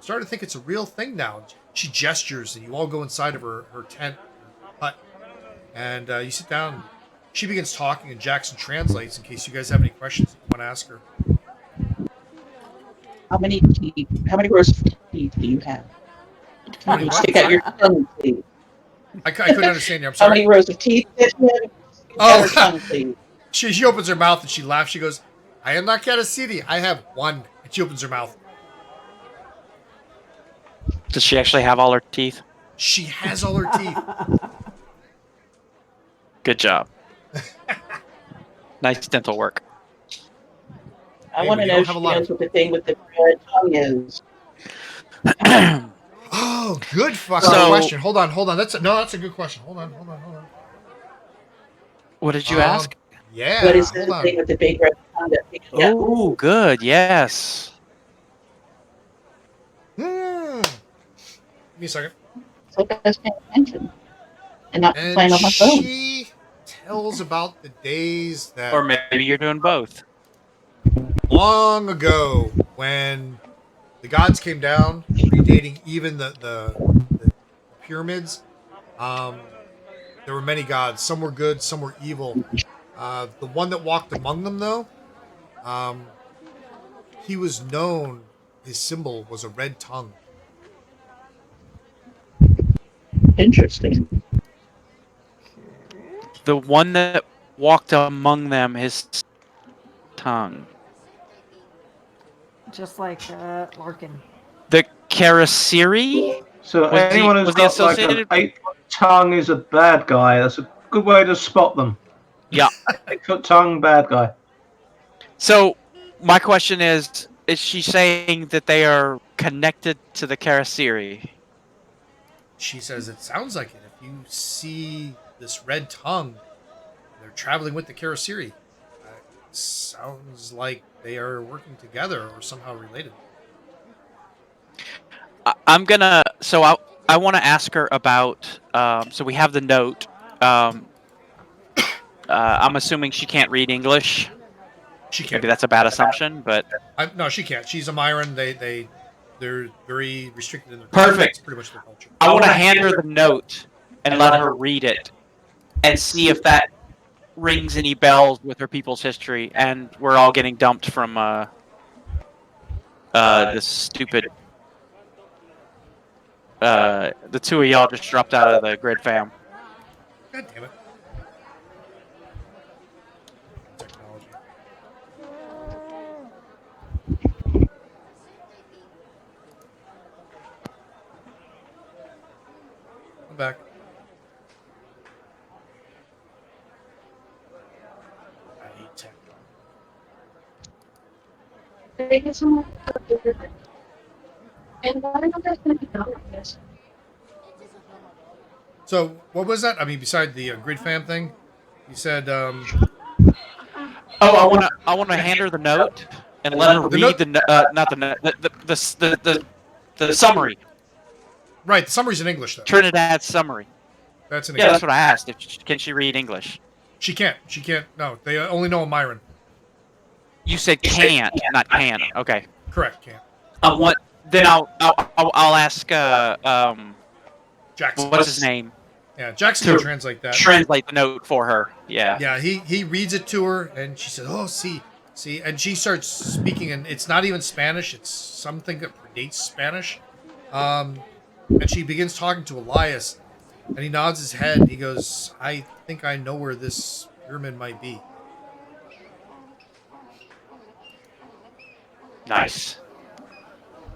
starting to think it's a real thing now. She gestures, and you all go inside of her tent, her hut, and you sit down. She begins talking, and Jackson translates in case you guys have any questions you want to ask her. How many teeth? How many rows of teeth do you have? How many what? Stick out your tongue, please. I couldn't understand you. I'm How sorry. many rows of teeth did you have? Stick out your tongue, please. She opens her mouth and she laughs. She goes, "I am not Karasiri. I have one." And she opens her mouth. Does she actually have all her teeth? She has all her teeth. Good job. Nice dental work. I want to know if she knows what the thing with the red tongue is. Oh, good fucking question. Hold on. That's a good question. Hold on. What did you ask? Yeah. What is Hold the on. thing with the big red tongue that we can get? Oh, good. Yes. Give me a second. So I was paying attention and not And playing on my phone. she tells about the days that Or maybe you're doing both. long ago when the gods came down, predating even the pyramids. There were many gods. Some were good, some were evil. The one that walked among them, though, um, he was known. His symbol was a red tongue. Interesting. The one that walked among them, his tongue. Just like Larkin. The Karasiri? So anyone who's Was he got like an associated? 8-foot tongue is a bad guy. That's a good way to spot them. Yeah. 8-foot tongue, bad guy. So my question is she saying that they are connected to the Karasiri? She says it sounds like it. If you see this red tongue, they're traveling with the Karasiri. Sounds like they are working together or somehow related. I'm gonna. So I want to ask her about. So we have the note. I'm assuming she can't read English. She can't. Maybe that's a bad assumption, but No, she can't. She's a Myron. They're very restricted in their Perfect. culture. It's pretty much their culture. I want to hand her the note and let her read it and see if that rings any bells with her people's history. And we're all getting dumped from this stupid. The two of y'all just dropped out of the grid fam. God damn it. Technology. I'm back. I hate tech. So, what was that? I mean, beside the grid fam thing, you said. Oh, I want to hand her the note and let her The read note- not the note, the summary, Right, the summary's in English, though. Trinidad summary. That's in Yeah, English. that's what I asked. Can she read English? She can't. She can't. No, they only know a Myron. You said can't, not can. Okay. Correct, can't. Then I'll ask Jackson. what's his name? Yeah, Jackson To can translate that. Translate the note for her. Yeah. Yeah, he reads it to her, and she says, "Oh, see," and she starts speaking, and it's not even Spanish; it's something that predates Spanish. And she begins talking to Elias, and he nods his head. And he goes, "I think I know where this pyramid might be." Nice.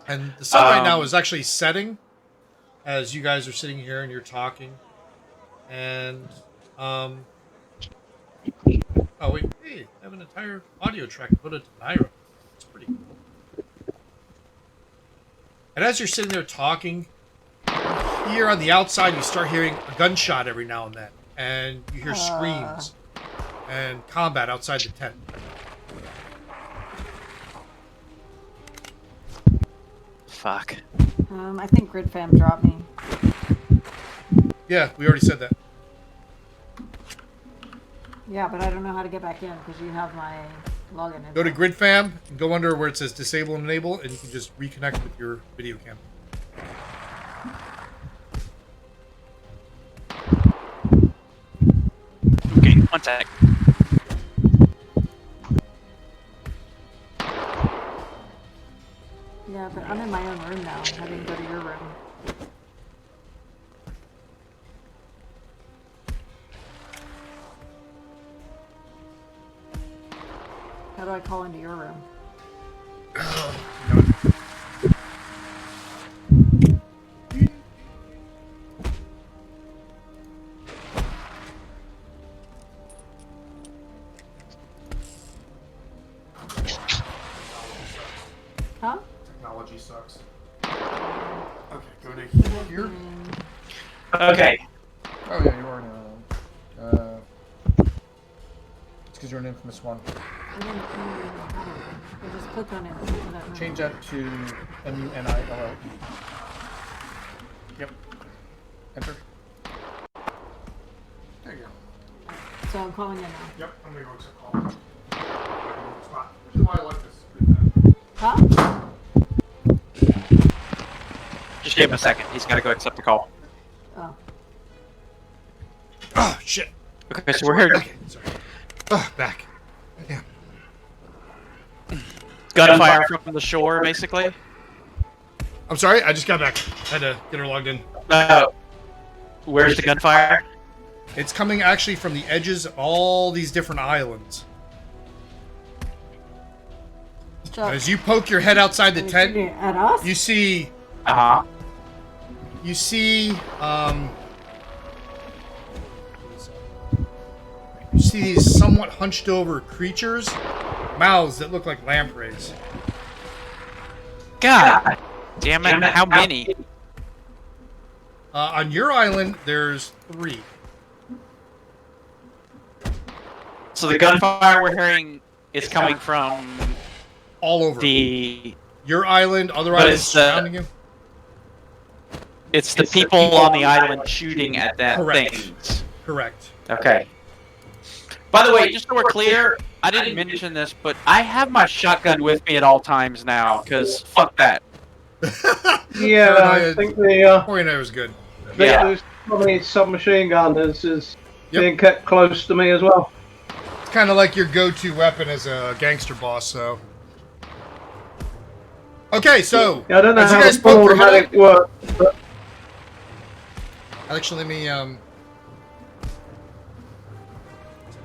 And the sun right now is actually setting, as you guys are sitting here and you're talking, and oh wait, hey, I have an entire audio track devoted to Naira. It's pretty cool. And as you're sitting there talking, here on the outside, you start hearing a gunshot every now and then, and you hear screams and combat outside the tent. Fuck. I think Grid Fam dropped me. Yeah, we already said that. Yeah, but I don't know how to get back in because you have my login. Go to Grid Fam and go under where it says Disable and Enable, and you can just reconnect with your video cam. Okay, one sec. Yeah, but I'm in my own room now. I didn't go to your room. How do I call into your room? Huh? Technology sucks. Okay, go to here. Okay. Oh yeah, you are now. because you're an infamous one. I didn't I just clicked on it. And opened it up. Change that to MUNILLE. Yep. Enter. There you go. So I'm calling it now. Yep, I'm gonna go accept call. Spot. This is why I like this. Huh? Just give him a second. He's got to go accept the call. Oh. Oh, shit. Okay, so we're here. Okay, sorry. Oh, back. Yeah. Gunfire from the shore, basically. I'm sorry, I just got back. Had to get her logged in. Where's the gunfire? It's coming actually from the edges of all these different islands. So, As you poke your head outside the tent, at us? you see, Uh-huh. you see these somewhat hunched over creatures, mouths that look like lampreys. God damn it, how many? On your island, there's 3. So the gunfire we're hearing is coming from All over. Your island, other But islands it's, surrounding you. it's the people on the island shooting at that Correct. things. Correct. Okay. By the way, just so we're clear, I didn't mention this, but I have my shotgun with me at all times now, because fuck that. Yeah, I think the Pointer was good. Yeah. the submachine gun is Yep. being kept close to me as well. It's kind of like your go-to weapon as a gangster boss, so. Okay, so Yeah, I don't know as you how guys the poke your head automatic works, but out, actually, let me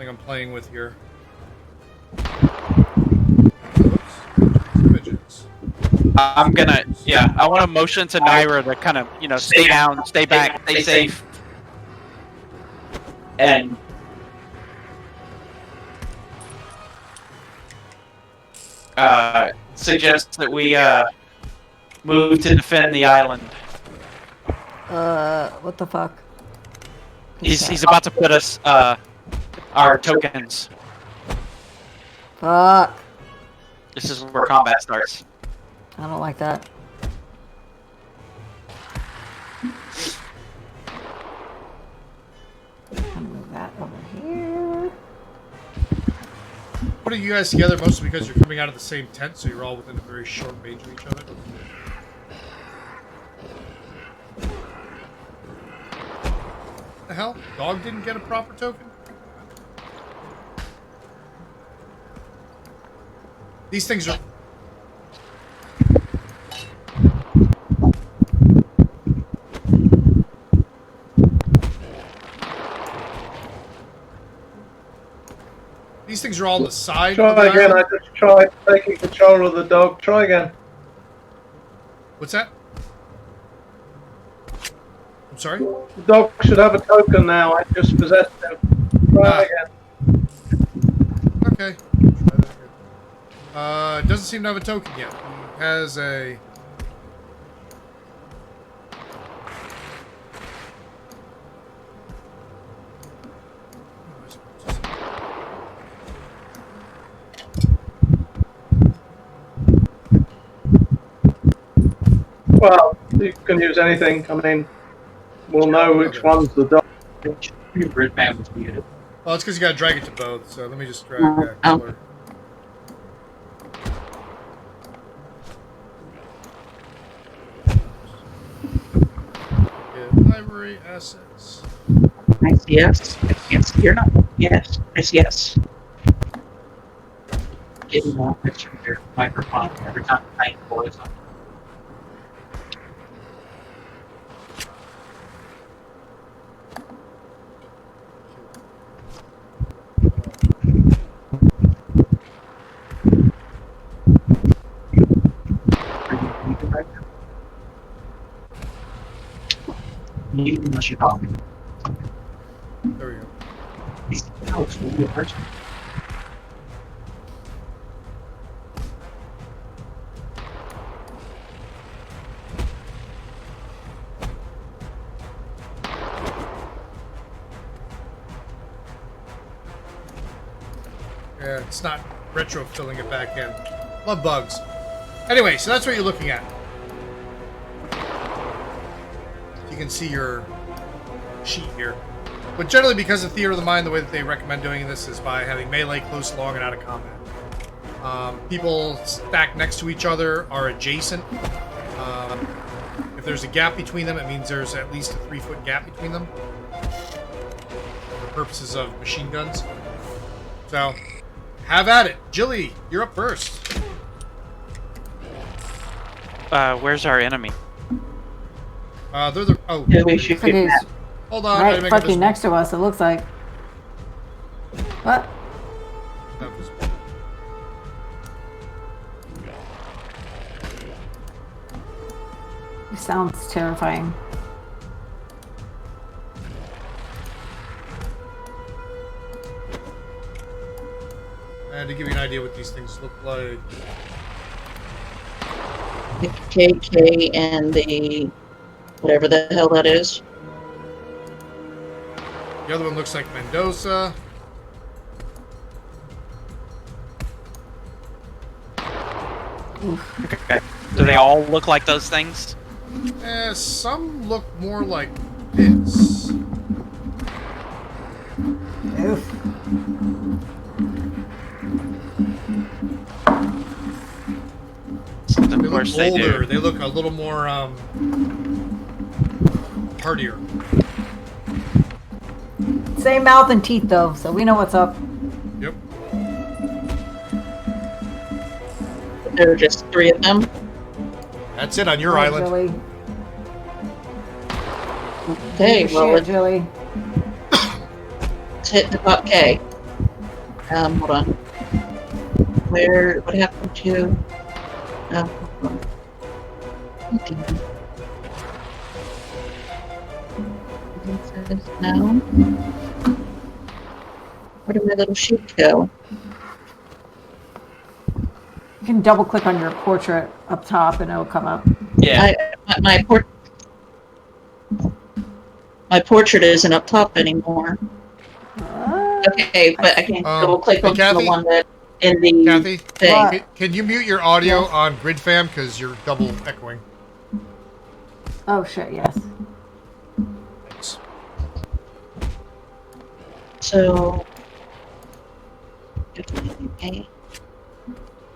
something I'm playing with here. Oops. Images. I'm gonna, I want to motion to Naira to kind of, stay down, stay back, stay safe. And suggest that we move to defend the island. What the fuck? He's about to put us our tokens. Fuck. This is where combat starts. I don't like that. I'm gonna move that over here. What are you guys together mostly because you're coming out of the same tent, so you're all within a very short range of each other? What the hell? Dog didn't get a proper token? These things are... These things are all on the side of the try again. I island. just tried taking control of the dog. Try again. What's that? I'm sorry? The dog should have a token now. I just possessed him. Try again. Okay. Doesn't seem to have a token yet. He has a... Well, you can use anything. I mean, we'll know which one's the dog. Well, it's because you gotta drag it to both, so let me just drag that color. Library assets. Nice yes. I can't see your number. Yes. Nice yes. Getting more picture of your microphone every time I voice on. Unless you talk. There we go. Oh, it's really a person. Yeah, it's not retro filling it back in. Love bugs. Anyway, so that's what you're looking at. You can see your sheet here. But generally, because of Theater of the Mind, the way that they recommend doing this is by having melee, close, long, and out of combat. People stacked next to each other are adjacent. If there's a gap between them, it means there's at least a 3-foot gap between them. For purposes of machine guns. So, have at it. Jilly, you're up first. Where's our enemy? They're the... Oh, Yeah, we should Pretty- get that. hold on. I gotta Right make fucking this next to us, it looks like. What? one. It sounds terrifying. And to give you an idea what these things look like. The KK and the whatever the hell that is. The other one looks like Mendoza. Okay. Do they all look like those things? Some look more like this. Oof. Of They look course they older. do. They look a little more hardier. Same mouth and teeth though, so we know what's up. Yep. There are just 3 of them. That's it on your Oh, island. Jilly. Okay, well, Shit, let's Jilly. hit the top K. Hold on. What happened to... hold on. No. Where did my little sheet go? You can double click on your portrait up top and it'll come up. Yeah. My portrait isn't up top anymore. Okay, but I can double click hey, on Kathy? the one that in the Kathy, thing. What? can you mute your audio Yes. on GridFam because you're double echoing? Oh shit, yes. Thanks. So, okay.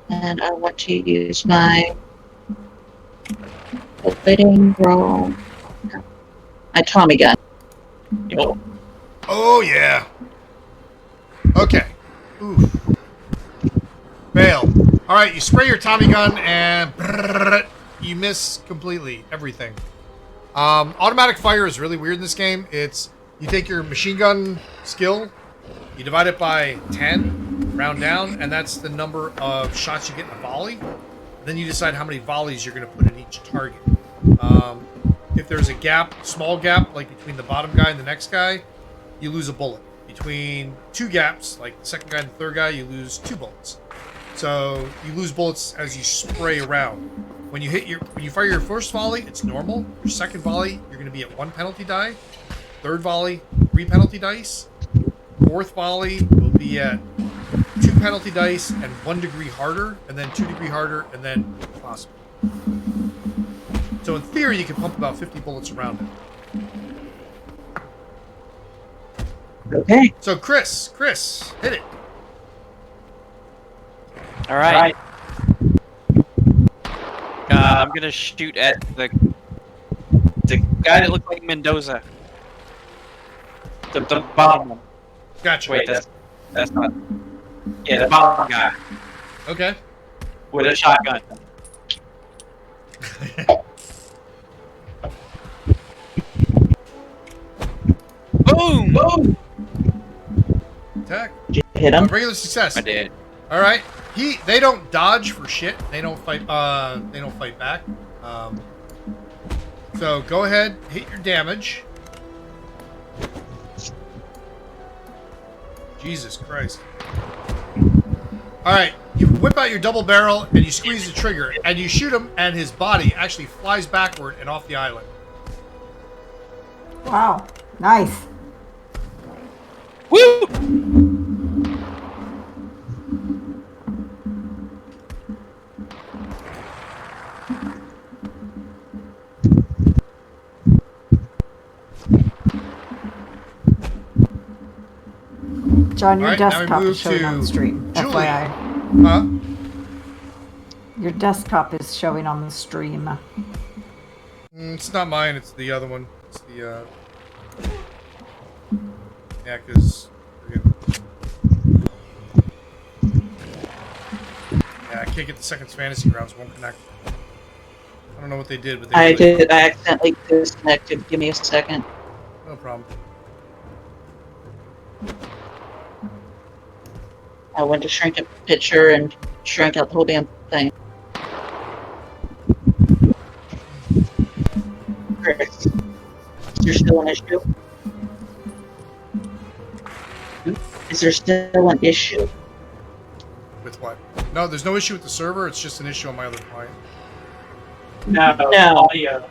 And I want to use my lighting roll. My Tommy gun. Yep. Oh yeah. Okay. Oof. Fail. All right, you spray your Tommy gun and you miss completely everything. Automatic fire is really weird in this game. It's you take your machine gun skill, you divide it by 10, round down, and that's the number of shots you get in a volley. Then you decide how many volleys you're going to put in each target. If there's a gap, small gap, like between the bottom guy and the next guy, you lose a bullet. Between 2 gaps, like the second guy and the third guy, you lose 2 bullets. So you lose bullets as you spray around. When you fire your first volley, it's normal. Your second volley, you're going to be at 1 penalty die. Third volley, 3 penalty dice. Fourth volley will be at 2 penalty dice and 1 degree harder, and then 2 degree harder, and then possible. So in theory, you can pump about 50 bullets around it. Okay. So Chris, hit it. All right. I'm gonna shoot at the guy that looked like Mendoza. The bottom one. Gotcha. Wait, that's not. Yeah, the bottom guy Okay. with a shotgun. Boom! Boom! Attack. Did you hit him? Regular success. I did. All right. They don't dodge for shit. They don't fight. They don't fight back. So go ahead, hit your damage. Jesus Christ. All right. You whip out your double barrel and you squeeze the trigger and you shoot him, and his body actually flies backward and off the island. Wow. Nice. Woo! John, your Alright, now we desktop move is showing on the to stream. Julie. FYI. Huh? Your desktop is showing on the stream. It's not mine, it's the other one. It's the, yeah, because... Yeah, I can't get the Second Fantasy Grounds, won't connect. I don't know what they did, but they I really- did. I accidentally disconnected. Give me a second. No problem. I went to shrink a picture and shrank out the whole damn thing. Chris, is there still an issue? Is there still an issue? With what? No, there's no issue with the server, it's just an issue on my other client. No, No. audio.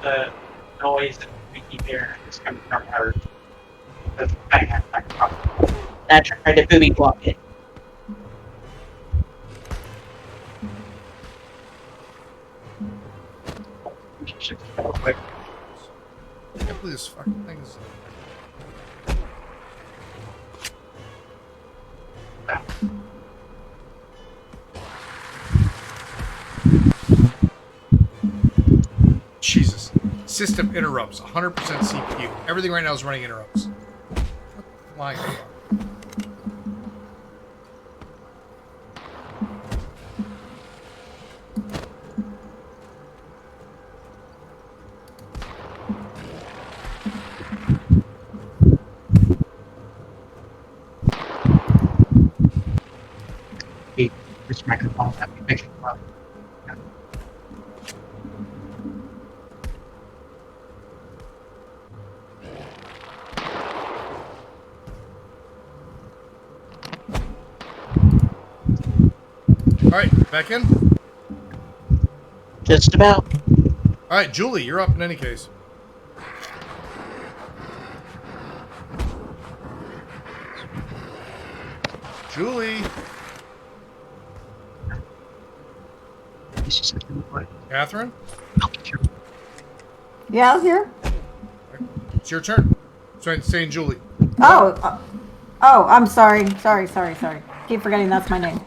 The noise that we keep hearing is coming from her. The bang. I tried to booby block it. I can't believe this fucking thing is... Jesus. System interrupts. 100% CPU. Everything right now is running interrupts. What the line? This microphone that we picked up. Alright, back in? Just about. Alright, Julie, you're up in any case. Julie! Catherine? Yeah, I was here. It's your turn. So I'm saying Julie. Oh, I'm sorry. Sorry. Keep forgetting that's my name.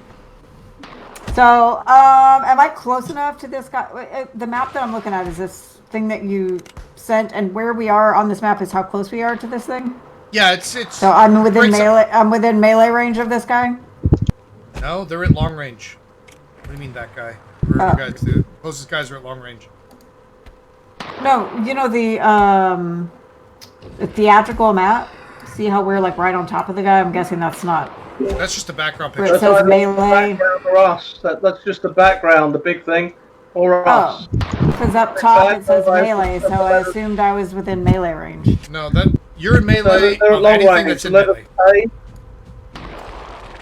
So, am I close enough to this guy? The map that I'm looking at is this thing that you sent, and where we are on this map is how close we are to this thing? Yeah, it's So I'm within breaks up. melee. I'm within melee range of this guy. No, they're at long range. What do you mean that guy? Where you guys, the closest guys are at long range. No, you know the theatrical map. See how we're like right on top of the guy? I'm guessing that's not. That's just a background Where picture. it says either melee. background or us. That's just the background, the big thing, or us. Because up top it says melee, so I assumed I was within melee range. No, that you're in melee They're on long anything range. that's in Let us melee. pay.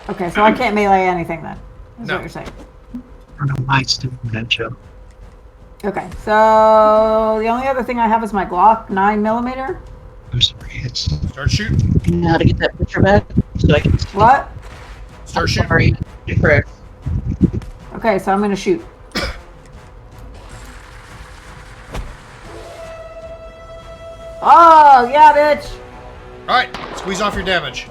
Okay, so I can't melee anything then. Is No. what you're saying. I don't know why it's doing that, Joe. Okay, so the only other thing I have is my Glock 9mm. I'm sorry, it's Start shooting. You know how to get that picture back so I can see. What? Start shooting. Sorry, Chris. Okay, so I'm gonna shoot. Oh, yeah, bitch! Alright, squeeze off your damage.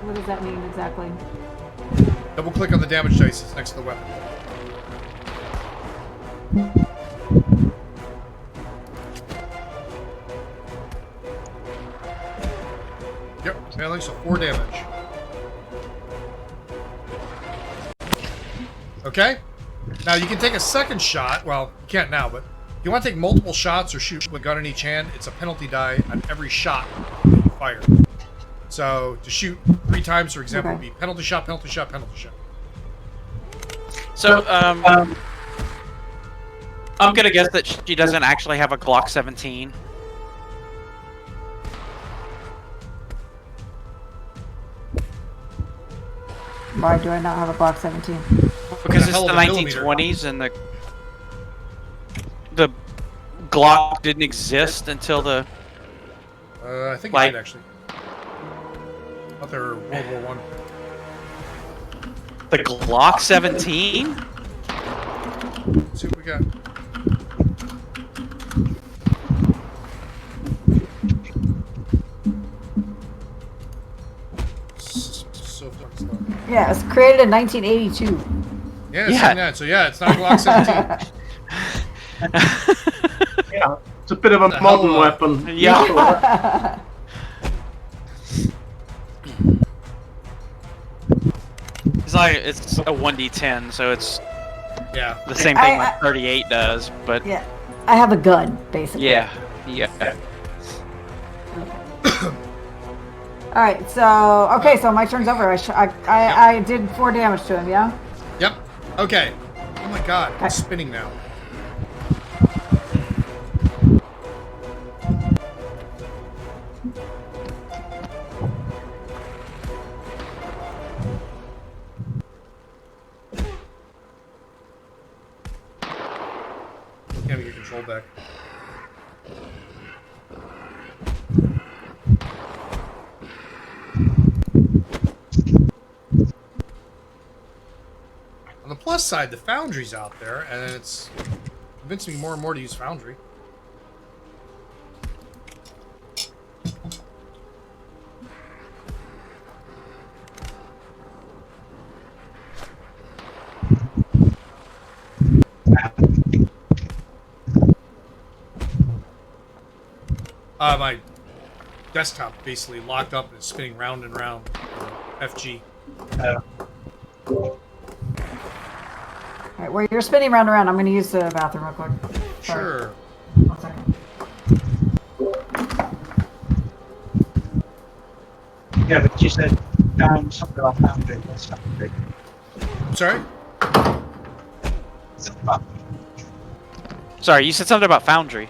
What does that mean exactly? Double click on the damage dice that's next to the weapon. Yep, melee, so 4 damage. Okay? Now you can take a second shot. Well, you can't now, but if you want to take multiple shots or shoot with a gun in each hand, it's a penalty die on every shot you fire. So to shoot 3 times, for example, would be penalty shot, penalty shot, penalty shot. So, I'm gonna guess that she doesn't actually have a Glock 17. Why do I not have a Glock 17? Because A it's hell the of a millimeter. 1920s and the Glock didn't exist until the I think Like- it did actually. I thought they were World War One. the Glock 17. Let's see what we got. Yeah, it was created in 1982. Yeah, Yeah. saying that. So yeah, it's not a Glock 17. Yeah, it's a bit of a The hell, modern weapon. Yeah. Useful, that. It's like it's a 1d10, so it's Yeah. the same thing I- like 38 does, but Yeah, I have a gun, basically. yeah. All right, so okay, so my turn's over. I did 4 damage to him. Yeah. Yep. Okay. Oh my god, Okay. it's spinning now. Can't get your control back. On the plus side, the Foundry's out there, and it's convincing me more and more to use Foundry. My desktop basically locked up and is spinning round and round. FG. All right, while you're spinning round and round, I'm going to use the bathroom real quick. Sorry. Sure. 1 second. Yeah, but you said something about Foundry. That's not big. I'm sorry? Sorry, you said something about Foundry.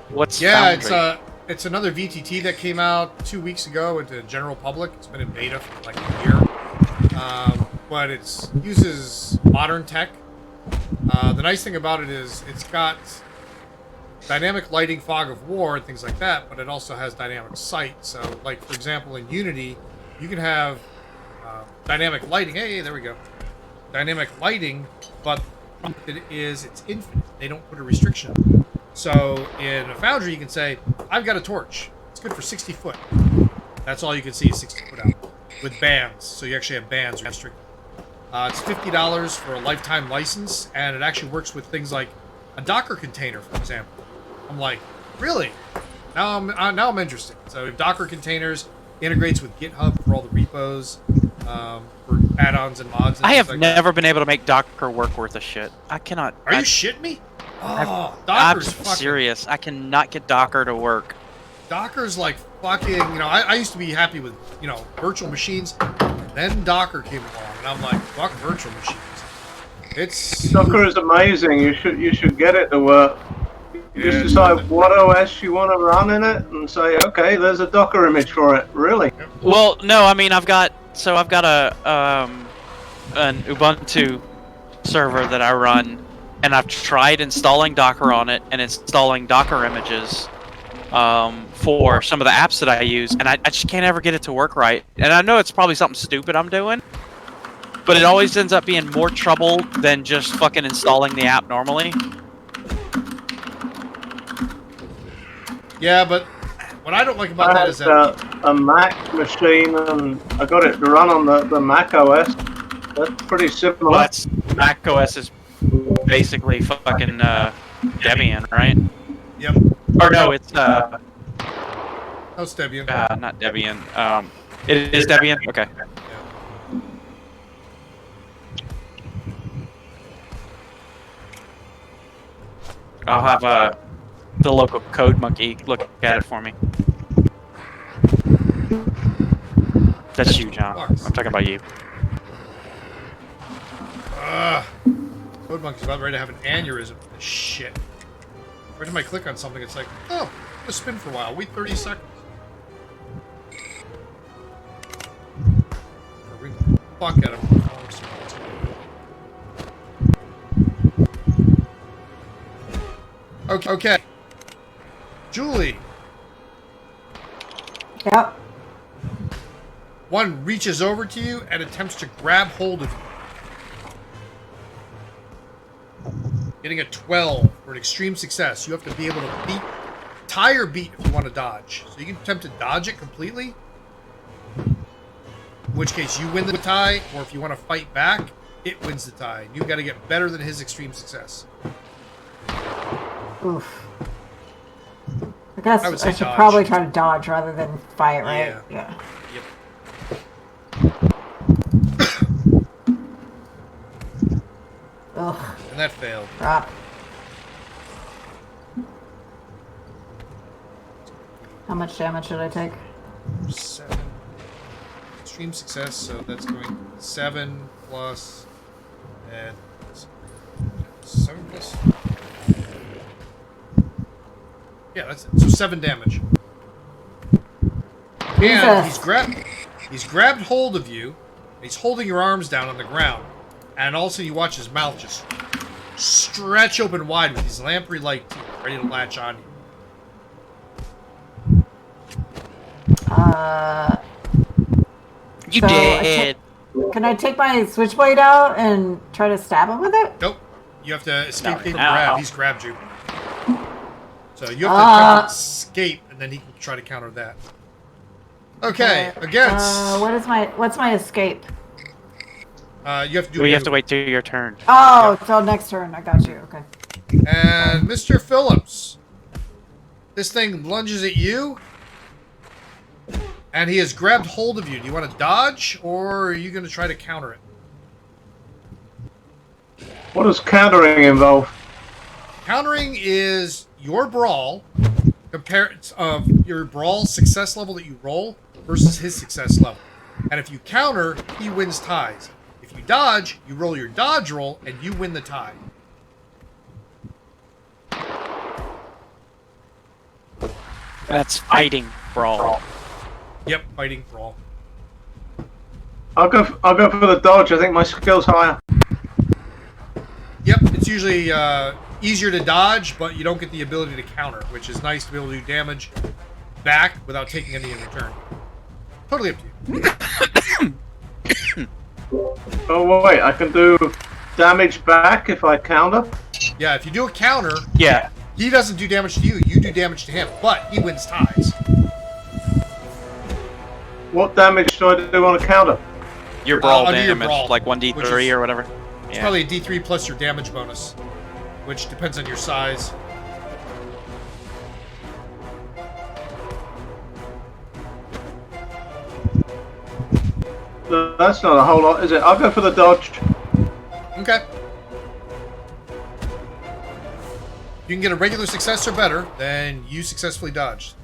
What's Yeah, Foundry? it's another VTT that came out 2 weeks ago into the general public. It's been in beta for like a year, but it uses modern tech. The nice thing about it is it's got dynamic lighting, fog of war, and things like that, but it also has dynamic sight. So, like for example, in Unity, you can have dynamic lighting. Hey, there we go. Dynamic lighting, but it's infinite. They don't put a restriction on it. So in a Foundry, you can say, I've got a torch. It's good for 60 foot. That's all you can see is 60 foot out. With bands. So you actually have bands restricted. It's $50 for a lifetime license, and it actually works with things like a Docker container, for example. I'm like, really? Now I'm interested. So Docker containers integrates with GitHub for all the repos, for add-ons and mods. And I things have like never been able to make Docker work worth a shit. I cannot. That. Are you shitting me? Oh, I'm Docker's fucking. serious. I cannot get Docker to work. Docker's like fucking. I used to be happy with virtual machines, and then Docker came along, and I'm like, fuck virtual machines. It's Docker is amazing. You should get it to work. You just decide what OS you want to run in it, and say, okay, there's a Docker image for it. Really? Well, no, I mean I've got a an Ubuntu server that I run, and I've tried installing Docker on it and installing Docker images for some of the apps that I use, and I just can't ever get it to work right. And I know it's probably something stupid I'm doing, but it always ends up being more trouble than just fucking installing the app normally. yeah, but what I don't like about that I is had that a Mac machine, and I got it to run on the Mac OS. That's pretty similar. Well, that's Mac OS is basically fucking Debian, right? yep, Or no, it's no Debian. not Debian. It is Debian. Okay. I'll have the local code monkey look at it for me. That's you, John. I'm talking about you. Code Monkey's about ready to have an aneurysm. This shit. Every time I click on something, it's like, oh, I'm gonna spin for a while. Wait 30 seconds. Ring the fuck out of him. Okay. Julie. Yep. One reaches over to you and attempts to grab hold of you. Getting a 12 for an extreme success. You have to be able to tie or beat if you want to dodge. So you can attempt to dodge it completely. which case you win the tie, or if you want to fight back, it wins the tie. You've got to get better than his extreme success. Oof. I guess I would I say should dodge. probably try to dodge rather than fight, right? Yeah. Yeah. Ugh. And that failed. Crap. How much damage should I take? 7. Extreme success, so that's going 7 plus... And 7 plus... Yeah, that's it. So 7 damage. And he's grabbed hold of you. He's holding your arms down on the ground. And all of a sudden you watch his mouth just stretch open wide with these lamprey like teeth ready to latch on you. You So did. Can I take my switchblade out and try to stab him with it? Nope. You have to escape No. from Ow. grab. He's grabbed you. So you have to attempt to escape, and then he can try to counter that. Okay, against... What's my escape? you have to do We it have to wait till your turn. Oh, till next turn. I got you. Okay. And Mr. Phillips. This thing lunges at you. And he has grabbed hold of you. Do you want to dodge, or are you going to try to counter it? What does countering involve? Countering is your brawl, your brawl success level that you roll versus his success level. And if you counter, he wins ties. If you dodge, you roll your dodge roll, and you win the tie. That's fighting brawl. Yep, fighting brawl. I'll go for the dodge. I think my skill's higher. Yep, it's usually easier to dodge, but you don't get the ability to counter, which is nice to be able to do damage back without taking any in return. Totally up to you. Oh wait, I can do damage back if I counter. Yeah, if you do a counter, Yeah. he doesn't do damage to you, you do damage to him, but he wins ties. What damage do I do on a counter? Your brawl I'll do your damage, brawl, like which 1d3 is- or whatever. It's Yeah. probably a D3 plus your damage bonus, which depends on your size. No, that's not a whole lot, is it? I'll go for the dodge. Okay. You can get a regular success or better, then you successfully dodged.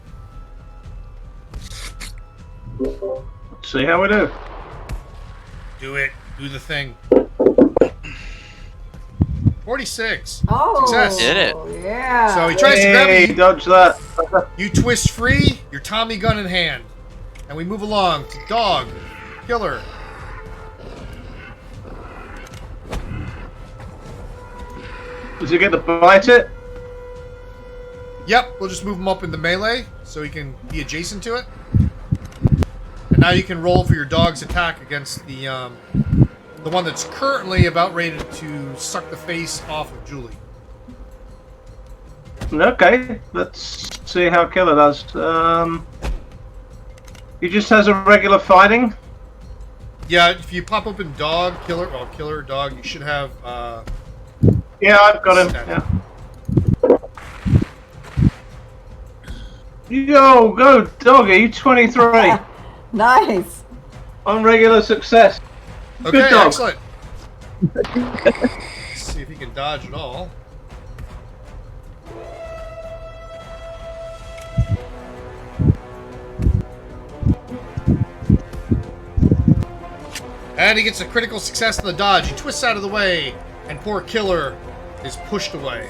Let's see how we do. Do it. Do the thing. 46. Oh, Success. Did it. Yeah. So he tries to grab Hey, you. dodge that. You twist free, your Tommy gun in hand. And we move along to dog, killer. Does he get to bite it? Yep, we'll just move him up in the melee so he can be adjacent to it. And now you can roll for your dog's attack against the one that's currently about ready to suck the face off of Julie. Okay, let's see how Killer does. He just has a regular fighting. Yeah, if you pop open dog, killer, dog, you should have. Yeah, I've got him. Stat. Yeah. Yo, go doggy, 23 Nice. on regular success. Okay, Good dog. excellent. Let's see if he can dodge at all. And he gets a critical success on the dodge. He twists out of the way, and poor Killer is pushed away.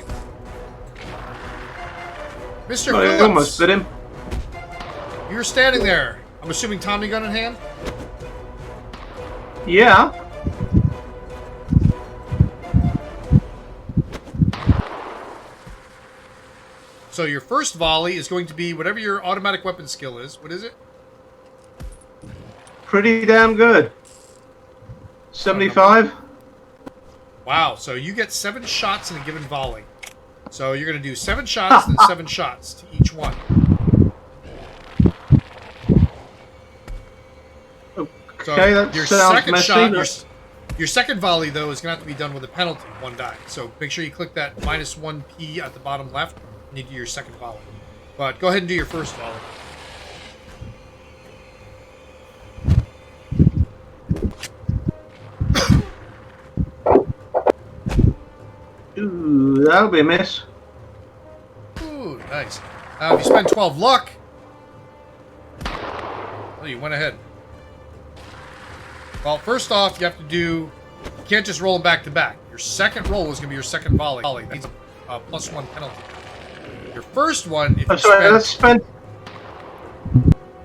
Mr. Oh, he Phillips, almost bit him. you're standing there. I'm assuming Tommy gun in hand? Yeah. So your first volley is going to be whatever your automatic weapon skill is. What is it? Pretty damn good. 75. Wow, so you get 7 shots in a given volley. So you're going to do 7 shots, then 7 shots to each one. So Okay, that your sounds second messy, shot, but- your second volley though is gonna have to be done with a penalty, 1 die. So make sure you click that -1p at the bottom left, and you do your second volley. But go ahead and do your first volley. Ooh, that'll be a miss. Ooh, nice. If you spend 12 luck, oh, you went ahead. Well, first off, you have to do. You can't just roll them back to back. Your second roll is going to be your second volley. That's a +1 penalty. Your first one, if Oh, you sorry, spend.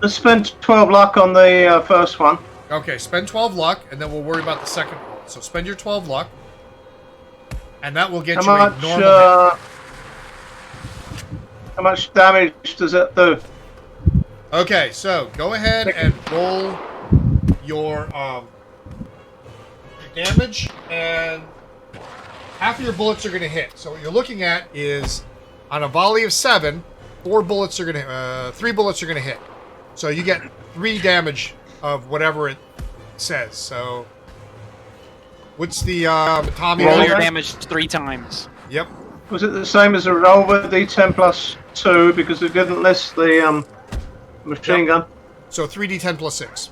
let's spend 12 luck on the first one. Okay, spend 12 luck, and then we'll worry about the second roll. So spend your 12 luck, and that will get you a normal hit. How much damage does it do? Okay, so go ahead and roll your damage, and half of your bullets are going to hit. So what you're looking at is, on a volley of 7, 3 bullets are going to hit. So you get 3 damage of whatever it says. So what's the Tommy? Roll your damage 3 times. Yep. Was it the same as a revolver, D10 plus 2, because it didn't list the machine gun? So 3d10 plus 6.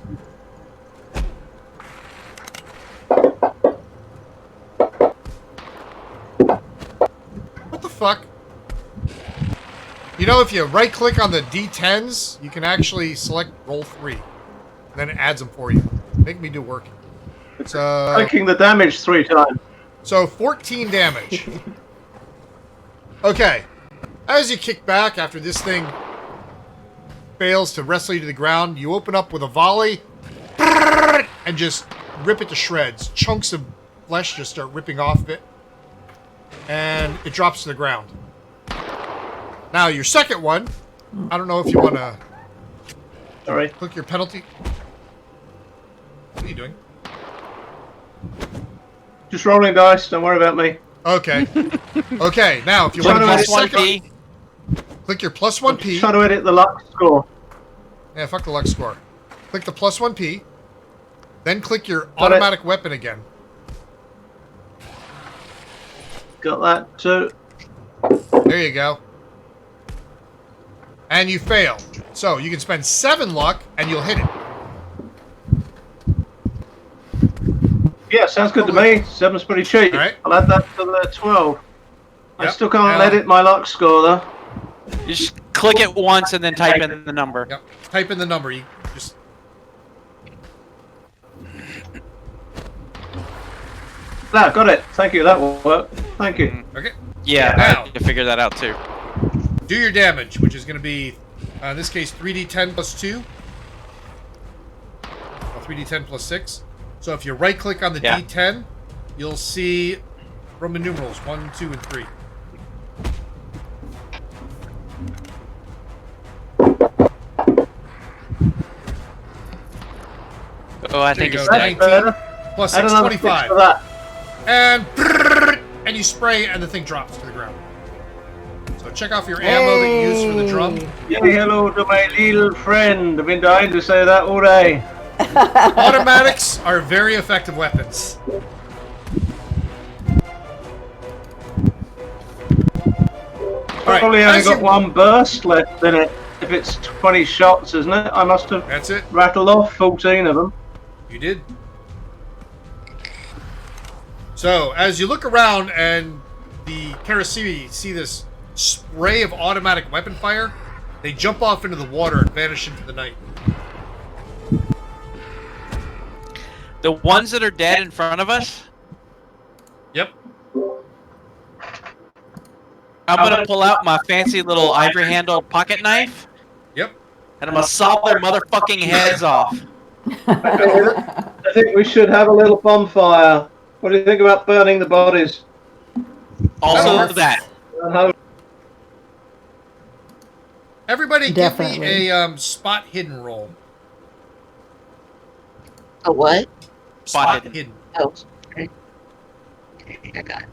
What the fuck? You know, if you right-click on the D10s, you can actually select roll 3. And then it adds them for you. Make me do work. So, Taking the damage 3 times. so 14 damage. Okay. As you kick back after this thing fails to wrestle you to the ground, you open up with a volley and just rip it to shreds. Chunks of flesh just start ripping off of it. And it drops to the ground. Now, your second one, I don't know if you want to Sorry. click your penalty. What are you doing? Just rolling dice, don't worry about me. Okay. Okay, now, if you Try want to to do Plus the one second, P. click your +1p. Try to edit the luck score. Yeah, fuck the luck score. Click the +1p. Then click your Got it. automatic weapon again. Got that too. There you go. And you fail. So you can spend 7 luck and you'll hit it. Yeah, sounds good to me. 7's pretty cheap. All right. I'll add that to the 12. I Yep. still can't Now- edit my luck score though. You just click it once and then type in the number. Yep. Type in the number. You just. No, got it. Thank you. That will work. Thank you. Okay. Yeah, Now. I had to figure that out too. Do your damage, which is going to be, in this case, 3d10 plus 2. Or 3d10 plus 6. So if you right-click on the Yeah. d10, you'll see Roman numerals 1, 2, and 3. Oh, I There you think it's go. that. 19 plus Add 6, another 6 25. for that. And you spray, and the thing drops to the ground. So check off your ammo that you use for the drum. Say hello to my little friend. I've been dying to say that all day. Automatics are very effective weapons. Alright, Probably only as got you- one burst left in it. If it's 20 shots, isn't it? I must have That's it. rattled off 14 of them. You did. So, as you look around and the Karasiri see this spray of automatic weapon fire, they jump off into the water and vanish into the night. The ones that are dead in front of us, Yep. I'm gonna pull out my fancy little ivory-handled pocket knife, Yep. and I'm gonna saw their motherfucking heads off. I think we should have a little bonfire. What do you think about burning the bodies? Also that. Everybody give Definitely. me a spot hidden roll. A what? Spot hidden. Oh, okay. I got it.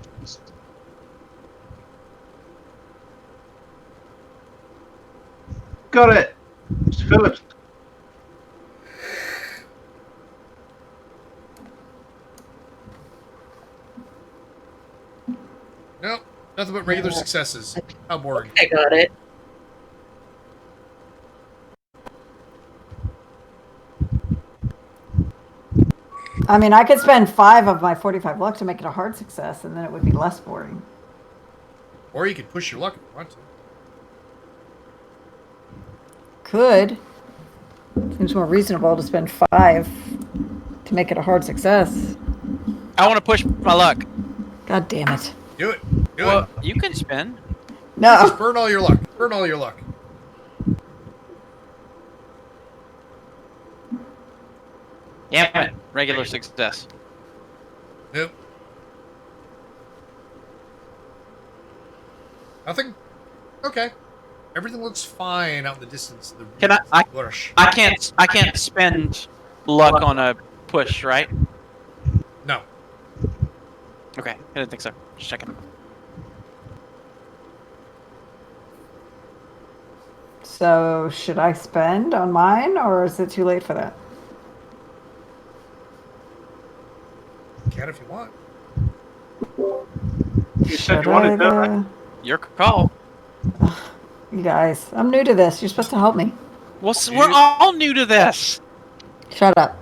Got it. Mr. Phillips. Nothing but regular successes. How boring. I got it. I mean, I could spend 5 of my 45 luck to make it a hard success, and then it would be less boring. Or you could push your luck if you want to. Could. Seems more reasonable to spend 5 to make it a hard success. I want to push my luck. God damn it. Do it. Do Well, it. you can spin. No. Just burn all your luck. Burn all your luck. Damn it. Regular success. Nope. Nothing? Okay. Everything looks fine out in the distance. The Can I flourish. I can't spend luck on a push, right? No. Okay, I didn't think so. Just checking. So, should I spend on mine, or is it too late for that? You can if you want. You said Should you wanted to, I, right? Your call. You guys, I'm new to this. You're supposed to help me. Well, we're all new to this. Shut up.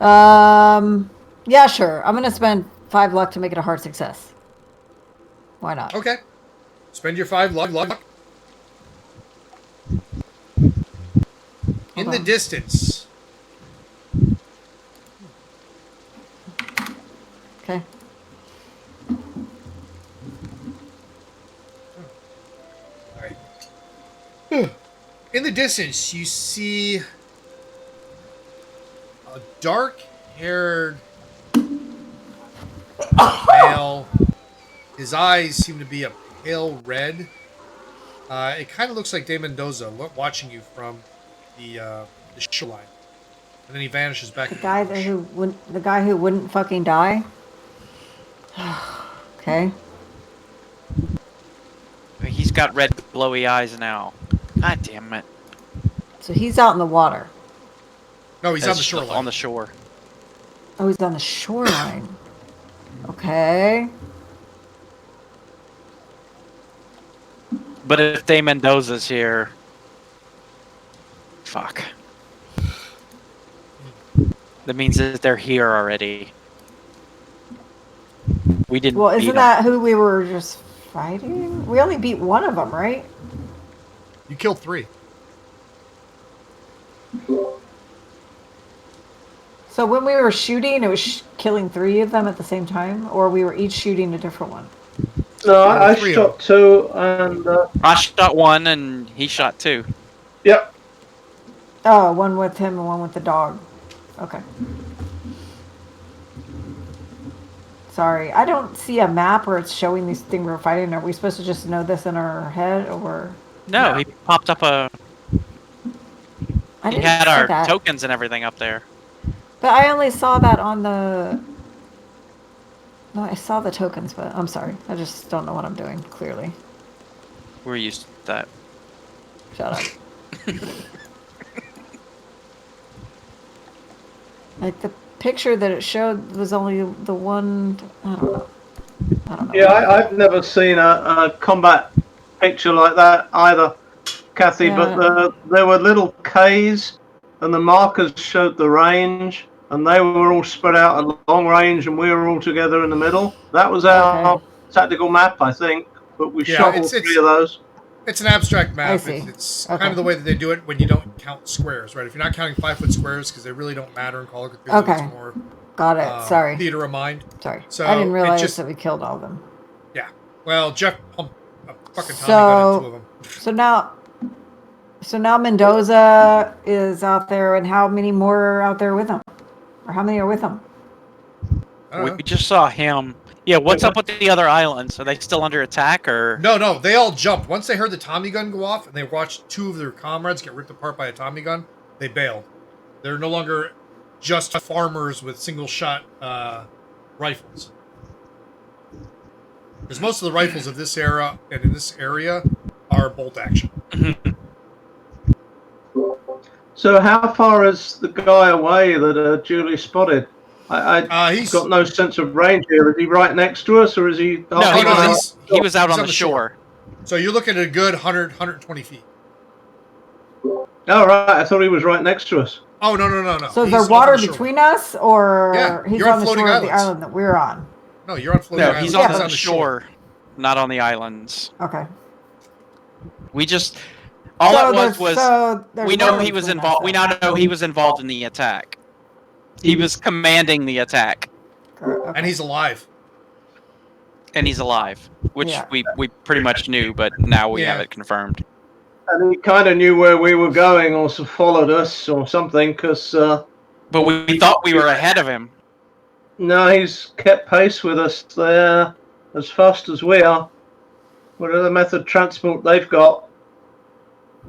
Yeah, sure. I'm gonna spend 5 luck to make it a hard success. Why not? Okay. Spend your 5 luck. In Hold the on. distance. Okay. Alright. In the distance, you see a dark-haired male. His eyes seem to be a pale red. It kind of looks like De Mendoza watching you from the shoreline, and then he vanishes back. The into guy the bush. the guy who wouldn't fucking die. Okay. He's got red glowy eyes now. God damn it. So he's out in the water. No, he's on the That's shoreline. On the shore. Oh, he's on the shoreline. Okay. But if De Mendoza's here, fuck. That means that they're here already. We didn't. Well, beat isn't 'em. that who we were just fighting? We only beat one of them, right? You killed 3. So when we were shooting, it was killing 3 of them at the same time, or we were each shooting a different one. No, I Three of shot 2 and I shot 1 and he shot 2. yep. Oh, one with him and one with the dog. Okay. Sorry, I don't see a map where it's showing these things we're fighting. Are we supposed to just know this in our head, or? No, he popped up I He didn't had see our that. tokens and everything up there. But I only saw that on the. No, I saw the tokens, but I'm sorry. I just don't know what I'm doing. Clearly, We're used to that. shut up. Like the picture that it showed was only the one. I don't know. I don't know. Yeah, I've never seen a combat picture like that either, Kathy. Yeah. But there were little Ks, and the markers showed the range, and they were all spread out at long range, and we were all together in the middle. That was our Okay. tactical map, I think. But we Yeah, shot all it's- 3 of those. It's an abstract map. I see. It's Okay. kind of the way that they do it when you don't count squares, right? If you're not counting 5-foot squares, because they really don't matter in Call of Cthulhu, Okay. it's more Got it. Sorry. theater of mind. Sorry. So I didn't it realize just- that we killed all of them. Yeah. Well, Jeff pumped a fucking Tommy gun in 2 of them. So now Mendoza is out there, and how many more are out there with him? Or how many are with him? I don't know. We just saw him. Yeah, what's up with the other islands? Are they still under attack or? No, they all jumped. Once they heard the Tommy gun go off and they watched 2 of their comrades get ripped apart by a Tommy gun, they bailed. They're no longer just farmers with single-shot rifles. Because most of the rifles of this era and in this area are bolt action. So how far is the guy away that Julie spotted? He's got no sense of range here. Is he right next to us, or is he? No, Oh, no, he was out he's on the shore. So you're looking at a good 120 feet. Oh, right. I thought he was right next to us. Oh, no. So is He's there off water on the shore. between us, or Yeah, he's you're on on the floating shore of the islands. island that we're on? No, you're on floating No, islands. he's Yeah, on but- the shore, not on the islands. Okay. We just all So it there's- was so there's we know water he was between us involved. We then. now know he was involved in the attack. He was commanding the attack, Okay. And he's alive. and he's alive, which Yeah. we pretty much knew, but now we Yeah. have it confirmed. And he kind of knew where we were going, or followed us, or something. Because But we thought we were ahead of him. no, he's kept pace with us there as fast as we are. Whatever method transport they've got,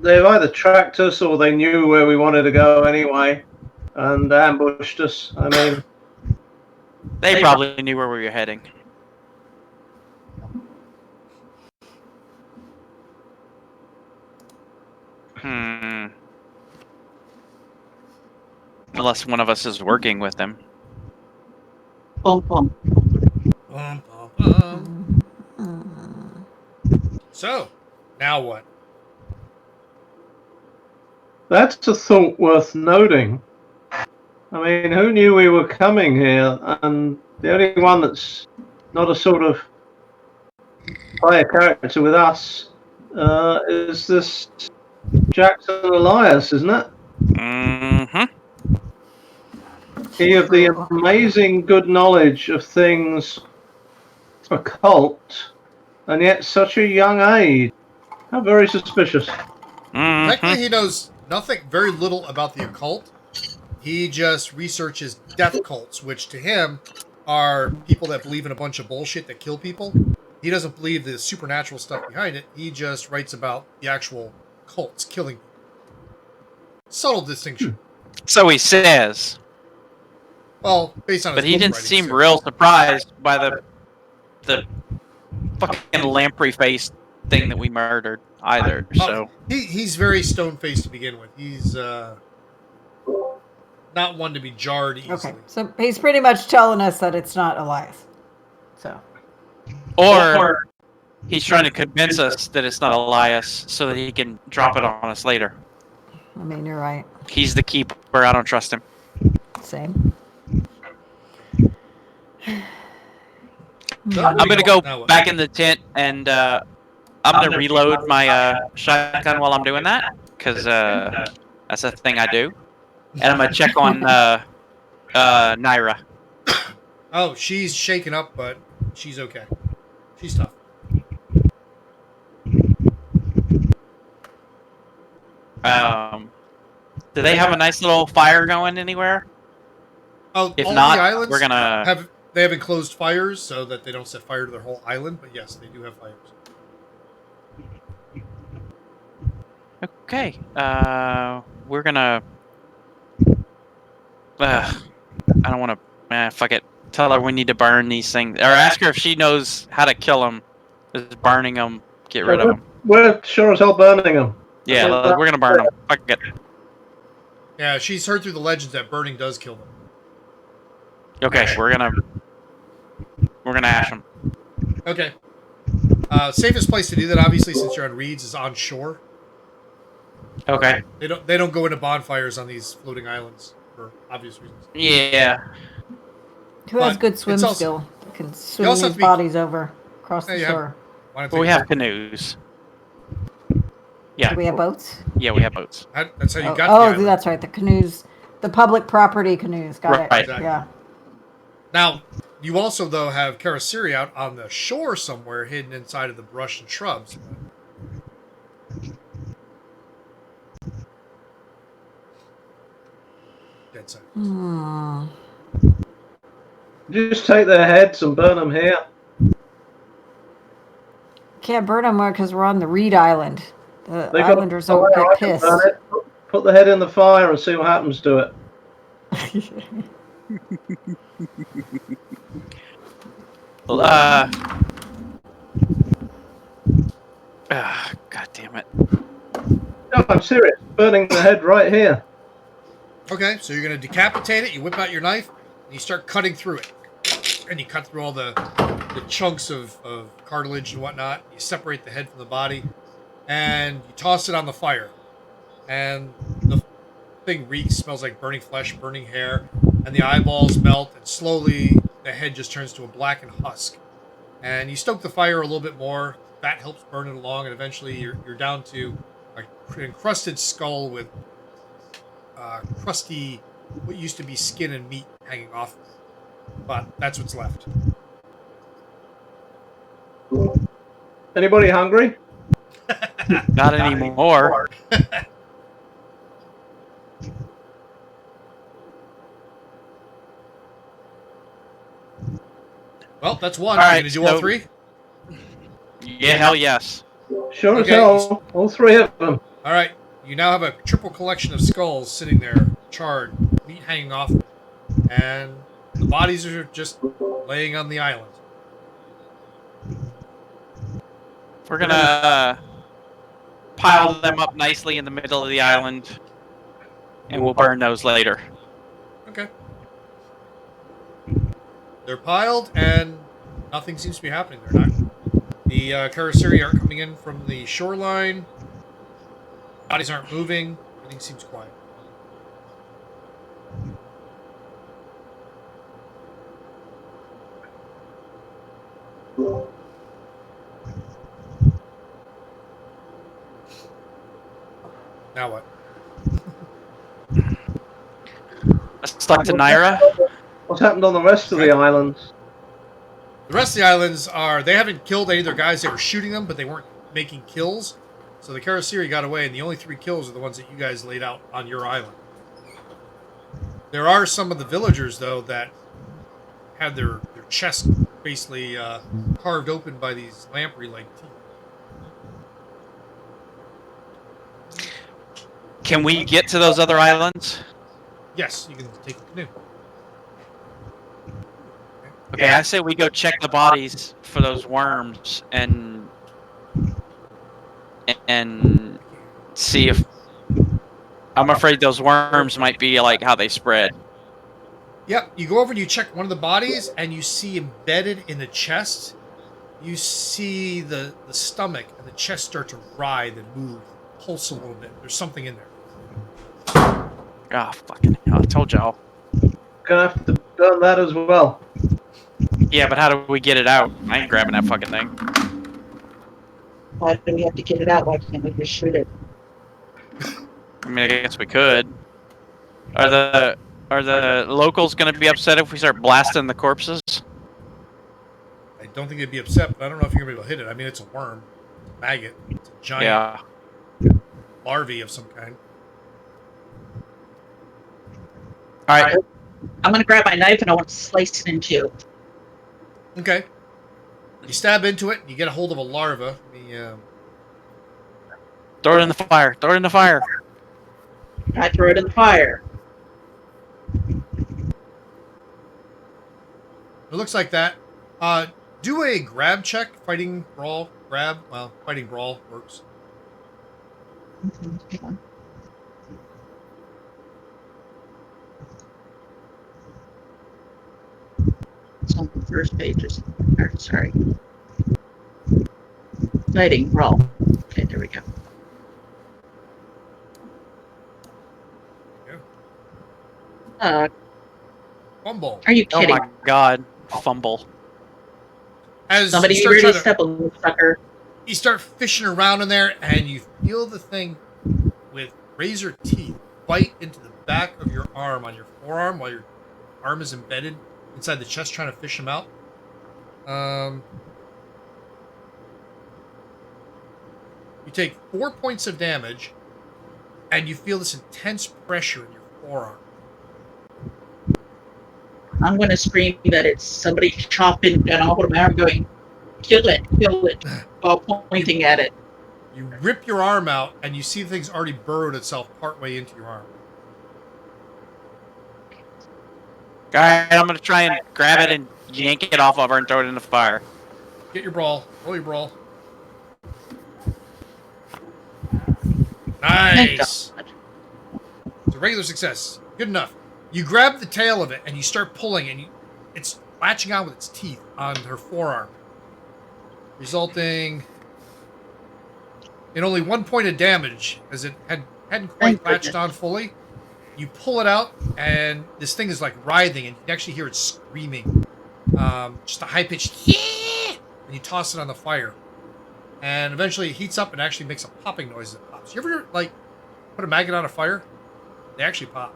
they've either tracked us or they knew where we wanted to go anyway, and ambushed us. I mean, They probably knew where we were heading. Unless one of us is working with them. Boom, boom. Bum, bum, bum. So, now what? that's a thought worth noting. I mean, who knew we were coming here? And the only one that's not a sort of player character with us is this Jackson Elias, isn't it? Mm-hmm. He of the amazing good knowledge of things occult, and yet such a young age. How very suspicious. Technically, he knows very little about the occult. He just researches death cults, which to him are people that believe in a bunch of bullshit that kill people. He doesn't believe the supernatural stuff behind it. He just writes about the actual cults killing people. Subtle distinction. So he says. Well, based on his But he book didn't writing, seem so- real surprised by the fucking lamprey face thing that we murdered either. So He's very stone-faced to begin with. He's not one to be jarred easily. Okay. So he's pretty much telling us that it's not Elias. So. or he's trying to convince us that it's not Elias so that he can drop it on us later. I mean, you're right. He's the keeper. I don't trust him. Same. So, I'm gonna go now what? back in the tent and I'm gonna reload my shotgun while I'm doing that because that's a thing I do. And I'm gonna check on Nyra. Oh, she's shaken up, but she's okay. She's tough. Do they have a nice little fire going anywhere? Oh, If all not, the islands we're gonna. they have enclosed fires so that they don't set fire to their whole island. But yes, they do have fires. Okay. We're gonna. I don't want to. Fuck it. Tell her we need to burn these things, or ask her if she knows how to kill them. Just burning them, get rid of them. We're sure as hell burning them. Yeah, we're gonna burn them. Fuck it. Yeah, she's heard through the legends that burning does kill them. Okay, we're gonna ash them. Okay. Safest place to do that, obviously, since you're on reeds, is on shore. Okay. They don't go into bonfires on these floating islands for obvious reasons. Yeah. Who has But good swim it's also- skill? Can swim also these have to be- bodies over across the Yeah, you have- shore. Why don't Well, we they- have canoes. Yeah. Do we have boats? Yeah, we have boats. That's how you Oh, got oh, the island. that's right. The canoes, the public property canoes. Got it. Right. Exactly. Yeah. Now, you also, though, have Karasiri out on the shore somewhere, hidden inside of the brush and shrubs. Dead silence. Hmm. Just take their heads and burn them here. Can't burn them because we're on the Reed Island. The They got Islanders will fire, I get can pissed. burn it. Put the head in the fire and see what happens to it. God damn it. No, I'm serious. Burning the head right here. Okay, so you're going to decapitate it. You whip out your knife. and you start cutting through it. And you cut through all the chunks of cartilage and whatnot. You separate the head from the body, and you toss it on the fire. And the thing reeks, smells like burning flesh, burning hair, and the eyeballs melt, and slowly the head just turns to a blackened husk. And you stoke the fire a little bit more. Fat helps burn it along, and eventually you're down to an encrusted skull with crusty, what used to be skin and meat hanging off. But that's what's left. Anybody hungry? Not anymore. Well, that's one. All Are you right, going to do all so- three? Yeah, hell yes. Sure Okay, as hell. All three of them. All right. You now have a triple collection of skulls sitting there, charred, meat hanging off, and the bodies are just laying on the island. We're gonna pile them up nicely in the middle of the island, and we'll burn those later. Okay. They're piled, and nothing seems to be happening. They're not. The Karasiri aren't coming in from the shoreline. Bodies aren't moving. Everything seems quiet. Now what? Let's talk to Naira. What's happened on the rest of the islands? The rest of the islands are... They haven't killed any of their guys. They were shooting them, but they weren't making kills. So the Karasiri got away, and the only 3 kills are the ones that you guys laid out on your island. There are some of the villagers, though, that had their chest basically carved open by these lamprey-like teeth. Can we get to those other islands? Yes, you can take a canoe. Okay, I say we go check the bodies for those worms and see if... I'm afraid those worms might be like how they spread. Yep, you go over and you check one of the bodies, and you see embedded in the chest, you see the stomach and the chest start to writhe and move, pulse a little bit. There's something in there. Ah, fucking hell, I told y'all. Gonna have to burn that as well. Yeah, but how do we get it out? I ain't grabbing that fucking thing. Why do we have to get it out? Why can't we just shoot it? I mean, I guess we could. Are the locals going to be upset if we start blasting the corpses? I don't think they'd be upset, but I don't know if you're going to be able to hit it. I mean, it's a worm. It's a maggot. It's a giant larvae of some kind. All right. I'm going to grab my knife and I want to slice it in 2. Okay. You stab into it, you get a hold of a larva. Throw it in the fire. Throw it in the fire. I throw it in the fire. It looks like that. Do a grab check. Fighting, brawl, grab. Well, fighting, brawl works. Hang on. It's on the first page. Sorry. Fighting, brawl. Okay, there we go. Fumble. Are you Oh kidding? my god. Fumble. As Somebody you start, really trying to, step on the sucker. you start fishing around in there, and you feel the thing with razor teeth bite into the back of your arm on your forearm while your arm is embedded inside the chest trying to fish him out. You take 4 points of damage, and you feel this intense pressure in your forearm. I'm going to scream that it's somebody chopping and I'll put my arm going, kill it, while pointing at it. You rip your arm out, and you see the thing's already burrowed itself partway into your arm. Alright, I'm gonna try and grab it and yank it off of her and throw it in the fire. Get your brawl. Roll your brawl. Nice! It's a regular success. Good enough. You grab the tail of it and you start pulling, and it's latching on with its teeth on her forearm, resulting in only 1 point of damage, as it hadn't quite Thank latched goodness. on fully. You pull it out, and this thing is like writhing, and you can actually hear it screaming. Just a high-pitched yeah! And you toss it on the fire. And eventually it heats up and actually makes a popping noise as it pops. You ever, like, put a maggot on a fire? They actually pop.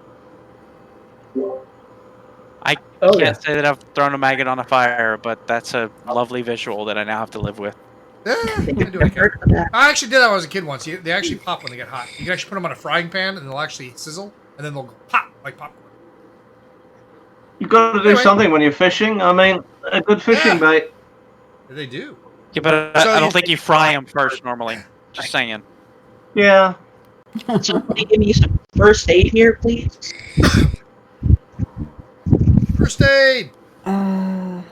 I Oh, can't say that I've thrown a maggot on a fire, but that's a lovely visual that I now have to live with. I do what I can. Heard of that. I actually did that when I was a kid once. They actually pop when they get hot. You can actually put them on a frying pan, and they'll actually sizzle, and then they'll go pop like popcorn. You've got to do Anyway. something when you're fishing. I mean, a good fishing Yeah. bait. They do. Yeah, but So I you- don't think you fry them first normally. Just saying. Yeah. Somebody give me some first aid here, please. First aid! And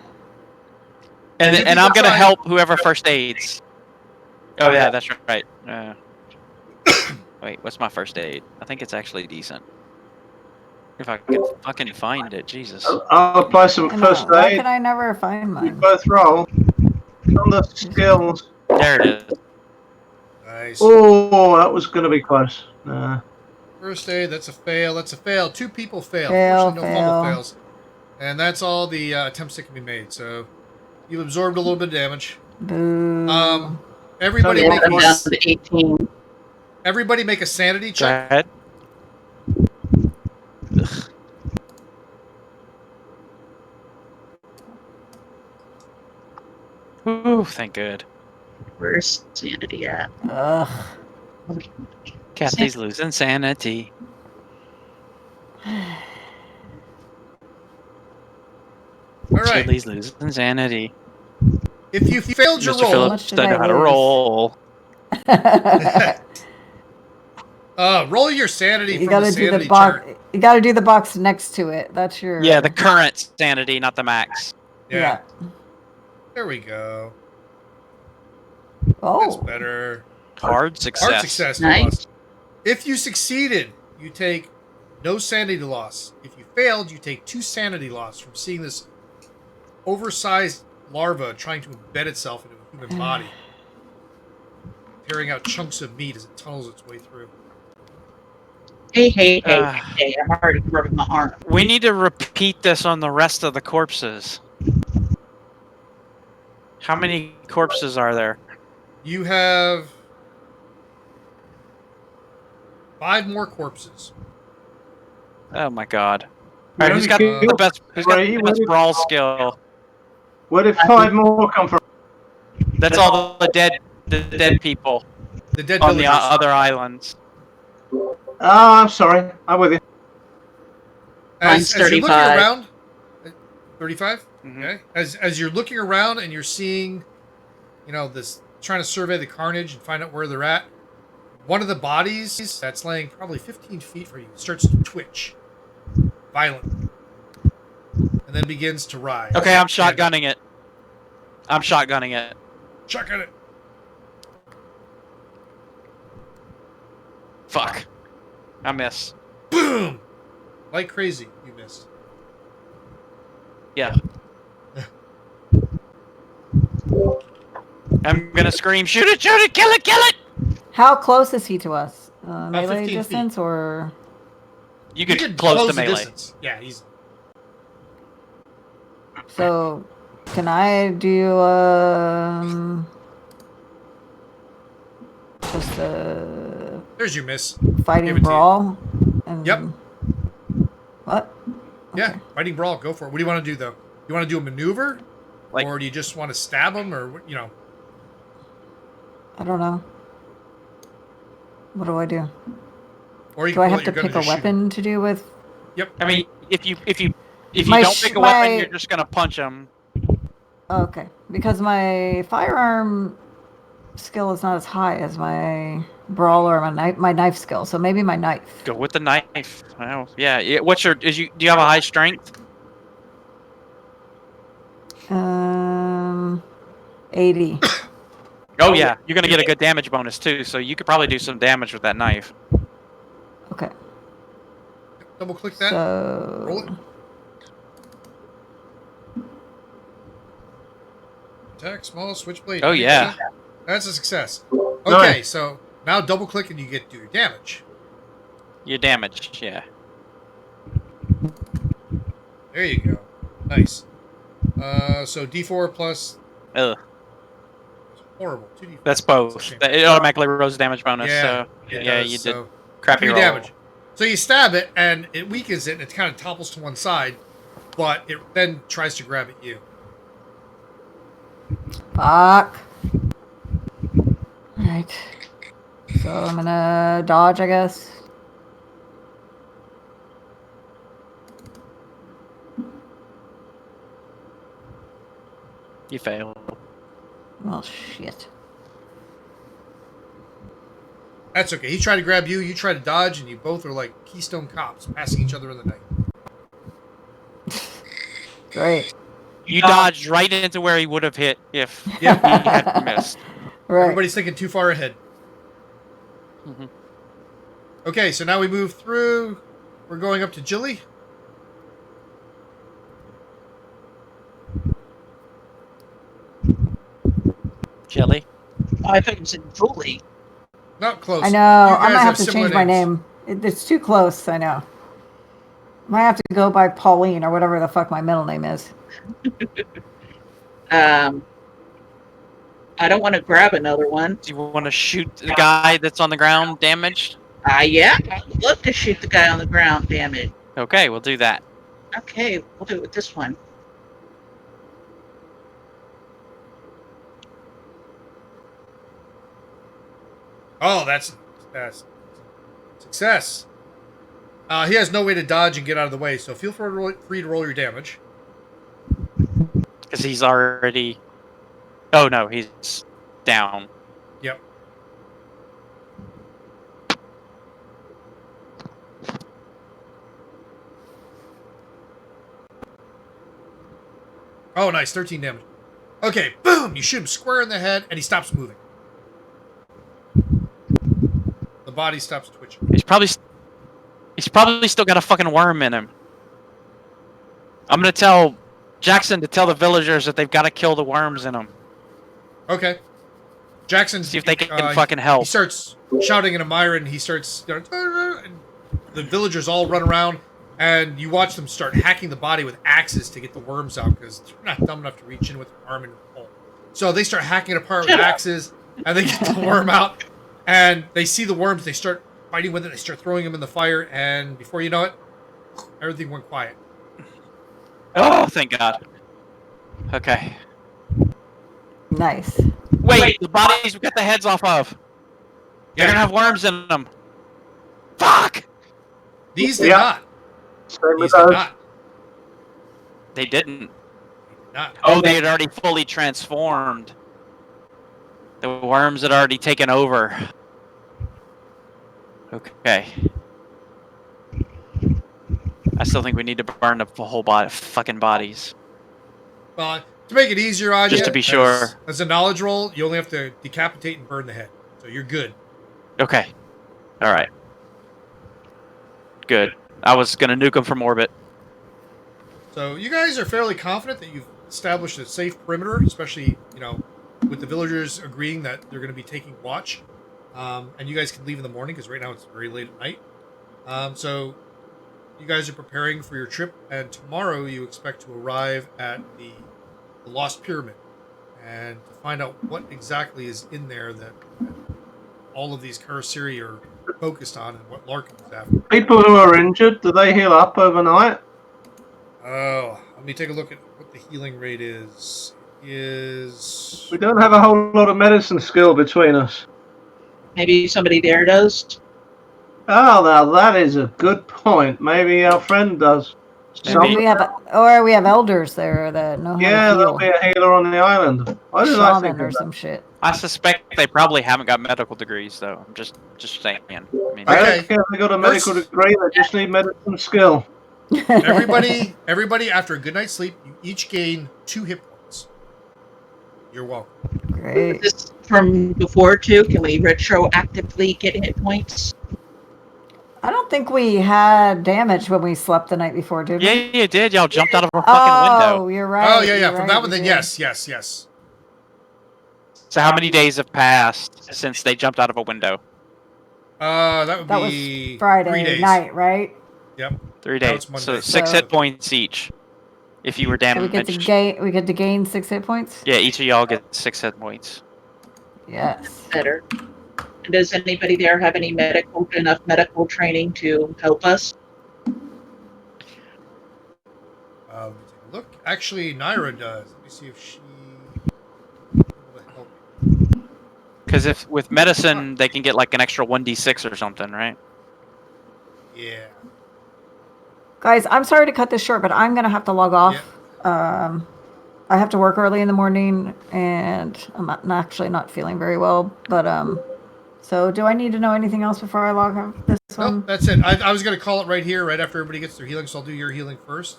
Two and I'm people gonna try. help whoever first aids. Oh yeah, that's right. Wait, what's my first aid? I think it's actually decent. If I can fucking find it, Jesus. I'll apply some I know, first why aid. can I never find You mine? both roll. On the skills. There it is. Nice. Oh, that was going to be close. First aid, that's a fail. That's a fail. 2 people fail. Fail, Fortunately, no fumble fail. fails. And that's all the attempts that can be made. So you've absorbed a little bit of damage. Boo. Everybody Yeah, make I'm a, down to 18. everybody make a sanity Go check. ahead. Ooh, thank good. Where's sanity at? Ugh. Kathy's losing sanity. All right. Chili's losing sanity. If you failed your Mr. roll, Phillips much did doesn't I know how to lose? roll. roll your sanity You from gotta the do the sanity box. chart. You gotta do the box next to it. That's your. Yeah, the current sanity, not the max. Yeah. There we go. That's Oh. better. Hard success. Hard success. Nice. Loss. If you succeeded, you take no sanity loss. If you failed, you take 2 sanity loss from seeing this oversized larva trying to embed itself into a human body, tearing out chunks of meat as it tunnels its way through. Hey, Ah. hey, I'm already rubbing my arm. We need to repeat this on the rest of the corpses. How many corpses are there? You have 5 more corpses. Oh my god. Alright, who's got Only the best Three, what did- brawl skill? Where did 5 more come from? That's all the dead people The dead on the villagers. other islands. Oh, I'm sorry. I'm with you. Mine's As you're looking 35. around, 35. Mhm. Okay. As you're looking around and you're seeing, this trying to survey the carnage and find out where they're at. One of the bodies that's laying probably 15 feet from you starts to twitch, violently, and then begins to rise. Okay, I'm shotgunning it. I'm shotgunning it. Shotgun it. Fuck. I miss. Boom! Like crazy, you missed. Yeah. I'm gonna scream, shoot it, kill it! How close is he to us? Melee 15 distance or? You You could close the the melee. distance. Yeah, he's. So, can I do just a There's your miss. fighting Give it to you. brawl? And Yep. What? Yeah, Okay. fighting brawl. Go for it. What do you want to do though? You want to do a maneuver, Like- or do you just want to stab him, or I don't know. What do I do? or you Do I can pull have out to your gun pick and a just shoot him. weapon to do with? Yep. I mean, if you My don't pick a weapon, my- you're just gonna punch him. Okay, because my firearm skill is not as high as my brawl or my knife skill. So maybe my knife. Go with the knife. Oh, yeah. What's your? Do you have a high strength? 80. Oh yeah, you're gonna get a good damage bonus too. So you could probably do some damage with that knife. Okay. Double click that. Roll it. So Attack, small, switchblade. Oh, yeah. 20%. That's a success. Okay, Nice. so now double click and you get to do your damage. You're damaged, yeah. There you go. Nice. So D4 plus. Ugh. Horrible. 2D4. That's That's a both. shame. It automatically rolls damage bonus, Yeah, so it yeah, does, you did so crappy 3 roll. damage. So you stab it and it weakens it and it kind of topples to one side, but it then tries to grab at you. fuck. Alright. So I'm gonna dodge, I guess. You fail. Well, shit. That's okay. He tried to grab you, you try to dodge, and you both are like Keystone Cops, passing each other in the night. Great. You dodged right into where he would have hit if Yep. he had missed. Right. Everybody's thinking too far ahead. Mhm. Okay, so now we move through. We're going up to Jilly. Jelly. I thought it was in Julie. Not close. I know. You I guys might have to similar change my names. name. It's too close, I know. Might have to go by Pauline or whatever the fuck my middle name is. I don't want to grab another one. Do you want to shoot the guy that's on the ground damaged? Yeah, I'd love to shoot the guy on the ground, damn it. Okay, we'll do that. Okay, we'll do it with this one. Oh, that's success. He has no way to dodge and get out of the way, so feel free to roll your damage. Because he's already... Oh, no, he's down. Yep. Oh, nice. 13 damage. Okay, boom! You shoot him square in the head, and he stops moving. The body stops twitching. He's probably still got a fucking worm in him. I'm gonna tell Jackson to tell the villagers that they've got to kill the worms in them. Okay. Jackson, See if they can fucking help. He starts shouting at Amira, and he starts... and the villagers all run around, and you watch them start hacking the body with axes to get the worms out, because they're not dumb enough to reach in with an arm and pull. So they start hacking it apart with axes, and they get the worm out, and they see the worms, they start fighting with it, they start throwing them in the fire, and before you know it, everything went quiet. Oh, thank God. Okay. Nice. Wait, the bodies we got the heads off of. They're gonna have worms in them. Fuck! These did Yeah. not. Same These with did those. not. They didn't. Not. Oh, they had already fully transformed. The worms had already taken over. Okay. I still think we need to burn the whole fucking bodies. Well, to make it easier on you, Just to be sure. as a knowledge roll, you only have to decapitate and burn the head. So you're good. Okay. Alright. Good. I was gonna nuke them from orbit. So you guys are fairly confident that you've established a safe perimeter, especially, with the villagers agreeing that they're going to be taking watch. And you guys can leave in the morning, because right now it's very late at night. So you guys are preparing for your trip, and tomorrow you expect to arrive at the Lost Pyramid, and to find out what exactly is in there that all of these Karasiri are focused on, and what Larkin is after. People who are injured, do they heal up overnight? Oh, let me take a look at what the healing rate is. We don't have a whole lot of medicine skill between us. Maybe somebody there does. Oh, now that is a good point. Maybe our friend does. Maybe. We have, or we have elders there that know how Yeah, to there'll heal. be a healer on the island. Why did I think Shaman or of some that? shit. I suspect they probably haven't got medical degrees, though. I'm just saying. I mean, I Okay. don't care if they got a medical degree, they just need medicine skill. Everybody, after a good night's sleep, you each gain 2 hit points. You're welcome. Great. This from before too. Can we retroactively get hit points? I don't think we had damage when we slept the night before, did we? Yeah, you did. Y'all jumped out of a fucking Oh, window. you're right. Oh, yeah, you're From right, that one, we then did. yes. So how many days have passed since they jumped out of a window? That would That be was Friday 3 days. night, right? Yep. 3 Now days. it's Monday. So 6 hit points each. If you were So we get damaged. to gain 6 hit points. Yeah, each of y'all get 6 hit points. Yes. Better. Does anybody there have any enough medical training to help us? Let me take a look. Actually, Naira does. Let me see if she able to help. Because if with medicine they can get like an extra 1d6 or something, right? Yeah. Guys, I'm sorry to cut this short, but I'm gonna have to log off. I have to work early in the morning, and I'm actually not feeling very well. But so do I need to know anything else before I log off this one? Nope, that's it. I was going to call it right here, right after everybody gets their healing, so I'll do your healing first.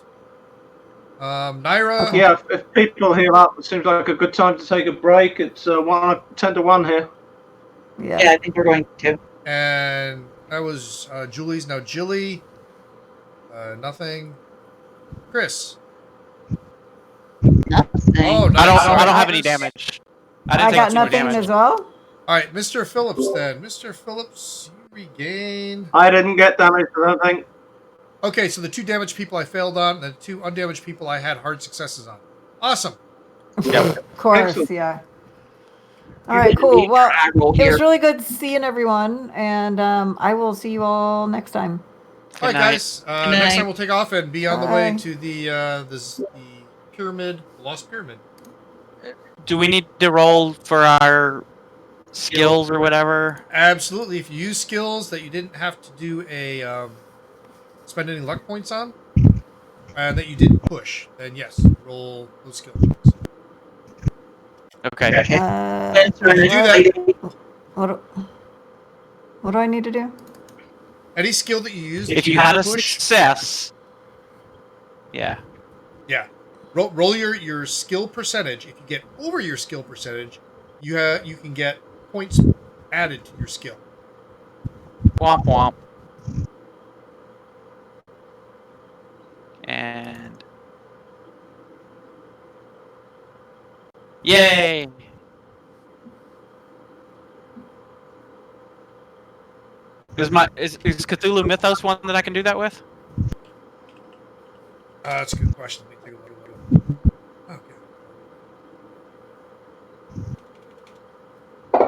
Naira. Okay. Yeah, if people heal up, it seems like a good time to take a break. It's 10 to 1 here. Yeah, I think we're going to. And that was Julie's. Now Jilly. Nothing. Chris. Nothing. Oh, I don't sorry. have any damage. I didn't I take got too much nothing damage. as well. All right, Mr. Phillips then. Mr. Phillips, you regained. I didn't get damaged, I don't think. Okay, so the 2 damaged people I failed on, the 2 undamaged people I had hard successes on. Awesome. Yep. Of course, Excellent. yeah. All right, cool. Well, it here. was really good seeing everyone, and I will see you all next time. All right, night. guys. Good Next night. time we'll take off and be on the way Bye. to the pyramid, the Lost Pyramid. Do we need to roll for our skills or whatever? Absolutely. If you use skills that you didn't have to do a spend any luck points on, and that you didn't push, then yes, roll those skill points. Okay. When you do that, what do I need to do? any skill that you use, If you had a push, success, yeah. yeah, roll your skill percentage. If you get over your skill percentage, you can get points added to your skill. Womp womp. And yay! Is Cthulhu Mythos one that I can do that with? That's a good question. Let me take a look.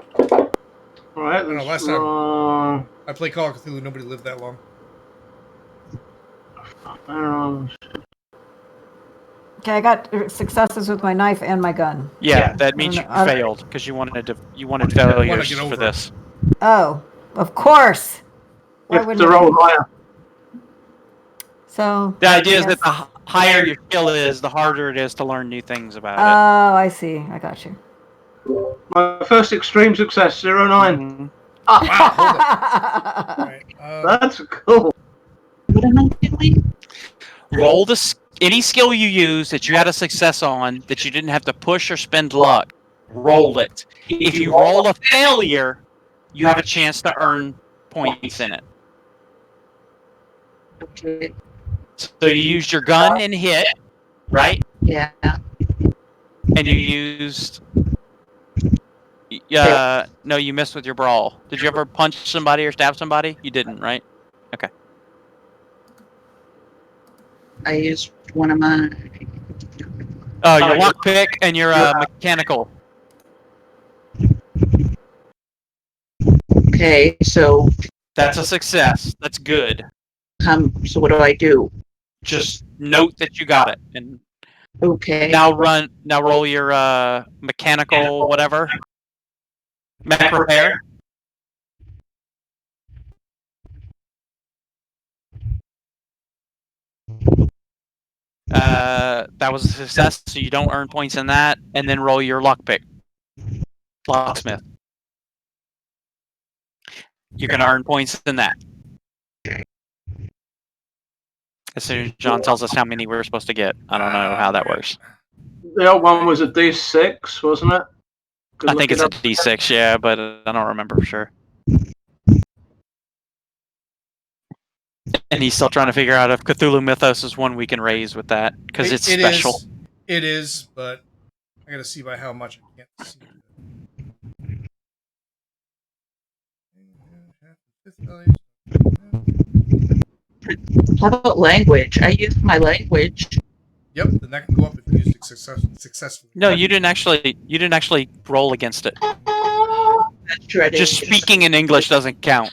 Okay. All right, know, last time- I played Call of Cthulhu. Nobody lived that long. Okay, I got successes with my knife and my gun. Yeah, that means you I don't- failed because you wanted failures get for over this. Oh, of course. You Why have wouldn't to it roll be? higher. So The idea is that yes. the higher your skill is, the harder it is to learn new things about Oh, I see. I got you. My first extreme success, it. 09. Mhm. Wow, hold up. All right. That's cool. What am I doing? Roll any skill you use that you had a success on that you didn't have to push or spend luck. Roll it. If you roll a failure, you have a chance to earn points in it. Okay. So you used your gun and hit, right? Yeah. And you used. No, you missed with your brawl. Did you ever punch somebody or stab somebody? You didn't, right? Okay. I used one of my. Oh, your lockpick and your mechanical. Okay, so That's a success. That's good. so what do I do? Just note that you got it, and Okay. now roll your mechanical whatever. Mech repair. That was a success, so you don't earn points in that, and then roll your lockpick. Locksmith. You're gonna earn points in that. As soon as John tells us how many we're supposed to get. I don't know how that works. The old one was a D6, wasn't it? Could I look think it it's a up. D6, yeah, but I don't remember for sure. And he's still trying to figure out if Cthulhu Mythos is one we can raise with that, because it's special. It is, but I gotta see by how much I can't see. How about language? I used my language. Yep, then that can go up if you used it successfully. No, you didn't actually roll against it. That's true. I didn't Just speaking in English doesn't count.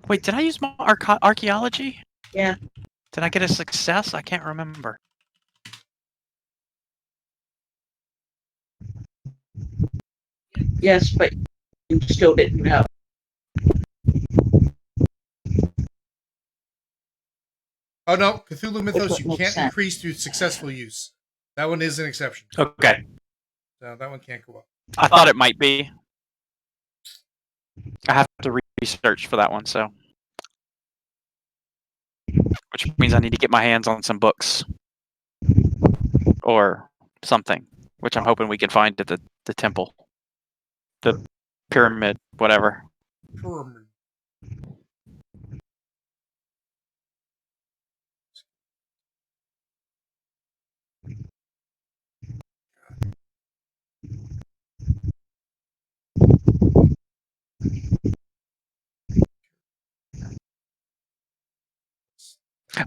Wait, did I use my archaeology? Yeah. Did I get a success? I can't remember. Yes, but you still didn't know. Oh no, Cthulhu Mythos you makes can't sense. increase through successful use. That one is an exception. Okay. So that one can't go up. I thought it might be. I have to research for that one, so. Which means I need to get my hands on some books. Or something. Which I'm hoping we can find at the temple. The pyramid, whatever. Pyramid.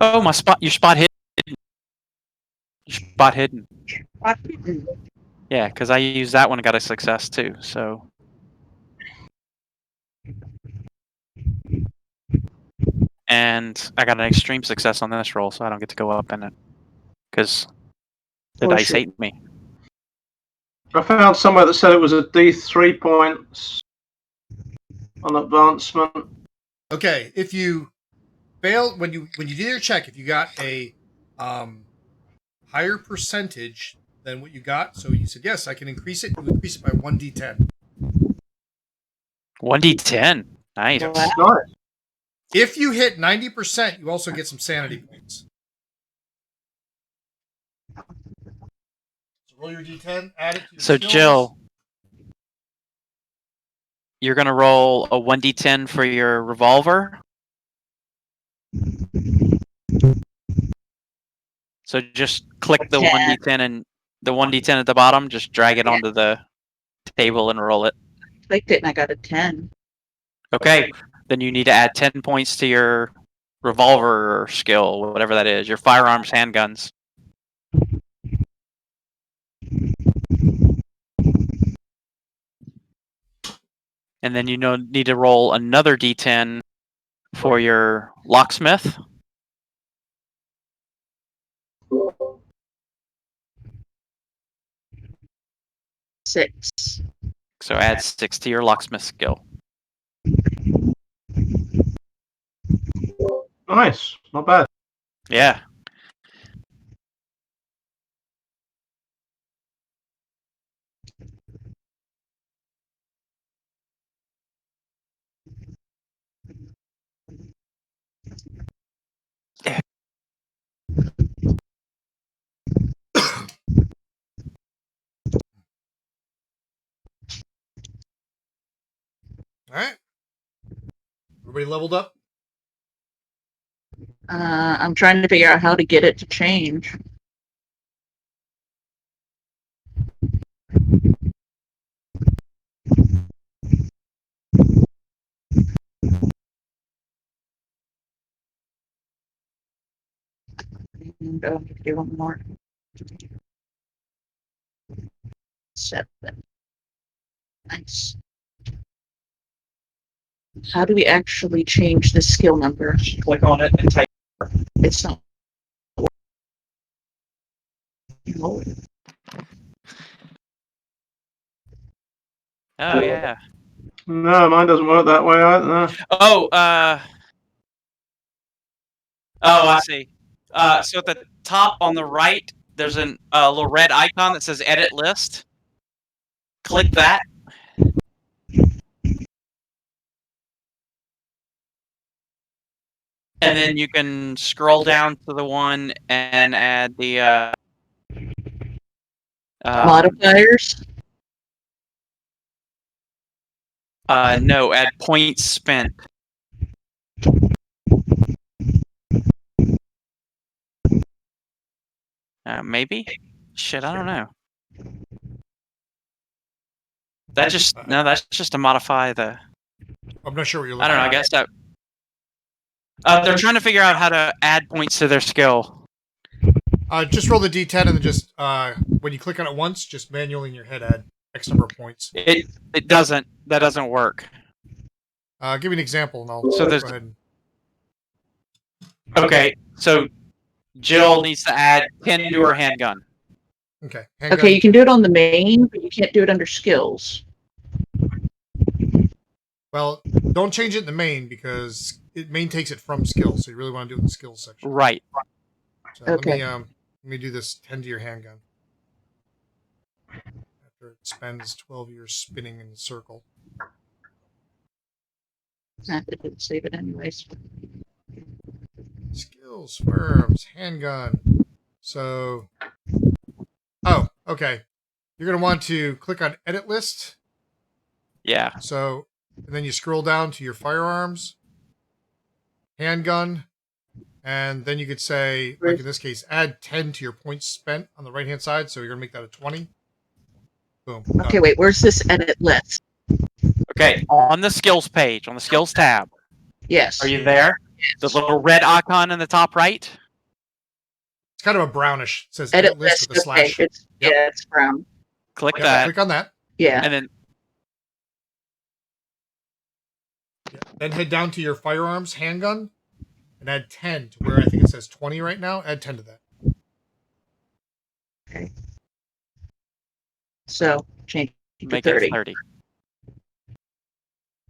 Oh, your spot hidden. Your spot hidden. Yeah, because I used that one and got a success too, so. And I got an extreme success on this roll, so I don't get to go up in it. Because the dice hate me. I found somewhere that said it was a D3 points on advancement. Okay, if you fail when you did your check, if you got a higher percentage than what you got, so you said yes, I can increase it. You increase it by 1d10. 1d10. Nice. Wow. Nice. If you hit 90%, you also get some sanity points. So roll your d10, add it to your So skills. Jill, you're gonna roll a 1d10 for your revolver. So just click the 1d10 and the 1d10 at the bottom. Just drag it onto the table and roll it. Clicked it and I got a 10. Okay. Then you need to add 10 points to your revolver skill, whatever that is. Your firearms, handguns. And then you need to roll another d10 for your locksmith. Six. So add 6 to your locksmith skill. Nice. Not bad. Yeah. All right. Everybody leveled up? I'm trying to figure out how to get it to change. And do one more. 7. Nice. How do we actually change the skill number? Click on it and type. It's not. No. Oh, yeah. No, mine doesn't work that way either. No. Oh, I see. So at the top on the right, there's a little red icon that says Edit List. Click that. and then you can scroll down to the one and add the Modifiers. no, add points spent. Maybe? Shit, I don't know. That's just to modify the. I'm not sure what you're I looking don't know. I guess that. They're trying to figure out how to add points to their skill. Just roll the d10 and then just when you click on it once, just manually in your head add X number of points. It doesn't. That doesn't work. Give me an example, and I'll So go there's. ahead. And... Okay, so Jill needs to add 10 to her handgun. Okay. Handgun. Okay, you can do it on the main, but you can't do it under skills. Well, don't change it in the main because main takes it from skills, so you really want to do it in the skills section. Right. So Okay. let me do this 10 to your handgun. After it spends 12 years spinning in a circle. I didn't save it anyways. Skills, firms, handgun. So, oh, okay. You're going to want to click on edit list. Yeah. So, and then you scroll down to your firearms, handgun, and then you could say, like in this case, add 10 to your points spent on the right-hand side. So you're going to make that a 20. Boom. Okay, done. wait, where's this edit list? Okay, on the skills page, on the skills tab. Yes. Are you there? The little red icon in the top right? It's kind of a brownish. It says Edit list list, with a okay. slash. It's, Yep. Yeah, it's brown. Click Yep, that. click on that. Yeah. And then Then head down to your firearms, handgun, and add 10 to where I think it says 20 right now. Add 10 to that. Okay. So, change it to make 30. it 30.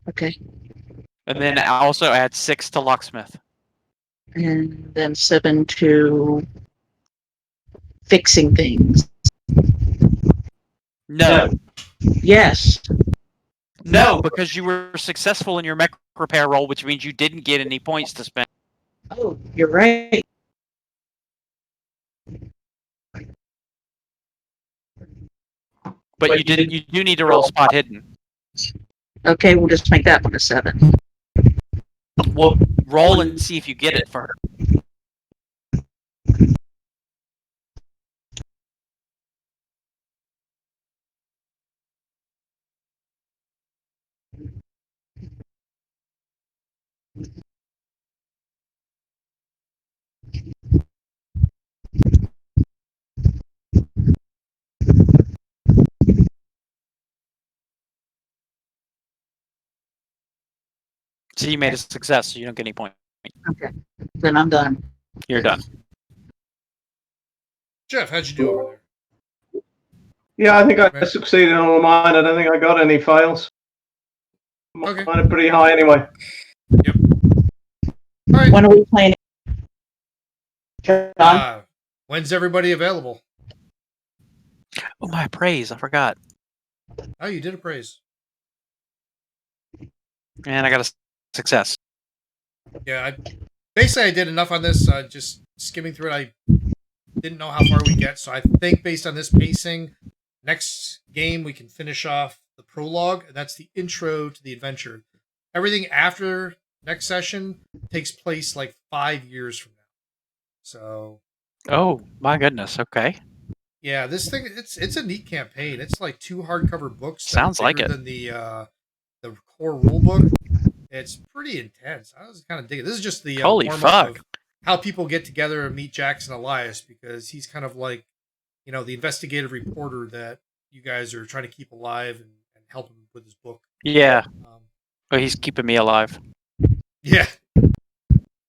Okay. And then also add 6 to locksmith. And then 7 to fixing things. No. Yes. No, because you were successful in your mech repair roll, which means you didn't get any points to spend. Oh, you're right. But you didn't. You do need to roll spot hidden. Okay, we'll just make that one a 7. Well, roll and see if you get it for her. So you made a success, so you don't get any points. Okay. Then I'm done. You're done. Jeff, how'd you do over there? Yeah, I think I succeeded on all mine. I don't think I got any fails. Okay. Mine are pretty high anyway. All right. When are we playing? John? When's everybody available? Oh, my praise! I forgot. Oh, you did a praise. And I got a success. Yeah, basically I did enough on this. Just skimming through it, I didn't know how far we get. So I think based on this pacing, next game we can finish off the prologue, and that's the intro to the adventure. Everything after next session takes place like 5 years from now. So, Oh my goodness. Okay. yeah, this thing it's a neat campaign. It's like 2 hardcover books. that Sounds are like bigger it. than the core rule book. It's pretty intense. I was kind of digging. This is just the Holy warm-up fuck. of how people get together and meet Jackson Elias, because he's kind of like, the investigative reporter that you guys are trying to keep alive and help him with his book. Yeah. Um, Oh, he's keeping me alive. yeah.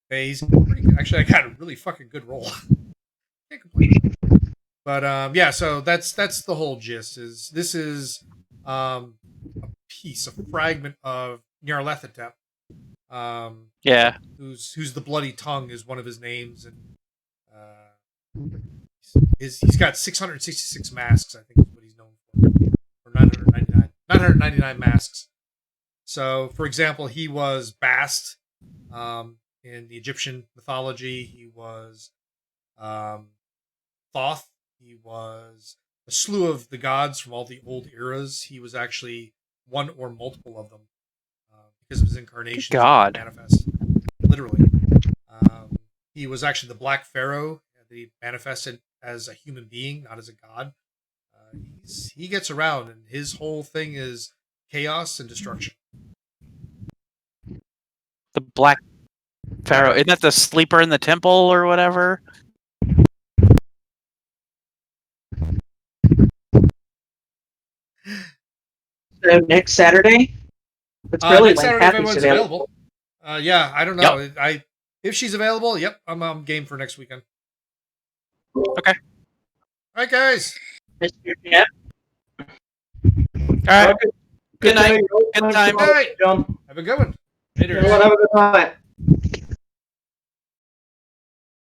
Hey, he's pretty good. Actually, I got a really fucking good roll. Can't complain. But yeah, so that's the whole gist. This is a piece, a fragment of Nyarlathotep. Yeah. Who's the bloody tongue is one of his names, and he's got 666 masks, I think is what he's known for, or 999 masks. So, for example, he was Bast in the Egyptian mythology. He was Thoth. He was a slew of the gods from all the old eras. He was actually one or multiple of them because of his incarnation. God. Manifest, literally. He was actually the Black Pharaoh. He manifested as a human being, not as a god. He gets around, and his whole thing is chaos and destruction. The Black Pharaoh. Isn't that the sleeper in the temple or whatever? So next Saturday? It's Next Saturday, if Happy's everyone's available. Yeah, I don't know. Yep. If she's available, yep, I'm game for next weekend. Okay. All right, guys. Mr. Jeff? All right. Good night. Good Good time. Good night. John. Have a good one. Later. Everyone have a good night.